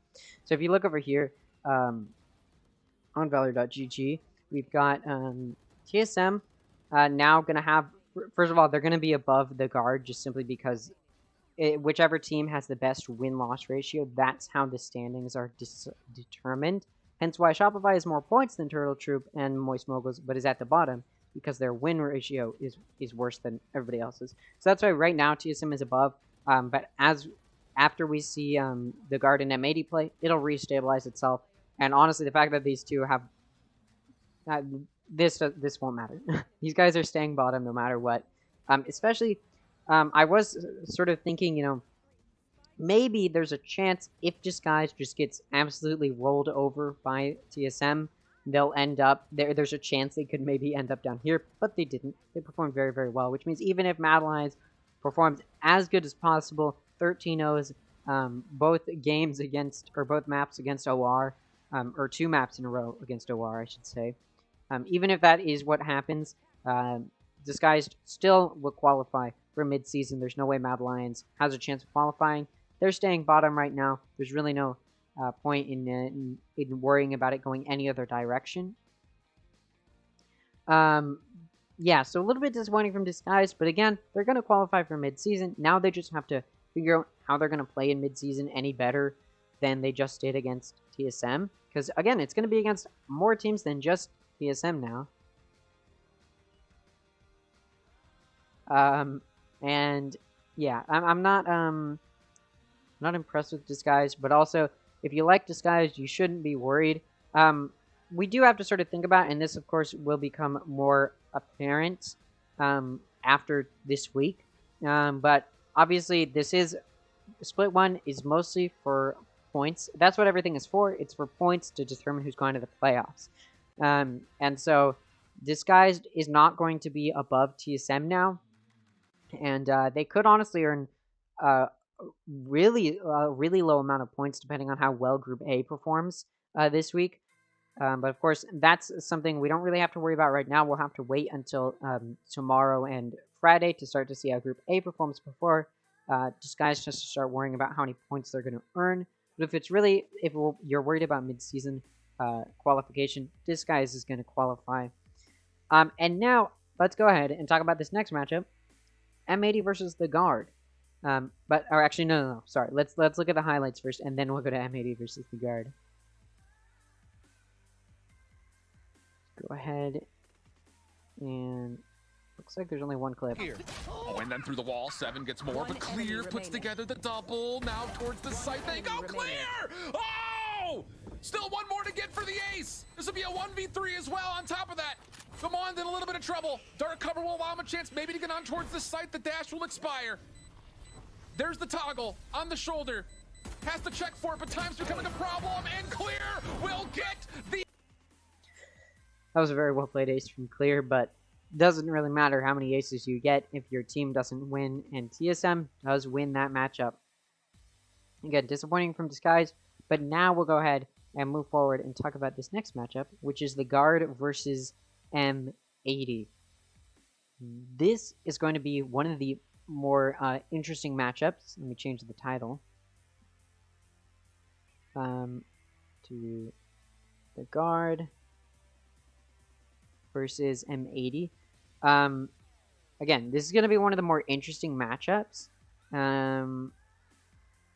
[SPEAKER 1] So if you look over here on Valor.gg, we've got TSM now going to have, first of all, they're going to be above the guard just simply because whichever team has the best win-loss ratio, that's how the standings are determined. Hence why Shopify has more points than Turtle Troop and Moist Moguls, but is at the bottom because their win ratio is worse than everybody else's. So that's why right now TSM is above. But after we see the Guard and M80 play, it'll restabilize itself. And honestly, the fact that these two have this won't matter. These guys are staying bottom no matter what. Especially, I was sort of thinking, maybe there's a chance if Disguise just gets absolutely rolled over by TSM, they'll end up there. There's a chance they could maybe end up down here, but they didn't. They performed very, very well, which means even if Mad Lions performs as good as possible, 13-0s, both games against, or both maps against OR, or 2 maps in a row against OR, I should say. Even if that is what happens, Disguised still will qualify for mid-season. There's no way Mad Lions has a chance of qualifying. They're staying bottom right now. There's really no point in worrying about it going any other direction. Yeah, so a little bit disappointing from Disguise, but again, they're going to qualify for mid-season. Now they just have to figure out how they're going to play in mid-season any better than they just did against TSM. Because, again, it's going to be against more teams than just TSM now. And, yeah, I'm not impressed with Disguise, but also, if you like Disguise, you shouldn't be worried. We do have to sort of think about, and this, of course, will become more apparent after this week. But obviously, this is Split 1 is mostly for points. That's what everything is for. It's for points to determine who's going to the playoffs. And so, Disguised is not going to be above TSM now, and they could honestly earn really low amount of points depending on how well Group A performs this week. But of course, that's something we don't really have to worry about right now. We'll have to wait until tomorrow and Friday to start to see how Group A performs before Disguise just to start worrying about how many points they're going to earn. But if you're worried about mid-season qualification, Disguise is going to qualify. And now let's go ahead and talk about this next matchup: M80 versus the Guard. Or actually, no. Sorry. Let's look at the highlights first, and then we'll go to M80 versus the Guard. Go ahead, and looks like there's only one clip.
[SPEAKER 4] Here. Oh, and then through the wall, 7 gets more, but Clear puts together the double. Now towards the site they go. Clear! Oh! Still one more to get for the ace. This will be a 1v3 as well on top of that. Come on, then a little bit of trouble. Dark cover will allow him a chance maybe to get on towards the site. The dash will expire. There's the toggle on the shoulder. Has to check for it, but time's becoming a problem, and Clear will get the...
[SPEAKER 1] That was a very well played ace from Clear, but doesn't really matter how many aces you get if your team doesn't win, and TSM does win that matchup. Again, disappointing from Disguise, but now we'll go ahead and move forward and talk about this next matchup, which is the Guard versus M80. This is going to be one of the more interesting matchups. Let me change the title to the Guard versus M80. Again, this is going to be one of the more interesting matchups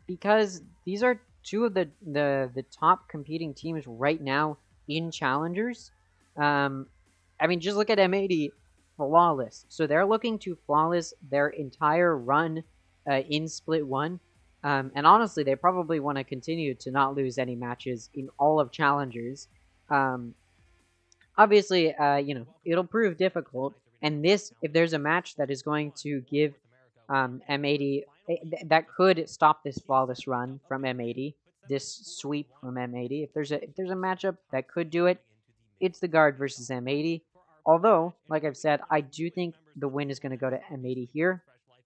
[SPEAKER 1] because these are two of the top competing teams right now in Challengers. I mean, just look at M80. flawless. So they're looking to flawless their entire run in Split 1. And honestly, they probably want to continue to not lose any matches in all of Challengers. Um, Obviously, it'll prove difficult. And this, if there's a match that is going to give M80, that could stop this flawless run from M80, this sweep from M80. If there's a matchup that could do it, it's the guard versus M80. Although, like I've said, I do think the win is going to go to M80 here.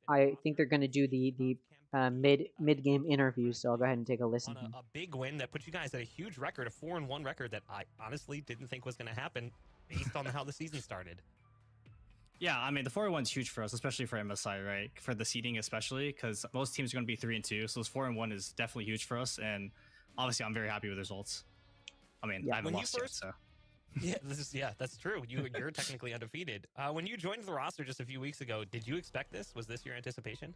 [SPEAKER 1] I think they're going to do the mid game interview. So I'll go ahead and take a listen.
[SPEAKER 3] On a big win that put you guys at a huge record, a 4-1 record that I honestly didn't think was going to happen based on how the season started.
[SPEAKER 7] Yeah, I mean the 4-1's huge for us, especially for MSI, right? For the seeding, especially because most teams are going to be 3-2, so this 4-1 is definitely huge for us. And obviously, I'm very happy with the results. I mean, I haven't lost yet, so.
[SPEAKER 3] Yeah, that's true. You're technically undefeated. When you joined the roster just a few weeks ago, did you expect this? Was this your anticipation?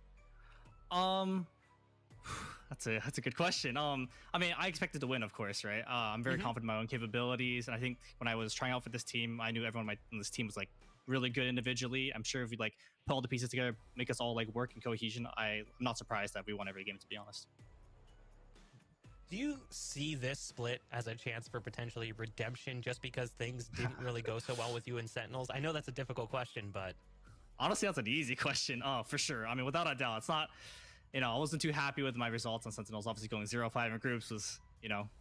[SPEAKER 7] That's a good question. I mean, I expected to win, of course, right? I'm very confident in my own capabilities, and I think when I was trying out for this team, I knew everyone on this team was like really good individually. I'm sure if we like put all the pieces together, make us all like work in cohesion, I'm not surprised that we won every game, to be honest.
[SPEAKER 3] Do you see this split as a chance for potentially redemption just because things didn't really go so well with you and Sentinels? I know that's a difficult question, but
[SPEAKER 7] honestly, that's an easy question. Oh, for sure. I mean, without a doubt, it's not. I wasn't too happy with my results on Sentinels. Obviously, going 0-5 in groups was,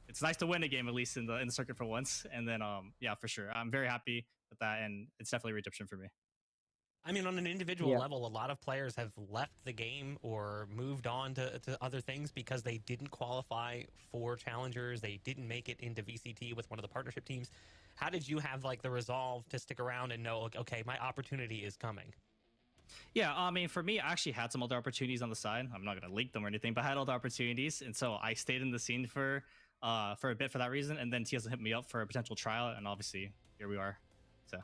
[SPEAKER 7] it's nice to win a game at least in the circuit for once. And then, yeah, for sure, I'm very happy with that, and it's definitely redemption for me.
[SPEAKER 3] I mean, on an individual level, a lot of players have left the game or moved on to other things because they didn't qualify for challengers. They didn't make it into VCT with one of the partnership teams. How did you have like the resolve to stick around and know, okay, my opportunity is coming?
[SPEAKER 7] Yeah, I mean, for me, I actually had some other opportunities on the side. I'm not going to leak them or anything, but I had other opportunities. And so I stayed in the scene for a bit for that reason. And then TSM hit me up for a potential trial. And obviously, here we are. So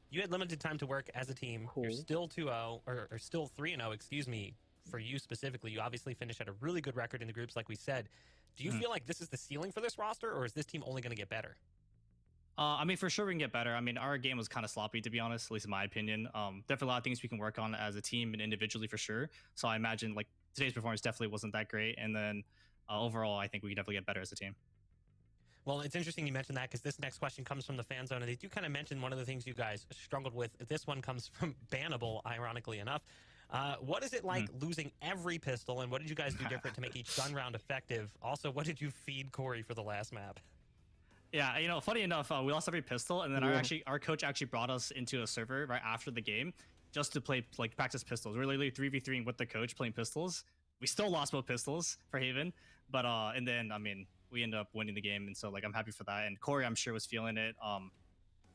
[SPEAKER 3] you had limited time to work as a team. Cool. You're still 2-0 or still 3-0, excuse me, for you specifically. You obviously finished at a really good record in the groups, like we said. Do you feel like this is the ceiling for this roster, or is this team only going to get better?
[SPEAKER 7] I mean, for sure we can get better. I mean, our game was kind of sloppy, to be honest, at least in my opinion. Definitely a lot of things we can work on as a team and individually for sure. So I imagine like today's performance definitely wasn't that great. And then overall, I think we can definitely get better as a team.
[SPEAKER 3] Well, it's interesting you mentioned that because this next question comes from the fan zone, and they do kind of mention one of the things you guys struggled with. This one comes from Bannable, ironically enough. What is it like losing every pistol, and what did you guys do different to make each gun round effective? Also, what did you feed Corey for the last map?
[SPEAKER 7] Yeah, funny enough, we lost every pistol, and then our coach actually brought us into a server right after the game just to play like practice pistols. We're literally 3v3ing with the coach playing pistols. We still lost both pistols for Haven, but and then I mean we ended up winning the game, and so like I'm happy for that. And Corey, I'm sure, was feeling it.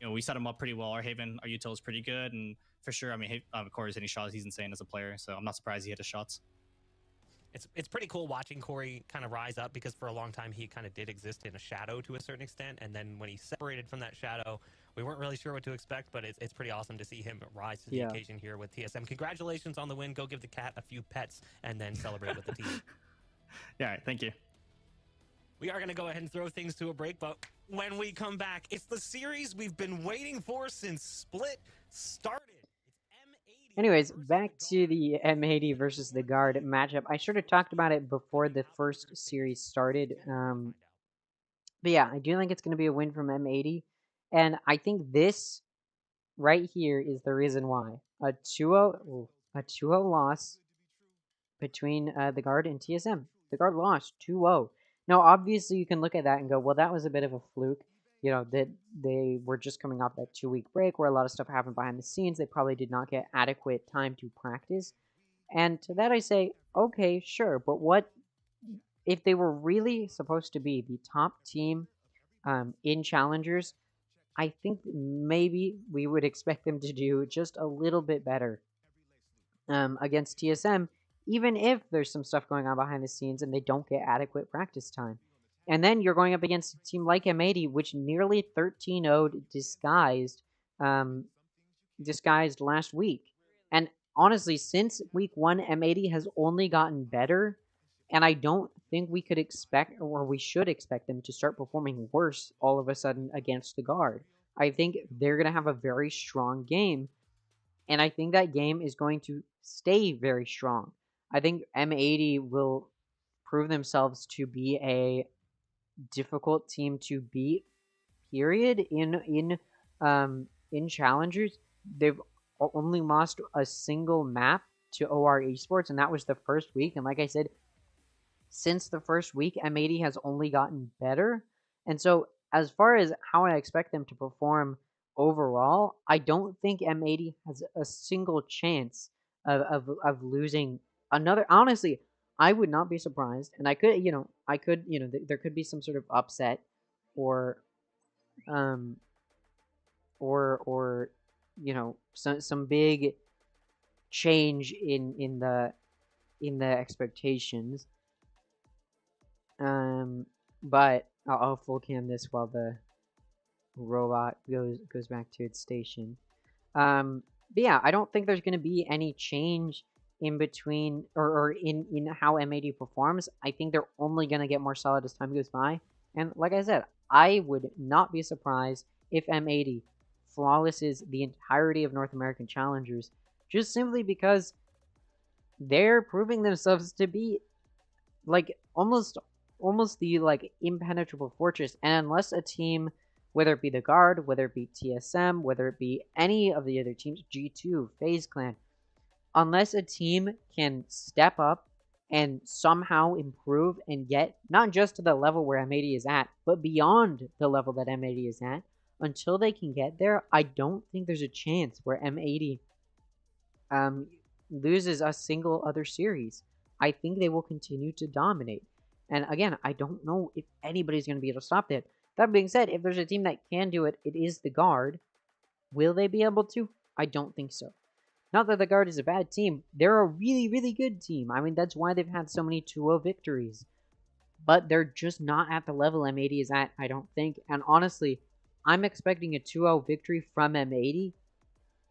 [SPEAKER 7] We set him up pretty well. Our Haven, our util is pretty good, and for sure, I mean, Corey's hitting shots. He's insane as a player, so I'm not surprised he hit his shots.
[SPEAKER 3] It's pretty cool watching Corey kind of rise up because for a long time he kind of did exist in a shadow to a certain extent, and then when he separated from that shadow, we weren't really sure what to expect, but it's pretty awesome to see him rise to the occasion here with TSM. Congratulations on the win. Go give the cat a few pets and then celebrate with the team.
[SPEAKER 7] Yeah, all right, thank you.
[SPEAKER 3] We are going to go ahead and throw things to a break, but when we come back, it's the series we've been waiting for since Split started.
[SPEAKER 1] Anyways, back to the M80 versus the Guard matchup. I sort of talked about it before the first series started. But yeah, I do think it's going to be a win from M80. And I think this right here is the reason why. A 2-0 loss between the Guard and TSM. The Guard lost 2-0. Now, obviously, you can look at that and go, well, that was a bit of a fluke. That they were just coming off that 2-week break where a lot of stuff happened behind the scenes. They probably did not get adequate time to practice. And to that I say, okay, sure, but what if they were really supposed to be the top team in Challengers? I think maybe we would expect them to do just a little bit better against TSM, even if there's some stuff going on behind the scenes and they don't get adequate practice time. And then you're going up against a team like M80, which nearly 13-0'd disguised last week. And honestly, since week 1, M80 has only gotten better, and I don't think we could expect, or we should expect them to start performing worse all of a sudden against the Guard. I think they're going to have a very strong game, and I think that game is going to stay very strong. I think M80 will prove themselves to be a difficult team to beat. Period. In challengers, they've only lost a single map to OR Esports, and that was the first week. And like I said, since the first week, M80 has only gotten better. And so, as far as how I expect them to perform overall, I don't think M80 has a single chance of losing another. Honestly, I would not be surprised, and there could be some sort of upset, or um, or some big change in the expectations. But I'll full cam this while the robot goes back to its station. But yeah, I don't think there's going to be any change in between or in how M80 performs. I think they're only going to get more solid as time goes by. And like I said, I would not be surprised if M80 flawlesses the entirety of North American challengers, just simply because they're proving themselves to be like almost the like impenetrable fortress. And unless a team, whether it be the Guard, whether it be TSM, whether it be any of the other teams, G2, FaZe Clan, unless a team can step up and somehow improve and get not just to the level where M80 is at, but beyond the level that M80 is at, until they can get there, I don't think there's a chance where M80 loses a single other series. I think they will continue to dominate. And again, I don't know if anybody's going to be able to stop that. That being said, if there's a team that can do it, it is the Guard. Will they be able to? I don't think so. Not that the Guard is a bad team. They're a really, really good team. I mean, that's why they've had so many 2-0 victories. But they're just not at the level M80 is at, I don't think. And honestly, I'm expecting a 2-0 victory from M80.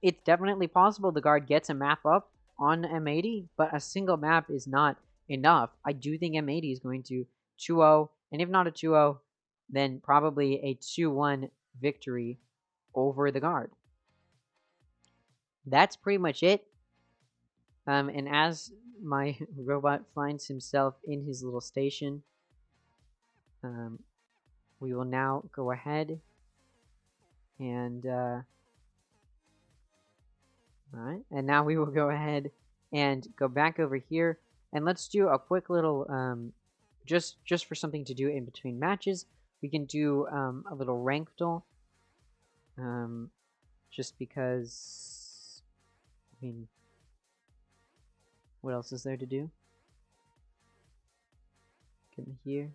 [SPEAKER 1] It's definitely possible the Guard gets a map up on M80, but a single map is not enough. I do think M80 is going to 2-0, and if not a 2-0, then probably a 2-1 victory over the Guard. That's pretty much it. And as my robot finds himself in his little station, we will now go ahead and alright, and now we will go ahead and go back over here, and let's do a quick little just for something to do in between matches. We can do a little rank duel, just because, I mean, what else is there to do? Come here.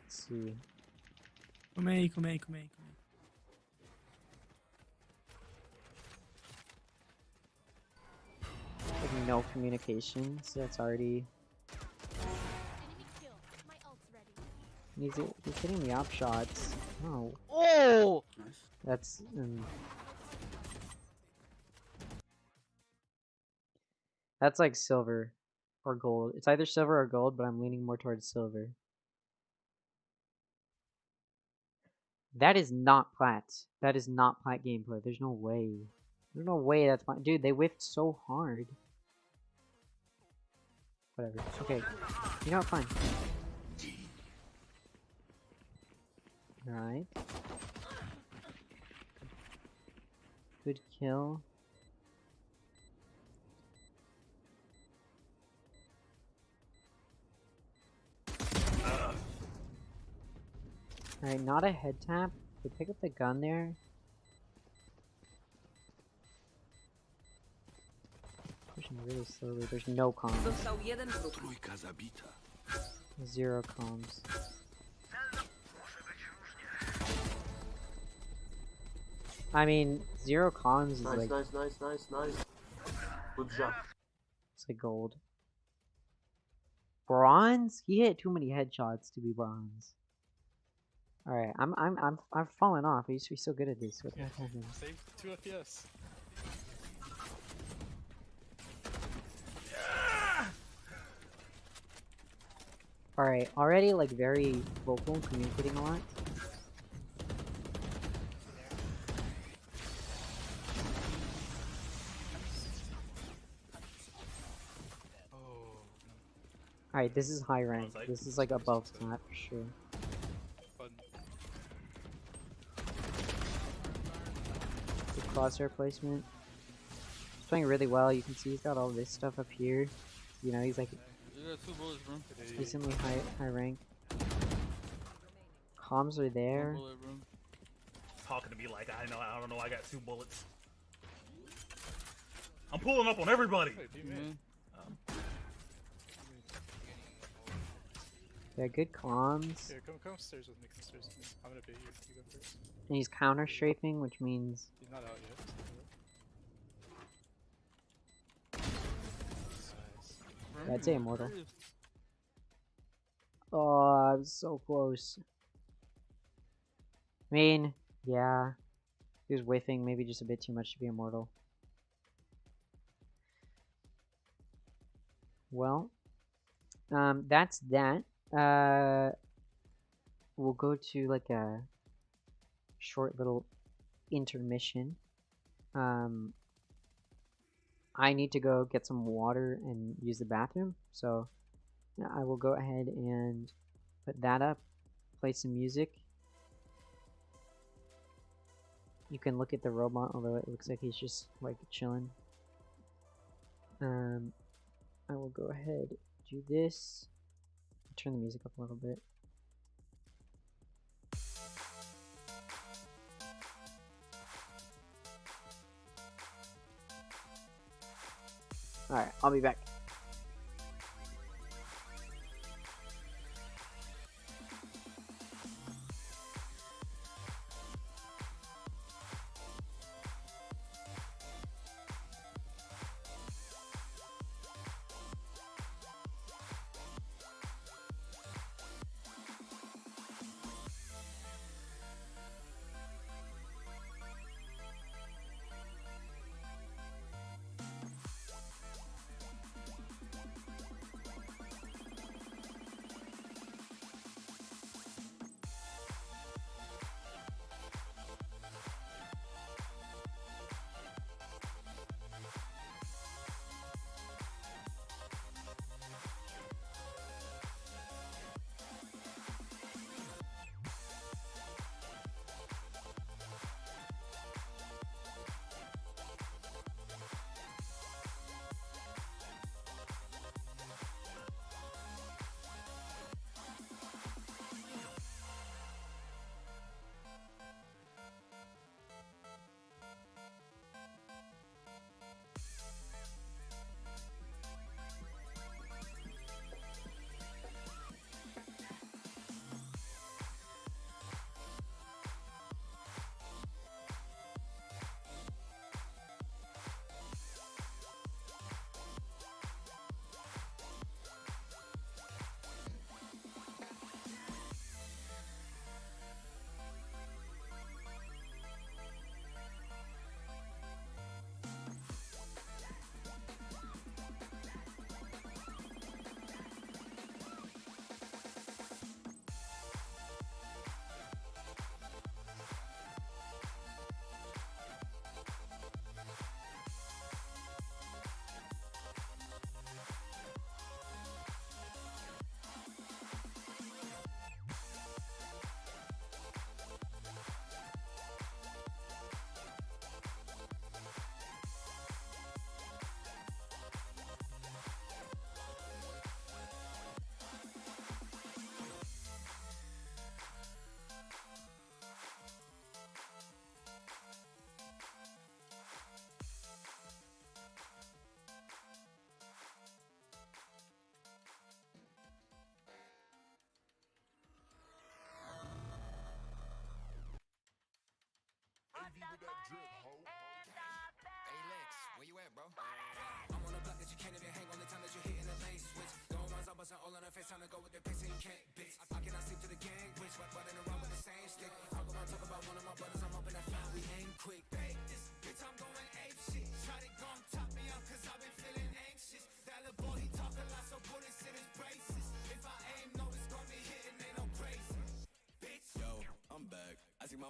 [SPEAKER 1] Let's see.
[SPEAKER 8] Come aí, come aí, come aí, come aí.
[SPEAKER 1] Like no communication, so that's already. He's hitting the op shots. Oh.
[SPEAKER 9] Oh!
[SPEAKER 1] That's that's like silver or gold. It's either silver or gold, but I'm leaning more towards silver. That is not plat. That is not plat gameplay. There's no way. There's no way that's plat. Dude, they whiffed so hard. Whatever. Okay. You know what? Fine. Alright. Good kill. Alright, not a head tap. They pick up the gun there. Pushing really slowly. There's no comms. Zero comms. I mean, zero comms is like...
[SPEAKER 9] Nice. Good job.
[SPEAKER 1] It's like gold. Bronze? He hit too many headshots to be bronze. Alright, I've fallen off. I used to be so good at this. What the heck happened?
[SPEAKER 8] Save 2 FPS.
[SPEAKER 1] Alright, already like very vocal, communicating a lot. Alright, this is high rank. This is like above flat for sure. The crosshair placement. He's playing really well. You can see he's got all this stuff up here. You know, he's like decently high rank. Comms are there.
[SPEAKER 8] Talking to me like I don't know. I got 2 bullets. I'm pulling up on everybody.
[SPEAKER 1] Yeah, good comms.
[SPEAKER 10] Here, come upstairs with me. Come upstairs with me. I'm gonna bait you. You go first.
[SPEAKER 1] And he's counter strafing, which means
[SPEAKER 10] He's not out yet.
[SPEAKER 1] yeah, I'd say immortal. Oh, I was so close. I mean, yeah. He was whiffing maybe just a bit too much to be immortal. Well, that's that. We'll go to like a short little intermission. I need to go get some water and use the bathroom, so I will go ahead and put that up, play some music. You can look at the robot, although it looks like he's just like chilling. I will go ahead, do this, turn the music up a little bit. Alright, I'll be back.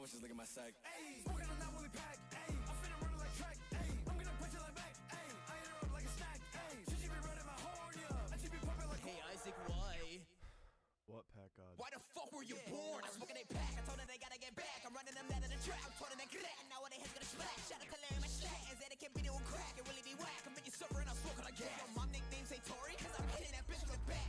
[SPEAKER 11] just look at my sack. Ayy, smoking on that woolly pack. Ayy, I'm finna run it like track. Ayy, I'm gonna punch it like back. Ayy, I hit her up like a snack. Ayy, she be running my horn, yeah. I she be pumping like. Hey Isaac, why?
[SPEAKER 12] What pack god?
[SPEAKER 11] Why the fuck were you born? I'm smoking a pack. I told her they gotta get back. I'm running them out of the trap. I'm told her they crack. Now what they heads gonna splash. Shout out to Larry, my slack. Is that it can't be doing crack? It really be whack. I'm making supper and I'm smoking like gas. Yo, my nickname say Tory, cause I'm hitting that bitch with a bat.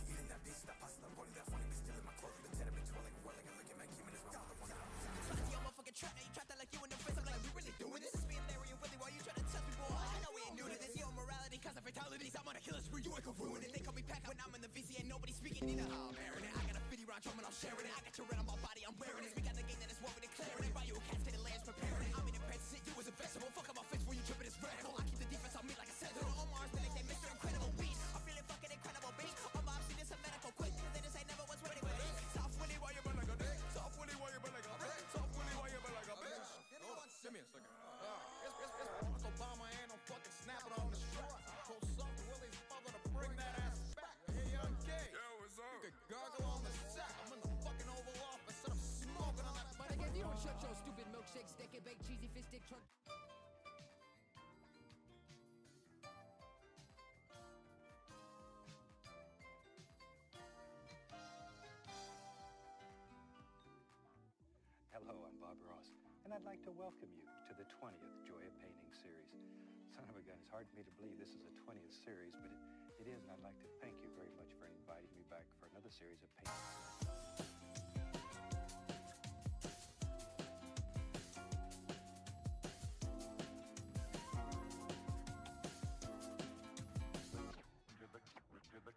[SPEAKER 11] Eating that bitch, that pasta, rolling that funny, be stealing my clothes. The cheddar bitch rolling, rolling, and looking at Cuban as well. Trying to see your motherfucking trap. Now you trap that like you in the face. I'm like, we really doing this? It's me and Larry and Willie. Why you trying to test me, boy? I know we ain't new to this. Yo, morality, cause of fatalities. I'm on a killer spree. You ain't gonna ruin it. They call me pack when I'm in the VC. Ain't nobody speaking either. I'm airing it. I got a 50 round drum and I'm sharing it. I got your red on my body, I'm wearing it. We got the game that is what we declaring it. Buy you a casket and lands preparing it. I'm in the pants, sit you as a vegetable. Fuck up my face when you dripping this red. I keep the defense on me like a sentinel. On Mars, they like they Mr. Incredible beat. I'm feeling fucking incredible beat. I'm obviously this a medical quick. They just ain't never was ready with it. Soft Willie, why you been like a dick? Soft Willie, why you been like a bitch? Soft Willie, why you been like a bitch? Hold on, send me a second. It's Barack Obama and I'm fucking snapping on the strap. So Soft Willie's father to bring that ass back. Hey, young gay. Yo, what's up? You could gargle on the sack. I'm in the fucking Oval Office and I'm smoking on that money. Like if you don't shut your stupid milkshake, stick and bake, cheesy fish stick truck.
[SPEAKER 13] Hello, I'm Bob Ross, and I'd like to welcome you to the 20th Joy of Painting series. Son of a gun, it's hard for me to believe this is the 20th series, but it is, and I'd like to thank you very much for inviting me back for another series of paintings.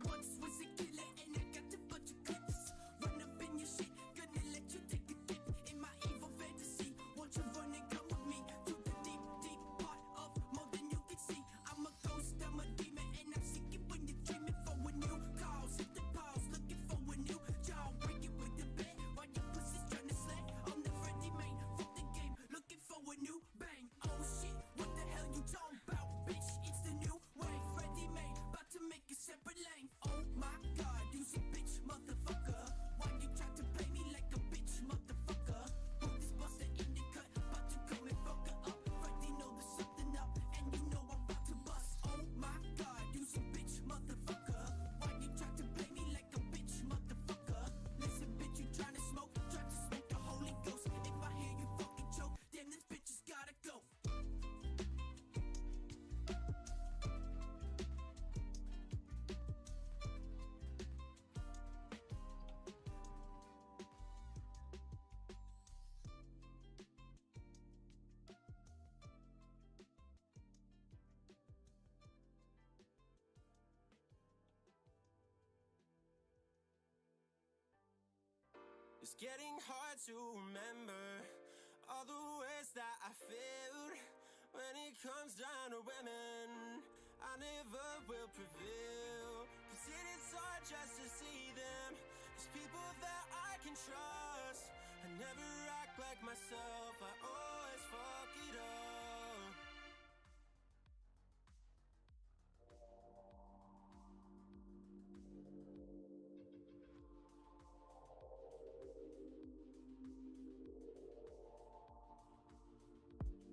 [SPEAKER 11] Once was a killer and I got a bunch of clips. Run up in your shit, gonna let you take a dip in my evil fantasy. Won't you run and come with me to the deep, deep part of more than you can see? I'm a ghost, I'm a demon, and I'm seeking when you're dreaming for a new cause. Hit the pause, looking for a new job. Break it with the bed while your pussy's trying to slay on the Freddy main. Fuck the game, looking for a new bang. Oh shit, what the hell you talking about, bitch? It's the new way, Freddy main, about to make a separate lane. Oh my god, you's a bitch, motherfucker. Why you try to play me like a bitch, motherfucker? Put this buster in the cut, about to come and fuck her up. Freddy know there's something up, and you know I'm about to bust. Oh my god, you's a bitch, motherfucker. Why you try to play me like a bitch, motherfucker? Listen, bitch, you trying to smoke the Holy Ghost. If I hear you fucking choke, then this bitch has gotta go.
[SPEAKER 14] It's getting hard to remember all the ways that I failed. When it comes down to women, I never will prevail. Cause it is hard just to see them as people that I can trust. I never act like myself, I always fuck it up.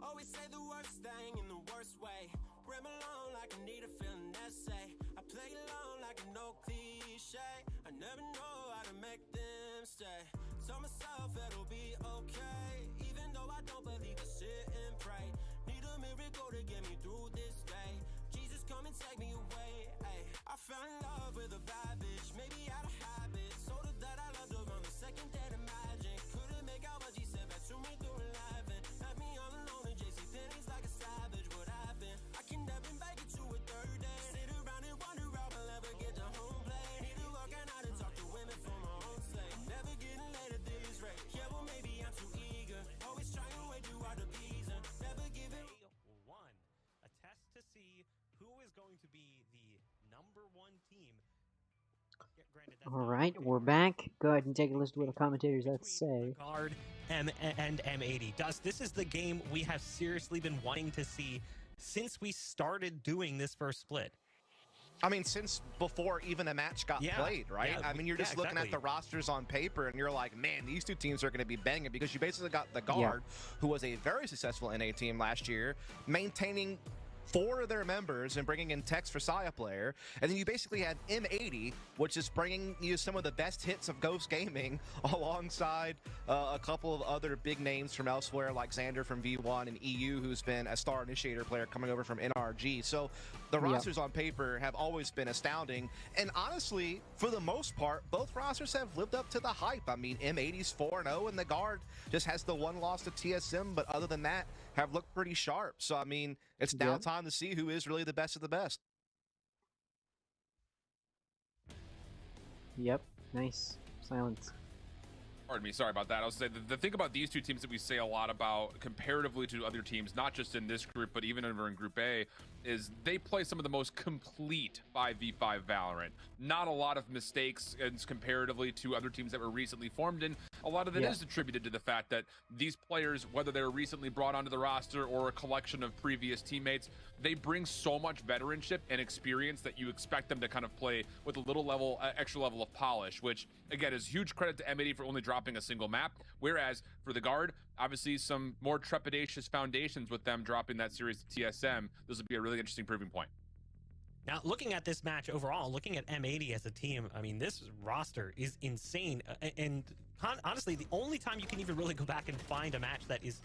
[SPEAKER 14] Always say the worst thing in the worst way. Rim alone like I need a feeling essay. I play alone like a no cliche. I never know how to make them stay. Tell myself it'll be okay, even though I don't believe I sit and pray. Need a miracle to get me through this day. Jesus, come and take me away. Ay, I fell in love with a bad bitch, maybe out of habit. So that I loved her on the second day to magic. Couldn't make out what she said back to me through laughing. Left me all alone in JC Penney's like a savage. What happened? I can never make it to a third day. Sit around and wonder how I'll ever get to home plate. Need to walk out and talk to women for my own sake. Never getting laid at this rate. Yeah, well maybe I'm too eager. Always trying way too hard to please her. Never give it.
[SPEAKER 3] One, a test to see who is going to be the number one team. Yeah, granted, that's
[SPEAKER 1] All
[SPEAKER 3] not
[SPEAKER 1] right,
[SPEAKER 3] okay.
[SPEAKER 1] we're back. Go ahead and take a listen to what the commentators have to
[SPEAKER 3] Between
[SPEAKER 1] say.
[SPEAKER 3] the Guard and M80. Dust, this is the game we have seriously been wanting to see since we started doing this first split.
[SPEAKER 5] I mean, since before even a match got played, right?
[SPEAKER 3] Yeah,
[SPEAKER 5] I mean, you're just looking at the rosters on paper, and you're like, man, these two teams are going to be banging, because you basically got the Guard, who was a very successful NA team last year, maintaining 4 of their members and bringing in Tex for Saya player. And then you basically had M80, which is bringing you some of the best hits of Ghost Gaming alongside a couple of other big names from elsewhere, like Xander from V1 and EU, who's been a star initiator player coming over from NRG. So the rosters on paper have always been astounding. And honestly, for the most part, both rosters have lived up to the hype. I mean, M80's 4-0, and the Guard just has the 1 loss to TSM. But other than that, have looked pretty sharp. So, I mean, it's now time to see who is really the best of the best.
[SPEAKER 1] Yep. Nice. Silence.
[SPEAKER 4] Pardon me, sorry about that. I was saying the thing about these two teams that we say a lot about comparatively to other teams, not just in this group, but even over in Group A, is they play some of the most complete 5v5 Valorant. Not a lot of mistakes comparatively to other teams that were recently formed, and a lot of that is attributed to the fact that these players, whether they're recently brought onto the roster or a collection of previous teammates, they bring so much veteranship and experience that you expect them to kind of play with a little extra level of polish, which again is huge credit to M80 for only dropping a single map. Whereas for the Guard, obviously some more trepidatious foundations with them dropping that series to TSM. This would be a really interesting proving point.
[SPEAKER 3] Now, looking at this match overall, looking at M80 as a team, I mean, this roster is insane. And honestly, the only time you can even really go back and find a match that is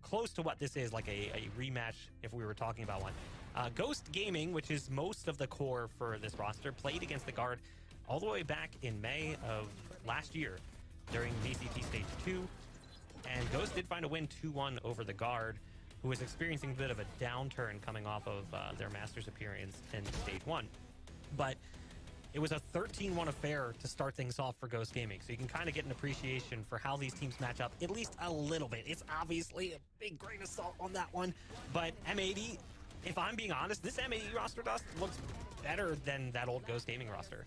[SPEAKER 3] close to what this is, like a rematch, if we were talking about one. Ghost Gaming, which is most of the core for this roster, played against the Guard all the way back in May of last year during VCT Stage 2. And Ghost did find a win 2-1 over the Guard, who was experiencing a bit of a downturn coming off of their Masters appearance in Stage 1. But it was a 13-1 affair to start things off for Ghost Gaming, so you can kind of get an appreciation for how these teams match up, at least a little bit. It's obviously a big grain of salt on that one, but M80, if I'm being honest, this M80 roster dust looks better than that old Ghost Gaming roster.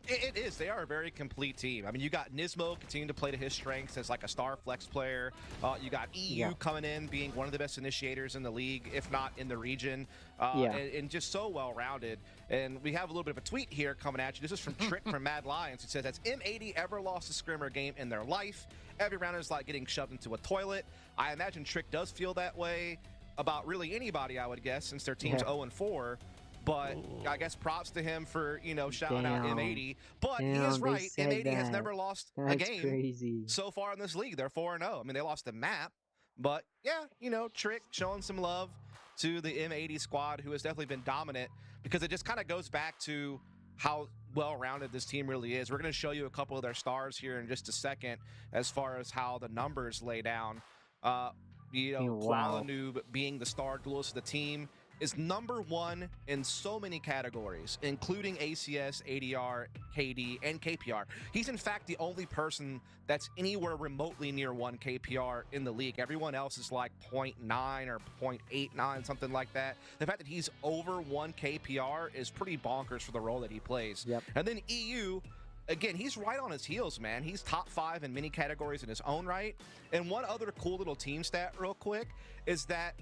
[SPEAKER 5] It is. They are a very complete team. I mean, you got Nismo continuing to play to his strengths as like a star flex player. You got EU coming in, being one of the best initiators in the league, if not in the region, and just so well-rounded. And we have a little bit of a tweet here coming at you. This is from Trick from Mad Lions, who says, has M80 ever lost a scrimmer game in their life? Every round is like getting shoved into a toilet. I imagine Trick does feel that way about really anybody, I would guess, since their team's 0-4. But I guess props to him for, shouting out M80. But he is right. M80 has never lost a game so far in this league. They're 4-0. I mean, they lost the map. But, yeah, Trick showing some love to the M80 squad, who has definitely been dominant, because it just kind of goes back to how well-rounded this team really is. We're going to show you a couple of their stars here in just a second as far as how the numbers lay down. Koala Noob being the star duelist of the team is #1 in so many categories, including ACS, ADR, KD, and KPR. He's in fact the only person that's anywhere remotely near 1 KPR in the league. Everyone else is like 0.9 or 0.89, something like that. The fact that he's over 1 KPR is pretty bonkers for the role that he plays. And then EU, again, he's right on his heels, man. He's top 5 in many categories in his own right. And one other cool little team stat real quick is that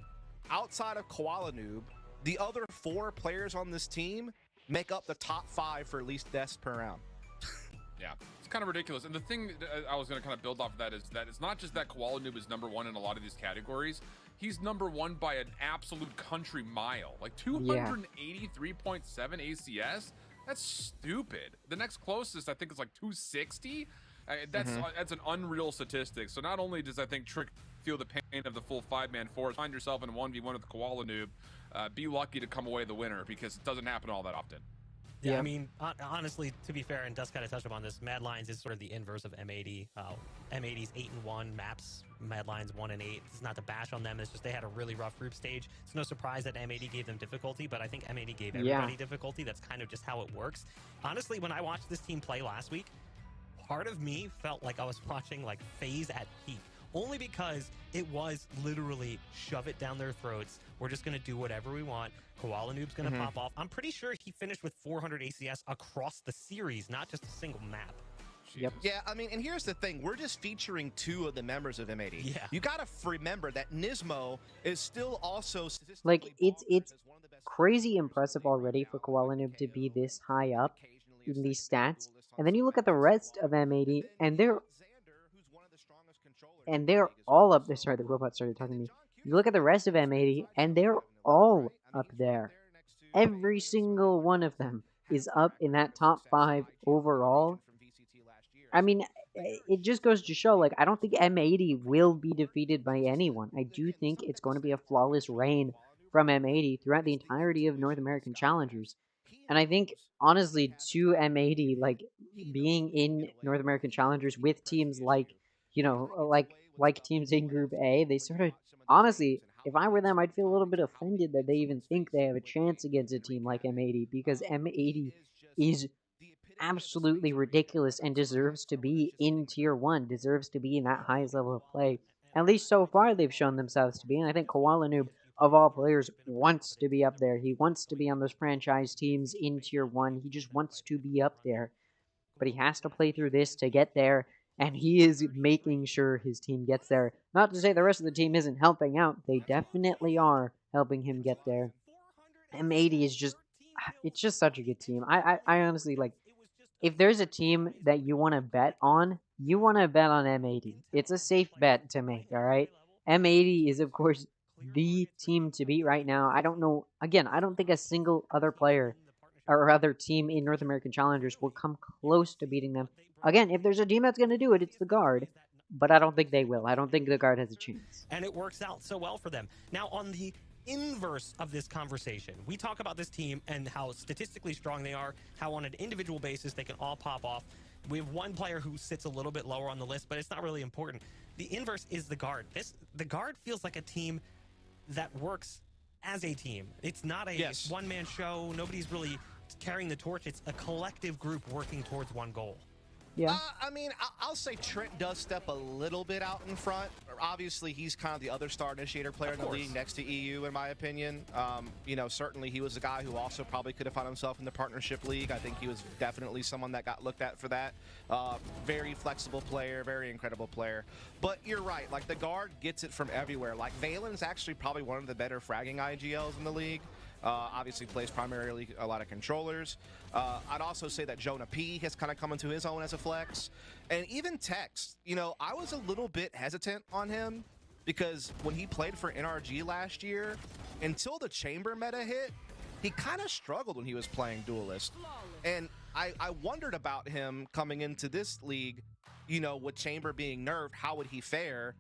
[SPEAKER 5] outside of Koala Noob, the other 4 players on this team make up the top 5 for least deaths per round.
[SPEAKER 4] Yeah, it's kind of ridiculous. And the thing that I was going to kind of build off of that is that it's not just that Koala Noob is #1 in a lot of these categories. He's #1 by an absolute country mile. Like 283.7 ACS? That's stupid. The next closest, I think, is like 260. That's an unreal statistic. So not only does I think Trick feel the pain of the full 5-man force, find yourself in a 1v1 with Koala Noob, be lucky to come away the winner, because it doesn't happen all that often.
[SPEAKER 3] Yeah, I mean, honestly, to be fair, and Dust kind of touched upon this, Mad Lions is sort of the inverse of M80. M80's 8-1 maps, Mad Lions 1-8. It's not to bash on them, it's just they had a really rough group stage. It's no surprise that M80 gave them difficulty, but I think M80 gave everybody difficulty. That's kind of just how it works. Honestly, when I watched this team play last week, part of me felt like I was watching like FaZe at peak. Only because it was literally shove it down their throats. We're just going to do whatever we want. Koala Noob's going to pop off. I'm pretty sure he finished with 400 ACS across the series, not just a single map.
[SPEAKER 1] Yep.
[SPEAKER 5] Yeah, I mean, and here's the thing. We're just featuring 2 of the members of M80.
[SPEAKER 3] Yeah.
[SPEAKER 5] You got to remember that Nismo is still also
[SPEAKER 1] Like
[SPEAKER 5] statistically
[SPEAKER 1] it's
[SPEAKER 5] bonkers as one of the best
[SPEAKER 1] crazy
[SPEAKER 5] players
[SPEAKER 1] impressive
[SPEAKER 5] in the league
[SPEAKER 1] already
[SPEAKER 5] right
[SPEAKER 1] for
[SPEAKER 5] now, with,
[SPEAKER 1] Koala
[SPEAKER 5] like,
[SPEAKER 1] to
[SPEAKER 5] KO
[SPEAKER 1] be this
[SPEAKER 5] and
[SPEAKER 1] high up
[SPEAKER 5] occasionally a
[SPEAKER 1] in these
[SPEAKER 5] secondary
[SPEAKER 1] stats.
[SPEAKER 5] duelist
[SPEAKER 1] And
[SPEAKER 5] on
[SPEAKER 1] then you
[SPEAKER 5] some
[SPEAKER 1] look at the
[SPEAKER 5] maps as
[SPEAKER 1] rest
[SPEAKER 5] well.
[SPEAKER 1] of
[SPEAKER 5] And
[SPEAKER 1] M80,
[SPEAKER 5] then
[SPEAKER 1] and
[SPEAKER 5] you
[SPEAKER 1] they're
[SPEAKER 5] got Xander, who's one of the strongest controllers
[SPEAKER 1] and
[SPEAKER 5] in the
[SPEAKER 1] they're
[SPEAKER 5] league as
[SPEAKER 1] all
[SPEAKER 5] well.
[SPEAKER 1] up there. Sorry, the robot started talking to me.
[SPEAKER 5] John
[SPEAKER 1] You
[SPEAKER 5] Q's
[SPEAKER 1] look at the
[SPEAKER 5] one of
[SPEAKER 1] rest of
[SPEAKER 5] the best
[SPEAKER 1] M80,
[SPEAKER 5] outside
[SPEAKER 1] and
[SPEAKER 5] shots we
[SPEAKER 1] they're
[SPEAKER 5] have in the league,
[SPEAKER 1] all
[SPEAKER 5] right? I mean,
[SPEAKER 1] up
[SPEAKER 5] he's right
[SPEAKER 1] there.
[SPEAKER 5] there next to
[SPEAKER 1] Every
[SPEAKER 5] Baylor, who's right
[SPEAKER 1] single
[SPEAKER 5] up
[SPEAKER 1] one
[SPEAKER 5] there
[SPEAKER 1] of
[SPEAKER 5] as well.
[SPEAKER 1] them
[SPEAKER 5] Has
[SPEAKER 1] is
[SPEAKER 5] a
[SPEAKER 1] up
[SPEAKER 5] track
[SPEAKER 1] in
[SPEAKER 5] record
[SPEAKER 1] that
[SPEAKER 5] of
[SPEAKER 1] top
[SPEAKER 5] success,
[SPEAKER 1] 5
[SPEAKER 5] high
[SPEAKER 1] overall.
[SPEAKER 5] championship from VCT last year.
[SPEAKER 1] I
[SPEAKER 5] So
[SPEAKER 1] mean,
[SPEAKER 5] there is
[SPEAKER 1] it just
[SPEAKER 5] just
[SPEAKER 1] goes to show, like, I don't think
[SPEAKER 5] a
[SPEAKER 1] M80
[SPEAKER 5] pretty
[SPEAKER 1] will
[SPEAKER 5] good
[SPEAKER 1] be
[SPEAKER 5] run
[SPEAKER 1] defeated
[SPEAKER 5] right
[SPEAKER 1] by
[SPEAKER 5] now. It's just
[SPEAKER 1] anyone. I do
[SPEAKER 5] again,
[SPEAKER 1] think
[SPEAKER 5] something
[SPEAKER 1] it's
[SPEAKER 5] to
[SPEAKER 1] going to be
[SPEAKER 5] say
[SPEAKER 1] a
[SPEAKER 5] for the
[SPEAKER 1] flawless
[SPEAKER 5] matchup with
[SPEAKER 1] reign
[SPEAKER 5] Qualu
[SPEAKER 1] from
[SPEAKER 5] right now
[SPEAKER 1] M80 throughout the
[SPEAKER 5] is the
[SPEAKER 1] entirety of North
[SPEAKER 5] intuition this
[SPEAKER 1] American
[SPEAKER 5] guy has.
[SPEAKER 1] Challengers.
[SPEAKER 5] He
[SPEAKER 1] And I think,
[SPEAKER 5] knows when he
[SPEAKER 1] honestly,
[SPEAKER 5] has a
[SPEAKER 1] to
[SPEAKER 5] track record
[SPEAKER 1] M80,
[SPEAKER 5] here.
[SPEAKER 1] like,
[SPEAKER 5] He knows
[SPEAKER 1] being
[SPEAKER 5] when he can
[SPEAKER 1] in
[SPEAKER 5] get away
[SPEAKER 1] North
[SPEAKER 5] with it.
[SPEAKER 1] American
[SPEAKER 5] He knows
[SPEAKER 1] Challengers
[SPEAKER 5] when he can
[SPEAKER 1] with
[SPEAKER 5] press the
[SPEAKER 1] teams like,
[SPEAKER 5] issue. He kind of gets away with
[SPEAKER 1] like
[SPEAKER 5] stuff that
[SPEAKER 1] teams
[SPEAKER 5] no
[SPEAKER 1] in
[SPEAKER 5] one
[SPEAKER 1] Group
[SPEAKER 5] else
[SPEAKER 1] A,
[SPEAKER 5] can
[SPEAKER 1] they
[SPEAKER 5] when you
[SPEAKER 1] sort of,
[SPEAKER 5] watch some of these games
[SPEAKER 1] honestly,
[SPEAKER 5] and how
[SPEAKER 1] if
[SPEAKER 5] he
[SPEAKER 1] I were
[SPEAKER 5] hits
[SPEAKER 1] them, I'd
[SPEAKER 5] with
[SPEAKER 1] feel a little bit
[SPEAKER 5] how he
[SPEAKER 1] offended that they
[SPEAKER 5] makes
[SPEAKER 1] even
[SPEAKER 5] someone's
[SPEAKER 1] think
[SPEAKER 5] face
[SPEAKER 1] they have a
[SPEAKER 5] with
[SPEAKER 1] chance
[SPEAKER 5] aim
[SPEAKER 1] against a
[SPEAKER 5] and
[SPEAKER 1] team
[SPEAKER 5] wreak
[SPEAKER 1] like
[SPEAKER 5] havoc.
[SPEAKER 1] M80 because
[SPEAKER 5] He
[SPEAKER 1] M80
[SPEAKER 5] is just
[SPEAKER 1] is
[SPEAKER 5] the epitome of the
[SPEAKER 1] absolutely
[SPEAKER 5] space creator.
[SPEAKER 1] ridiculous
[SPEAKER 5] Like, I'm
[SPEAKER 1] and
[SPEAKER 5] sorry,
[SPEAKER 1] deserves to
[SPEAKER 5] thrower that's
[SPEAKER 1] be
[SPEAKER 5] just
[SPEAKER 1] in
[SPEAKER 5] hitting the
[SPEAKER 1] tier
[SPEAKER 5] dirt.
[SPEAKER 1] 1, deserves to be in that
[SPEAKER 3] Yeah,
[SPEAKER 1] highest level of play.
[SPEAKER 3] and
[SPEAKER 1] At least so
[SPEAKER 3] I think
[SPEAKER 1] far,
[SPEAKER 3] that's
[SPEAKER 1] they've
[SPEAKER 3] all
[SPEAKER 1] shown
[SPEAKER 3] part of
[SPEAKER 1] themselves
[SPEAKER 3] his
[SPEAKER 1] to be, and I think
[SPEAKER 3] performance.
[SPEAKER 1] Koala Noob,
[SPEAKER 3] You
[SPEAKER 1] of
[SPEAKER 3] play
[SPEAKER 1] all
[SPEAKER 3] Koala,
[SPEAKER 1] players,
[SPEAKER 3] he's been a pretty
[SPEAKER 1] wants to be
[SPEAKER 3] confident
[SPEAKER 1] up there.
[SPEAKER 3] number
[SPEAKER 1] He
[SPEAKER 3] 1,
[SPEAKER 1] wants to
[SPEAKER 3] so
[SPEAKER 1] be
[SPEAKER 3] he
[SPEAKER 1] on
[SPEAKER 3] knows
[SPEAKER 1] those
[SPEAKER 3] that he's
[SPEAKER 1] franchise
[SPEAKER 3] probably
[SPEAKER 1] teams
[SPEAKER 3] going to
[SPEAKER 1] in
[SPEAKER 3] face a
[SPEAKER 1] tier
[SPEAKER 3] lot of
[SPEAKER 1] 1. He
[SPEAKER 3] people
[SPEAKER 1] just
[SPEAKER 3] within the
[SPEAKER 1] wants
[SPEAKER 3] right
[SPEAKER 1] to
[SPEAKER 3] frame of
[SPEAKER 1] be
[SPEAKER 3] mind
[SPEAKER 1] up
[SPEAKER 3] run there.
[SPEAKER 1] there, but he has to
[SPEAKER 3] Koala
[SPEAKER 1] play
[SPEAKER 3] has
[SPEAKER 1] through
[SPEAKER 3] shown
[SPEAKER 1] this
[SPEAKER 3] that
[SPEAKER 1] to
[SPEAKER 3] he's
[SPEAKER 1] get there,
[SPEAKER 3] capable
[SPEAKER 1] and
[SPEAKER 3] of
[SPEAKER 1] he
[SPEAKER 3] being
[SPEAKER 1] is
[SPEAKER 3] very
[SPEAKER 1] making
[SPEAKER 3] straight
[SPEAKER 1] sure
[SPEAKER 3] and
[SPEAKER 1] his team
[SPEAKER 3] honest
[SPEAKER 1] gets there. Not to say the rest of the team isn't helping out, they
[SPEAKER 3] That's one
[SPEAKER 1] definitely
[SPEAKER 3] Joey.
[SPEAKER 1] are helping him get there. M80 is just,
[SPEAKER 3] 413 kills
[SPEAKER 1] it's just
[SPEAKER 3] on
[SPEAKER 1] such a
[SPEAKER 3] the
[SPEAKER 1] good team.
[SPEAKER 3] entry
[SPEAKER 1] I,
[SPEAKER 3] level
[SPEAKER 1] I
[SPEAKER 3] leaderboard,
[SPEAKER 1] honestly, like,
[SPEAKER 3] guys. It was just a
[SPEAKER 1] if there's a
[SPEAKER 3] matter of
[SPEAKER 1] team
[SPEAKER 3] days
[SPEAKER 1] that you
[SPEAKER 3] before
[SPEAKER 1] want to
[SPEAKER 3] they
[SPEAKER 1] bet
[SPEAKER 3] clicked
[SPEAKER 1] on, you want to bet on M80.
[SPEAKER 3] intel
[SPEAKER 1] It's a
[SPEAKER 3] from top
[SPEAKER 1] safe
[SPEAKER 3] players
[SPEAKER 1] bet to
[SPEAKER 3] right
[SPEAKER 1] make,
[SPEAKER 3] here
[SPEAKER 1] all
[SPEAKER 3] at
[SPEAKER 1] right?
[SPEAKER 3] eye level.
[SPEAKER 1] M80
[SPEAKER 3] Just
[SPEAKER 1] is,
[SPEAKER 3] wanted
[SPEAKER 1] of
[SPEAKER 3] to say
[SPEAKER 1] course,
[SPEAKER 3] clear
[SPEAKER 1] the
[SPEAKER 3] targets that
[SPEAKER 1] team
[SPEAKER 3] they've
[SPEAKER 1] to
[SPEAKER 3] got
[SPEAKER 1] beat right
[SPEAKER 3] dedicated
[SPEAKER 1] now. I don't know. Again, I don't think a single other
[SPEAKER 3] teams
[SPEAKER 1] player
[SPEAKER 3] in the partnership
[SPEAKER 1] or
[SPEAKER 3] program
[SPEAKER 1] other team in North American Challengers will
[SPEAKER 3] really
[SPEAKER 1] come
[SPEAKER 3] you can
[SPEAKER 1] close to
[SPEAKER 3] see
[SPEAKER 1] beating them.
[SPEAKER 3] what they bring to
[SPEAKER 1] Again,
[SPEAKER 3] the
[SPEAKER 1] if there's a
[SPEAKER 3] table.
[SPEAKER 1] team that's going to
[SPEAKER 3] The
[SPEAKER 1] do it, it's the
[SPEAKER 3] craziest thing to me
[SPEAKER 1] guard.
[SPEAKER 3] is that
[SPEAKER 1] But I don't
[SPEAKER 3] Nismo
[SPEAKER 1] think they
[SPEAKER 3] still
[SPEAKER 1] will. I
[SPEAKER 3] doesn't
[SPEAKER 1] don't
[SPEAKER 3] make
[SPEAKER 1] think
[SPEAKER 3] this
[SPEAKER 1] the guard has a
[SPEAKER 3] roster,
[SPEAKER 1] chance.
[SPEAKER 3] and it works out so well for them. Now, on the inverse of this conversation, we talk about this team and how statistically strong they are, how on an individual basis they can all pop off. We have one player who sits a little bit lower on the list, but it's not really important. The inverse is the guard. The guard feels like a team that works as a team. It's not a one-man show. Nobody's really carrying the torch. It's a collective group working towards one goal.
[SPEAKER 1] Yeah.
[SPEAKER 5] I mean, I'll say Trent does step a little bit out in front. Obviously, he's kind of the other star initiator player in the league next to EU, in my opinion. You know, certainly he was a guy who also probably could have found himself in the partnership league. I think he was definitely someone that got looked at for that. Very flexible player, very incredible player. But you're right, like the guard gets it from everywhere. Like Valen's actually probably one of the better fragging IGLs in the league. Obviously plays primarily a lot of controllers. I'd also say that Jonah P has kind of come into his own as a flex. And even Tex, you know, I was a little bit hesitant on him because when he played for NRG last year, until the chamber meta hit, he kind of struggled when he was playing Duelist. And I wondered about him coming into this league, you know, with chamber being nerfed, how would he fare?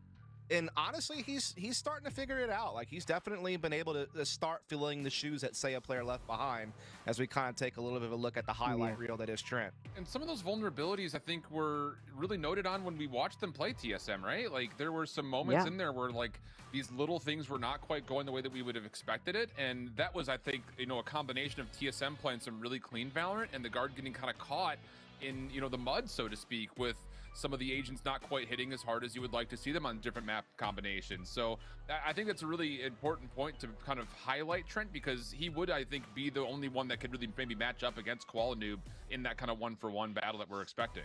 [SPEAKER 5] And honestly, he's starting to figure it out. Like, he's definitely been able to start filling the shoes that, say, a player left behind as we kind of take a little bit of a look at the highlight reel that is Trent.
[SPEAKER 4] And some of those vulnerabilities, I think, were really noted on when we watched them play TSM, right? Like, there were some moments in there where, like, these little things were not quite going the way that we would have expected it. And that was, I think, you know, a combination of TSM playing some really clean Valorant and the guard getting kind of caught in, you know, the mud, so to speak, with some of the agents not quite hitting as hard as you would like to see them on different map combinations. So I think that's a really important point to kind of highlight Trent, because he would, I think, be the only one that could really maybe match up against Koala Noob in that kind of 1-for-1 battle that we're expecting.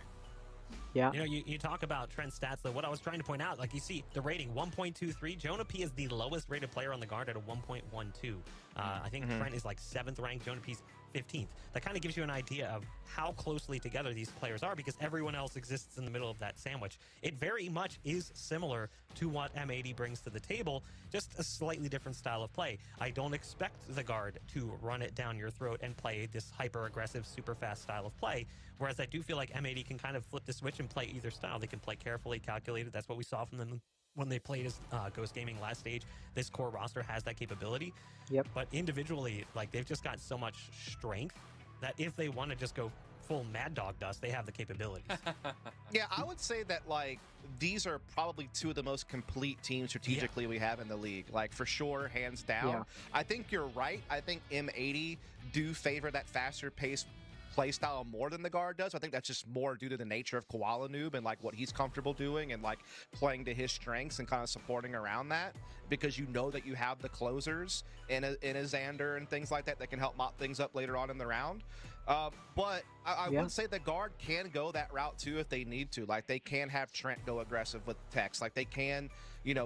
[SPEAKER 1] Yeah.
[SPEAKER 3] You know, you talk about Trent's stats, though. What I was trying to point out, like you see, the rating 1.23. Jonah P is the lowest rated player on the guard at a 1.12. I think Trent is like 7th ranked. Jonah P's 15th. That kind of gives you an idea of how closely together these players are, because everyone else exists in the middle of that sandwich. It very much is similar to what M80 brings to the table, just a slightly different style of play. I don't expect the guard to run it down your throat and play this hyper-aggressive, super fast style of play, whereas I do feel like M80 can kind of flip the switch and play either style. They can play carefully, calculated. That's what we saw from them when they played as Ghost Gaming last stage. This core roster has that capability.
[SPEAKER 1] Yep.
[SPEAKER 3] But individually, like, they've just got so much strength that if they want to just go full Mad Dog Dust, they have the capabilities.
[SPEAKER 5] Yeah, I would say that, like, these are probably two of the most complete teams strategically we have in the league. Like, for sure, hands down.
[SPEAKER 1] Yeah.
[SPEAKER 5] I think you're right. I think M80 do favor that faster pace play style more than the guard does. I think that's just more due to the nature of Koala Noob and like what he's comfortable doing and like playing to his strengths and kind of supporting around that, because you know that you have the closers in a Xander and things like that that can help mop things up later on in the round. But I
[SPEAKER 1] Yeah.
[SPEAKER 5] would say the guard can go that route too if they need to. Like they can have Trent go aggressive with Tex. Like they can,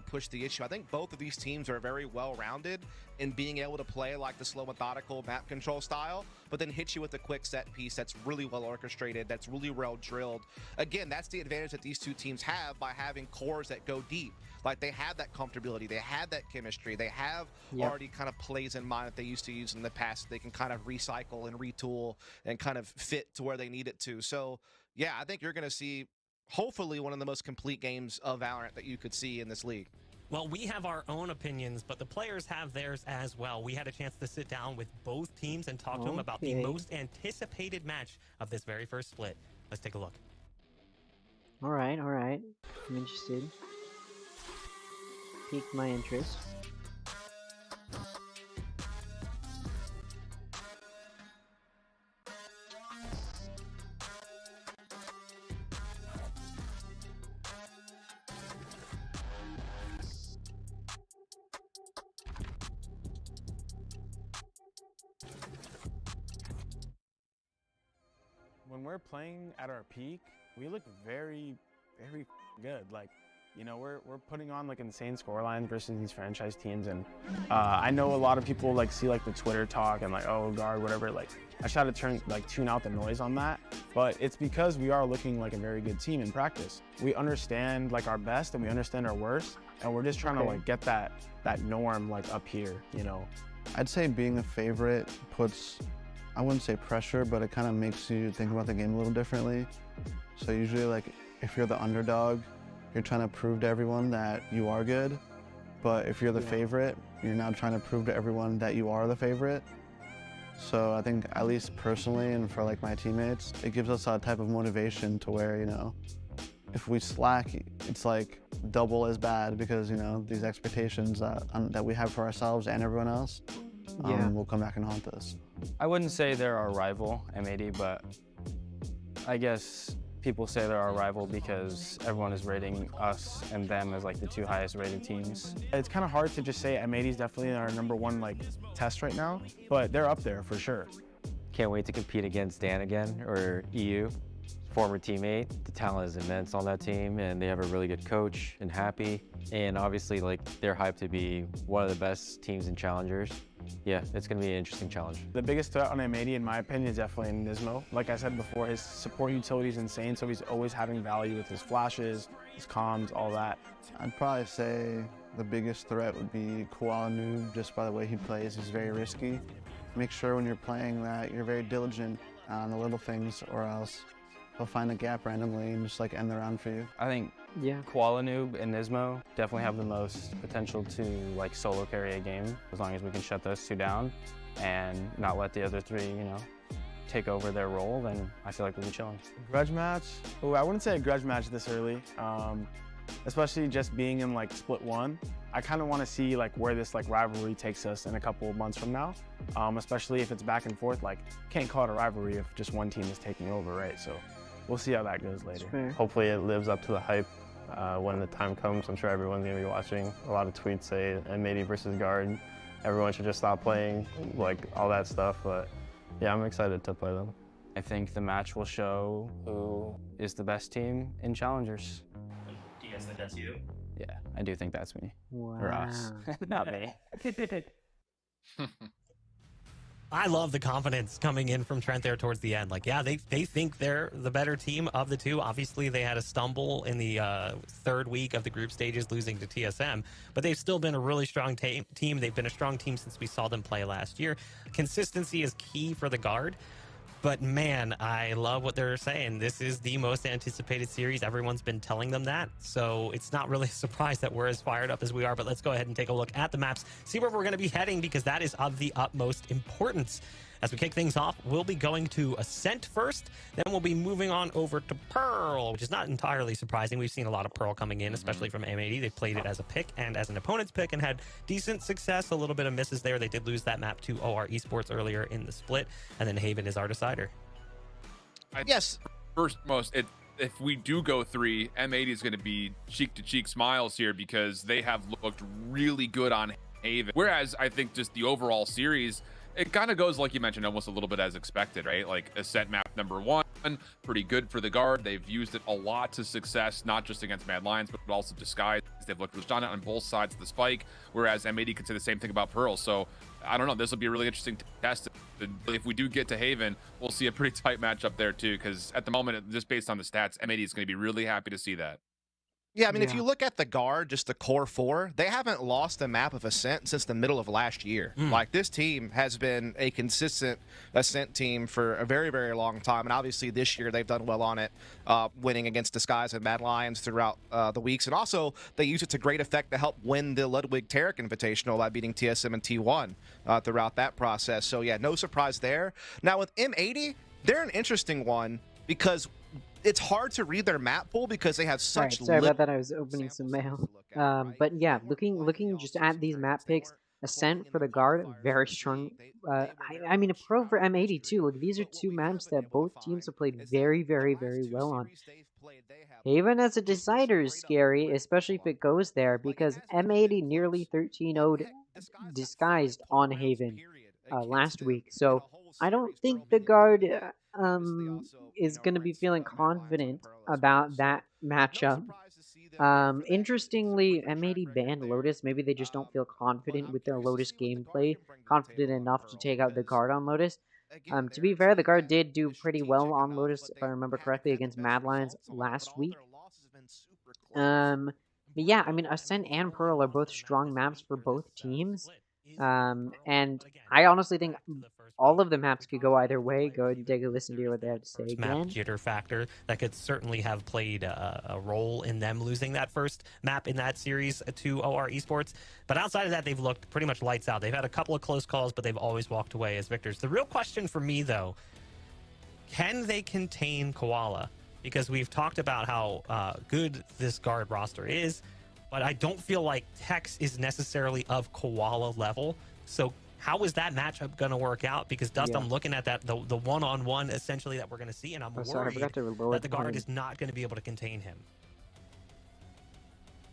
[SPEAKER 5] push the issue. I think both of these teams are very well rounded in being able to play like the slow, methodical map control style, but then hit you with a quick set piece that's really well orchestrated, that's really well drilled. Again, that's the advantage that these two teams have by having cores that go deep. Like they have that comfortability, they have that chemistry, they have already kind of plays in mind that they used to use in the past. They can kind of recycle and retool and kind of fit to where they need it to. So yeah, I think you're going to see hopefully one of the most complete games of Valorant that you could see in this league.
[SPEAKER 3] Well, we have our own opinions, but the players have theirs as well. We had a chance to sit down with both teams and talk to them about the most anticipated match of this very first split. Let's take a look.
[SPEAKER 1] All right. I'm interested. Piqued my interest.
[SPEAKER 15] When we're playing at our peak, we look very, very good. Like, we're putting on like insane scorelines versus these franchise teams, and I know a lot of people like see like the Twitter talk and like, oh guard, whatever. Like, I try to tune out the noise on that, but it's because we are looking like a very good team in practice. We understand like our best and we understand our worst, and we're just trying to like get that norm like up here.
[SPEAKER 16] I'd say being a favorite puts, I wouldn't say pressure, but it kind of makes you think about the game a little differently. So usually, like, if you're the underdog, you're trying to prove to everyone that you are good. But if you're the favorite, you're now trying to prove to everyone that you are the favorite. So I think, at least personally and for like my teammates, it gives us a type of motivation to where, if we slack, it's like double as bad because, these expectations that we have for ourselves and everyone else will come back and haunt us.
[SPEAKER 15] I wouldn't say they're our rival, M80, but I guess people say they're our rival because everyone is rating us and them as like the two highest rated teams. It's kind of hard to just say M80 is definitely our #1 like test right now, but they're up there for sure.
[SPEAKER 2] Can't wait to compete against Dan again, or EU. Former teammate. The talent is immense on that team, and they have a really good coach and Happy. And obviously, like, they're hyped to be one of the best teams in challengers. Yeah, it's going to be an interesting challenge.
[SPEAKER 15] The biggest threat on M80, in my opinion, is definitely Nismo. Like I said before, his support utility is insane, so he's always having value with his flashes, his comms, all that.
[SPEAKER 16] I'd probably say the biggest threat would be Koala Noob, just by the way he plays. He's very risky. Make sure when you're playing that you're very diligent on the little things, or else they'll find a gap randomly and just like end the round for you.
[SPEAKER 15] I think Koala Noob and Nismo definitely have the most potential to like solo carry a game, as long as we can shut those two down and not let the other three, take over their role, then I feel like we'll be chilling. Grudge match? Oh, I wouldn't say a grudge match this early, especially just being in like split 1. I kind of want to see like where this like rivalry takes us in a couple of months from now, especially if it's back and forth. Like, can't call it a rivalry if just one team is taking over, right? So we'll see how that goes later.
[SPEAKER 17] Hopefully it lives up to the hype when the time comes. I'm sure everyone's going to be watching. A lot of tweets say M80 versus Guard. Everyone should just stop playing, like all that stuff. But yeah, I'm excited to play them.
[SPEAKER 15] I think the match will show who is the best team in challengers.
[SPEAKER 10] Do you guys think that's you?
[SPEAKER 15] Yeah, I do think that's me.
[SPEAKER 1] Wow.
[SPEAKER 15] Or us. Not me.
[SPEAKER 3] I love the confidence coming in from Trent there towards the end. Like, yeah, they think they're the better team of the two. Obviously, they had a stumble in the third week of the group stages, losing to TSM, but they've still been a really strong team. They've been a strong team since we saw them play last year. Consistency is key for the Guard. But man, I love what they're saying. This is the most anticipated series. Everyone's been telling them that. So it's not really a surprise that we're as fired up as we are. But let's go ahead and take a look at the maps, see where we're going to be heading, because that is of the utmost importance. As we kick things off, we'll be going to Ascent first. Then we'll be moving on over to Pearl, which is not entirely surprising. We've seen a lot of Pearl coming in, especially from M80. They played it as a pick and as an opponent's pick and had decent success. A little bit of misses there. They did lose that map to OR Esports earlier in the split. And then Haven is our decider.
[SPEAKER 5] Yes.
[SPEAKER 4] First, if we do go 3, M80 is going to be cheek-to-cheek smiles here because they have looked really good on Haven. Whereas I think just the overall series, it kind of goes like you mentioned, almost a little bit as expected, right? Like Ascent map number 1, pretty good for the guard. They've used it a lot to success, not just against Mad Lions, but also Disguise. They've looked on it on both sides of the spike, whereas M80 could say the same thing about Pearl. So I don't know. This will be a really interesting test. If we do get to Haven, we'll see a pretty tight matchup there too, because at the moment, just based on the stats, M80 is going to be really happy to see that.
[SPEAKER 5] Yeah, I mean, if you look at the guard, just the core four, they haven't lost a map of Ascent since the middle of last year. Like, this team has been a consistent Ascent team for a very, very long time. And obviously, this year, they've done well on it, winning against Disguise and Mad Lions throughout the weeks. And also, they use it to great effect to help win the Ludwig Tarek Invitational by beating TSM and T1 throughout that process. So, yeah, no surprise there. Now, with M80, they're an interesting one because it's hard to read their map pool because they have such.
[SPEAKER 1] Sorry about that. I was opening some mail. But yeah, looking just at these map picks, Ascent for the guard, very strong. I mean, a pro for M80 too. Look, these are two maps that both teams have played very, very, very well on. Haven as a decider is scary, especially if it goes there, because M80 nearly 13-0'd Disguised on Haven last week. So I don't think the guard is going to be feeling confident about that matchup. Interestingly, M80 banned Lotus. Maybe they just don't feel confident with their Lotus gameplay, confident enough to take out the guard on Lotus. To be fair, the guard did do pretty well on Lotus, if I remember correctly, against Mad Lions last week. But yeah, I mean, Ascent and Pearl are both strong maps for both teams. And I honestly think all of the maps could go either way. Go ahead and take a listen to what they have to say
[SPEAKER 3] map
[SPEAKER 1] again.
[SPEAKER 3] jitter factor that could certainly have played a role in them losing that first map in that series to OR Esports. But outside of that, they've looked pretty much lights out. They've had a couple of close calls, but they've always walked away as victors. The real question for me, though, can they contain Koala? Because we've talked about how good this guard roster is, but I don't feel like Tex is necessarily of Koala level. So how is that matchup going to work out? Because Dust, I'm looking at that, the one-on-one essentially that we're going to see, and I'm worried that the guard is not going to be able to contain him.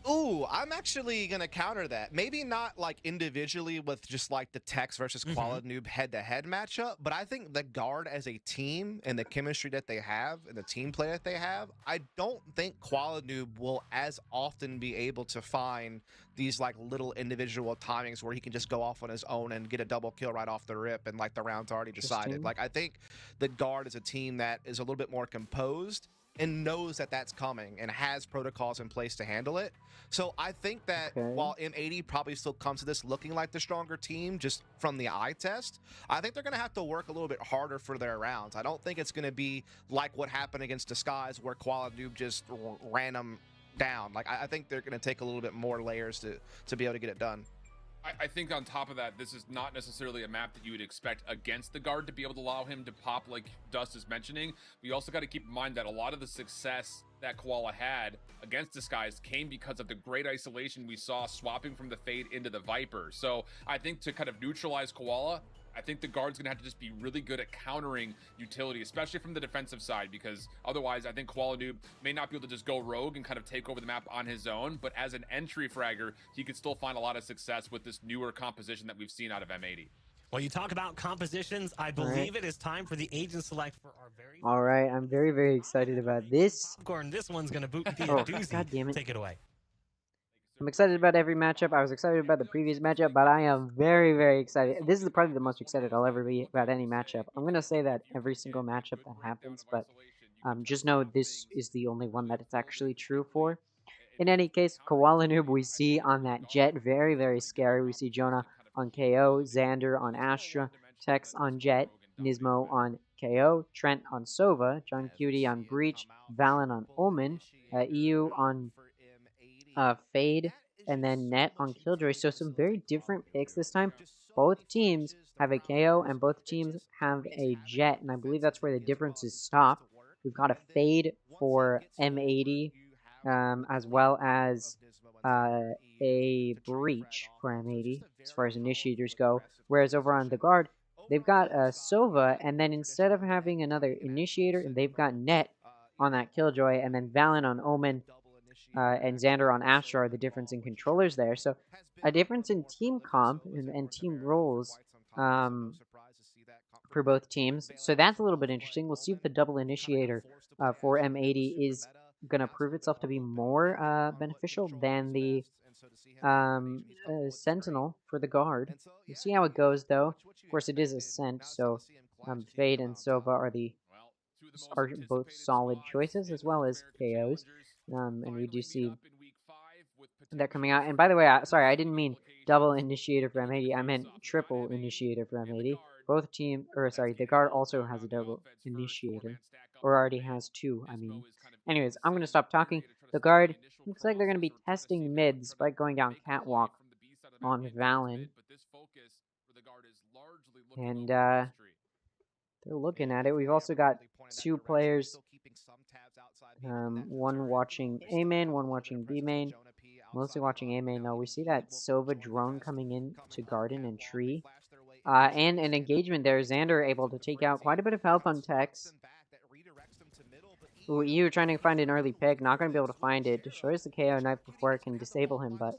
[SPEAKER 5] Ooh, I'm actually going to counter that. Maybe not like individually with just like the Tex versus Koala Noob head-to-head matchup, but I think the guard as a team and the chemistry that they have and the team play that they have, I don't think Koala Noob will as often be able to find these like little individual timings where he can just go off on his own and get a double kill right off the rip and like the round's already decided. Like, I think the guard is a team that is a little bit more composed and knows that that's coming and has protocols in place to handle it. So I think that while M80 probably still comes to this looking like the stronger team just from the eye test, I think they're going to have to work a little bit harder for their rounds. I don't think it's going to be like what happened against Disguise where Koala Noob just ran them down. Like, I think they're going to take a little bit more layers to be able to get it done.
[SPEAKER 4] I think on top of that, this is not necessarily a map that you would expect against the guard to be able to allow him to pop like Dust is mentioning. We also got to keep in mind that a lot of the success that Koala had against Disguise came because of the great isolation we saw swapping from the Fade into the Viper. So I think to kind of neutralize Koala, I think the guard's going to have to just be really good at countering utility, especially from the defensive side, because otherwise I think Koala Noob may not be able to just go rogue and kind of take over the map on his own, but as an entry fragger, he could still find a lot of success with this newer composition that we've seen out of M80.
[SPEAKER 3] Well, you talk about compositions. I believe it is time for the agent select for our very...
[SPEAKER 1] All right, I'm very, very excited about this.
[SPEAKER 3] Popcorn, this one's going to be a doozy.
[SPEAKER 1] God damn it.
[SPEAKER 3] Take it away.
[SPEAKER 1] I'm excited about every matchup. I was excited about the previous matchup, but I am very, very excited. This is probably the most excited I'll ever be about any matchup. I'm going to say that every single matchup that happens, but just know this is the only one that it's actually true for. In any case, Koala Noob we see on that Jet, very, very scary. We see Jonah on KO, Xander on Astra, Tex on Jet, Nismo on KO, Trent on Sova, John Cutie on Breach, Valen on Omen, EU on Fade, and then Net on Killjoy. So some very different picks this time. Both teams have a KO and both teams have a Jet, and I believe that's where the differences stop. We've got a Fade for M80, as well as a Breach for M80 as far as initiators go. Whereas over on the guard, they've got Sova, and then instead of having another initiator, they've got Net on that Killjoy, and then Valen on Omen, and Xander on Astra are the difference in controllers there. So a difference in team comp and team roles for both teams. So that's a little bit interesting. We'll see if the double initiator for M80 is going to prove itself to be more beneficial than the Sentinel for the guard. We'll see how it goes, though. Of course, it is a Scent, so Fade and Sova are both solid choices, as well as KOs. And we do see that coming out. And by the way, sorry, I didn't mean double initiator for M80. I meant triple initiator for M80. The guard also has a double initiator, or already has two, I mean. Anyways, I'm going to stop talking. The guard looks like they're going to be testing mid, despite going down catwalk on Valen. And they're looking at it. We've also got two players, one watching A main, one watching B main. Mostly watching A main though. We see that Sova drone coming in to Garden and Tree. And an engagement there. Xander able to take out quite a bit of health on Tex. Ooh, EU trying to find an early pick. Not going to be able to find it. Destroys the KO knife before it can disable him, but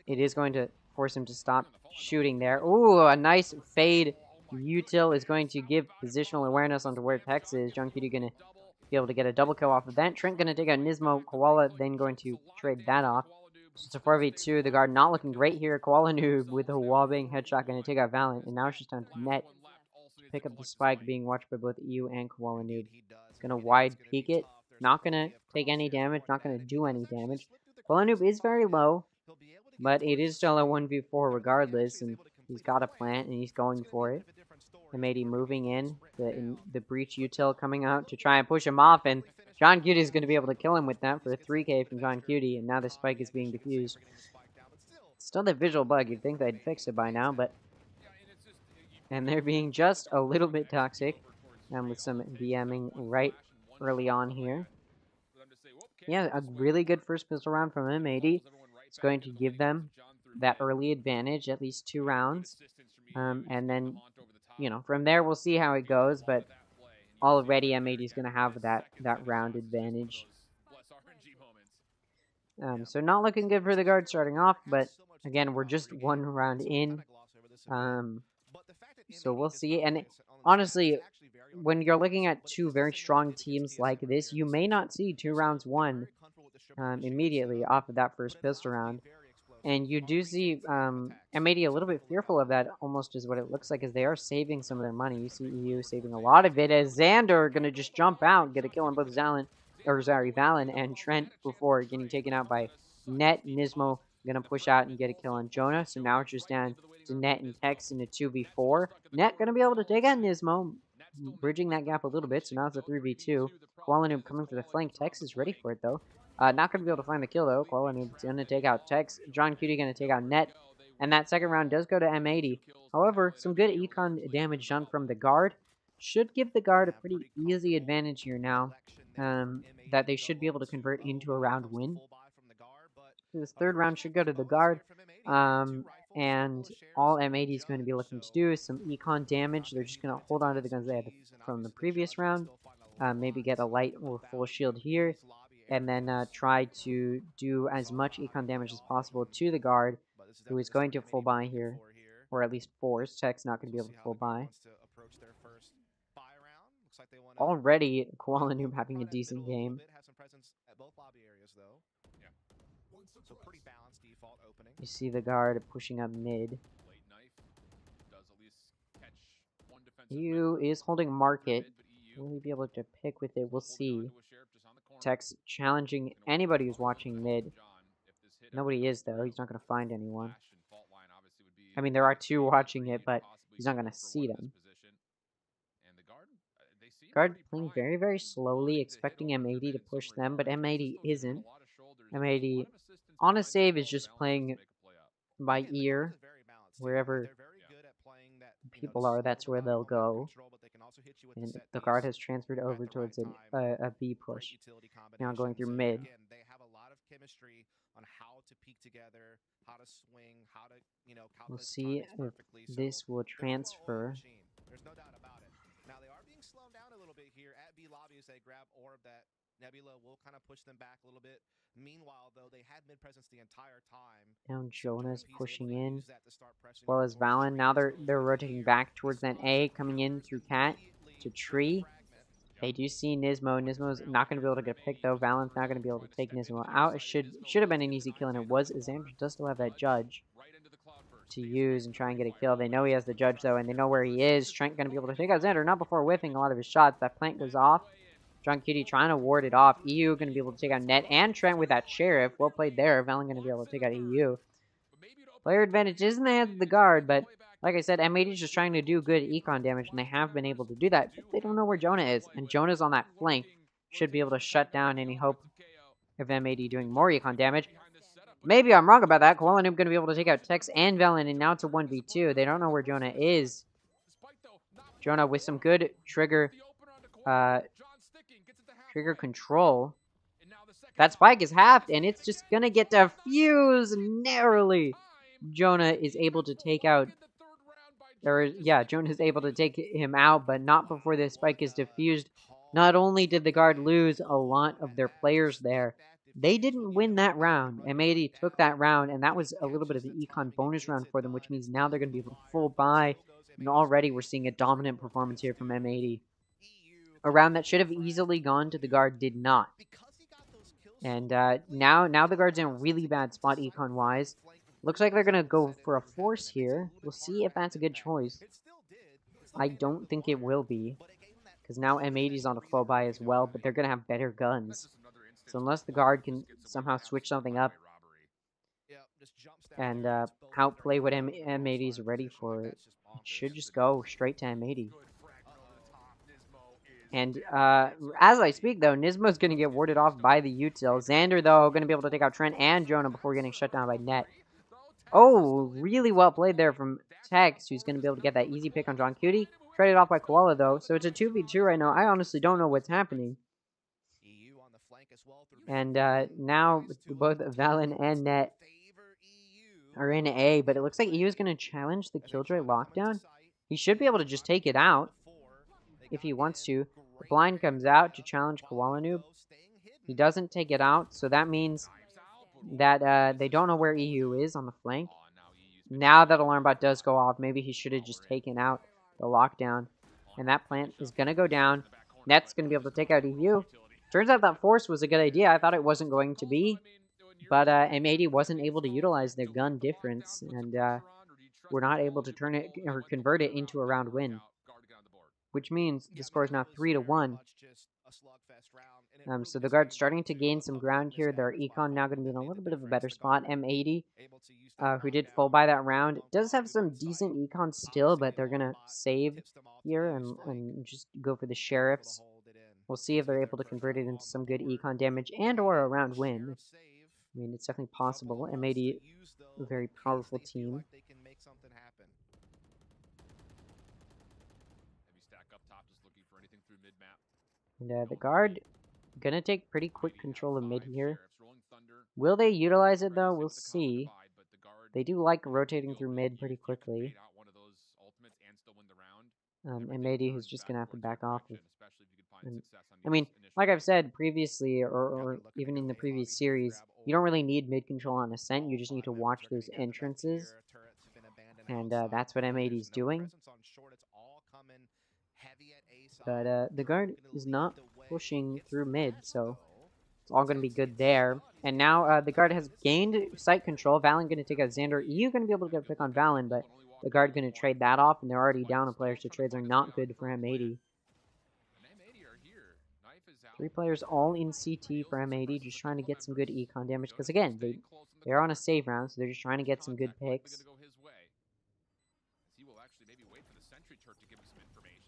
[SPEAKER 1] it is going to force him to stop shooting there. Ooh, a nice fade. Util is going to give positional awareness onto where Tex is. John Cutie going to be able to get a double kill off of that. Trent going to take out Nismo. Koala then going to trade that off. So it's a 4v2. The guard not looking great here. Koala Noob with a wallbang headshot going to take out Valiant. And now it's just down to Net to pick up the spike, being watched by both EU and Koala Noob. It's going to wide peek it. Not going to take any damage. Not going to do any damage. Koala Noob is very low, but it is still a 1v4 regardless. And he's got a plant and he's going for it. M80 moving in the breach util coming out to try and push him off, and John Cutie is going to be able to kill him with that for a 3k from John Cutie, and now the spike is being diffused. Still the visual bug, you'd think they'd fix it by now, but... And they're being just a little bit toxic, with some DMing right early on here. Yeah, a really good first pistol round from M80. It's going to give them that early advantage, at least 2 rounds, and then... from there we'll see how it goes, but already M80 is going to have that round advantage. So not looking good for the guard starting off, but again, we're just 1 round in. So we'll see. And honestly, when you're looking at 2 very strong teams like this, you may not see 2 rounds won immediately off of that first pistol round. And you do see M80 a little bit fearful of that, almost is what it looks like, as they are saving some of their money. You see EU saving a lot of it, as Xander going to just jump out and get a kill on both Valen and Trent before getting taken out by Net. Nismo going to push out and get a kill on Jonah. So now it's just down to Net and Tex in a 2v4. Net going to be able to take out Nismo, bridging that gap a little bit. So now it's a 3v2. Koala coming for the flank. Tex is ready for it, though. Not going to be able to find the kill, though. Koala Noob's going to take out Tex. John Cutie going to take out Net. And that second round does go to M80. However, some good econ damage done from the guard. Should give the guard a pretty easy advantage here now. That they should be able to convert into a round win. So this third round should go to the guard. And all M80 is going to be looking to do is some econ damage. They're just going to hold on to the guns they had from the previous round. Maybe get a light or full shield here. And then try to do as much econ damage as possible to the guard, who is going to full buy here, or at least force. Tech's not going to be able to full buy. Already, Koala Noob having a decent game. You see the guard pushing up mid. EU is holding market. Will he be able to pick with it? We'll see. Tex challenging anybody who's watching mid. Nobody is, though. He's not going to find anyone. I mean, there are 2 watching it, but he's not going to see them. Guard playing very, very slowly, expecting M80 to push them, but M80 isn't. M80, on a save, is just playing by ear. Wherever people are, that's where they'll go. And the guard has transferred over towards a B push. Now going through mid.
[SPEAKER 5] They have a lot of chemistry on how to peek together, how to swing, how to,
[SPEAKER 1] we'll see if this will transfer.
[SPEAKER 5] There's no doubt about it. Now they are being slowed down a little bit here at B lobby as they grab orb that Nebula will kind of push them back a little bit. Meanwhile, though, they had mid presence the entire time.
[SPEAKER 1] Now
[SPEAKER 5] So
[SPEAKER 1] Jonah's
[SPEAKER 5] He's able
[SPEAKER 1] pushing
[SPEAKER 5] to
[SPEAKER 1] in,
[SPEAKER 5] use that to start pressing
[SPEAKER 1] as well
[SPEAKER 5] over
[SPEAKER 1] as
[SPEAKER 5] towards
[SPEAKER 1] Valen.
[SPEAKER 5] Tree
[SPEAKER 1] Now
[SPEAKER 5] as well
[SPEAKER 1] they're
[SPEAKER 5] as
[SPEAKER 1] rotating back towards that A, coming in through Cat to Tree. They do see Nismo. Nismo's not going to be able to get a pick though. Valen's not going to be able to take Nismo out. It should have been an easy kill, and it was. Xander does still have that Judge to use and try and get a kill. They know he has the Judge though, and they know where he is. Trent going to be able to take out Xander, not before whiffing a lot of his shots. That plant goes off. John Kitty trying to ward it off. EU going to be able to take out Net and Trent with that Sheriff. Well played there. Valen going to be able to take out EU. Player advantage is in the hands of the guard, but like I said, M80 is just trying to do good econ damage, and they have been able to do that. But they don't know where Jonah is, and Jonah's on that flank. Should be able to shut down any hope of M80 doing more econ damage. Maybe I'm wrong about that. Koala Noob going to be able to take out Tex and Velen, and now it's a 1v2. They don't know where Jonah is. Jonah with some good trigger control. That spike is halved, and it's just going to get defused narrowly. Jonah is able to take out... Jonah is able to take him out, but not before the spike is defused. Not only did the guard lose a lot of their players there, they didn't win that round. M80 took that round, and that was a little bit of the econ bonus round for them, which means now they're going to be able to full buy. And already we're seeing a dominant performance here from M80. A round that should have easily gone to the guard did not. And now the guard's in a really bad spot econ-wise. Looks like they're going to go for a force here. We'll see if that's a good choice. I don't think it will be, because now M80 is on a full buy as well, but they're going to have better guns. So unless the guard can somehow switch something up and outplay what M80 is ready for, it should just go straight to M80. And as I speak, though, Nismo's going to get warded off by the util. Xander, though, going to be able to take out Trent and Jonah before getting shut down by Net. Oh, really well played there from Tex, who's going to be able to get that easy pick on John Cutie. Traded off by Koala, though, so it's a 2v2 right now. I honestly don't know what's happening. And now both Valen and Net are in A, but it looks like EU is going to challenge the Killjoy lockdown. He should be able to just take it out if he wants to. The blind comes out to challenge Koala Noob. He doesn't take it out, so that means that they don't know where EU is on the flank. Now that alarm bot does go off, maybe he should have just taken out the lockdown. And that plant is going to go down. Net's going to be able to take out EU. Turns out that force was a good idea. I thought it wasn't going to be. But M80 wasn't able to utilize their gun difference. And were not able to turn it or convert it into a round win. Which means the score is now 3-1. So the guard's starting to gain some ground here. Their econ now going to be in a little bit of a better spot. M80, who did full by that round, does have some decent econ still, but they're going to save here and just go for the sheriffs. We'll see if they're able to convert it into some good econ damage and or a round win. I mean, it's definitely possible. M80, a very powerful team. And the guard gonna take pretty quick control of mid here. Will they utilize it though? We'll see. They do like rotating through mid pretty quickly. M80 who's just gonna have to back off. I mean, like I've said previously, or even in the previous series, you don't really need mid control on Ascent. You just need to watch those entrances, and that's what M80 is doing. But the guard is not pushing through mid, so it's all going to be good there. And now the guard has gained site control. Valen going to take out Xander. EU going to be able to get a pick on Valen, but the guard going to trade that off, and they're already down a player, so trades are not good for M80. 3 players all in CT for M80, just trying to get some good econ damage, because again, they're on a save round, so they're just trying to get some good picks.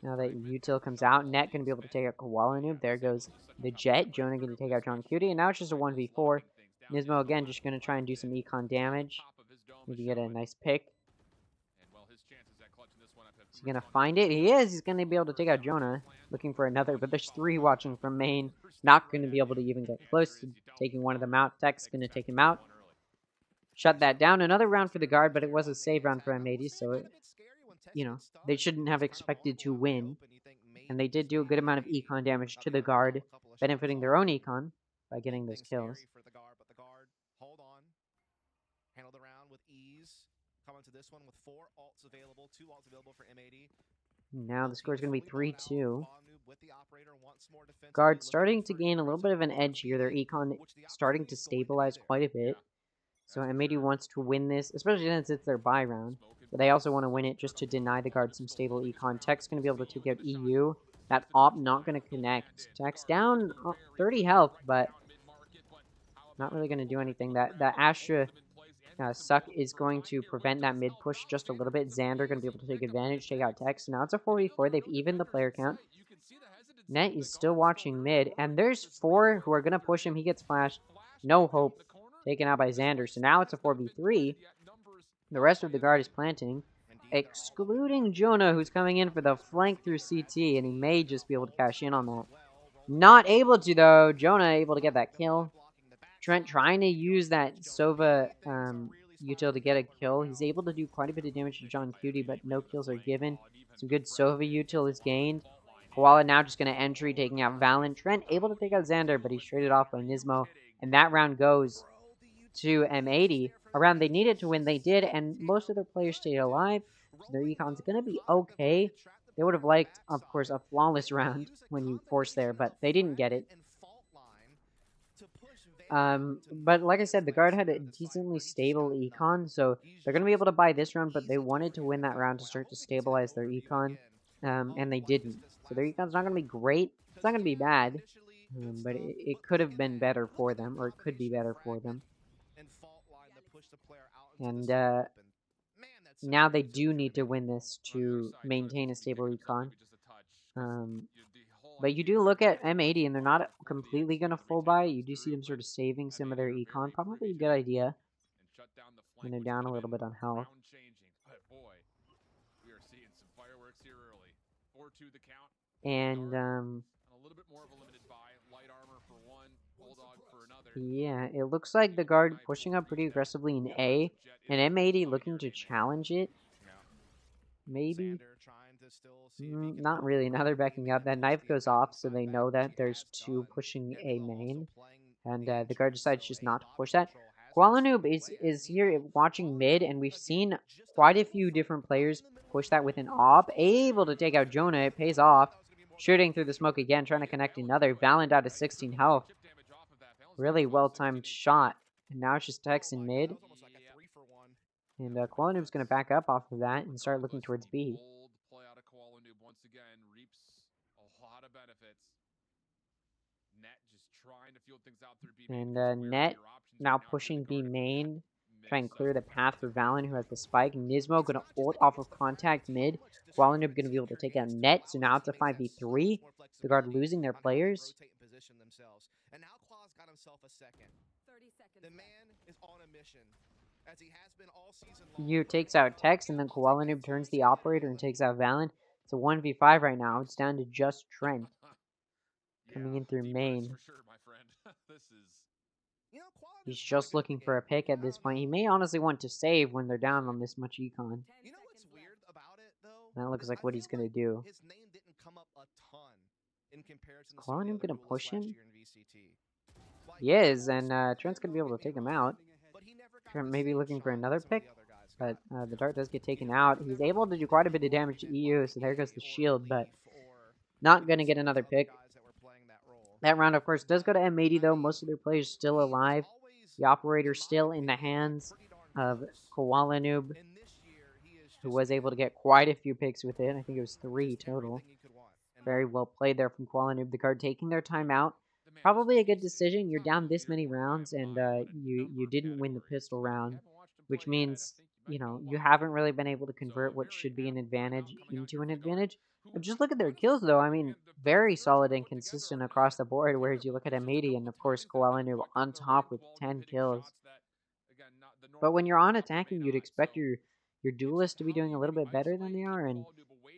[SPEAKER 1] Now that util comes out, Net going to be able to take out Koala Noob. There goes the Jet. Jonah going to take out John Cutie. And now it's just a 1v4. Nismo again just going to try and do some econ damage. Maybe get a nice pick. Is he going to find it? He is. He's going to be able to take out Jonah. Looking for another, but there's 3 watching from main. Not going to be able to even get close to taking one of them out. Tech's going to take him out. Shut that down. Another round for the guard, but it was a save round for M80, so it, you know, they shouldn't have expected to win. And they did do a good amount of econ damage to the guard, benefiting their own econ by getting those kills.
[SPEAKER 5] For the guard, but the guard, hold on. Handled the round with ease. Coming to this one with 4 ults available, 2 ults available for M80.
[SPEAKER 1] Now the score is going to be 3-2.
[SPEAKER 5] With the operator once more defensively.
[SPEAKER 1] Guard starting to gain a little bit of an edge here. Their econ starting to stabilize quite a bit. So M80 wants to win this, especially since it's their bye round. But they also want to win it just to deny the guard some stable econ. Tech's going to be able to take out EU. That op not going to connect. Tech's down 30 health, but not really going to do anything. That Astra suck is going to prevent that mid push just a little bit. Xander going to be able to take advantage, take out Tech. So now it's a 4v4. They've evened the player count. Net is still watching mid, and there's 4 who are going to push him. He gets flashed. No hope. Taken out by Xander. So now it's a 4v3. The rest of the guard is planting, excluding Jonah, who's coming in for the flank through CT, and he may just be able to cash in on that. Not able to, though. Jonah able to get that kill. Trent trying to use that Sova util to get a kill. He's able to do quite a bit of damage to John Cutie, but no kills are given. Some good Sova util is gained. Koala now just going to entry, taking out Valen. Trent able to take out Xander, but he's traded off by Nismo. And that round goes to M80. A round they needed to win, they did, and most of their players stayed alive. So their econ's going to be okay. They would have liked, of course, a flawless round when you force there, but they didn't get it. But like I said, the guard had a decently stable econ, so they're going to be able to buy this round, but they wanted to win that round to start to stabilize their econ, and they didn't. So their econ's not going to be great. It's not going to be bad, but it could have been better for them, or it could be better for them. And now they do need to win this to maintain a stable econ. But you do look at M80, and they're not completely going to full buy. You do see them sort of saving some of their econ. Probably a good idea. And they're down a little bit on health. And, yeah, it looks like the guard pushing up pretty aggressively in A. And M80 looking to challenge it. Maybe. Not really. Now they're backing up. That knife goes off, so they know that there's 2 pushing A main. And the guard decides just not to push that. Koala Noob is here watching mid, and we've seen quite a few different players push that with an op. Able to take out Jonah. It pays off. Shooting through the smoke again, trying to connect another. Valen out of 16 health. Really well-timed shot. And now it's just Tex in mid. And Koala Noob's going to back up off of that and start looking towards B. And Net now pushing B main. Try and clear the path for Valen, who has the spike. Nismo going to ult off of contact mid. Wallenoob going to be able to take out Net. So now it's a 5v3. The guard losing their players.
[SPEAKER 5] And now Claw's got himself a second. 30 seconds. The man is on a mission, as he has been all season long.
[SPEAKER 1] Yu takes out Tex, and then Koala Noob turns the operator and takes out Valen. It's a 1v5 right now. It's down to just Trent. Coming in through main. He's just looking for a pick at this point. He may honestly want to save when they're down on this much econ.
[SPEAKER 5] You know what's weird about it, though?
[SPEAKER 1] That looks like what he's going to do.
[SPEAKER 5] His name didn't come up a ton in comparison to
[SPEAKER 1] Koala Noob going to push him?
[SPEAKER 5] VCT.
[SPEAKER 1] He is, and Trent's going to be able to take him out. Trent may be looking for another pick, but the dart does get taken out. He's able to do quite a bit of damage to EU, so there goes the shield, but not going to get another pick. That round, of course, does go to M80, though. Most of their players still alive. The operator still in the hands of Koala Noob, who was able to get quite a few picks with it. I think it was 3 total. Very well played there from Koala Noob. The guard taking their time out. Probably a good decision. You're down this many rounds, and you didn't win the pistol round, which means, you know, you haven't really been able to convert what should be an advantage into an advantage. But just look at their kills, though. I mean, very solid and consistent across the board, whereas you look at M80 and, of course, Koala Noob on top with 10 kills. But when you're on attacking, you'd expect your duelist to be doing a little bit better than they are, and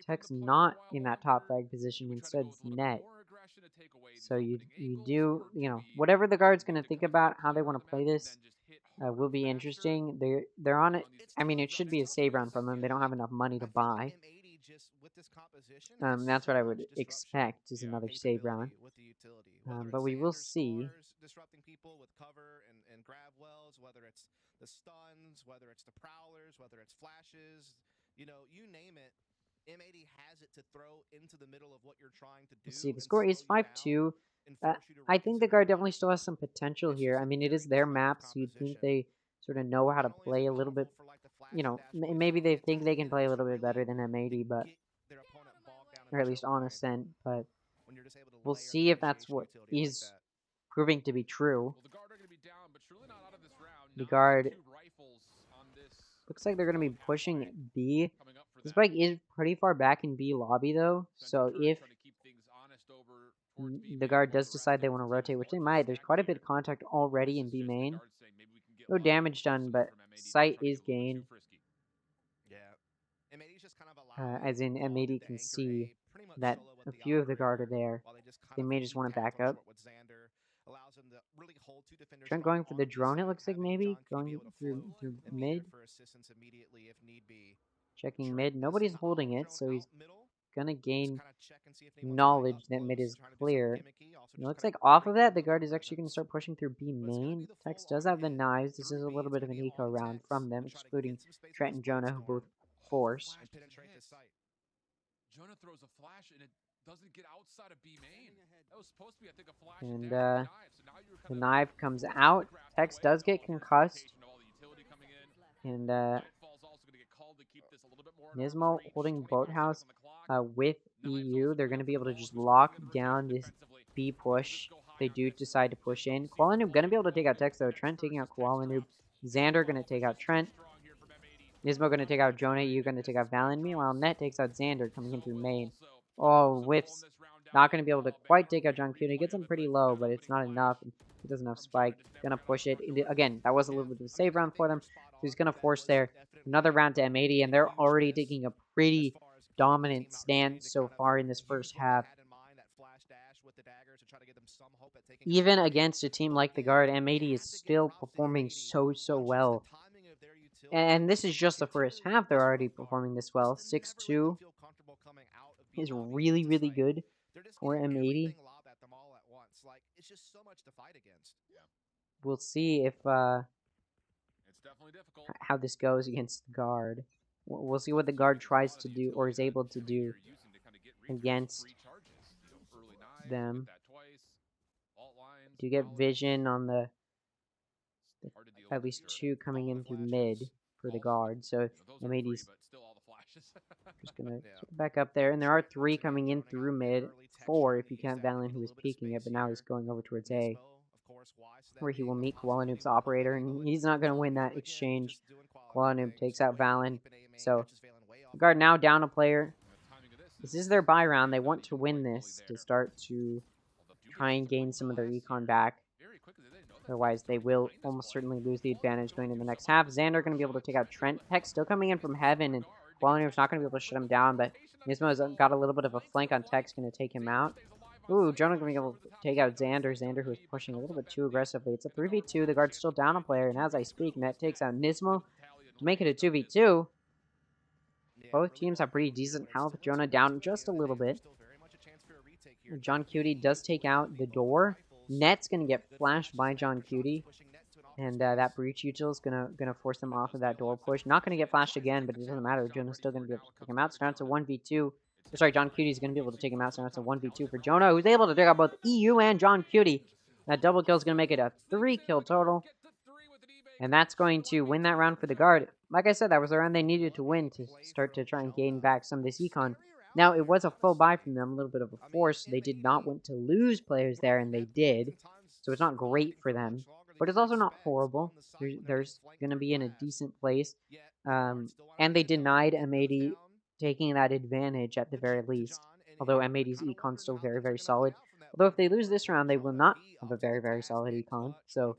[SPEAKER 1] Tech's not in that top frag position. Instead, it's Net. So you do, you know, whatever the guard's going to think about how they want to play this will be interesting. They're on it. I mean, it should be a save round from them. They don't have enough money to buy.
[SPEAKER 5] just with this composition,
[SPEAKER 1] That's what I would expect is another save round.
[SPEAKER 5] with the utility.
[SPEAKER 1] But we will see.
[SPEAKER 5] Disrupting people with cover and grab wells, whether it's the stuns, whether it's the prowlers, whether it's flashes, you name it. M80 has it to throw into the middle of what you're trying to do.
[SPEAKER 1] Let's see, the score is 5-2. I think the guard definitely still has some potential here. I mean, it is their map, so you'd think they sort of know how to play a little bit. Maybe they think they can play a little bit better than M80, but or at least on Ascent. But we'll see if that's what is proving to be true. The guard looks like they're going to be pushing B. This bike is pretty far back in B lobby, though, so if the guard does decide they want to rotate, which they might, there's quite a bit of contact already in B main. No damage done, but sight is gained. As in M80 can see that a few of the guard are there. They may just want to back up. Trent going for the drone, it looks like, maybe going through mid. Checking mid. Nobody's holding it, so he's gonna gain knowledge that mid is clear. It looks like off of that, the guard is actually gonna start pushing through B main. Tex does have the knives. This is a little bit of an eco round from them, excluding Trent and Jonah, who both force.
[SPEAKER 4] Jonah throws a flash and it doesn't get outside of B main. That was supposed to be, I think, a flash.
[SPEAKER 1] And the knife comes out. Tex does get concussed. And Nismo holding Boathouse with EU. They're going to be able to just lock down this B push. They do decide to push in. Koala Noob going to be able to take out Tex, though. Trent taking out Koala Noob. Xander going to take out Trent. Nismo going to take out Jonah. EU going to take out Valen. Meanwhile, Net takes out Xander coming in through main. Oh, whiffs. Not going to be able to quite take out John Cuny. Gets him pretty low, but it's not enough. He doesn't have spike. Going to push it. Again, that was a little bit of a save round for them. So he's going to force there. Another round to M80, and they're already taking a pretty dominant stance so far in this first half. Even against a team like the Guard, M80 is still performing so well. And this is just the first half. They're already performing this well. 6-2 is really good for M80. We'll see if how this goes against the Guard. We'll see what the Guard tries to do or is able to do against them. Do you get vision on the at least two coming in through mid for the Guard? So M80's just gonna back up there, and there are three coming in through mid. 4 if you count Valen, who was peeking it, but now he's going over towards A, where he will meet Koala Noob's operator, and he's not going to win that exchange. Koala Noob takes out Valen, so the Guard now down a player. This is their bye round. They want to win this to start to try and gain some of their econ back. Otherwise, they will almost certainly lose the advantage going into the next half. Xander going to be able to take out Trent. Tex still coming in from heaven, and Koala Noob's not going to be able to shut him down, but Nismo's got a little bit of a flank on Tex, going to take him out. Ooh, Jonah going to be able to take out Xander. Xander, who is pushing a little bit too aggressively. It's a 3v2. The Guard's still down a player, and as I speak, Net takes out Nismo to make it a 2v2. Both teams have pretty decent health. Jonah down just a little bit. John Cutie does take out the door. Net's going to get flashed by John Cutie. And that breach util is gonna force them off of that door push. Not gonna get flashed again, but it doesn't matter. Jonah's still gonna be able to take him out. So now it's a 1v2. Sorry, John Cutie's gonna be able to take him out. So now it's a 1v2 for Jonah, who's able to take out both EU and John Cutie. That double kill is gonna make it a 3-kill total. And that's going to win that round for the Guard. Like I said, that was the round they needed to win to start to try and gain back some of this econ. Now, it was a full buy from them, a little bit of a force. They did not want to lose players there, and they did. So it's not great for them. But it's also not horrible. There's going to be in a decent place. And they denied M80 taking that advantage at the very least. Although M80's econ is still very solid. Although if they lose this round, they will not have a very solid econ. So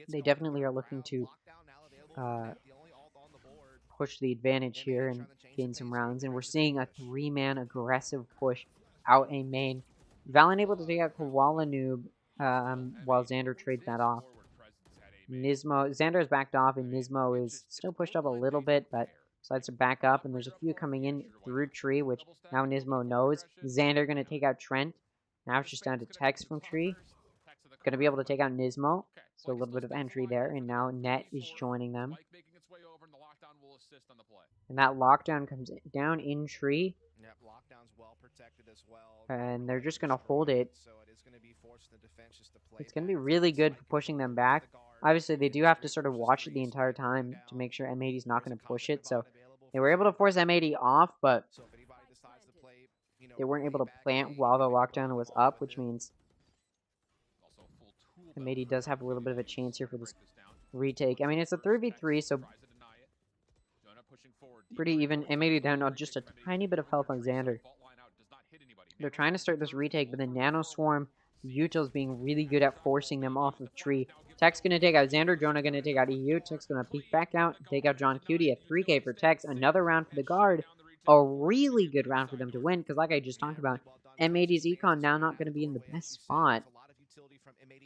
[SPEAKER 1] they definitely are looking to push the advantage here and gain some rounds. And we're seeing a 3-man aggressive push out a main. Valen able to take out Koala Noob. While Xander trades that off. Xander is backed off, and Nismo is still pushed up a little bit, but Decides to back up, and there's a few coming in through tree, which now Nismo knows. Xander going to take out Trent. Now it's just down to Tex from tree. Going to be able to take out Nismo. So a little bit of entry there, and now Net is joining them. And that lockdown comes down in tree.
[SPEAKER 5] Yep, lockdown's well protected as well.
[SPEAKER 1] And they're just going to hold it.
[SPEAKER 5] So it is going to be forced the defense just to play.
[SPEAKER 1] It's going to be really good for pushing them back. Obviously, they do have to sort of watch it the entire time to make sure M80's not going to push it. So they were able to force M80 off, but they weren't able to plant while the lockdown was up, which means M80 does have a little bit of a chance here for this retake. I mean, it's a 3v3, so pretty even. M80 down on just a tiny bit of health on Xander. They're trying to start this retake, but the Nano Swarm, Yuto's being really good at forcing them off of tree. Tech's going to take out Xander, Jonah going to take out EU, Tech's going to peek back out, take out John Cutie, a 3k for Tex, another round for the guard, a really good round for them to win, because like I just talked about, M80's Econ now not going to be in the best spot,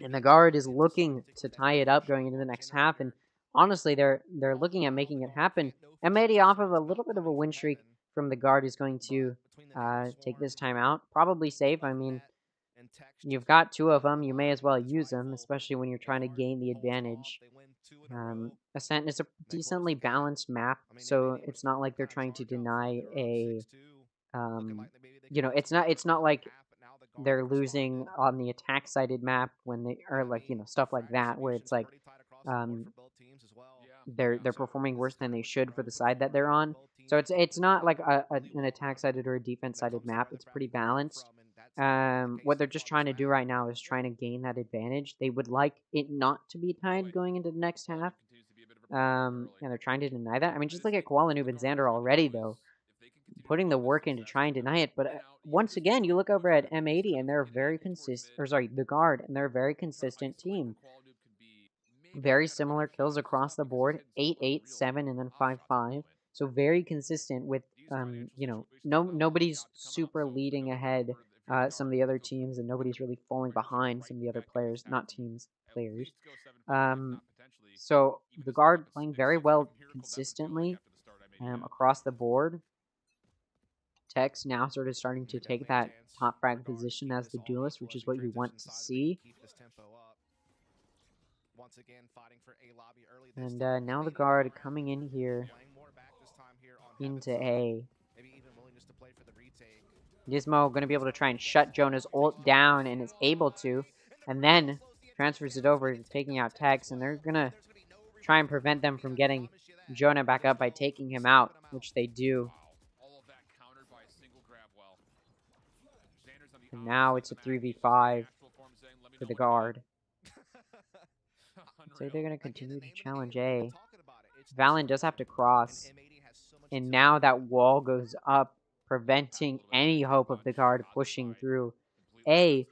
[SPEAKER 1] and the guard is looking to tie it up going into the next half, and honestly, they're looking at making it happen. M80 off of a little bit of a win streak from the guard is going to take this time out. Probably safe. I mean, you've got two of them. You may as well use them, especially when you're trying to gain the advantage. Ascent is a decently balanced map, so it's not like they're trying to deny a, it's not like they're losing on the attack-sided map when they are like, stuff like that, where it's like, they're performing worse than they should for the side that they're on. So it's not like an attack-sided or a defense-sided map. It's pretty balanced. What they're just trying to do right now is trying to gain that advantage. They would like it not to be tied going into the next half. And they're trying to deny that. I mean, just look at Koala Noob and Xander already, though. Putting the work in to try and deny it. But once again, you look over at M80, and they're very consistent. Or sorry, the guard, and they're a very consistent team. Very similar kills across the board. 8, 8, 7, and then 5, 5. So very consistent with, nobody's super leading ahead some of the other teams, and nobody's really falling behind some of the other players, not teams, players. So the guard playing very well consistently across the board. Tex now sort of starting to take that top frag position as the duelist, which is what you want to see. And now the guard coming in here into A. Gizmo going to be able to try and shut Jonah's ult down, and is able to, and then transfers it over to taking out Tex, and they're going to try and prevent them from getting Jonah back up by taking him out, which they do. And now it's a 3v5 for the guard. So they're going to continue to challenge A. Valen does have to cross. And now that wall goes up, preventing any hope of the guard pushing through A.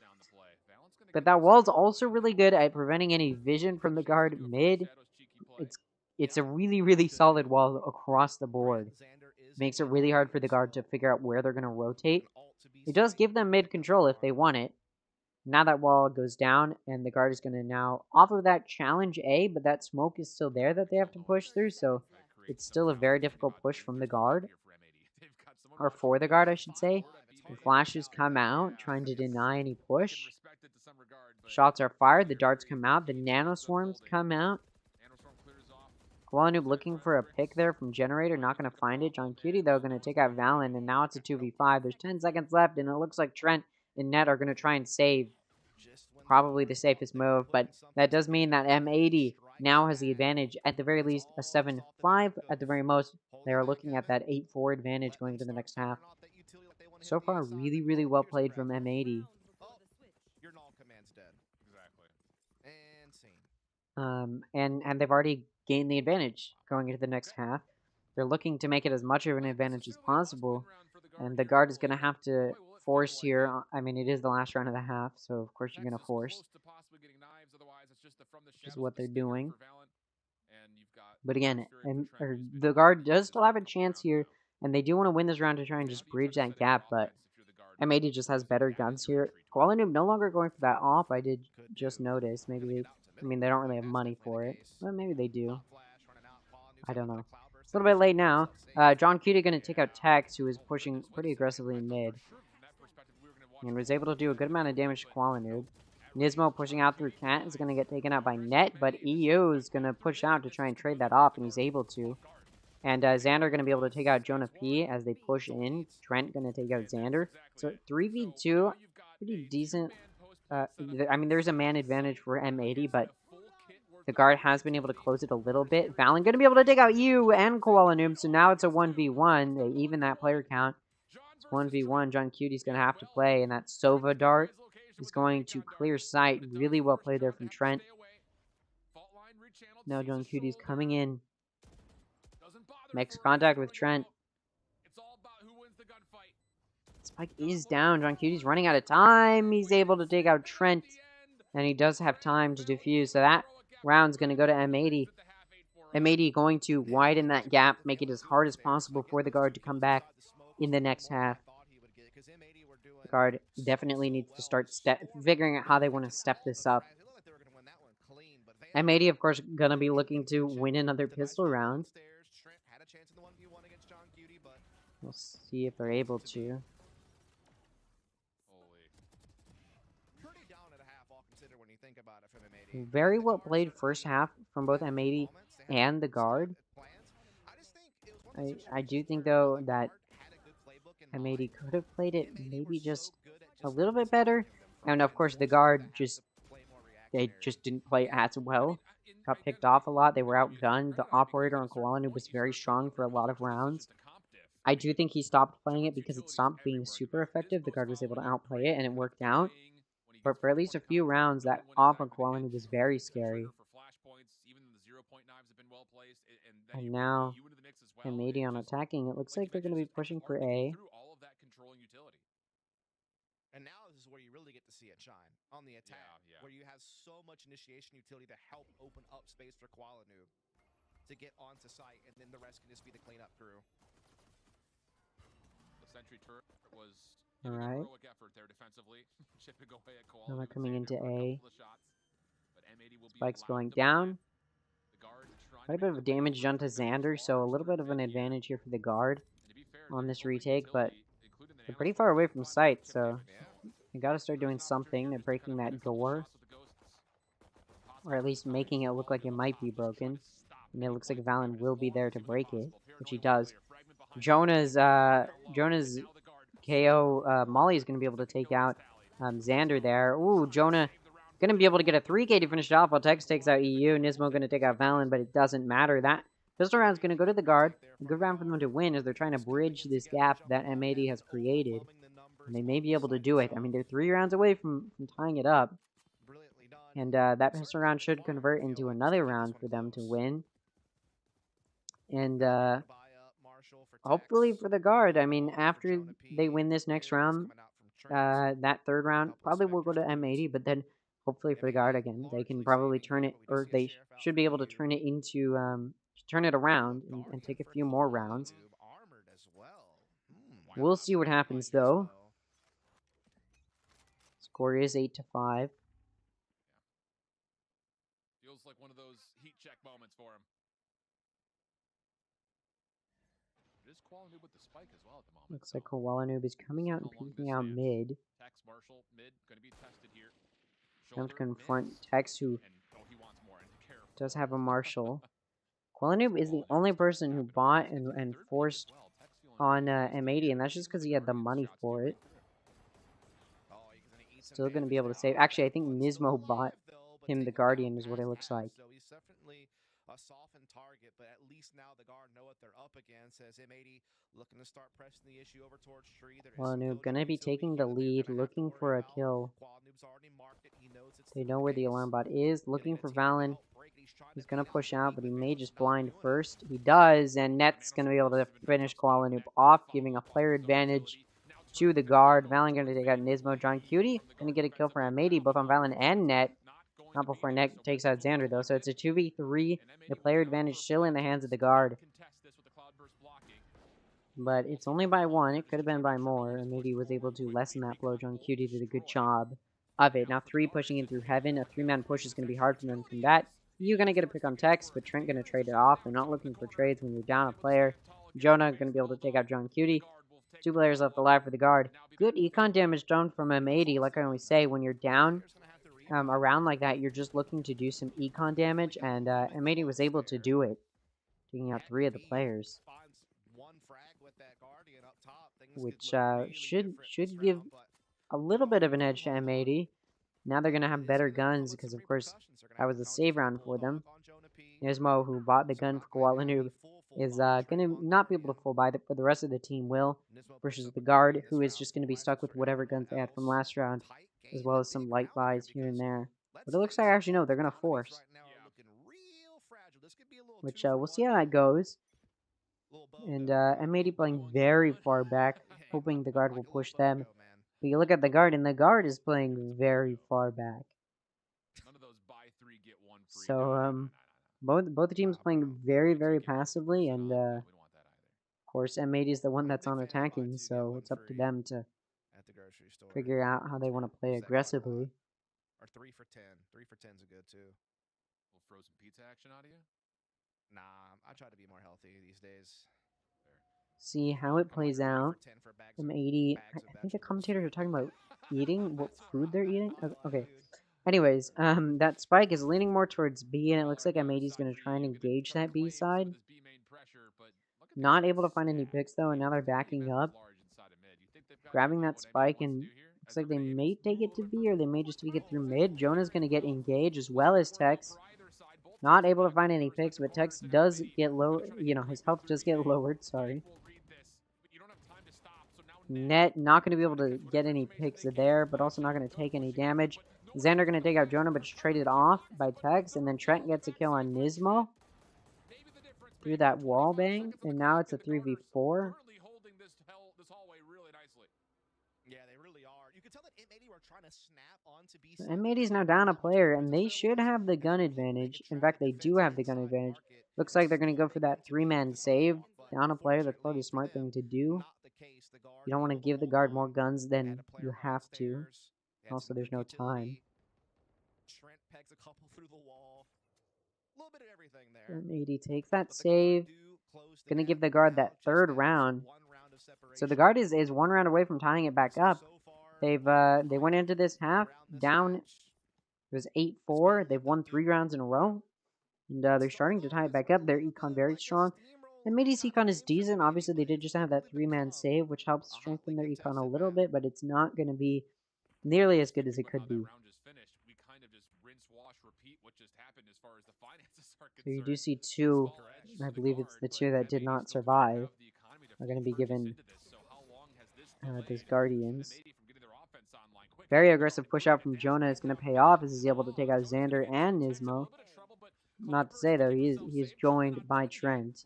[SPEAKER 1] But that wall's also really good at preventing any vision from the guard mid. It's a really, really solid wall across the board. Makes it really hard for the guard to figure out where they're going to rotate. It does give them mid control if they want it. Now that wall goes down, and the guard is going to now off of that challenge A, but that smoke is still there that they have to push through, so it's still a very difficult push from the guard. Or for the guard, I should say. The flashes come out, trying to deny any push. Shots are fired, the darts come out, the nano swarms come out. Koala Noob looking for a pick there from Generator, not going to find it. John Cutie, though, going to take out Valen, and now it's a 2v5. There's 10 seconds left, and it looks like Trent and Net are going to try and save. Probably the safest move, but that does mean that M80 now has the advantage, at the very least, a 7-5. At the very most, they are looking at that 8-4 advantage going into the next half. So far, really, really well played from M80. And they've already gained the advantage going into the next half. They're looking to make it as much of an advantage as possible, and the guard is going to have to force here. I mean, it is the last round of the half, so of course you're going to force, which is what they're doing. But again, the guard does still have a chance here, and they do want to win this round to try and just bridge that gap, but M80 just has better guns here. Koala Noob no longer going for that off. I did just notice. Maybe they don't really have money for it, but maybe they do. I don't know. It's a little bit late now. John Cutie going to take out Tex, who is pushing pretty aggressively in mid. And was able to do a good amount of damage to Qualanoob. Nismo pushing out through Cat is going to get taken out by Net, but EU is going to push out to try and trade that off, and he's able to. And Xander going to be able to take out Jonah P as they push in. Trent going to take out Xander. So 3v2, pretty decent. I mean, there's a man advantage for M80, but the guard has been able to close it a little bit. Valen going to be able to take out you and Koala Noob, so now it's a 1v1. They even that player count. It's 1v1. John Cutie's going to have to play, and that Sova dart is going to clear sight. Really well played there from Trent. Now John Cutie's coming in. Makes contact with Trent. Spike is down. John Cutie's running out of time. He's able to take out Trent, and he does have time to defuse, so that round's going to go to M80. M80 going to widen that gap, make it as hard as possible for the guard to come back in the next half. The guard definitely needs to start figuring out how they want to step this up. M80, of course, going to be looking to win another pistol round. We'll see if they're able to. Very well played first half from both M80 and the guard. I do think, though, that M80 could have played it maybe just a little bit better. And, of course, the guard they just didn't play as well. Got picked off a lot. They were outgunned. The operator on Koalanu was very strong for a lot of rounds. I do think he stopped playing it because it stopped being super effective. The guard was able to outplay it, and it worked out. But for at least a few rounds, that off on Koalanu was very scary. And now, M80 on attacking. It looks like they're going to be pushing for A.
[SPEAKER 5] And now this is where you really get to see it shine. On the attack, where you have so much initiation utility to help open up space for Koalanu to get onto site, and then the rest can just be the cleanup crew.
[SPEAKER 4] The sentry turret was
[SPEAKER 1] all right.
[SPEAKER 4] heroic effort there defensively. Chipping away at Koala.
[SPEAKER 1] Now they're coming into A.
[SPEAKER 4] But M80 will be
[SPEAKER 1] Spike's going down. Quite a bit of damage done to Xander, so a little bit of an advantage here for the guard on this retake, but they're pretty far away from site, so they got to start doing something. They're breaking that door, or at least making it look like it might be broken. And it looks like Valen will be there to break it, which he does. Jonah's KO Molly is going to be able to take out Xander there. Ooh, Jonah going to be able to get a 3K to finish it off while Tex takes out EU. Nismo going to take out Valen, but it doesn't matter. That pistol round is going to go to the guard. A good round for them to win as they're trying to bridge this gap that M80 has created. And they may be able to do it. I mean, they're 3 rounds away from tying it up. And that pistol round should convert into another round for them to win. And hopefully for the guard, I mean, after they win this next round, that third round probably will go to M80, but then hopefully for the guard again, they can probably turn it, or they should be able to turn it into, turn it around and take a few more rounds. We'll see what happens though. Score is 8-5.
[SPEAKER 4] Feels like one of those heat check moments for him. It is Koalanu with the spike as well at the moment.
[SPEAKER 1] Looks like Koalanu is coming out and peeking out mid.
[SPEAKER 4] Tex Marshall mid going to be tested here.
[SPEAKER 1] Trying to confront Tex, who does have a Marshall. Koalanu is the only person who bought and forced on M80, and that's just because he had the money for it. Still going to be able to save. Actually, I think Nismo bought him the Guardian is what it looks like.
[SPEAKER 5] So he's definitely a softened target, but at least now the guard know what they're up against. As M80 looking to start pressing the issue over towards Tree.
[SPEAKER 1] Koalanu going to be taking the lead, looking for a kill. They know where the alarm bot is, looking for Valen. He's going to push out, but he may just blind first. He does, and Net's going to be able to finish Koalanu off, giving a player advantage to the guard. Valen going to take out Nismo. John Cutie going to get a kill for M80, both on Valen and Net. Not before Net takes out Xander, though. So it's a 2v3. The player advantage still in the hands of the guard. But it's only by 1. It could have been by more. And maybe he was able to lessen that blow. John Cutie did a good job of it. Now 3 pushing in through Heaven. A 3-man push is going to be hard for them to combat. You're going to get a pick on Tex, but Trent going to trade it off. They're not looking for trades when you're down a player. Jonah going to be able to take out John Cutie. 2 players left alive for the guard. Good econ damage done from M80. Like I always say, when you're down around like that, you're just looking to do some econ damage, and M80 was able to do it, taking out 3 of the players, which should give a little bit of an edge to M80. Now they're going to have better guns because, of course, that was a save round for them. Nismo, who bought the gun for Koala Noob, is going to not be able to full buy it, but the rest of the team will, versus the guard, who is just going to be stuck with whatever guns they had from last round, as well as some light buys here and there. But it looks like, actually, no, they're going to force, which we'll see how that goes. And M80 playing very far back, hoping the guard will push them. But you look at the guard, and the guard is playing very far back. So both the teams playing very, very passively, and of course M80 is the one that's on attacking, so it's up to them to figure out how they want to play aggressively.
[SPEAKER 5] Or 3 for 10. 3 for 10 is good too.
[SPEAKER 4] Little frozen pizza action out of you?
[SPEAKER 5] Nah, I try to be more healthy these days.
[SPEAKER 1] See how it plays out. M80, I think the commentators are talking about eating, what food they're eating. Okay. Anyways, that spike is leaning more towards B, and it looks like M80 is going to try and engage that B side. Not able to find any picks, though, and now they're backing up. Grabbing that spike, and looks like they may take it to B, or they may just take it through mid. Jonah's going to get engaged, as well as Tex. Not able to find any picks, but Tex does get low. You know, his health does get lowered, sorry. Net not going to be able to get any picks there, but also not going to take any damage. Xander going to take out Jonah, but just traded off by Tex, and then Trent gets a kill on Nismo through that wall bang, and now it's a 3v4.
[SPEAKER 5] Yeah, they really are. You can tell that M80 were trying to snap onto B.
[SPEAKER 1] M80 is now down a player, and they should have the gun advantage. In fact, they do have the gun advantage. Looks like they're going to go for that 3-man save. Down a player, that's probably the smart thing to do. You don't want to give the guard more guns than you have to. Also, there's no time.
[SPEAKER 5] Trent pegs a couple through the wall. A little bit of everything there.
[SPEAKER 1] M80 takes that save. Gonna give the guard that 3rd round. So the guard is 1 round away from tying it back up. They went into this half down. It was 8-4. They've won 3 rounds in a row, and they're starting to tie it back up. Their econ very strong. And Midi's econ is decent. Obviously, they did just have that 3-man save, which helps strengthen their econ a little bit, but it's not going to be nearly as good as it could be. So you do see 2, I believe it's the 2 that did not survive, are going to be given those Guardians. Very aggressive push out from Jonah is going to pay off as he's able to take out Xander and Nismo. Not to say, though, he is joined by Trent.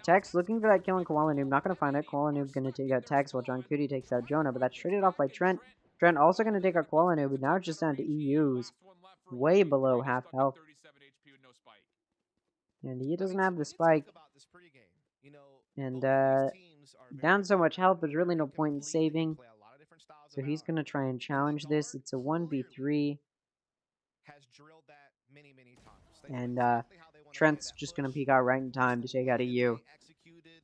[SPEAKER 1] Tex looking for that kill on Koala Noob. Not going to find it. Koala Noob going to take out Tex while John Cutie takes out Jonah, but that's traded off by Trent. Trent also going to take out Koala Noob, but now it's just down to EUs. Way below half health. And he doesn't have the spike. And down so much health, there's really no point in saving. So he's going to try and challenge this. It's a 1v3. And Trent's just going to peek out right in time to take out EU.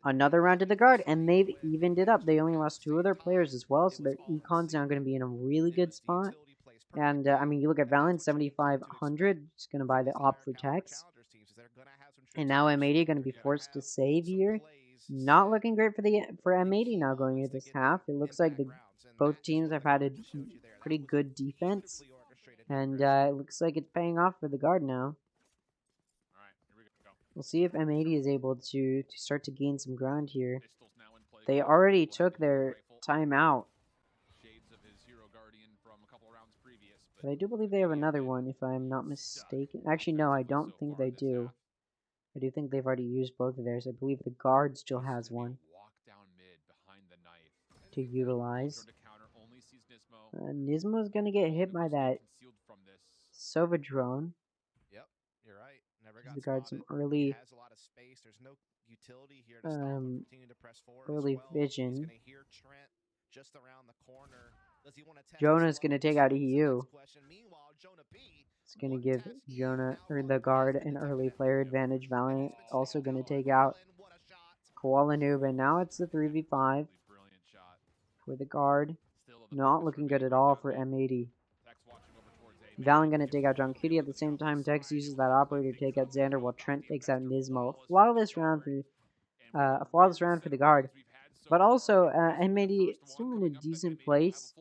[SPEAKER 1] Another round to the guard, and they've evened it up. They only lost 2 of their players as well, so their econ's now going to be in a really good spot. And, I mean, you look at Valen, 7,500. Just going to buy the op for Tex. And now M80 going to be forced to save here. Not looking great for M80 now going into this half. It looks like both teams have had a pretty good defense. And it looks like it's paying off for the guard now. We'll see if M80 is able to start to gain some ground here. They already took their timeout. But I do believe they have another one, if I'm not mistaken. Actually, no, I don't think they do. I do think they've already used both of theirs. I believe the guard still has one to utilize. Nismo's going to get hit by that Sova drone.
[SPEAKER 5] Yep, you're right. Never
[SPEAKER 1] got the guard some early,
[SPEAKER 5] has a lot of space. There's no utility here to stop him. Continue to press forward
[SPEAKER 1] early
[SPEAKER 5] as well.
[SPEAKER 1] vision.
[SPEAKER 5] He's going to hear Trent just around the corner.
[SPEAKER 1] Jonah's going to take out EU. It's going to give Jonah or the guard an early player advantage. Valiant also going to take out Koala Noob, and now it's the 3v5 for the guard. Not looking good at all for M80. Valiant going to take out John Kitty at the same time. Tex uses that operator to take out Xander while Trent takes out Nismo. Flawless round for a flawless round for the guard. But also, M80 still in a decent place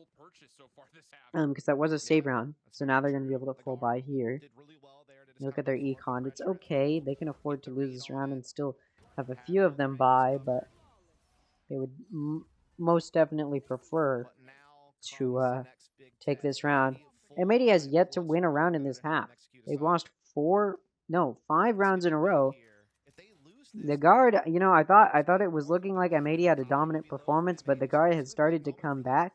[SPEAKER 1] because that was a save round. So now they're going to be able to full buy here. Look at their econ. It's okay. They can afford to lose this round and still have a few of them buy, but they would most definitely prefer to take this round. M80 has yet to win a round in this half. They've lost 5 rounds in a row. The guard, you know, I thought it was looking like M80 had a dominant performance, but the guard has started to come back.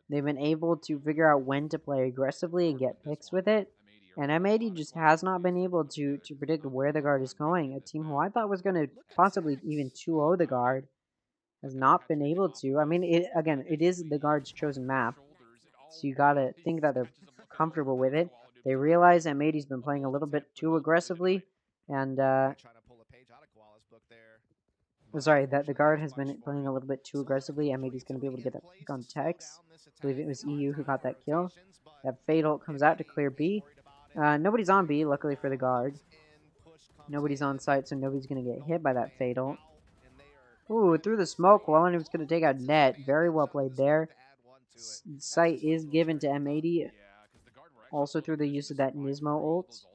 [SPEAKER 1] They've been able to figure out when to play aggressively and get picks with it. And M80 just has not been able to predict where the guard is going. A team who I thought was going to possibly even 2-0 the guard has not been able to. I mean, it is the guard's chosen map, so you gotta think that they're comfortable with it. They realize M80's been playing a little bit too aggressively, and sorry, that the guard has been playing a little bit too aggressively. M80's going to be able to get that pick on Tex. I believe it was EU who got that kill. That Fatal comes out to clear B. Nobody's on B, luckily for the guard. Nobody's on site, so nobody's going to get hit by that Fatal. Ooh, through the smoke, Wallen's going to take out Net. Very well played there. Site is given to M80. Also through the use of that Nismo ult.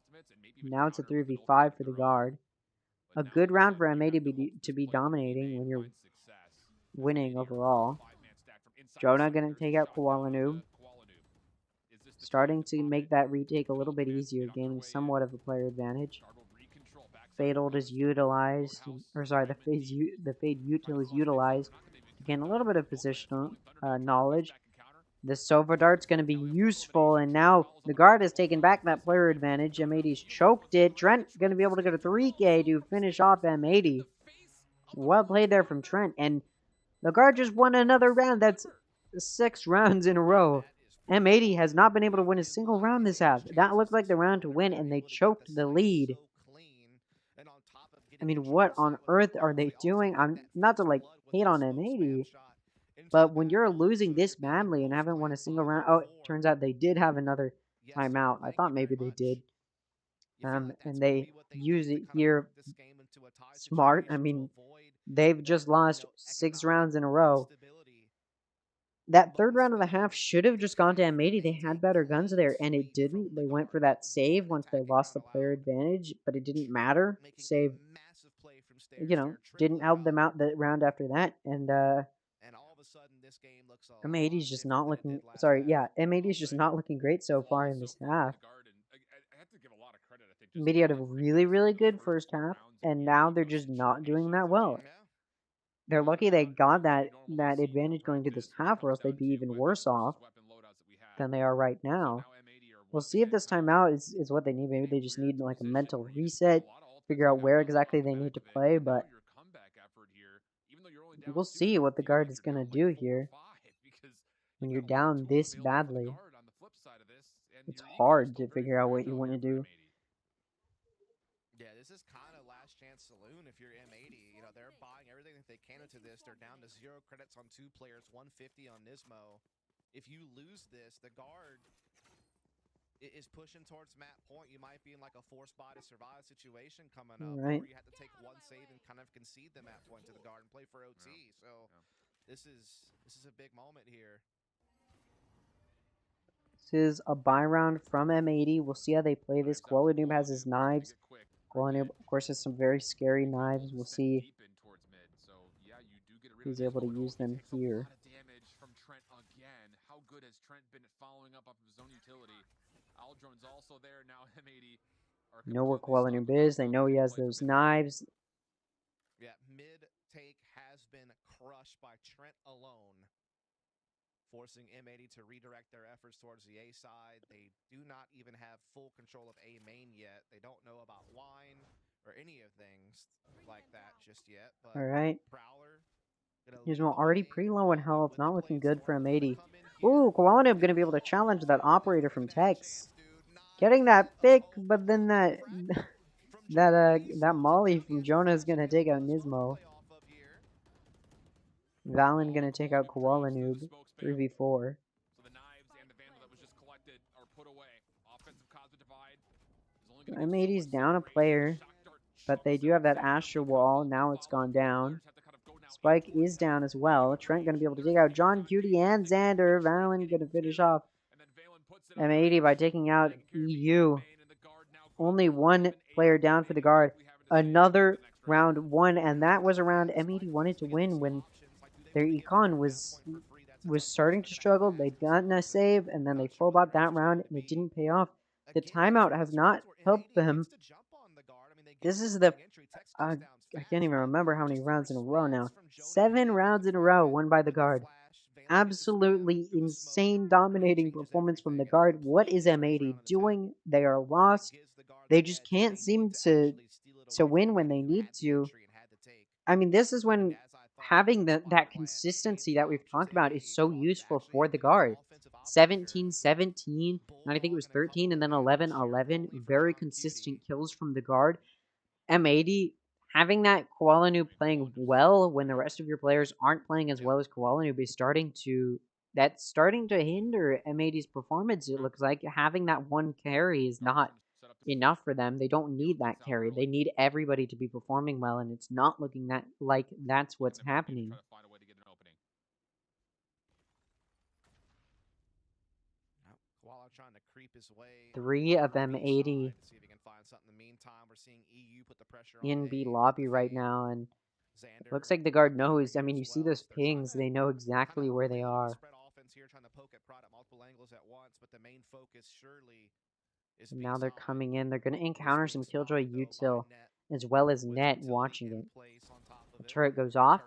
[SPEAKER 1] Now it's a 3v5 for the guard. A good round for M80 to be dominating when you're winning overall. Jonah going to take out Koala Noob. Starting to make that retake a little bit easier, gaining somewhat of a player advantage. Fatal is utilized, or sorry, the Fade Util is utilized to gain a little bit of positional knowledge. The Sova Dart's going to be useful, and now the guard has taken back that player advantage. M80's choked it. Trent going to be able to go to 3K to finish off M80. Well played there from Trent, and the guard just won another round. That's 6 rounds in a row. M80 has not been able to win a single round this half. That looked like the round to win, and they choked the lead. I mean, what on earth are they doing? I'm not to hate on M80, but when you're losing this badly and haven't won a single round, oh, it turns out they did have another timeout. I thought maybe they did, and they use it here smart. I mean, they've just lost 6 rounds in a row. That third round of the half should have just gone to M80. They had better guns there, and it didn't. They went for that save once they lost the player advantage, but it didn't matter. Save, didn't help them out the round after that, and M80's just not looking. Sorry, yeah, M80's just not looking great so far in this half. M80 had a really, really good first half, and now they're just not doing that well. They're lucky they got that advantage going to this half, or else they'd be even worse off than they are right now. We'll see if this timeout is what they need. Maybe they just need like a mental reset, figure out where exactly they need to play, but we'll see what the guard is going to do here. When you're down this badly, it's hard to figure out what you want to do.
[SPEAKER 5] Yeah, this is kind of last chance saloon if you're M80. They're buying everything that they can into this. They're down to 0 credits on 2 players, 150 on Nismo. If you lose this, the guard is pushing towards map point. You might be in like a 4-spot to survive situation coming up,
[SPEAKER 1] right.
[SPEAKER 5] Or you have to take one save and kind of concede the map point to the guard and play for OT. So this is a big moment here.
[SPEAKER 1] This is a buy round from M80. We'll see how they play this. Koala Noob has his knives. Koala Noob, of course, has some very scary knives. We'll see if he's able to use them here.
[SPEAKER 4] How good has Trent been at following up his own utility? Aldron's also there now. M80
[SPEAKER 1] know where Koala Noob is. They know he has those knives.
[SPEAKER 5] Yeah, mid take has been crushed by Trent alone, forcing M80 to redirect their efforts towards the A side. They do not even have full control of A main yet. They don't know about wine or any of things like that just yet. But
[SPEAKER 1] all right.
[SPEAKER 5] Prowler
[SPEAKER 1] Nismo already pretty low in health, not looking good for M80. Ooh, Koalanib gonna be able to challenge that operator from Tex. Getting that pick, but then that molly from Jonah is gonna take out Nismo. Valen gonna take out Koala Noob. 3v4.
[SPEAKER 4] So the knives and the vandal that was just collected are put away. Offensive cosmic divide is only going to give
[SPEAKER 1] M80's down a player, but they do have that Astra wall. Now it's gone down. Spike is down as well. Trent gonna be able to take out John Cutie and Xander. Valen gonna finish off M80 by taking out EU. Only one player down for the guard. Another round one, and that was a round M80 wanted to win when their econ was starting to struggle. They'd gotten a save, and then they full bought that round, and it didn't pay off. The timeout has not helped them. This is the I can't even remember how many rounds in a row now. 7 rounds in a row won by the guard. Absolutely insane dominating performance from the guard. What is M80 doing? They are lost. They just can't seem to win when they need to. I mean, this is when having that consistency that we've talked about is so useful for the guard. 17-17, and I think it was 13, and then 11-11. Very consistent kills from the guard. M80, having that Koala Noob playing well when the rest of your players aren't playing as well as Koala Noob is starting to hinder M80's performance. It looks like having that one carry is not enough for them. They don't need that carry. They need everybody to be performing well, and it's not looking like that's what's happening.
[SPEAKER 5] Trying to creep his way
[SPEAKER 1] 3 of M80 in B lobby right now, and it looks like the guard knows. I mean, you see those pings, they know exactly where they are. And now they're coming in. They're going to encounter some Killjoy util as well as Net watching it. The turret goes off.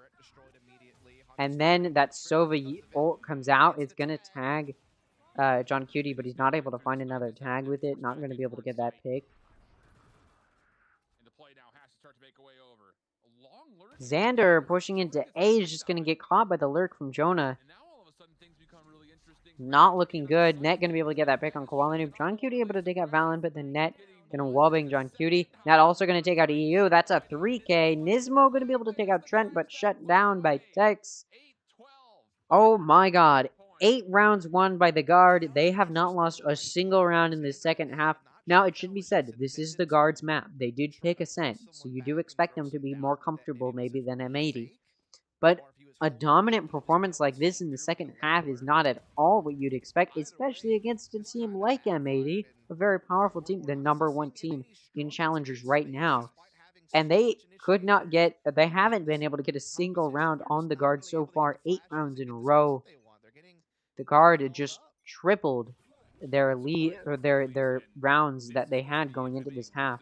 [SPEAKER 1] And then that Sova ult comes out. It's going to tag John Cutie, but he's not able to find another tag with it. Not going to be able to get that pick. Xander pushing into A is just going to get caught by the lurk from Jonah. Not looking good. Net going to be able to get that pick on Koala Noob. John Cutie able to take out Valen, but the Net going to wallbang John Cutie. Net also going to take out EU. That's a 3K. Nismo going to be able to take out Trent, but shut down by Tex. Oh my god. 8 rounds won by the guard. They have not lost a single round in the second half. Now, it should be said, this is the guard's map. They did pick Ascent, so you do expect them to be more comfortable maybe than M80. But a dominant performance like this in the second half is not at all what you'd expect, especially against a team like M80, a very powerful team, the #1 team in Challengers right now. And they haven't been able to get a single round on the guard so far, 8 rounds in a row. The guard had just tripled their lead, or their rounds that they had going into this half.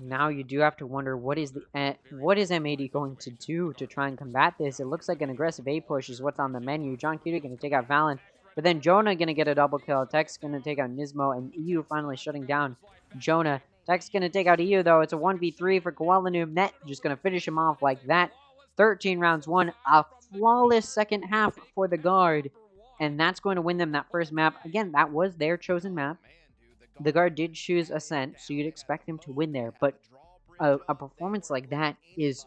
[SPEAKER 1] Now you do have to wonder what is M80 going to do to try and combat this. It looks like an aggressive A push is what's on the menu. John Cutie going to take out Valen, but then Jonah going to get a double kill. Tex going to take out Nismo, and EU finally shutting down Jonah. Tex going to take out EU, though. It's a 1v3 for Koala Noob. Net just going to finish him off like that. 13 rounds won. A flawless second half for the guard, and that's going to win them that first map. Again, that was their chosen map. The guard did choose Ascent, so you'd expect them to win there, but a performance like that is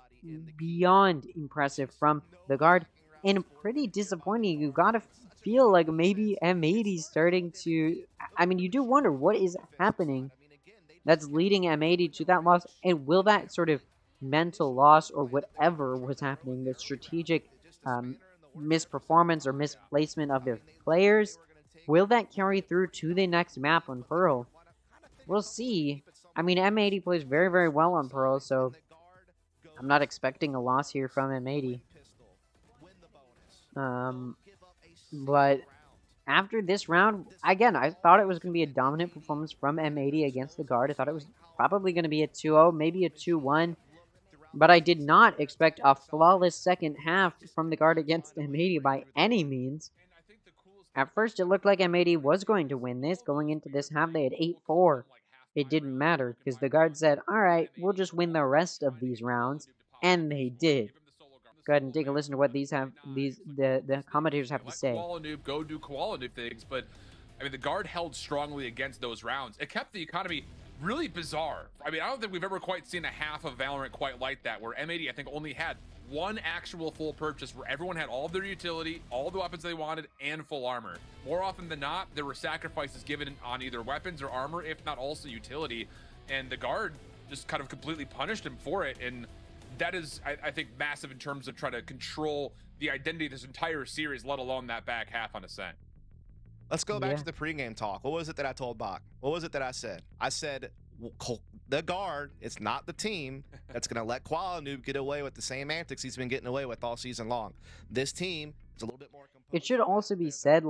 [SPEAKER 1] beyond impressive from the guard, and pretty disappointing. You gotta feel like maybe M80's starting to... I mean, you do wonder what is happening that's leading M80 to that loss, and will that sort of mental loss or whatever was happening, the strategic misperformance or misplacement of their players, will that carry through to the next map on Pearl? We'll see. I mean, M80 plays very, very well on Pearl, so I'm not expecting a loss here from M80. But after this round, again, I thought it was going to be a dominant performance from M80 against the guard. I thought it was probably going to be a 2-0, maybe a 2-1. But I did not expect a flawless second half from the guard against M80 by any means. At first, it looked like M80 was going to win this. Going into this half, they had 8-4. It didn't matter, because the guard said, alright, we'll just win the rest of these rounds. and they did. Go ahead and take a listen to what the commentators have to say.
[SPEAKER 4] Koala Noob go do Koala Noob things, but I mean the guard held strongly against those rounds. It kept the economy really bizarre. I mean, I don't think we've ever quite seen a half of Valorant quite like that, where M80 I think only had one actual full purchase where everyone had all of their utility, all the weapons they wanted, and full armor. More often than not, there were sacrifices given on either weapons or armor, if not also utility, and the guard just kind of completely punished him for it. And that is, I think, massive in terms of trying to control the identity of this entire series, let alone that back half on Ascent.
[SPEAKER 5] Let's go back to the pregame talk. What was it that I told Bach? What was it that I said? I said the guard, it's not the team that's going to let Koala Noob get away with the same antics he's been getting away with all season long. This team is a little bit more composed.
[SPEAKER 1] It should also be said,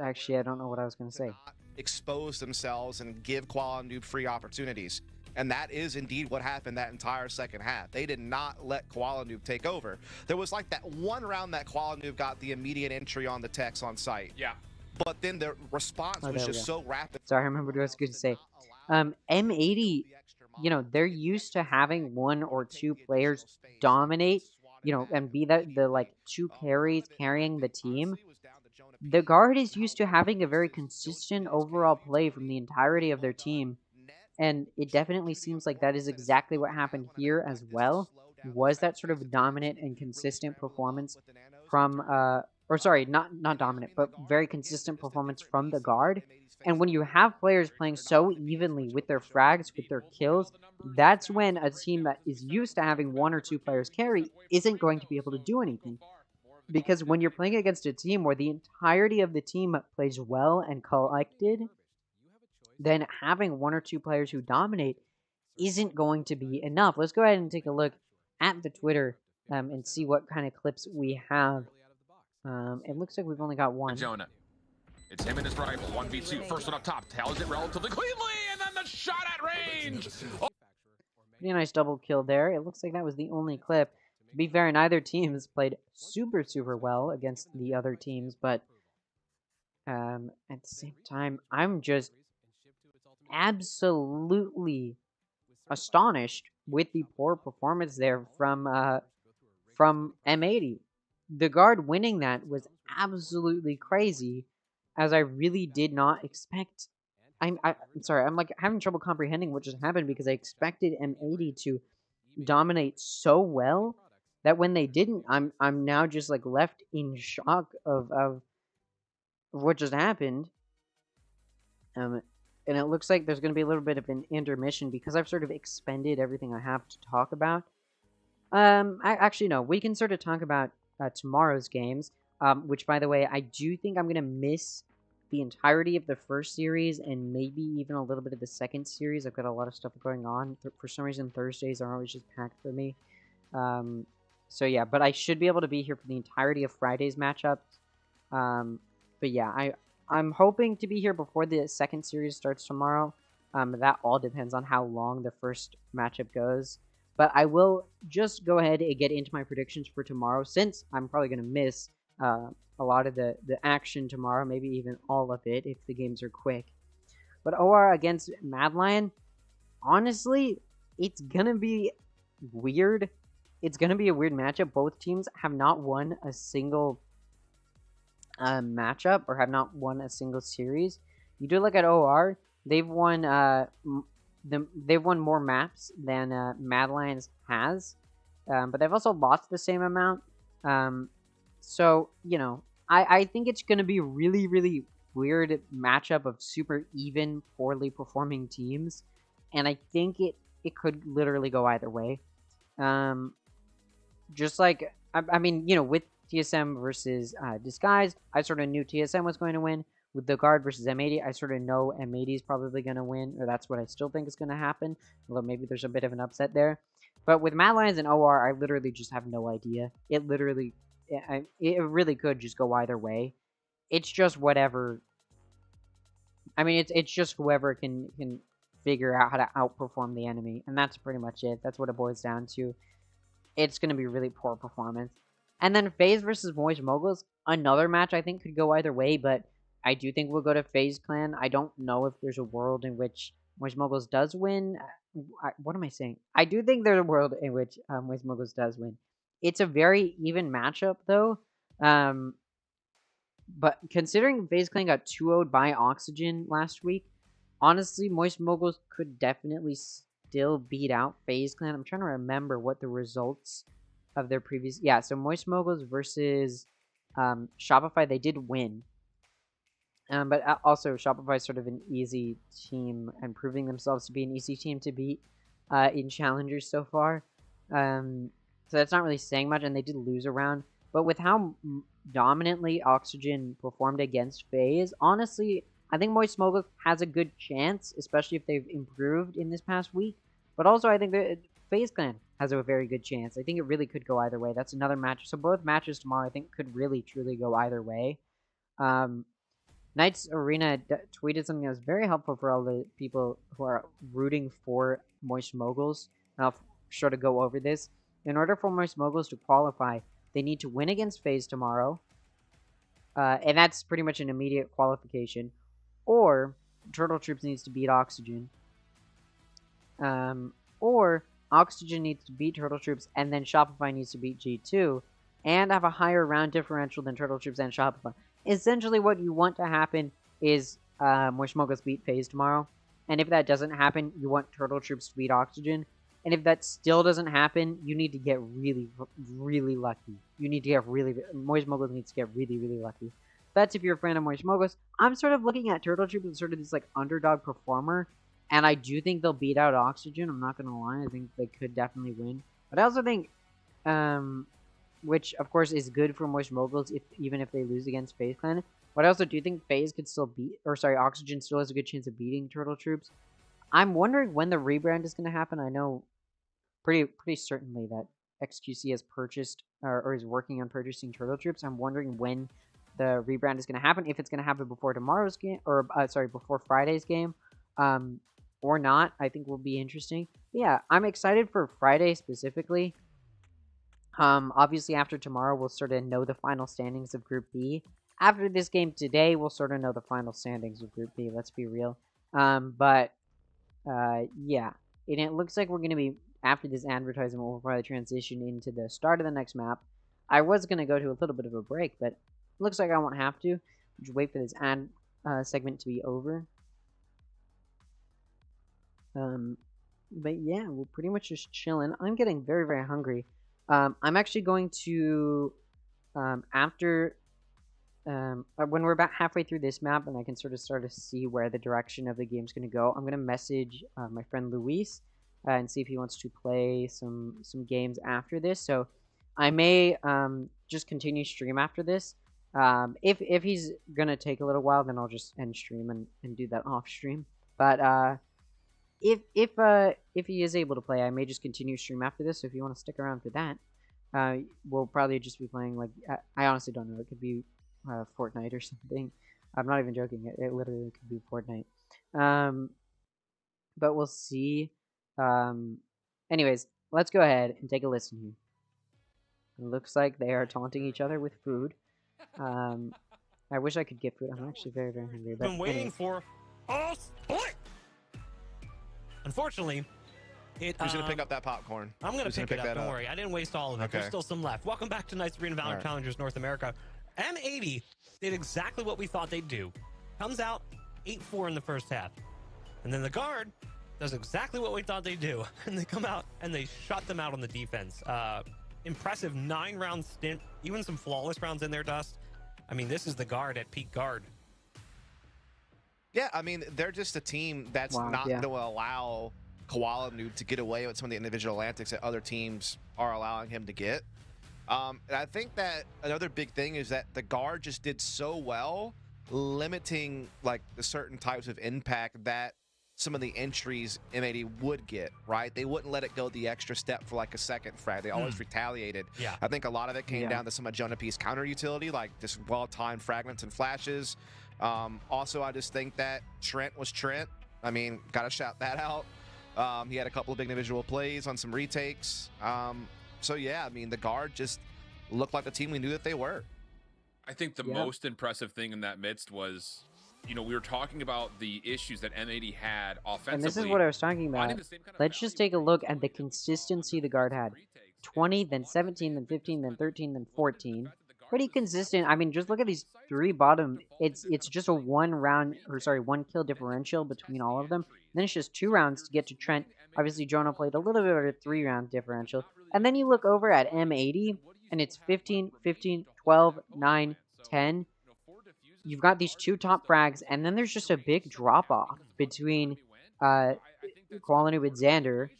[SPEAKER 1] actually, I don't know what I was going to say.
[SPEAKER 5] Expose themselves and give Koala Noob free opportunities. And that is indeed what happened that entire second half. They did not let Koala Noob take over. There was like that one round that Koala Noob got the immediate entry on the techs on site.
[SPEAKER 4] Yeah.
[SPEAKER 5] But then the response was just so rapid.
[SPEAKER 1] Sorry, I remembered what I was going to say. M80, you know, they're used to having one or two players dominate, you know, and be the like two carries carrying the team. The guard is used to having a very consistent overall play from the entirety of their team. And it definitely seems like that is exactly what happened here as well. Was that sort of dominant and consistent performance from, or sorry, not dominant, but very consistent performance from the guard. And when you have players playing so evenly with their frags, with their kills, that's when a team that is used to having one or two players carry isn't going to be able to do anything. Because when you're playing against a team where the entirety of the team plays well and collected, then having one or two players who dominate isn't going to be enough. Let's go ahead and take a look at the Twitter and see what kind of clips we have. It looks like we've only got one.
[SPEAKER 4] Jonah. It's him and his rival, 1v2. First one up top, tails it relatively cleanly, and then the shot at range! Oh.
[SPEAKER 1] Pretty nice double kill there. It looks like that was the only clip. To be fair, neither teams played super well against the other teams, but at the same time, I'm just absolutely astonished with the poor performance there from M80. The guard winning that was absolutely crazy, as I really did not expect. I'm sorry, I'm like having trouble comprehending what just happened because I expected M80 to dominate so well that when they didn't, I'm now just like left in shock of what just happened. And it looks like there's going to be a little bit of an intermission because I've sort of expended everything I have to talk about. Actually, no, we can sort of talk about tomorrow's games, which, by the way, I do think I'm going to miss the entirety of the first series and maybe even a little bit of the second series. I've got a lot of stuff going on. For some reason, Thursdays are always just packed for me. So, yeah, but I should be able to be here for the entirety of Friday's matchups. But, yeah, I'm hoping to be here before the second series starts tomorrow. That all depends on how long the first matchup goes. But I will just go ahead and get into my predictions for tomorrow, since I'm probably going to miss a lot of the action tomorrow, maybe even all of it if the games are quick. But OR against Mad Lion, honestly, it's going to be weird. It's going to be a weird matchup. Both teams have not won a single matchup or have not won a single series. You do look at OR, they've won they've won more maps than Mad Lions has, but they've also lost the same amount. So, you know, I think it's going to be a really weird matchup of super even, poorly performing teams, and I think it could literally go either way. Just like, I mean, you know, with TSM versus Disguised, I sort of knew TSM was going to win. With the guard versus M80, I sort of know M80 is probably going to win, or that's what I still think is going to happen, although maybe there's a bit of an upset there. But with Mad Lions and OR, I literally just have no idea. It really could just go either way. It's just whatever. I mean, it's just whoever can figure out how to outperform the enemy, and that's pretty much it. That's what it boils down to. It's going to be really poor performance. And then FaZe versus Moist Moguls, another match I think could go either way, but I do think we'll go to FaZe Clan. I don't know if there's a world in which Moist Moguls does win, what am I saying? I do think there's a world in which Moist Moguls does win. It's a very even matchup, though. But considering FaZe Clan got 2-0'd by Oxygen last week, honestly, Moist Moguls could definitely still beat out FaZe Clan. I'm trying to remember what the results of their previous... Yeah, so Moist Moguls versus Shopify, they did win. But also, Shopify is sort of an easy team and proving themselves to be an easy team to beat in Challengers so far. So that's not really saying much, and they did lose a round. But with how dominantly Oxygen performed against FaZe, honestly, I think Moist Mogul has a good chance, especially if they've improved in this past week. But also, I think that FaZe Clan has a very good chance. I think it really could go either way. That's another match. So both matches tomorrow, I think, could really, truly go either way. Knights Arena tweeted something that was very helpful for all the people who are rooting for Moist Moguls. And I'll sure to go over this. In order for Moist Moguls to qualify, they need to win against FaZe tomorrow. And that's pretty much an immediate qualification. Or Turtle Troops needs to beat Oxygen. Or Oxygen needs to beat Turtle Troops, and then Shopify needs to beat G2, and have a higher round differential than Turtle Troops and Shopify. Essentially, what you want to happen is Moist Moguls beat FaZe tomorrow. And if that doesn't happen, you want Turtle Troops to beat Oxygen. And if that still doesn't happen, you need to get really, really lucky. You need to get Moist Moguls needs to get really, really lucky. That's if you're a fan of Moist Moguls. I'm sort of looking at Turtle Troops as sort of this like underdog performer. And I do think they'll beat out Oxygen. I'm not going to lie. I think they could definitely win. But I also think, which of course is good for Moist Moguls, even if they lose against FaZe Clan. But I also do think FaZe could still Oxygen still has a good chance of beating Turtle Troops. I'm wondering when the rebrand is going to happen. I know pretty certainly that XQC has purchased or is working on purchasing Turtle Troops. I'm wondering when the rebrand is going to happen. If it's going to happen before tomorrow's game, or before Friday's game, or not. I think will be interesting. But yeah, I'm excited for Friday specifically. Obviously after tomorrow, we'll sort of know the final standings of Group B. After this game today, we'll sort of know the final standings of Group B. Let's be real. Yeah, and it looks like we're going to be, after this advertisement, we'll probably transition into the start of the next map. I was going to go to a little bit of a break, but it looks like I won't have to. Just wait for this ad segment to be over. But yeah, we're pretty much just chilling. I'm getting very, very hungry. I'm actually going to, after, when we're about halfway through this map and I can sort of start to see where the direction of the game's going to go, I'm going to message my friend Luis and see if he wants to play some games after this. So I may just continue stream after this. If he's going to take a little while, then I'll just end stream and do that off stream. But if he is able to play, I may just continue stream after this. So if you want to stick around for that, we'll probably just be playing like I honestly don't know. It could be Fortnite or something. I'm not even joking. It literally could be Fortnite. But we'll see. Anyways, let's go ahead and take a listen here. It looks like they are taunting each other with food. I wish I could get food. I'm actually very, very hungry. But
[SPEAKER 3] been waiting for us. Unfortunately,
[SPEAKER 5] who's gonna pick up that popcorn?
[SPEAKER 3] I'm gonna pick it up. Don't worry, I didn't waste all of it. Okay. There's still some left. Welcome back to Knights Arena Valorant Challengers North America. M80 did exactly what we thought they'd do. Comes out 8-4 in the first half, and then the guard does exactly what we thought they'd do, and they come out and they shut them out on the defense. Impressive 9-round stint, even some flawless rounds in there, Dust. I mean, this is the guard at peak guard.
[SPEAKER 5] Yeah, I mean, they're just a team that's not going to allow Koala Noob to get away with some of the individual antics that other teams are allowing him to get. And I think that another big thing is that the guard just did so well, limiting like the certain types of impact that some of the entries M80 would get, right? They wouldn't let it go the extra step for like a second frag. They always retaliated.
[SPEAKER 3] Yeah.
[SPEAKER 5] I think a lot of it came down to some of Jonah P's counter utility, like just well-timed fragments and flashes. Also, I just think that Trent was Trent. I mean, gotta shout that out. He had a couple of big individual plays on some retakes. So yeah, I mean, the guard just looked like the team we knew that they were.
[SPEAKER 4] I think the most impressive thing in that midst was we were talking about the issues that M80 had offensively.
[SPEAKER 1] And this is what I was talking about.
[SPEAKER 4] The same kind of
[SPEAKER 1] Let's just take a look at the consistency the guard had. 20, then 17, then 15, then 13, then 14. Pretty consistent. I mean, just look at these three bottom. It's just a one kill differential between all of them. And then it's just 2 rounds to get to Trent. Obviously, Jonah played a little bit of a 3-round differential. And then you look over at M80, and it's 15, 15, 12, 9, 10. You've got these 2 top frags, and then there's just a big drop off between Quality with Xander,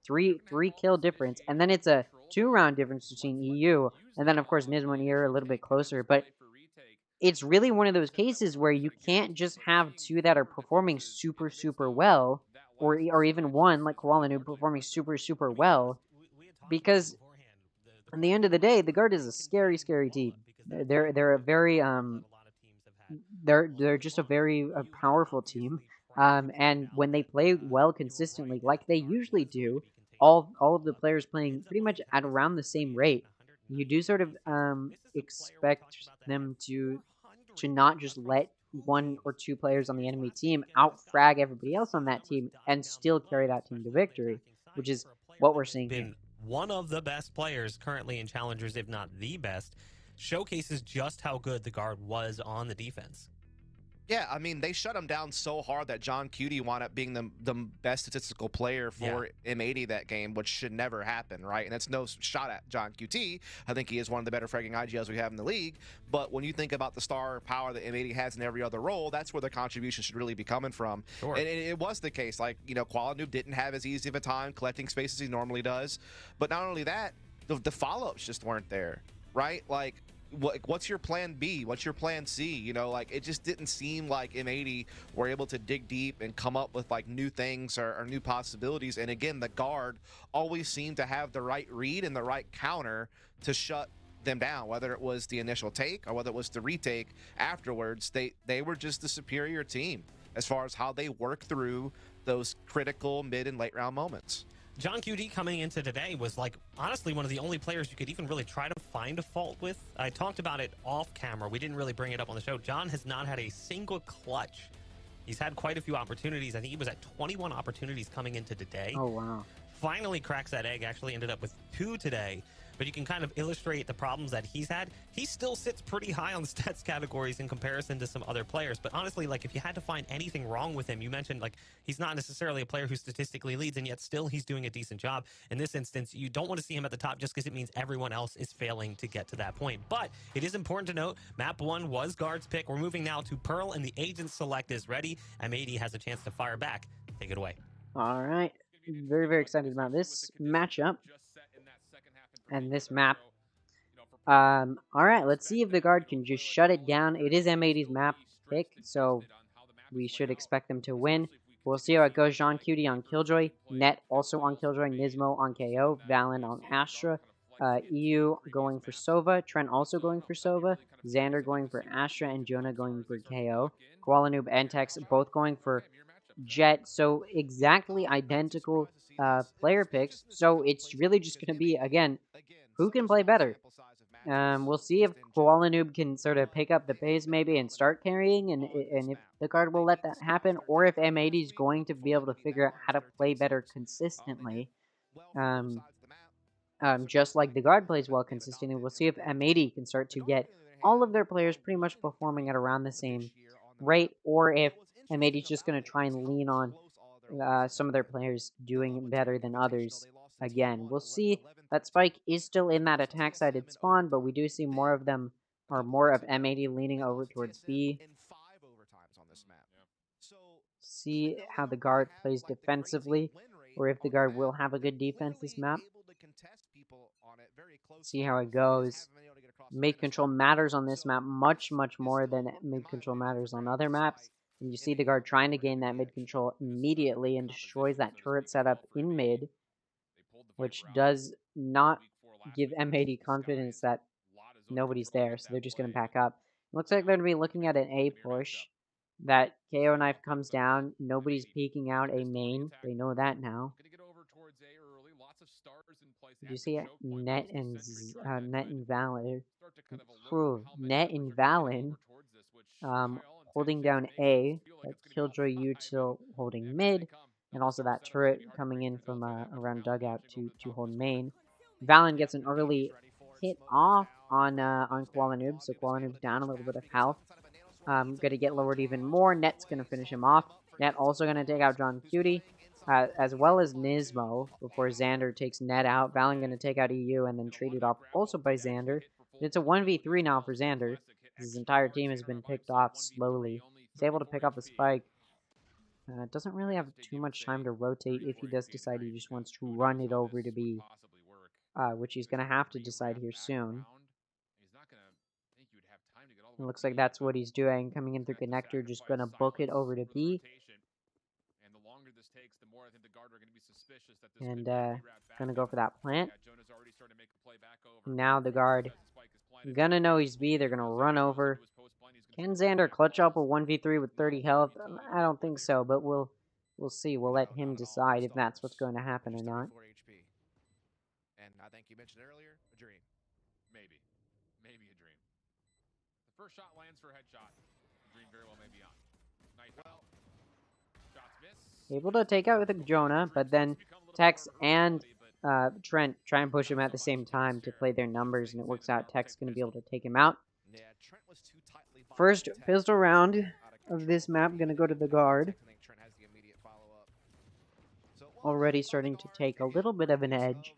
[SPEAKER 1] three kill difference, and then it's a 2-round difference between EU, and then of course Nismo and EU are a little bit closer, but it's really one of those cases where you can't just have 2 that are performing super well, or even one like Koalanu performing super well, because at the end of the day, the guard is a scary team. They're a very they're just a very powerful team. And when they play well consistently, like they usually do, all of the players playing pretty much at around the same rate, you do sort of expect them to not just let 1 or 2 players on the enemy team out frag everybody else on that team and still carry that team to victory, which is what we're seeing here.
[SPEAKER 3] One of the best players currently in Challengers, if not the best, showcases just how good the guard was on the defense.
[SPEAKER 5] Yeah, I mean, they shut him down so hard that John Cutie wound up being the best statistical player for M80 that game, which should never happen, right? And that's no shot at John QT. I think he is one of the better fragging IGLs we have in the league. But when you think about the star power that M80 has in every other role, that's where the contribution should really be coming from.
[SPEAKER 3] Sure.
[SPEAKER 5] And it was the case. Like, Qualinoob didn't have as easy of a time collecting space as he normally does. But not only that, the follow-ups just weren't there, right? Like, what's your plan B? What's your plan C? It just didn't seem like M80 were able to dig deep and come up with like new things or new possibilities. And again, the guard always seemed to have the right read and the right counter to shut them down, whether it was the initial take or whether it was the retake afterwards. They were just the superior team as far as how they work through those critical mid and late round moments.
[SPEAKER 3] John QD coming into today was honestly one of the only players you could even really try to find a fault with. I talked about it off camera. We didn't really bring it up on the show. John has not had a single clutch. He's had quite a few opportunities. I think he was at 21 opportunities coming into today.
[SPEAKER 1] Oh, wow.
[SPEAKER 3] Finally cracks that egg, actually ended up with 2 today. But you can kind of illustrate the problems that he's had. He still sits pretty high on the stats categories in comparison to some other players. But honestly, if you had to find anything wrong with him, you mentioned he's not necessarily a player who statistically leads, and yet still he's doing a decent job. In this instance, you don't want to see him at the top just because it means everyone else is failing to get to that point. But it is important to note, map 1 was guard's pick. We're moving now to Pearl, and the agent select is ready. M80 has a chance to fire back. Take it away.
[SPEAKER 1] All right. Very excited about this matchup and this map. All right, let's see if the guard can just shut it down. It is M80's map pick, so we should expect them to win. We'll see how it goes. Jean Cutie on Killjoy, Net also on Killjoy, Nismo on KO, Valen on Astra, EU going for Sova, Trent also going for Sova, Xander going for Astra, and Jonah going for KO. Koalanoob and Tex both going for Jet, so exactly identical player picks. So it's really just going to be, again, who can play better. We'll see if Koalanoob can sort of pick up the pace maybe and start carrying, and if the guard will let that happen, or if M80 is going to be able to figure out how to play better consistently. Just like the guard plays well consistently, we'll see if M80 can start to get all of their players pretty much performing at around the same rate, or if M80 is just going to try and lean on some of their players doing better than others. Again, we'll see. That Spike is still in that attack-sided spawn, but we do see more of them, or more of M80 leaning over towards B. See how the guard plays defensively, or if the guard will have a good defense this map. See how it goes. Mid control matters on this map much more than mid control matters on other maps. And you see the guard trying to gain that mid control immediately and destroys that turret setup in mid, which does not give M80 confidence that nobody's there, so they're just going to back up. Looks like they're going to be looking at an A push. That KO knife comes down. Nobody's peeking out A main. They know that now. Did you see it? Net and Valor. Net and Valen. holding down A, but Killjoy util holding mid, and also that turret coming in from around dugout to hold main. Valen gets an early hit off on Koala Noob, so Koala Noob's down a little bit of health. Gonna get lowered even more. Net's gonna finish him off. Net also gonna take out John Cutie, as well as Nismo before Xander takes Net out. Valen gonna take out EU and then traded off also by Xander. It's a 1v3 now for Xander. His entire team has been picked off slowly. He's able to pick up a spike. Doesn't really have too much time to rotate if he does decide he just wants to run it over to B, which he's gonna have to decide here soon. It looks like that's what he's doing. Coming in through connector, just gonna book it over to B. And gonna go for that plant. Now the guard gonna know he's B. They're gonna run over. Can Xander clutch up a 1v3 with 30 health? I don't think so, but we'll see. We'll let him decide if that's what's going to happen or not.
[SPEAKER 5] And I think you mentioned earlier, a dream.
[SPEAKER 4] Maybe a dream. The first shot lands for a headshot. Dream very well may be on. Knife out. Shots miss.
[SPEAKER 1] Able to take out with Jonah, but then Tex and Trent try and push him at the same time to play their numbers, and it works out. Tex going to be able to take him out. First pistol round of this map going to go to the guard. Already starting to take a little bit of an edge.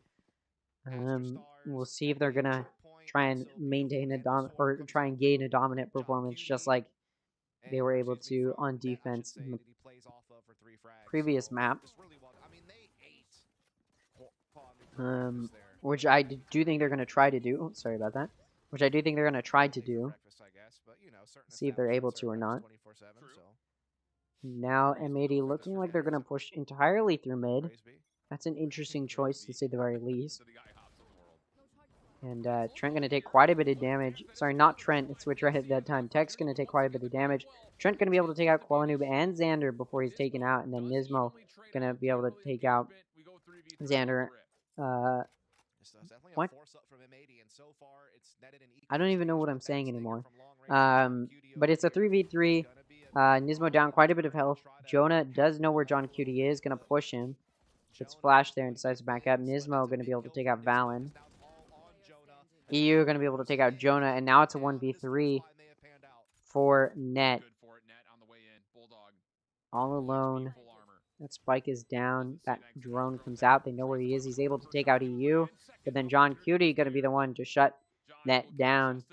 [SPEAKER 1] We'll see if they're going to try and maintain a try and gain a dominant performance, just like they were able to on defense in the previous map. Which I do think they're going to try to do. Oh, sorry about that. Which I do think they're going to try to do. See if they're able to or not. Now M80 looking like they're going to push entirely through mid. That's an interesting choice to say the very least. And Trent going to take quite a bit of damage. Sorry, not Trent. It's Switch right at that time. Tech's going to take quite a bit of damage. Trent going to be able to take out Qualanoob and Xander before he's taken out. And then Nismo going to be able to take out Xander. What? I don't even know what I'm saying anymore. But it's a 3v3. Nismo down quite a bit of health. Jonah does know where John Cutie is. Going to push him. Gets flashed there and decides to back up. Nismo going to be able to take out Valen. EU going to be able to take out Jonah. And now it's a 1v3 for Net. All alone. That spike is down. That drone comes out. They know where he is. He's able to take out EU. But then John Cutie going to be the one to shut Net down.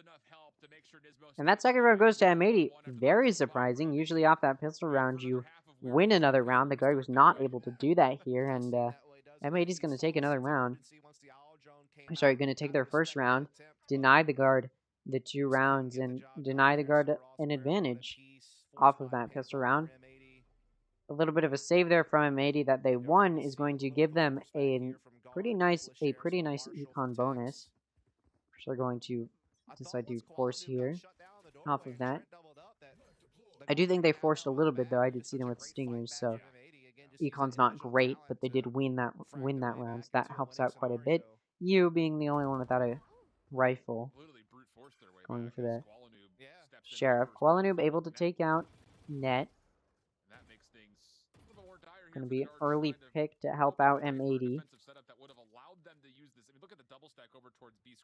[SPEAKER 1] And that second round goes to M80. Very surprising. Usually off that pistol round, you win another round. The guard was not able to do that here. And M80 is going to take another round. I'm sorry, going to take their first round. Deny the guard the 2 rounds. And deny the guard an advantage off of that pistol round. A little bit of a save there from M80 that they won is going to give them a pretty nice econ bonus, which they're going to decide to force here. Off of that, I do think they forced a little bit though. I did see them with stingers, so econ's not great, but they did win that round. So that helps out quite a bit. You being the only one without a rifle, going for the sheriff. Qualanoob able to take out Net. Going to be an early pick to help out M80.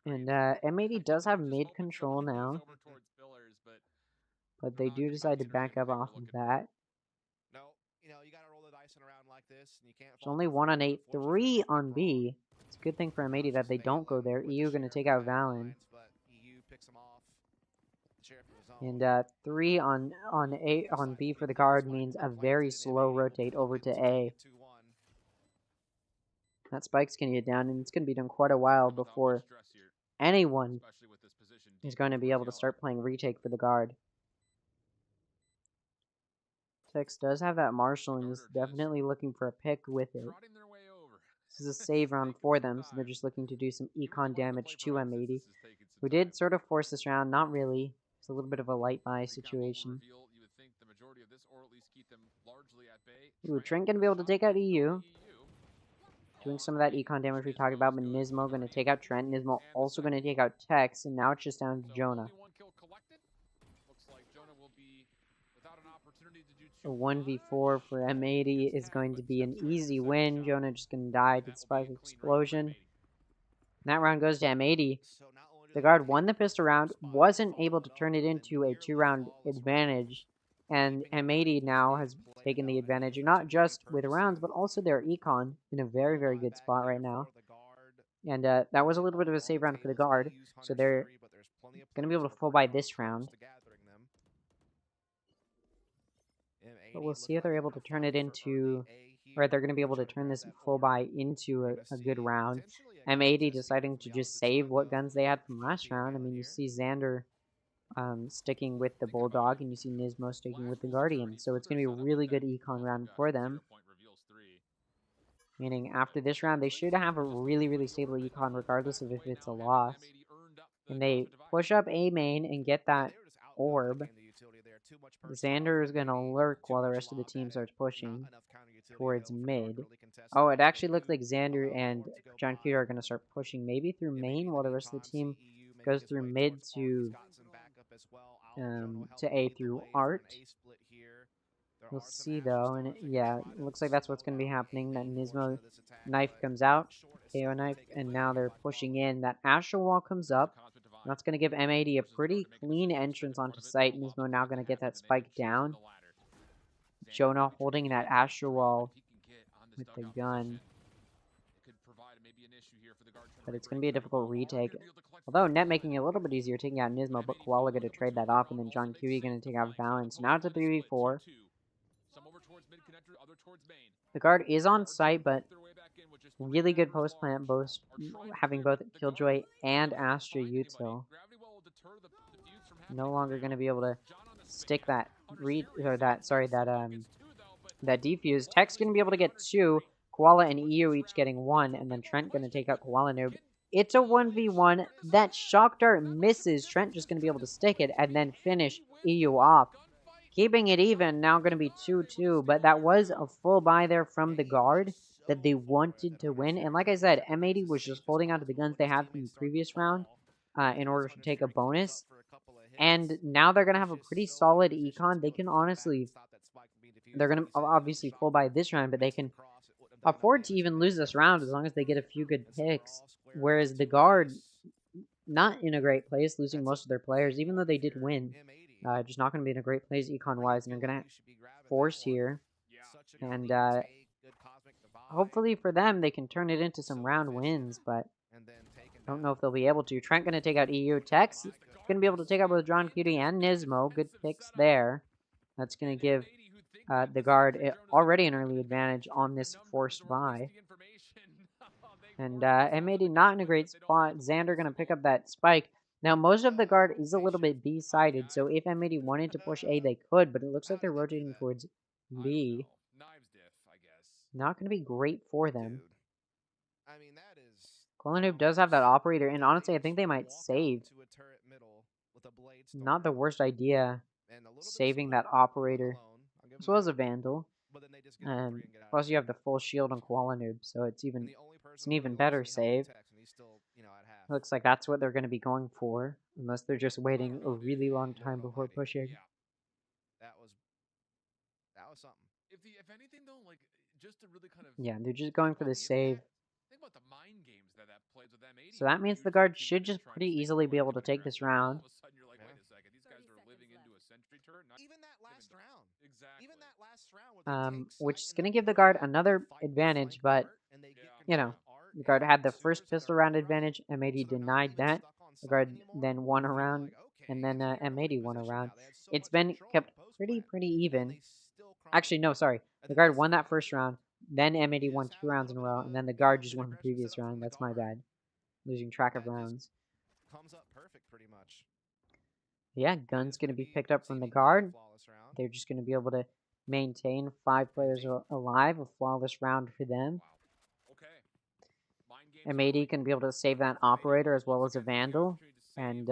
[SPEAKER 1] And M80 does have mid control now. But they do decide to back up off of that. It's only 1 on 8, 3 on B. It's a good thing for M80 that they don't go there. EU going to take out Valen. And 3 on B for the guard means a very slow rotate over to A. That spike's going to get down, and it's going to be done quite a while before anyone is going to be able to start playing retake for the guard. Tex does have that Marshall and is definitely looking for a pick with it. This is a save round for them, so they're just looking to do some econ damage to M80. We did sort of force this round, not really. It's a little bit of a light buy situation. Ooh, Trent going to be able to take out EU. Doing some of that econ damage we talked about, but Nismo going to take out Trent. Nismo also going to take out Tex, and now it's just down to Jonah. A 1v4 for M80 is going to be an easy win. Jonah just going to die to the spike explosion. And that round goes to M80. The guard won the pistol round, wasn't able to turn it into a 2-round advantage, and M80 now has taken the advantage, not just with rounds, but also their econ in a very, very good spot right now. And that was a little bit of a save round for the guard, so they're going to be able to full buy this round. But we'll see if they're able to turn it into, or they're going to be able to turn this full buy into a good round. M80 deciding to just save what guns they had from last round. I mean, you see Xander sticking with the Bulldog, and you see Nismo sticking with the Guardian. So it's going to be a really good econ round for them. Meaning after this round, they should have a really, really stable econ regardless of if it's a loss. And they push up A main and get that orb. Xander is going to lurk while the rest of the team starts pushing towards mid. Oh, it actually looks like Xander and John Cuter are going to start pushing maybe through main while the rest of the team goes through mid to A through Art. We'll see though, and yeah, it looks like that's what's going to be happening. That Nismo knife comes out, KO knife, and now they're pushing in. That Astral Wall comes up. That's going to give M80 a pretty clean entrance onto site. Nismo now going to get that spike down. Jonah holding that Astral Wall with the gun. But it's going to be a difficult retake. Although Net making it a little bit easier taking out Nismo, but Koala going to trade that off, and then John Cutie going to take out Balance. Now it's a 3v4. The guard is on site, but really good post plant, both having both Killjoy and Astra Util. No longer going to be able to stick that that defuse. Tech's going to be able to get 2. Koala and EU each getting 1, and then Trent going to take out Koala Noob. It's a 1v1. That shock dart misses. Trent just going to be able to stick it and then finish EU off. Keeping it even, now going to be 2-2, but that was a full buy there from the guard that they wanted to win. And like I said, M80 was just holding on to the guns they had from the previous round in order to take a bonus. And now they're going to have a pretty solid econ. They can honestly, they're going to obviously full buy this round, but they can afford to even lose this round as long as they get a few good picks. Whereas the guard, not in a great place, losing most of their players, even though they did win. Just not going to be in a great place econ-wise, and they're going to force here. And hopefully for them, they can turn it into some round wins, but I don't know if they'll be able to. Trent going to take out EU. Tex going to be able to take out both John Cutie and Nismo. Good picks there. That's going to give the guard already an early advantage on this forced buy. And M80 not in a great spot. Xander going to pick up that spike. Now, most of the guard is a little bit B-sided, so if M80 wanted to push A, they could, but it looks like they're rotating towards B. Not going to be great for them. Kolanoob does have that operator, and honestly, I think they might save. Not the worst idea, saving that operator, as well as a Vandal. Plus, you have the full shield on Kolanoob, so it's an even better save. Looks like that's what they're going to be going for, unless they're just waiting a really long time before pushing.
[SPEAKER 5] That was something.
[SPEAKER 4] If anything though, like just to really kind of
[SPEAKER 1] they're just going for the save.
[SPEAKER 4] Think about the mind games that plays with M80.
[SPEAKER 1] So that means the guard should just pretty easily be able to take this round.
[SPEAKER 4] All of a sudden you're like, wait a second, these guys are living into a sentry turret.
[SPEAKER 5] Even that last round.
[SPEAKER 1] Which is going to give the guard another advantage, but you know, the guard had the first pistol round advantage. M80 denied that. The guard then won a round, and then M80 won a round. It's been kept pretty even. Actually, no, sorry. The guard won that first round, then M80 won 2 rounds in a row, and then the guard just won the previous round. That's my bad. Losing track of rounds.
[SPEAKER 5] Comes up perfect, pretty much.
[SPEAKER 1] Yeah, gun's going to be picked up from the guard. They're just going to be able to maintain 5 players alive. A flawless round for them. M80 can be able to save that operator as well as a Vandal. And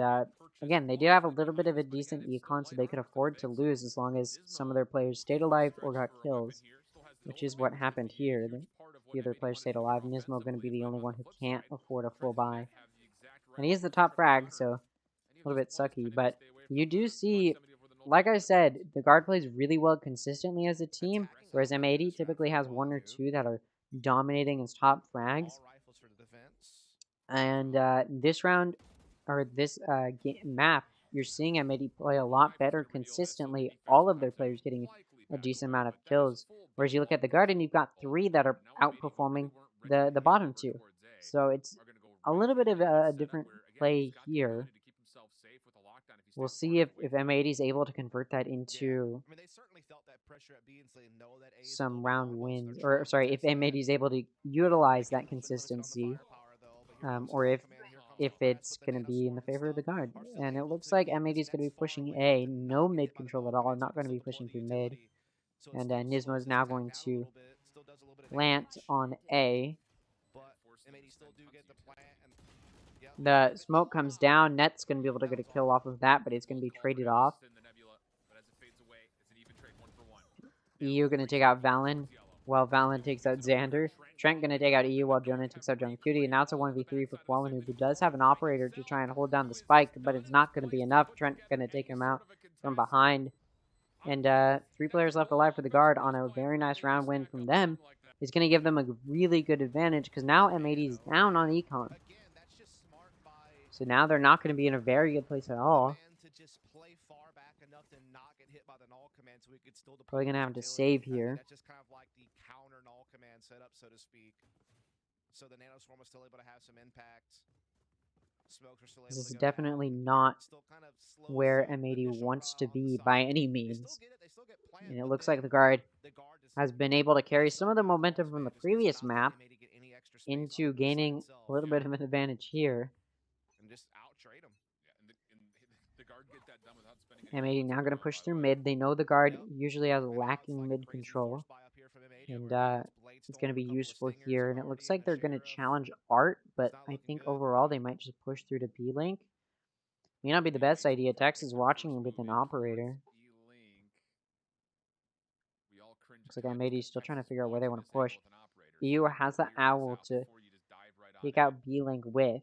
[SPEAKER 1] again, they did have a little bit of a decent econ, so they could afford to lose as long as some of their players stayed alive or got kills, which is what happened here. The other players stayed alive. Nismo going to be the only one who can't afford a full buy. And he is the top frag, so a little bit sucky. But you do see like I said, the guard plays really well consistently as a team, whereas M80 typically has one or two that are dominating as top frags. And this round, or this map, you're seeing M80 play a lot better consistently. All of their players getting a decent amount of kills. Whereas you look at the Garden, you've got three that are outperforming the bottom two. So it's a little bit of a different play here. We'll see if M80 is able to convert that into some round wins. Or, sorry, if M80 is able to utilize that consistency. Or if it's going to be in the favor of the guard. And it looks like M80 is going to be pushing A. No mid control at all. Not going to be pushing through mid. And Nismo is now going to plant on A. The smoke comes down. Net's going to be able to get a kill off of that, but it's going to be traded off. EU going to take out Valen, while Valen takes out Xander. Trent going to take out EU while Jonah takes out John Cutie. And now it's a 1v3 for Qualanu, who does have an operator to try and hold down the spike, but it's not going to be enough. Trent going to take him out from behind. And 3 players left alive for the guard on a very nice round win from them. Is going to give them a really good advantage because now M80 is down on Econ. So now they're not going to be in a very good place at all. Probably going to have to save here.
[SPEAKER 5] That's just kind of like the counter null command setup, so to speak. So the nanoswarm was still able to have some impact.
[SPEAKER 1] This is definitely not where M80 wants to be by any means. And it looks like the guard has been able to carry some of the momentum from the previous map into gaining a little bit of an advantage here. M80 now going to push through mid. They know the guard usually has lacking mid control. And it's going to be useful here. And it looks like they're going to challenge Art, but I think overall they might just push through to B-Link. May not be the best idea. Tex is watching with an operator. Looks like M80 is still trying to figure out where they want to push. EU has the Owl to take out B-Link with,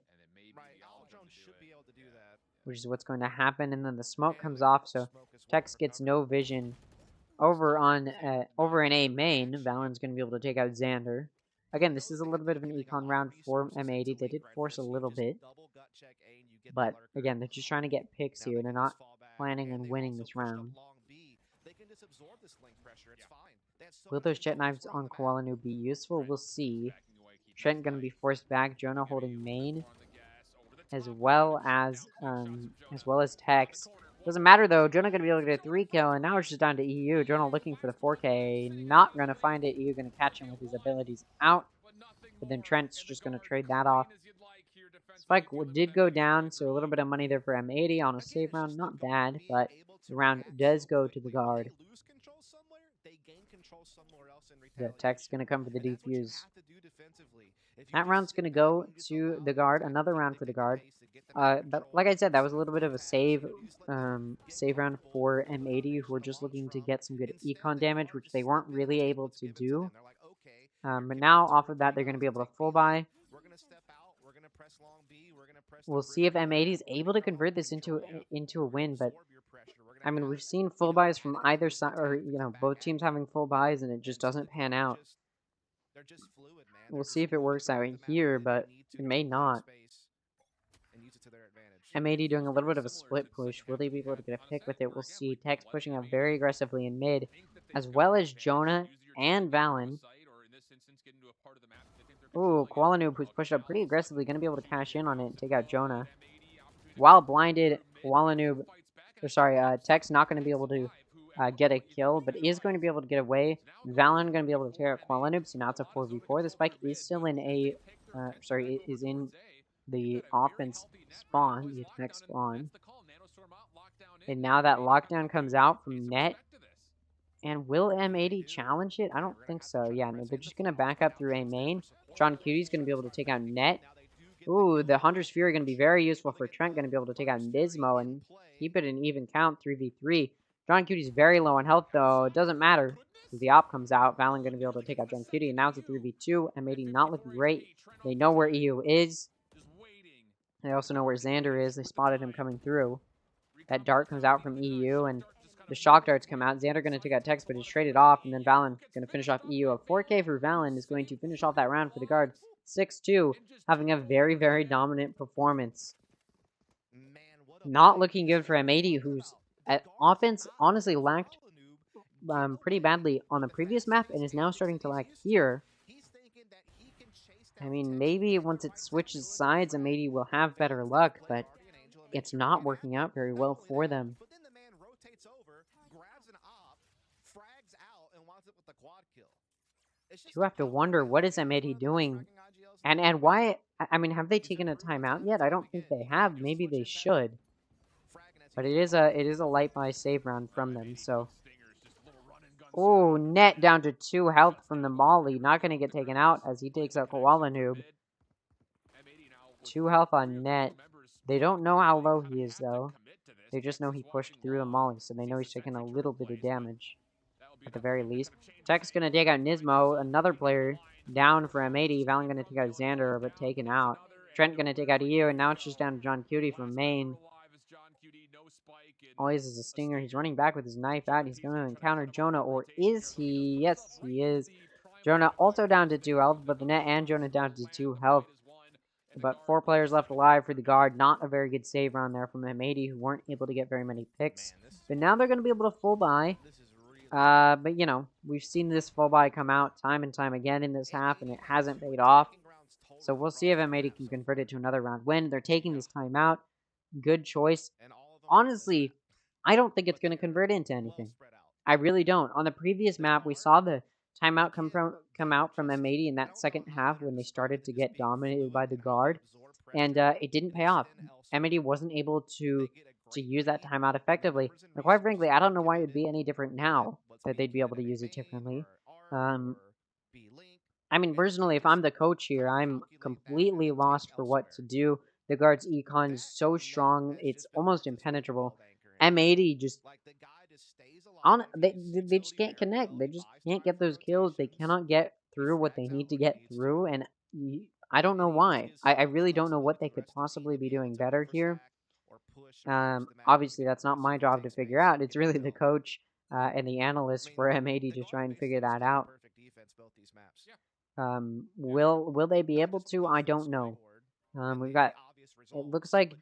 [SPEAKER 1] which is what's going to happen. And then the smoke comes off, so Tex gets no vision over on over in A main. Valen's going to be able to take out Xander. Again, this is a little bit of an econ round for M80. They did force a little bit, but again, they're just trying to get picks here. They're not planning on winning this round. Will those jet knives on Koalanu be useful? We'll see. Trent going to be forced back. Jonah holding main, as well as Tex. Doesn't matter though. Jonah going to be able to get a 3 kill, and now it's just down to EU. Jonah looking for the 4K, not going to find it. EU going to catch him with his abilities out, but then Trent's just going to trade that off. Spike did go down, so a little bit of money there for M80 on a save round. Not bad, but the round does go to the guard. The Tex going to come for the defuse. That round's going to go to the guard. Another round for the guard. But like I said, that was a little bit of a save round for M80, who were just looking to get some good econ damage, which they weren't really able to do. But now, off of that, they're going to be able to full buy. We'll see if M80 is able to convert this into a win, but I mean, we've seen full buys from either side, or both teams having full buys, and it just doesn't pan out. We'll see if it works out here, but it may not. M80 doing a little bit of a split push. Will they be able to get a pick with it? We'll see. Tex pushing up very aggressively in mid, as well as Jonah and Valen. Ooh, Koalanoob, who's pushed up pretty aggressively, going to be able to cash in on it and take out Jonah. While blinded, Koalanoob, Tex not going to be able to get a kill, but is going to be able to get away. Valen going to be able to tear out Koalanoob, so now it's a 4v4. The spike is still in is in the offense spawn, the attack spawn. And now that lockdown comes out from net. And will M80 challenge it? I don't think so. Yeah, no, they're just going to back up through A main. John Cutie's going to be able to take out net. Ooh, the Hunter's Fury going to be very useful for Trent. Going to be able to take out Nismo and keep it an even count, 3v3. John Cutie's very low on health, though. It doesn't matter, because the op comes out. Valen going to be able to take out John Cutie, and now it's a 3v2. M80 not looking great. They know where EU is. They also know where Xander is. They spotted him coming through. That dart comes out from EU, and The shock darts come out. Xander going to take out Tex, but he's traded off, and then Valen going to finish off EU. A 4K for Valen is going to finish off that round for the guard. 6-2, having a very, very dominant performance. Not looking good for M80, whose offense honestly lacked pretty badly on the previous map and is now starting to lack here. I mean, maybe once it switches sides, M80 will have better luck, but it's not working out very well for them. You have to wonder, what is M80 doing? And why? I mean, have they taken a timeout yet? I don't think they have. Maybe they should. But it is a light buy save round from them, so. Oh, Net down to 2 health from the Molly. Not going to get taken out as he takes out Koala Noob. 2 health on Net. They don't know how low he is, though. They just know he pushed through the Molly, so they know he's taking a little bit of damage. At the very least. Tech's going to take out Nismo, another player down for M80. Valen going to take out Xander, but taken out. Trent going to take out EU, and now it's just down to John Cutie from main. Always is a stinger. He's running back with his knife out. He's going to encounter Jonah, or is he? Yes, he is. Jonah also down to 2 health, but the Net and Jonah down to 2 health. But 4 players left alive for the guard. Not a very good save round there from M80, who weren't able to get very many picks. But now they're going to be able to full buy. But, you know, we've seen this full buy come out time and time again in this half, and it hasn't paid off. So we'll see if M80 can convert it to another round win. They're taking this timeout. Good choice. Honestly, I don't think it's going to convert into anything. I really don't. On the previous map, we saw the timeout come out from M80 in that second half when they started to get dominated by the guard, and it didn't pay off. M80 wasn't able to use that timeout effectively. And quite frankly, I don't know why it would be any different now that they'd be able to use it differently. I mean, personally, if I'm the coach here, I'm completely lost for what to do. The guard's econ is so strong, it's almost impenetrable. M80 just they just can't connect. They just can't get those kills. They cannot get through what they need to get through, and I don't know why. I really don't know what they could possibly be doing better here. Obviously, that's not my job to figure out. It's really the coach and the analyst for M80 to try and figure that out. Will they be able to? I don't know. We've got, it looks like,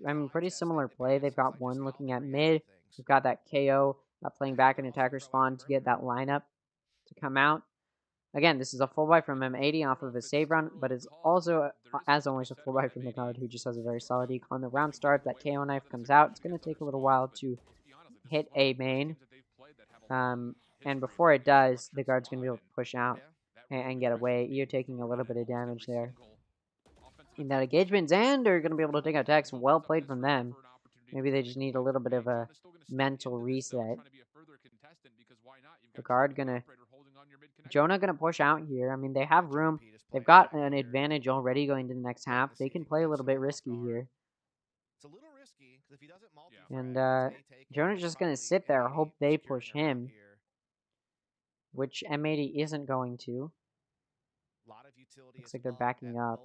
[SPEAKER 1] I mean, pretty similar play. They've got one looking at mid. We've got that KO playing back in attacker spawn to get that lineup to come out. Again, this is a full buy from M80 off of a save run, but it's also, as always, a full buy from the guard, who just has a very solid econ. The round starts, that KO knife comes out. It's going to take a little while to hit a main. And before it does, the guard's going to be able to push out and get away. You're taking a little bit of damage there. In that engagement, Xander going to be able to take out Tex. Well played from them. Maybe they just need a little bit of a mental reset. The guard going to... Jonah going to push out here. I mean, they have room. They've got an advantage already going to the next half. They can play a little bit risky here. And Jonah's just going to sit there, hope they push him, which M80 isn't going to. Looks like they're backing up.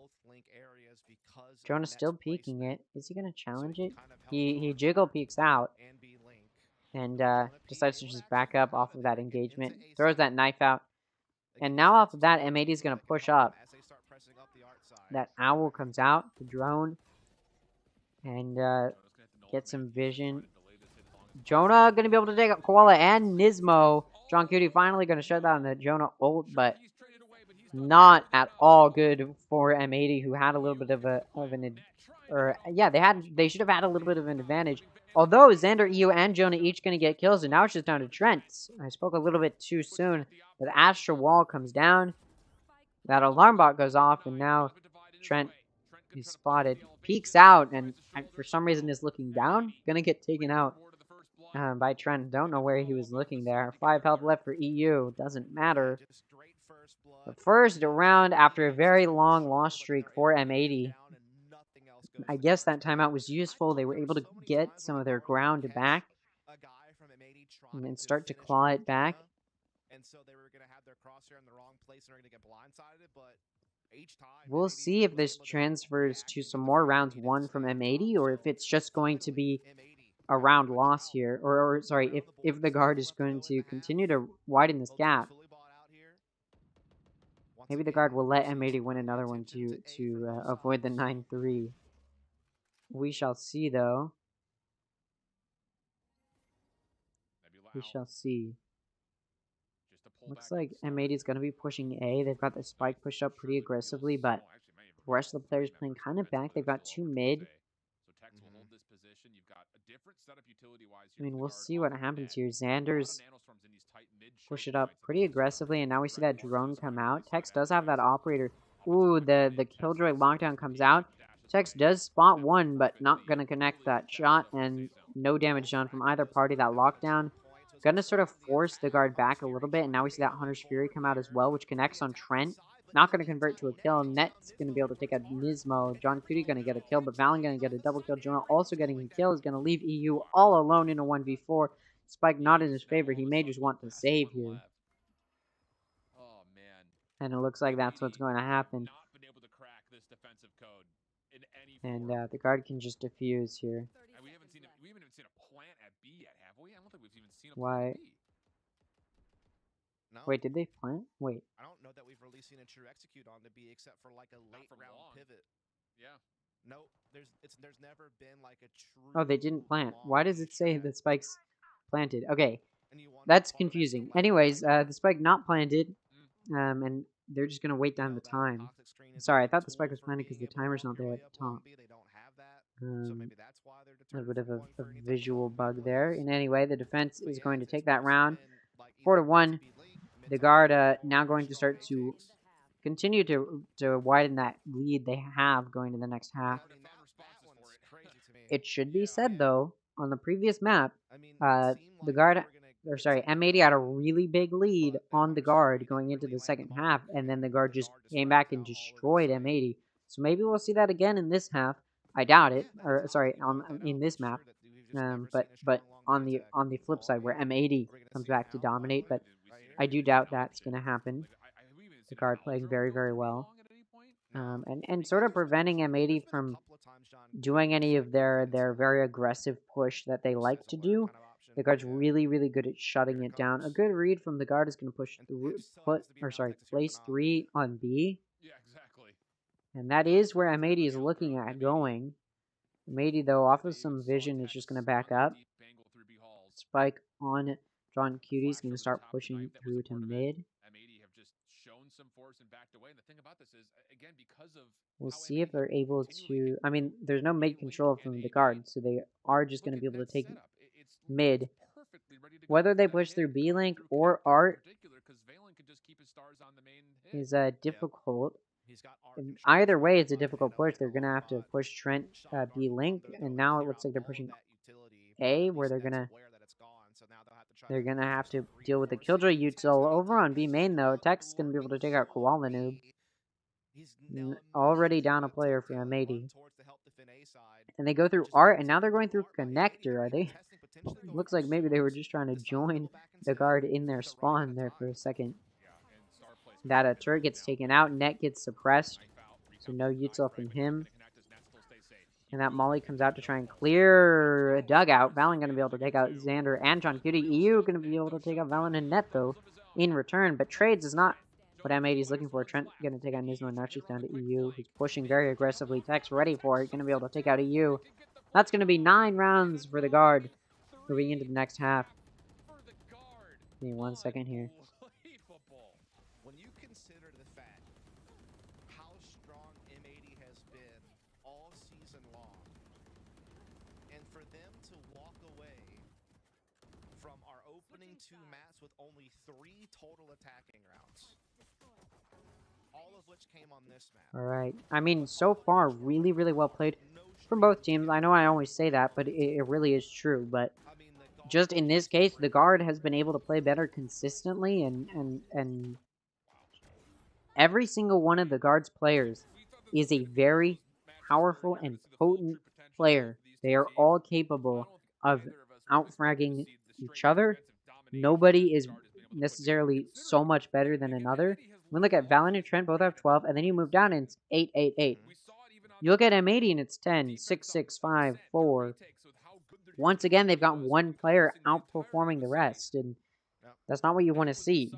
[SPEAKER 1] Jonah's still peeking it. Is he going to challenge it? He jiggle peeks out and decides to just back up off of that engagement. Throws that knife out. And now off of that, M80 is going to push up. That owl comes out, the drone, and get some vision. Jonah going to be able to take out Koala and Nismo. John Cutie finally going to shut down the Jonah ult, but not at all good for M80, who had a little bit of they should have had a little bit of an advantage. Although Xander, EU, and Jonah each going to get kills, and now it's just down to Trent. I spoke a little bit too soon. The Astra wall comes down. That alarm bot goes off, and now Trent is spotted. Peeks out, and for some reason is looking down. Gonna get taken out by Trent. Don't know where he was looking there. 5 health left for EU. Doesn't matter. The first round after a very long loss streak for M80. I guess that timeout was useful. They were able to get some of their ground back and then start to claw it back. We'll see if this transfers to some more rounds won from M80, or if it's just going to be a round loss here, or sorry, if the guard is going to continue to widen this gap, maybe the guard will let M80 win another one to avoid the 9-3. We shall see, though. We shall see. Looks like M80 is going to be pushing A. They've got the spike pushed up pretty aggressively, but the rest of the players playing kind of back. They've got two mid. I mean, we'll see what happens here. Xander's push it up pretty aggressively, and now we see that drone come out. Tex does have that operator. Ooh, the Killjoy lockdown comes out. Tex does spot one, but not going to connect that shot, and no damage done from either party. That lockdown gonna sort of force the guard back a little bit, and now we see that Hunter's Fury come out as well, which connects on Trent. Not going to convert to a kill. Net's going to be able to take out Nismo. John Cootie going to get a kill, but Valen going to get a double kill. Jonah also getting a kill is going to leave EU all alone in a 1v4. Spike not in his favor. He may just want to save here. And it looks like that's what's going to happen. And the guard can just defuse here.
[SPEAKER 4] We haven't even seen a plant at B yet, have we? I don't think we've even seen a
[SPEAKER 1] Why?
[SPEAKER 4] plant at B.
[SPEAKER 5] No.
[SPEAKER 1] Wait, did they plant? Wait.
[SPEAKER 5] I don't know that we've really seen a true execute on the B except for like a late round pivot.
[SPEAKER 4] Yeah.
[SPEAKER 5] No, there's never been like a true.
[SPEAKER 1] Oh, they didn't plant. Why does it say that Spike's planted? Okay, that's confusing. Anyways, the Spike not planted, and they're just gonna wait down the time. Sorry, I thought the Spike was planted because the timer's not there at the top. A bit of a visual bug there. In any way, the defense is going to take that round. 4-1. The guard now going to start to continue to widen that lead they have going to the next half. It should be said, though, on the previous map, the guard, or sorry, M80 had a really big lead on the guard going into the second half, and then the guard just came back and destroyed M80. So maybe we'll see that again in this half. I doubt it, or sorry, in this map. But on the flip side, where M80 comes back to dominate, but I do doubt that's going to happen. The guard playing very, very well, and sort of preventing M80 from doing any of their very aggressive push that they like to do. The guard's really, really good at shutting it down. A good read from the guard is going to place 3 on B.
[SPEAKER 4] Yeah, exactly.
[SPEAKER 1] And that is where M80 is looking at going. M80, though, off of some vision, is just going to back up. Spike on John Cutie is going to start pushing through to mid.
[SPEAKER 4] M80 have just shown some force and backed away. And the thing about this is, again, because of
[SPEAKER 1] we'll see if they're able to. I mean, there's no mid control from the guard, so they are just going to be able to take mid. Whether they push through B Link or Art is difficult. Either way, it's a difficult push. They're going to have to push Trent B Link, and now it looks like they're pushing A, where they're gonna have to deal with the Killjoy util. Over on B main, though, Tex is gonna be able to take out Koala Noob. Already down a player for M80. And they go through Art, and now they're going through Connector. Are they? Looks like maybe they were just trying to join the guard in their spawn there for a second. That turret gets taken out, Net gets suppressed, so no util from him. And that Molly comes out to try and clear a dugout. Valen going to be able to take out Xander and John Cutie. EU going to be able to take out Valen and Net, though, in return. But trades is not what M80 is looking for. Trent going to take out Nismo, and now she's down to EU. He's pushing very aggressively. Tex ready for it. Going to be able to take out EU. That's going to be 9 rounds for the guard moving into the next half. Give me 1 second here.
[SPEAKER 5] When you consider the fact how strong M80 has been all season long, and for them to walk away from our opening 2 maps with only 3 total attacking rounds, all of which came on this map.
[SPEAKER 1] All right. I mean, so far, really, really well played from both teams. I know I always say that, but it really is true. But just in this case, the guard has been able to play better consistently, and every single one of the guard's players is a very powerful and potent player. They are all capable of outfragging each other. Nobody is necessarily so much better than another. When we look at Valen and Trent, both have 12, and then you move down and it's 8, 8, 8. You look at M80 and it's 10, 6, 6, 5, 4. once again, they've got one player outperforming the rest, and that's not what you want to see.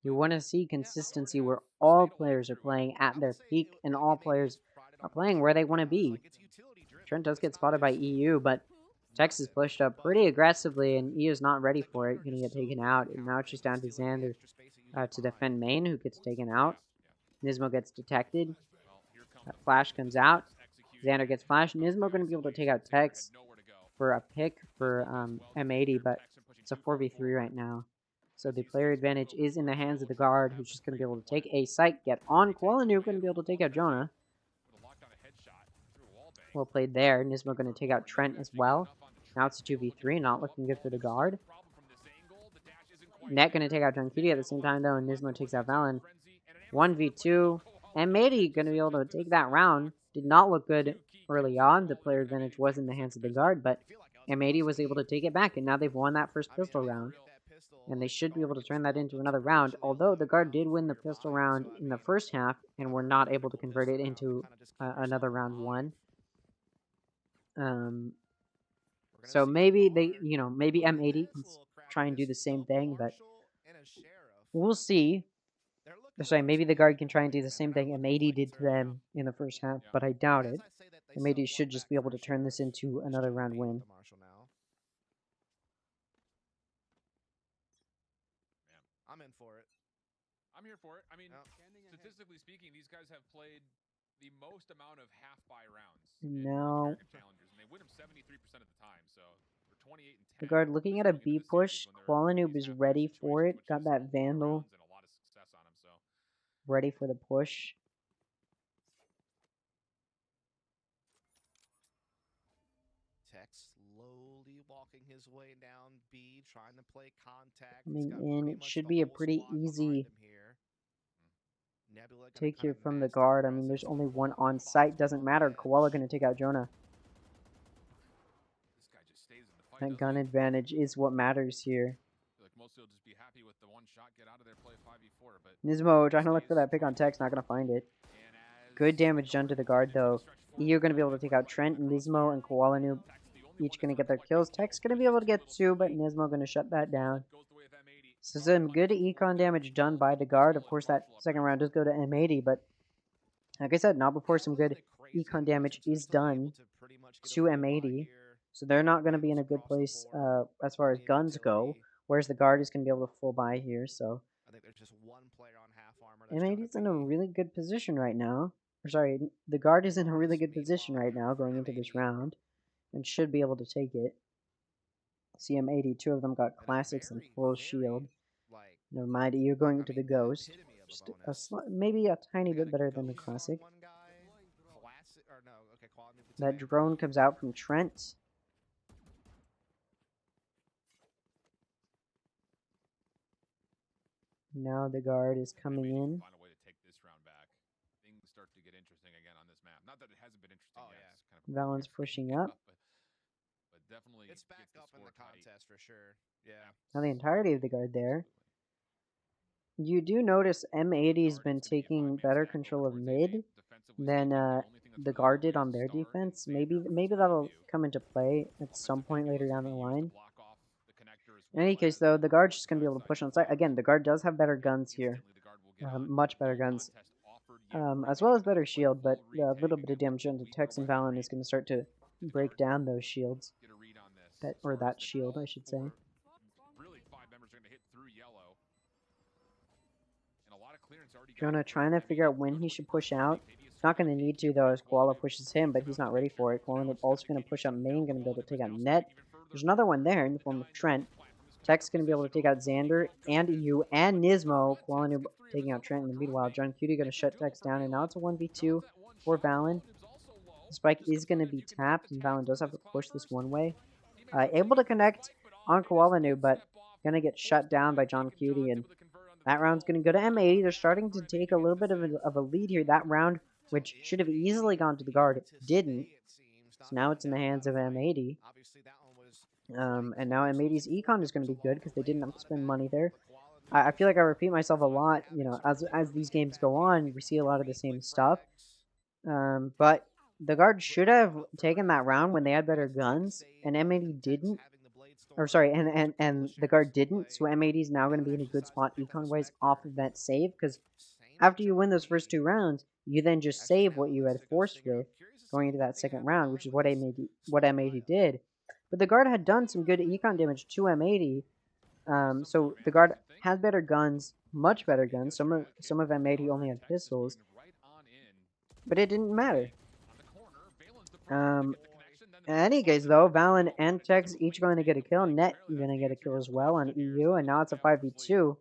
[SPEAKER 1] You want to see consistency where all players are playing at their peak and all players are playing where they want to be. Trent does get spotted by EU, but Texas pushed up pretty aggressively, and EU's not ready for it. Gonna get taken out, and now it's just down to Xander to defend main, who gets taken out. Nismo gets detected. Flash comes out. Xander gets flashed. Nismo going to be able to take out Tex for a pick for M80, but it's a 4v3 right now. So the player advantage is in the hands of the guard, who's just going to be able to take a site, get on. Kualanu going to be able to take out Jonah. Well played there. Nismo going to take out Trent as well. Now it's a 2v3, not looking good for the guard. Net going to take out John Cutie at the same time, though, and Nismo takes out Valen. 1v2. M80 going to be able to take that round. Did not look good early on. The player advantage was in the hands of the guard, but M80 was able to take it back, and now they've won that first pistol round. And they should be able to turn that into another round, although the guard did win the pistol round in the first half, and were not able to convert it into another round one. So maybe they, maybe M80 can try and do the same thing, but we'll see. Sorry, maybe the guard can try and do the same thing M80 did to them in the first half, but I doubt it. M80 should just be able to turn this into another round win.
[SPEAKER 5] I'm in for it.
[SPEAKER 4] I'm here for it. I mean, statistically speaking, these guys have played the most amount of half-buy rounds in
[SPEAKER 1] No.
[SPEAKER 4] Challengers, and they win them 73% of the time, so for 28 and 10.
[SPEAKER 1] The guard looking at a B push. Kualanoob is ready for it. Got that Vandal ready for the push.
[SPEAKER 5] Tex slowly walking his way down B, trying to play contact.
[SPEAKER 1] Coming in, it should be a pretty easy take here from the guard. I mean, there's only one on site. Doesn't matter. Koala going to take out Jonah. That gun advantage is what matters here. Nismo trying to look for that pick on Tex, not going to find it. Good damage done to the guard, though. EU going to be able to take out Trent, Nismo, and Kualanoob each going to get their kills. Tex going to be able to get 2, but Nismo going to shut that down. So some good econ damage done by the guard. Of course, that second round does go to M80, but like I said, not before some good econ damage is done to M80. So they're not going to be in a good place as far as guns go, whereas the guard is going to be able to full buy here. So
[SPEAKER 5] I think there's just one player on half armor.
[SPEAKER 1] M80's in a really good position right now. Or sorry, the guard is in a really good position right now going into this round, and should be able to take it. CM80, 2 of them got classics and full shield. Never mind, you're going into the ghost. Just maybe a tiny bit better than the classic. That drone comes out from Trent. Now the guard is coming in.
[SPEAKER 4] Find a way to take this round back. Things start to get interesting again on this map. Not that it hasn't been interesting yet. It's kind of
[SPEAKER 1] Valen's pushing up.
[SPEAKER 4] but definitely
[SPEAKER 5] it's back up in the contest for sure. Yeah.
[SPEAKER 1] Now the entirety of the guard there. You do notice M80's been taking better control of mid than the guard did on their defense. Maybe that'll come into play at some point later down the line. In any case, though, the guard's just going to be able to push on site. Again, the guard does have better guns here. Much better guns. As well as better shield, but a little bit of damage done to Tex and Valen is going to start to break down those shields. That shield, I should say. Jonah trying to figure out when he should push out. He's not going to need to, though, as Koala pushes him, but he's not ready for it. Koala also going to push out main, going to be able to take out Net. There's another one there in the form of Trent. Tech's going to be able to take out Xander and EU and Nismo. Koala taking out Trent in the meanwhile. John Cutie going to shut Tex down, and now it's a 1v2 for Valen. The spike is going to be tapped, and Valen does have to push this one way. Able to connect on Koala but going to get shut down by John Cutie, and that round's going to go to M80. They're starting to take a little bit of a lead here. That round, which should have easily gone to the guard, didn't. So now it's in the hands of M80. And now M80's econ is going to be good because they didn't have to spend money there. I feel like I repeat myself a lot. As these games go on, we see a lot of the same stuff. But the guard should have taken that round when they had better guns, and M80 didn't. Or sorry, and the guard didn't, so M80 is now going to be in a good spot econ-wise off of that save, because after you win those first 2 rounds, you then just save what you had forced with going into that second round, which is what M80 did. But the guard had done some good econ damage to M80, so the guard had better guns, much better guns. Some of M80 only had pistols, but it didn't matter. In any case, though, Valen and Tex each going to get a kill. Net going to get a kill as well on EU, and now it's a 5v2.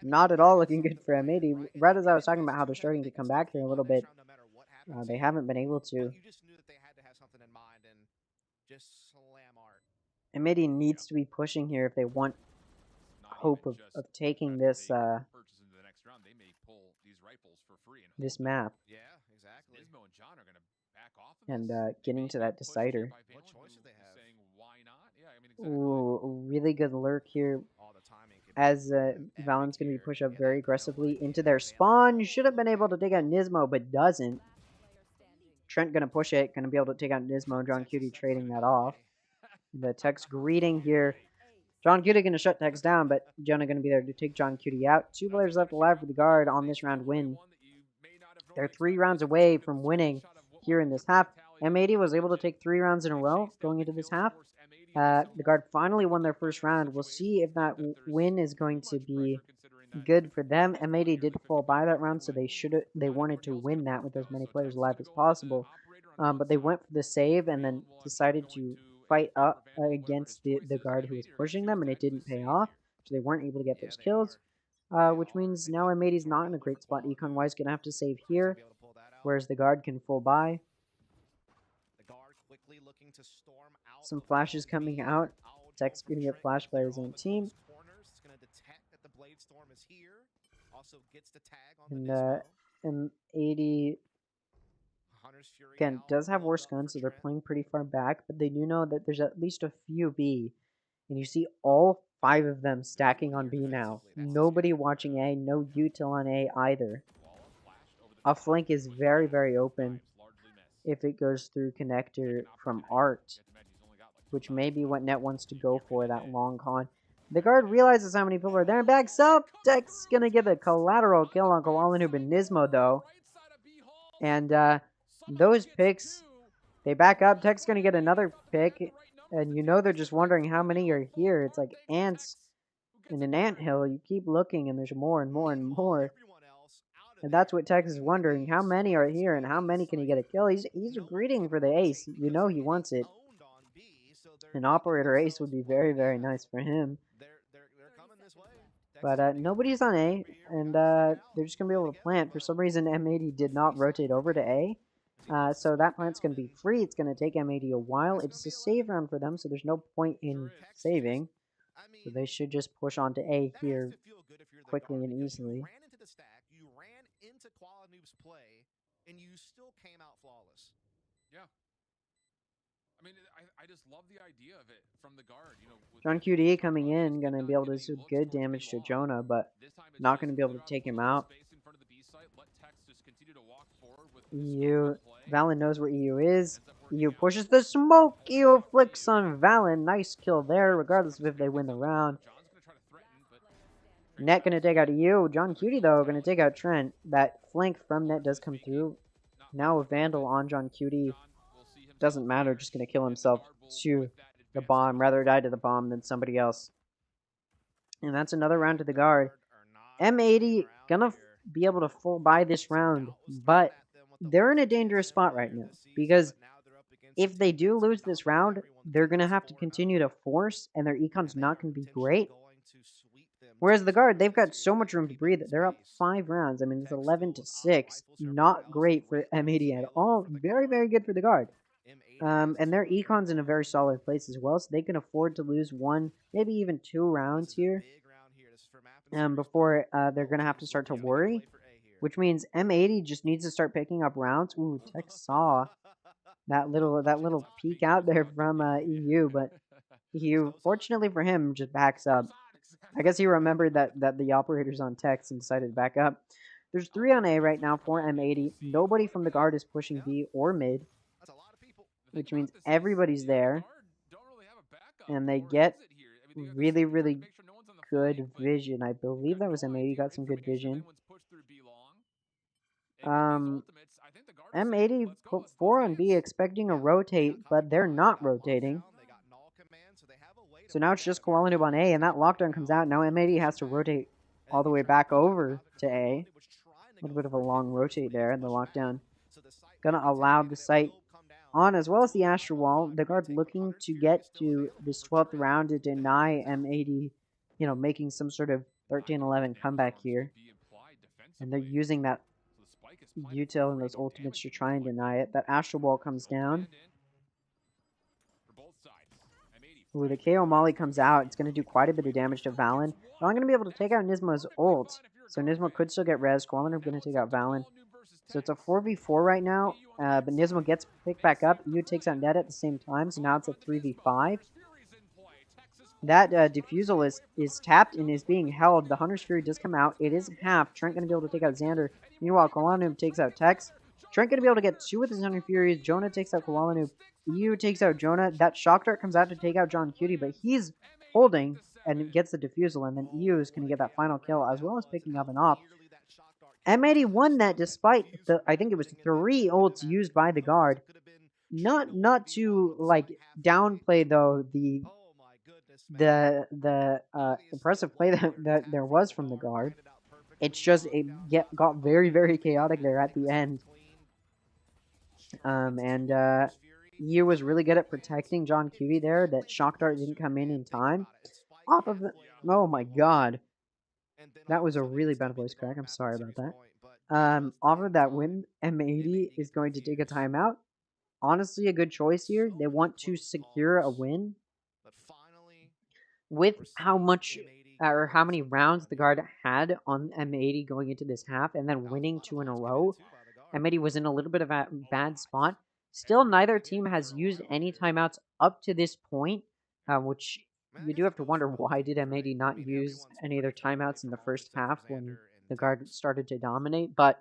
[SPEAKER 1] Not at all looking good for M80. Right as I was talking about how they're starting to come back here a little bit, they haven't been able to. M80 needs to be pushing here if they want hope of taking this this map. And getting to that decider. Ooh, really good lurk here. As Valen's going to be pushed up very aggressively into their spawn. Should have been able to take out Nismo, but doesn't. Trent going to push it. Going to be able to take out Nismo. John Cutie trading that off. The Tex greeting here. John Cutie going to shut Tex down, but Jonah going to be there to take John Cutie out. 2 players left alive for the guard on this round win. They're 3 rounds away from winning here in this half. M80 was able to take 3 rounds in a row going into this half. The guard finally won their first round. We'll see if that win is going to be good for them. M80 did fall by that round, so they wanted to win that with as many players alive as possible. But they went for the save and then decided to fight up against the guard who was pushing them, and it didn't pay off, so they weren't able to get those kills. Which means now M80 is not in a great spot. Econ-wise, going to have to save here, whereas the guard can full buy. Some flashes coming out. Tech's going to get flashed by his own team. And M80 again does have worse guns, so they're playing pretty far back, but they do know that there's at least a few B. And you see all 5 of them stacking on B now. Nobody watching A, no util on A either. A flank is very, very open if it goes through connector from Art, which may be what Net wants to go for, that long con. The guard realizes how many people are there and backs up. Tech's gonna get a collateral kill on Koalanub and Nismo, though. And those picks, they back up. Tech's gonna get another pick, and you know they're just wondering how many are here. It's like ants in an anthill. You keep looking, and there's more and more and more. And that's what Tex is wondering. How many are here, and how many can he get a kill? He's greeting for the ace. You know he wants it. An operator ace would be very, very nice for him. But nobody's on A, and they're just going to be able to plant. For some reason, M80 did not rotate over to A. So that plant's going to be free. It's going to take M80 a while. It's a save round for them, so there's no point in saving. So they should just push on to A here quickly and easily.
[SPEAKER 5] You ran into Koalanub's play, and you still came out flawless.
[SPEAKER 4] Yeah. I mean, I just love the idea of it from the guard. You know,
[SPEAKER 1] John QDE coming in, going to be able to do good damage to Jonah, but not going to be able to take him out. EU, Valen knows where EU is. EU pushes the smoke. EU flicks on Valen. Nice kill there, regardless of if they win the round. Net going to take out EU. John Cutie, though, going to take out Trent. That flank from Net does come through. Now a Vandal on John Cutie. Doesn't matter, just going to kill himself to the bomb. Rather die to the bomb than somebody else. And that's another round to the guard. M80 going to be able to full buy this round, but they're in a dangerous spot right now. Because if they do lose this round, they're going to have to continue to force, and their econ's not going to be great. Whereas the guard, they've got so much room to breathe. They're up 5 rounds. I mean, it's 11-6. Not great for M80 at all. Very, very good for the guard. And their econ's in a very solid place as well, so they can afford to lose 1, maybe even 2 rounds here before they're going to have to start to worry. Which means M80 just needs to start picking up rounds. Ooh, Tech saw that little peek out there from EU, but EU, fortunately for him, just backs up. I guess he remembered that the operator's on text and decided to back up. There's 3 on A right now for M80. Nobody from the guard is pushing B or mid. which means everybody's there. And they get really, really good vision. I believe that was M80 got some good vision. M80 put 4 on B expecting a rotate, but they're not rotating. So now it's just Koala Noob on A, and that lockdown comes out. Now M80 has to rotate all the way back over to A. A little bit of a long rotate there in the lockdown. Gonna allow the site on, as well as the Astral Wall. The guard looking to get to this 12th round to deny M80, making some sort of 13-11 comeback here. And they're using that util and those ultimates to try and deny it. That Astral Wall comes down. Ooh, the KO Molly comes out. It's going to do quite a bit of damage to Valen. But I'm going to be able to take out Nisma's ult. So Nisma could still get res. Koala Noob going to take out Valen. So it's a 4v4 right now. But Nisma gets picked back up. EU takes out Ned at the same time. So now it's a 3v5. That Diffusal is tapped and is being held. The Hunter's Fury does come out. It is half. Trent going to be able to take out Xander. Meanwhile, Koala Noob takes out Tex. Trent going to be able to get 2 with his Hunter Furies. Jonah takes out Koala Noob. EU takes out Jonah. That Shock Dart comes out to take out John Cutie, but he's holding and gets the Diffusal, and then EU is going to get that final kill, as well as picking up an op. M80 won that despite I think it was 3 ults used by the guard. Not to, like, downplay, though, the impressive play that there was from the guard. It's just, it got very, very chaotic there at the end. EU was really good at protecting John Cutie there. That Shock Dart didn't come in time. Off of the... Oh my god. That was a really bad voice crack. I'm sorry about that. Off of that win, M80 is going to take a timeout. Honestly, a good choice here. They want to secure a win. With how much or how many rounds the guard had on M80 going into this half and then winning 2 in a row, M80 was in a little bit of a bad spot. Still, neither team has used any timeouts up to this point, which you do have to wonder, why did M80 not use any of their timeouts in the first half when the guard started to dominate? But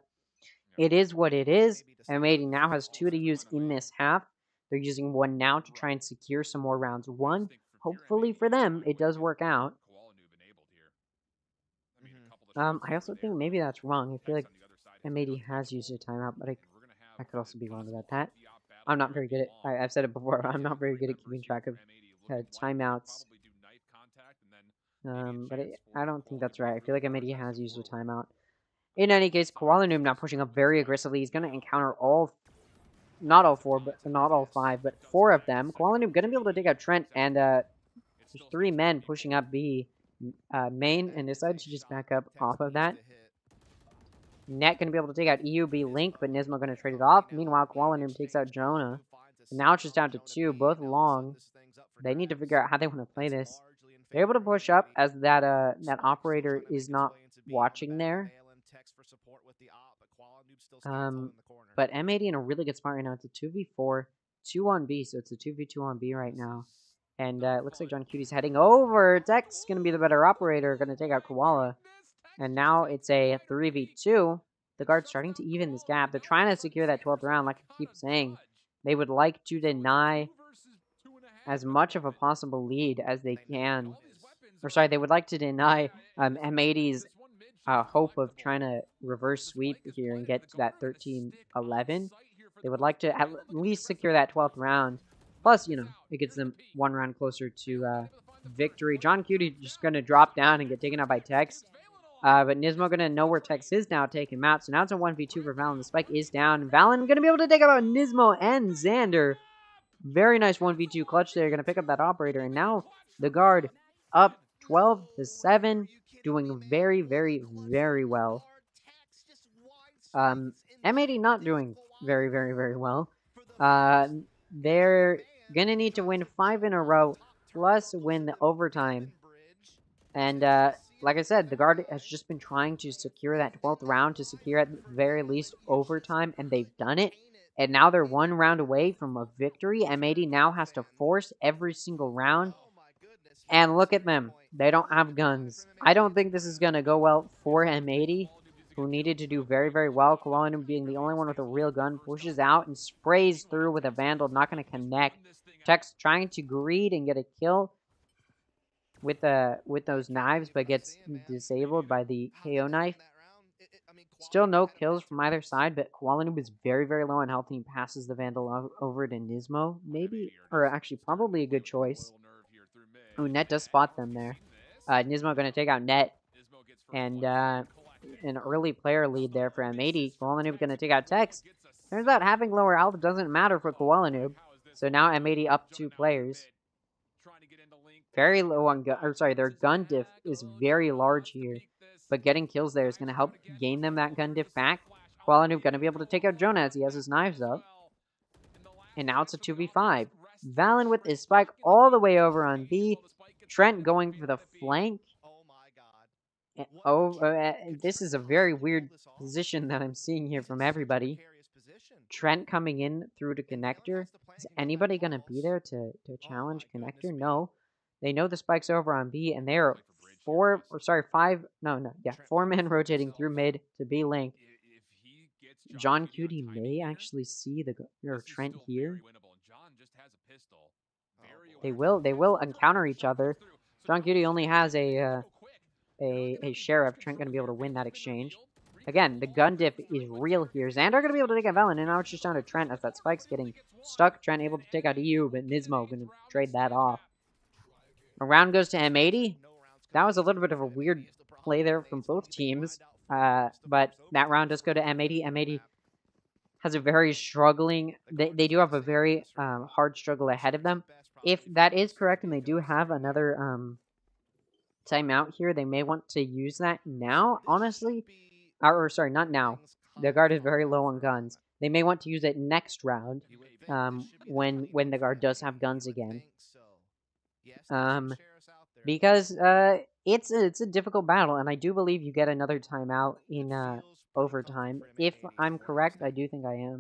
[SPEAKER 1] it is what it is. M80 now has 2 to use in this half. They're using 1 now to try and secure some more rounds. 1, hopefully for them, it does work out. I also think maybe that's wrong. I feel like M80 has used a timeout, but I could also be wrong about that. I'm not very good at... I've said it before, I'm not very good at keeping track of timeouts. But I don't think that's right. I feel like M80 has used a timeout. In any case, Koala Noob now pushing up very aggressively. He's going to encounter not all 5, but 4 of them. Koala Noob going to be able to take out Trent, and there's 3 men pushing up B main, and decides to just back up off of that. Net going to be able to take out EUB Link, but Nismo going to trade it off. Meanwhile, Koala Noob takes out Jonah. And now it's just down to 2, both long. They need to figure out how they want to play this. They're able to push up as that operator is not watching there. But M80 in a really good spot right now. It's a 2v4, 2 on B, so it's a 2v2 on B right now. And it looks like John Cutie's heading over. Tech's going to be the better operator, going to take out Koala. And now it's a 3v2. The guard's starting to even this gap. They're trying to secure that 12th round, like I keep saying. They would like to deny as much of a possible lead as they can. Or sorry, they would like to deny M80's hope of trying to reverse sweep here and get to that 13-11. They would like to at least secure that 12th round. Plus, it gets them 1 round closer to victory. John Cutie just going to drop down and get taken out by Tex. But Nismo going to know where Tex is now, take him out. So now it's a 1v2 for Valen. The spike is down. Valen going to be able to take out Nismo and Xander. Very nice 1v2 clutch there. Going to pick up that operator. And now the guard up 12-7. Doing very, very, very well. M80 not doing very, very, very well. They're going to need to win 5 in a row. Plus win the overtime. And like I said, the guard has just been trying to secure that 12th round, to secure at the very least overtime, and they've done it. And now they're 1 round away from a victory. M80 now has to force every single round. And look at them. They don't have guns. I don't think this is going to go well for M80. who needed to do very, very well. Koalanu, being the only one with a real gun, pushes out and sprays through with a Vandal, not going to connect. Tex trying to greed and get a kill with those knives, but gets disabled by the KO knife. Still no kills from either side, but Koalanu is very, very low on health and he passes the Vandal over to Nismo. Maybe, or actually probably a good choice. Oh, Net does spot them there. Nismo going to take out Net. And an early player lead there for M80. Koalanu going to take out Tex. Turns out having lower health doesn't matter for Koalanu. So now M80 up 2 players. Very low on gun, or sorry, their gun diff is very large here. But getting kills there is going to help gain them that gun diff back. Koalanu going to be able to take out Jonah as he has his knives up. And now it's a 2v5. Valen with his spike all the way over on B. Trent going for the flank. This is a very weird position that I'm seeing here from everybody. Trent coming in through to connector. Is anybody going to be there to challenge connector? No. They know the spike's over on B, and they are 4 men rotating through mid to B link. John Cutie may actually see the Trent here. They will encounter each other. John Cutie only has a sheriff. Trent going to be able to win that exchange. Again, the gun diff is real here. Xander going to be able to take out Velen, and now it's just down to Trent as that spike's getting stuck. Trent able to take out EU, but Nismo going to trade that off. A round goes to M80. That was a little bit of a weird play there from both teams, but that round does go to M80. M80 has a very struggling... They do have a very hard struggle ahead of them. If that is correct, and they do have another timeout here, they may want to use that now, honestly. Or sorry, not now. The guard is very low on guns. They may want to use it next round, when the guard does have guns again. Because it's a difficult battle, and I do believe you get another timeout in overtime. If I'm correct, I do think I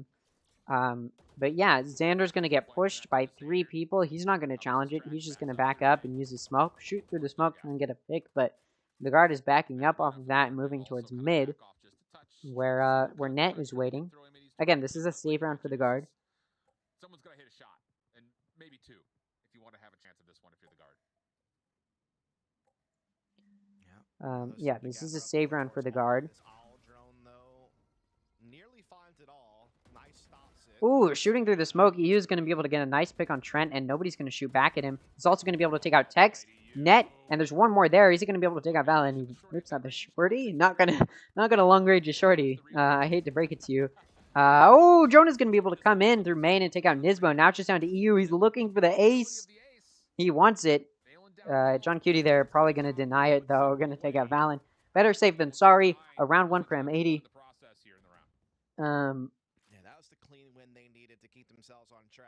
[SPEAKER 1] am. But yeah, Xander's going to get pushed by 3 people. He's not going to challenge it. He's just going to back up and use his smoke, shoot through the smoke, and get a pick. But the guard is backing up off of that and moving towards mid, where Net is waiting. Again, this is a save round for the guard.
[SPEAKER 4] Someone's going to hit a shot, and maybe 2, if you want to have a chance at this one if you're the guard.
[SPEAKER 1] Yeah, this is a save round for the guard. Ooh, shooting through the smoke. EU is going to be able to get a nice pick on Trent, and nobody's going to shoot back at him. He's also going to be able to take out Tex, Net, and there's one more there. Is he going to be able to take out Val? And he rips out the shorty. Not gonna long range a shorty. I hate to break it to you. Oh, Jonah's going to be able to come in through main and take out Nismo. Now it's just down to EU. He's looking for the ace. He wants it. John Cutie there, probably going to deny it, though. Going to take out Valen. Better safe than sorry. A round 1 for M80.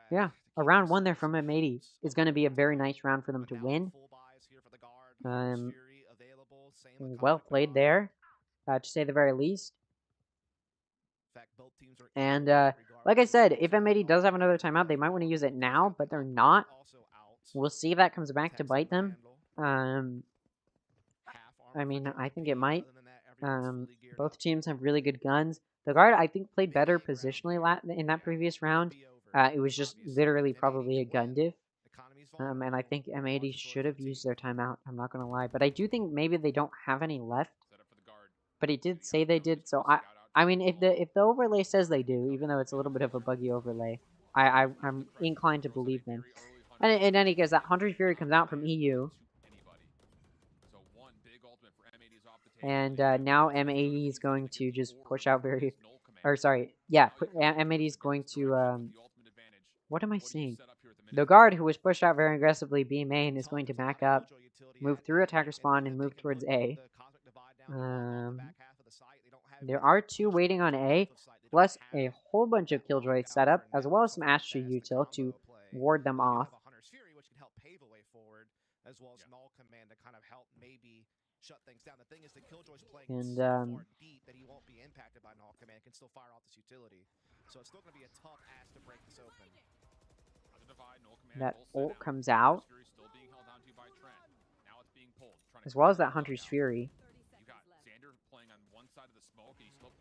[SPEAKER 1] Yeah, a round 1 there from M80 is going to be a very nice round for them to win. Well played there, to say the very least. And like I said, if M80 does have another timeout, they might want to use it now, but they're not. We'll see if that comes back to bite them. I mean, I think it might. Both teams have really good guns. The guard, I think, played better positionally in that previous round. It was just literally probably a gun diff. And I think M80 should have used their timeout. I'm not going to lie. But I do think maybe they don't have any left. But it did say they did. So, I mean, if the overlay says they do, even though it's a little bit of a buggy overlay, I'm inclined to believe them. And in any case, that Hunter's Fury comes out from EU. And now M80 is going to just push out very... Or, sorry. Yeah, M80 is going to... what am I saying? The guard, who was pushed out very aggressively, B main, is going to back up, move through attacker spawn, and move towards A. There are 2 waiting on A, plus a whole bunch of Killjoys set up, as well as some Astra util to ward them off. And
[SPEAKER 5] that he won't be impacted by Null Command, can still fire off this utility. So it's still going to be a tough ask to break this open.
[SPEAKER 1] That ult comes out, as well as that Hunter's Fury.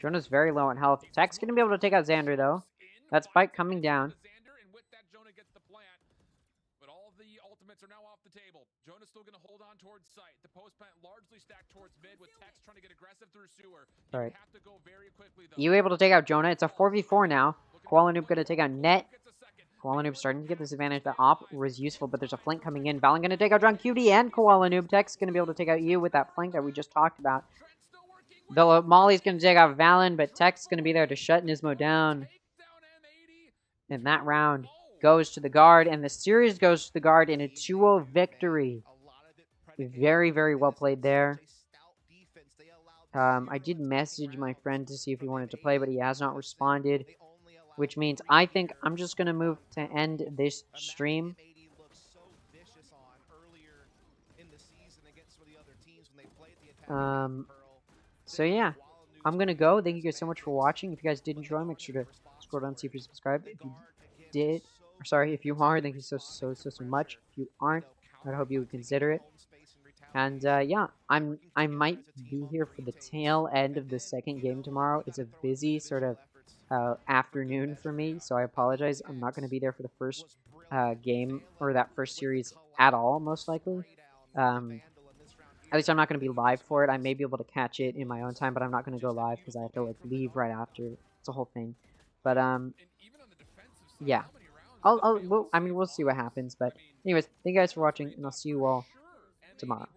[SPEAKER 1] Jonah's very low on health. Tech's going to be able to take out Xander, though. That spike coming down.
[SPEAKER 4] But all the ultimates are now off the table. Jonah's still going to hold on towards site. The post plant largely stacked towards mid with Tex trying to get aggressive through sewer.
[SPEAKER 1] All right.
[SPEAKER 4] Have to go very quickly, though.
[SPEAKER 1] You able to take out Jonah. It's a 4v4 now. Koala Noob going to take out Net. Koala Noob starting to get this advantage. The op was useful, but there's a flank coming in. Valen going to take out John QD and Koala Noob. Tech's going to be able to take out you with that flank that we just talked about. The Molly's going to take out Valen, but Tech's going to be there to shut Nismo down. And that round goes to the guard, and the series goes to the guard in a 2-0 victory. Very, very well played there. I did message my friend to see if he wanted to play, but he has not responded, which means I think I'm just going to move to end this stream. So yeah, I'm going to go. Thank you guys so much for watching. If you guys did enjoy, make sure to scroll down and see if you're subscribed. If you did, or sorry, if you are, thank you so much. If you aren't, I hope you would consider it. And yeah, I might be here for the tail end of the second game tomorrow. It's a busy sort of afternoon for me, so I apologize. I'm not going to be there for the first game or that first series at all, most likely. At least I'm not going to be live for it. I may be able to catch it in my own time, but I'm not going to go live because I have to like leave right after. It's a whole thing. But yeah, we'll see what happens. But anyways, thank you guys for watching, and I'll see you all tomorrow.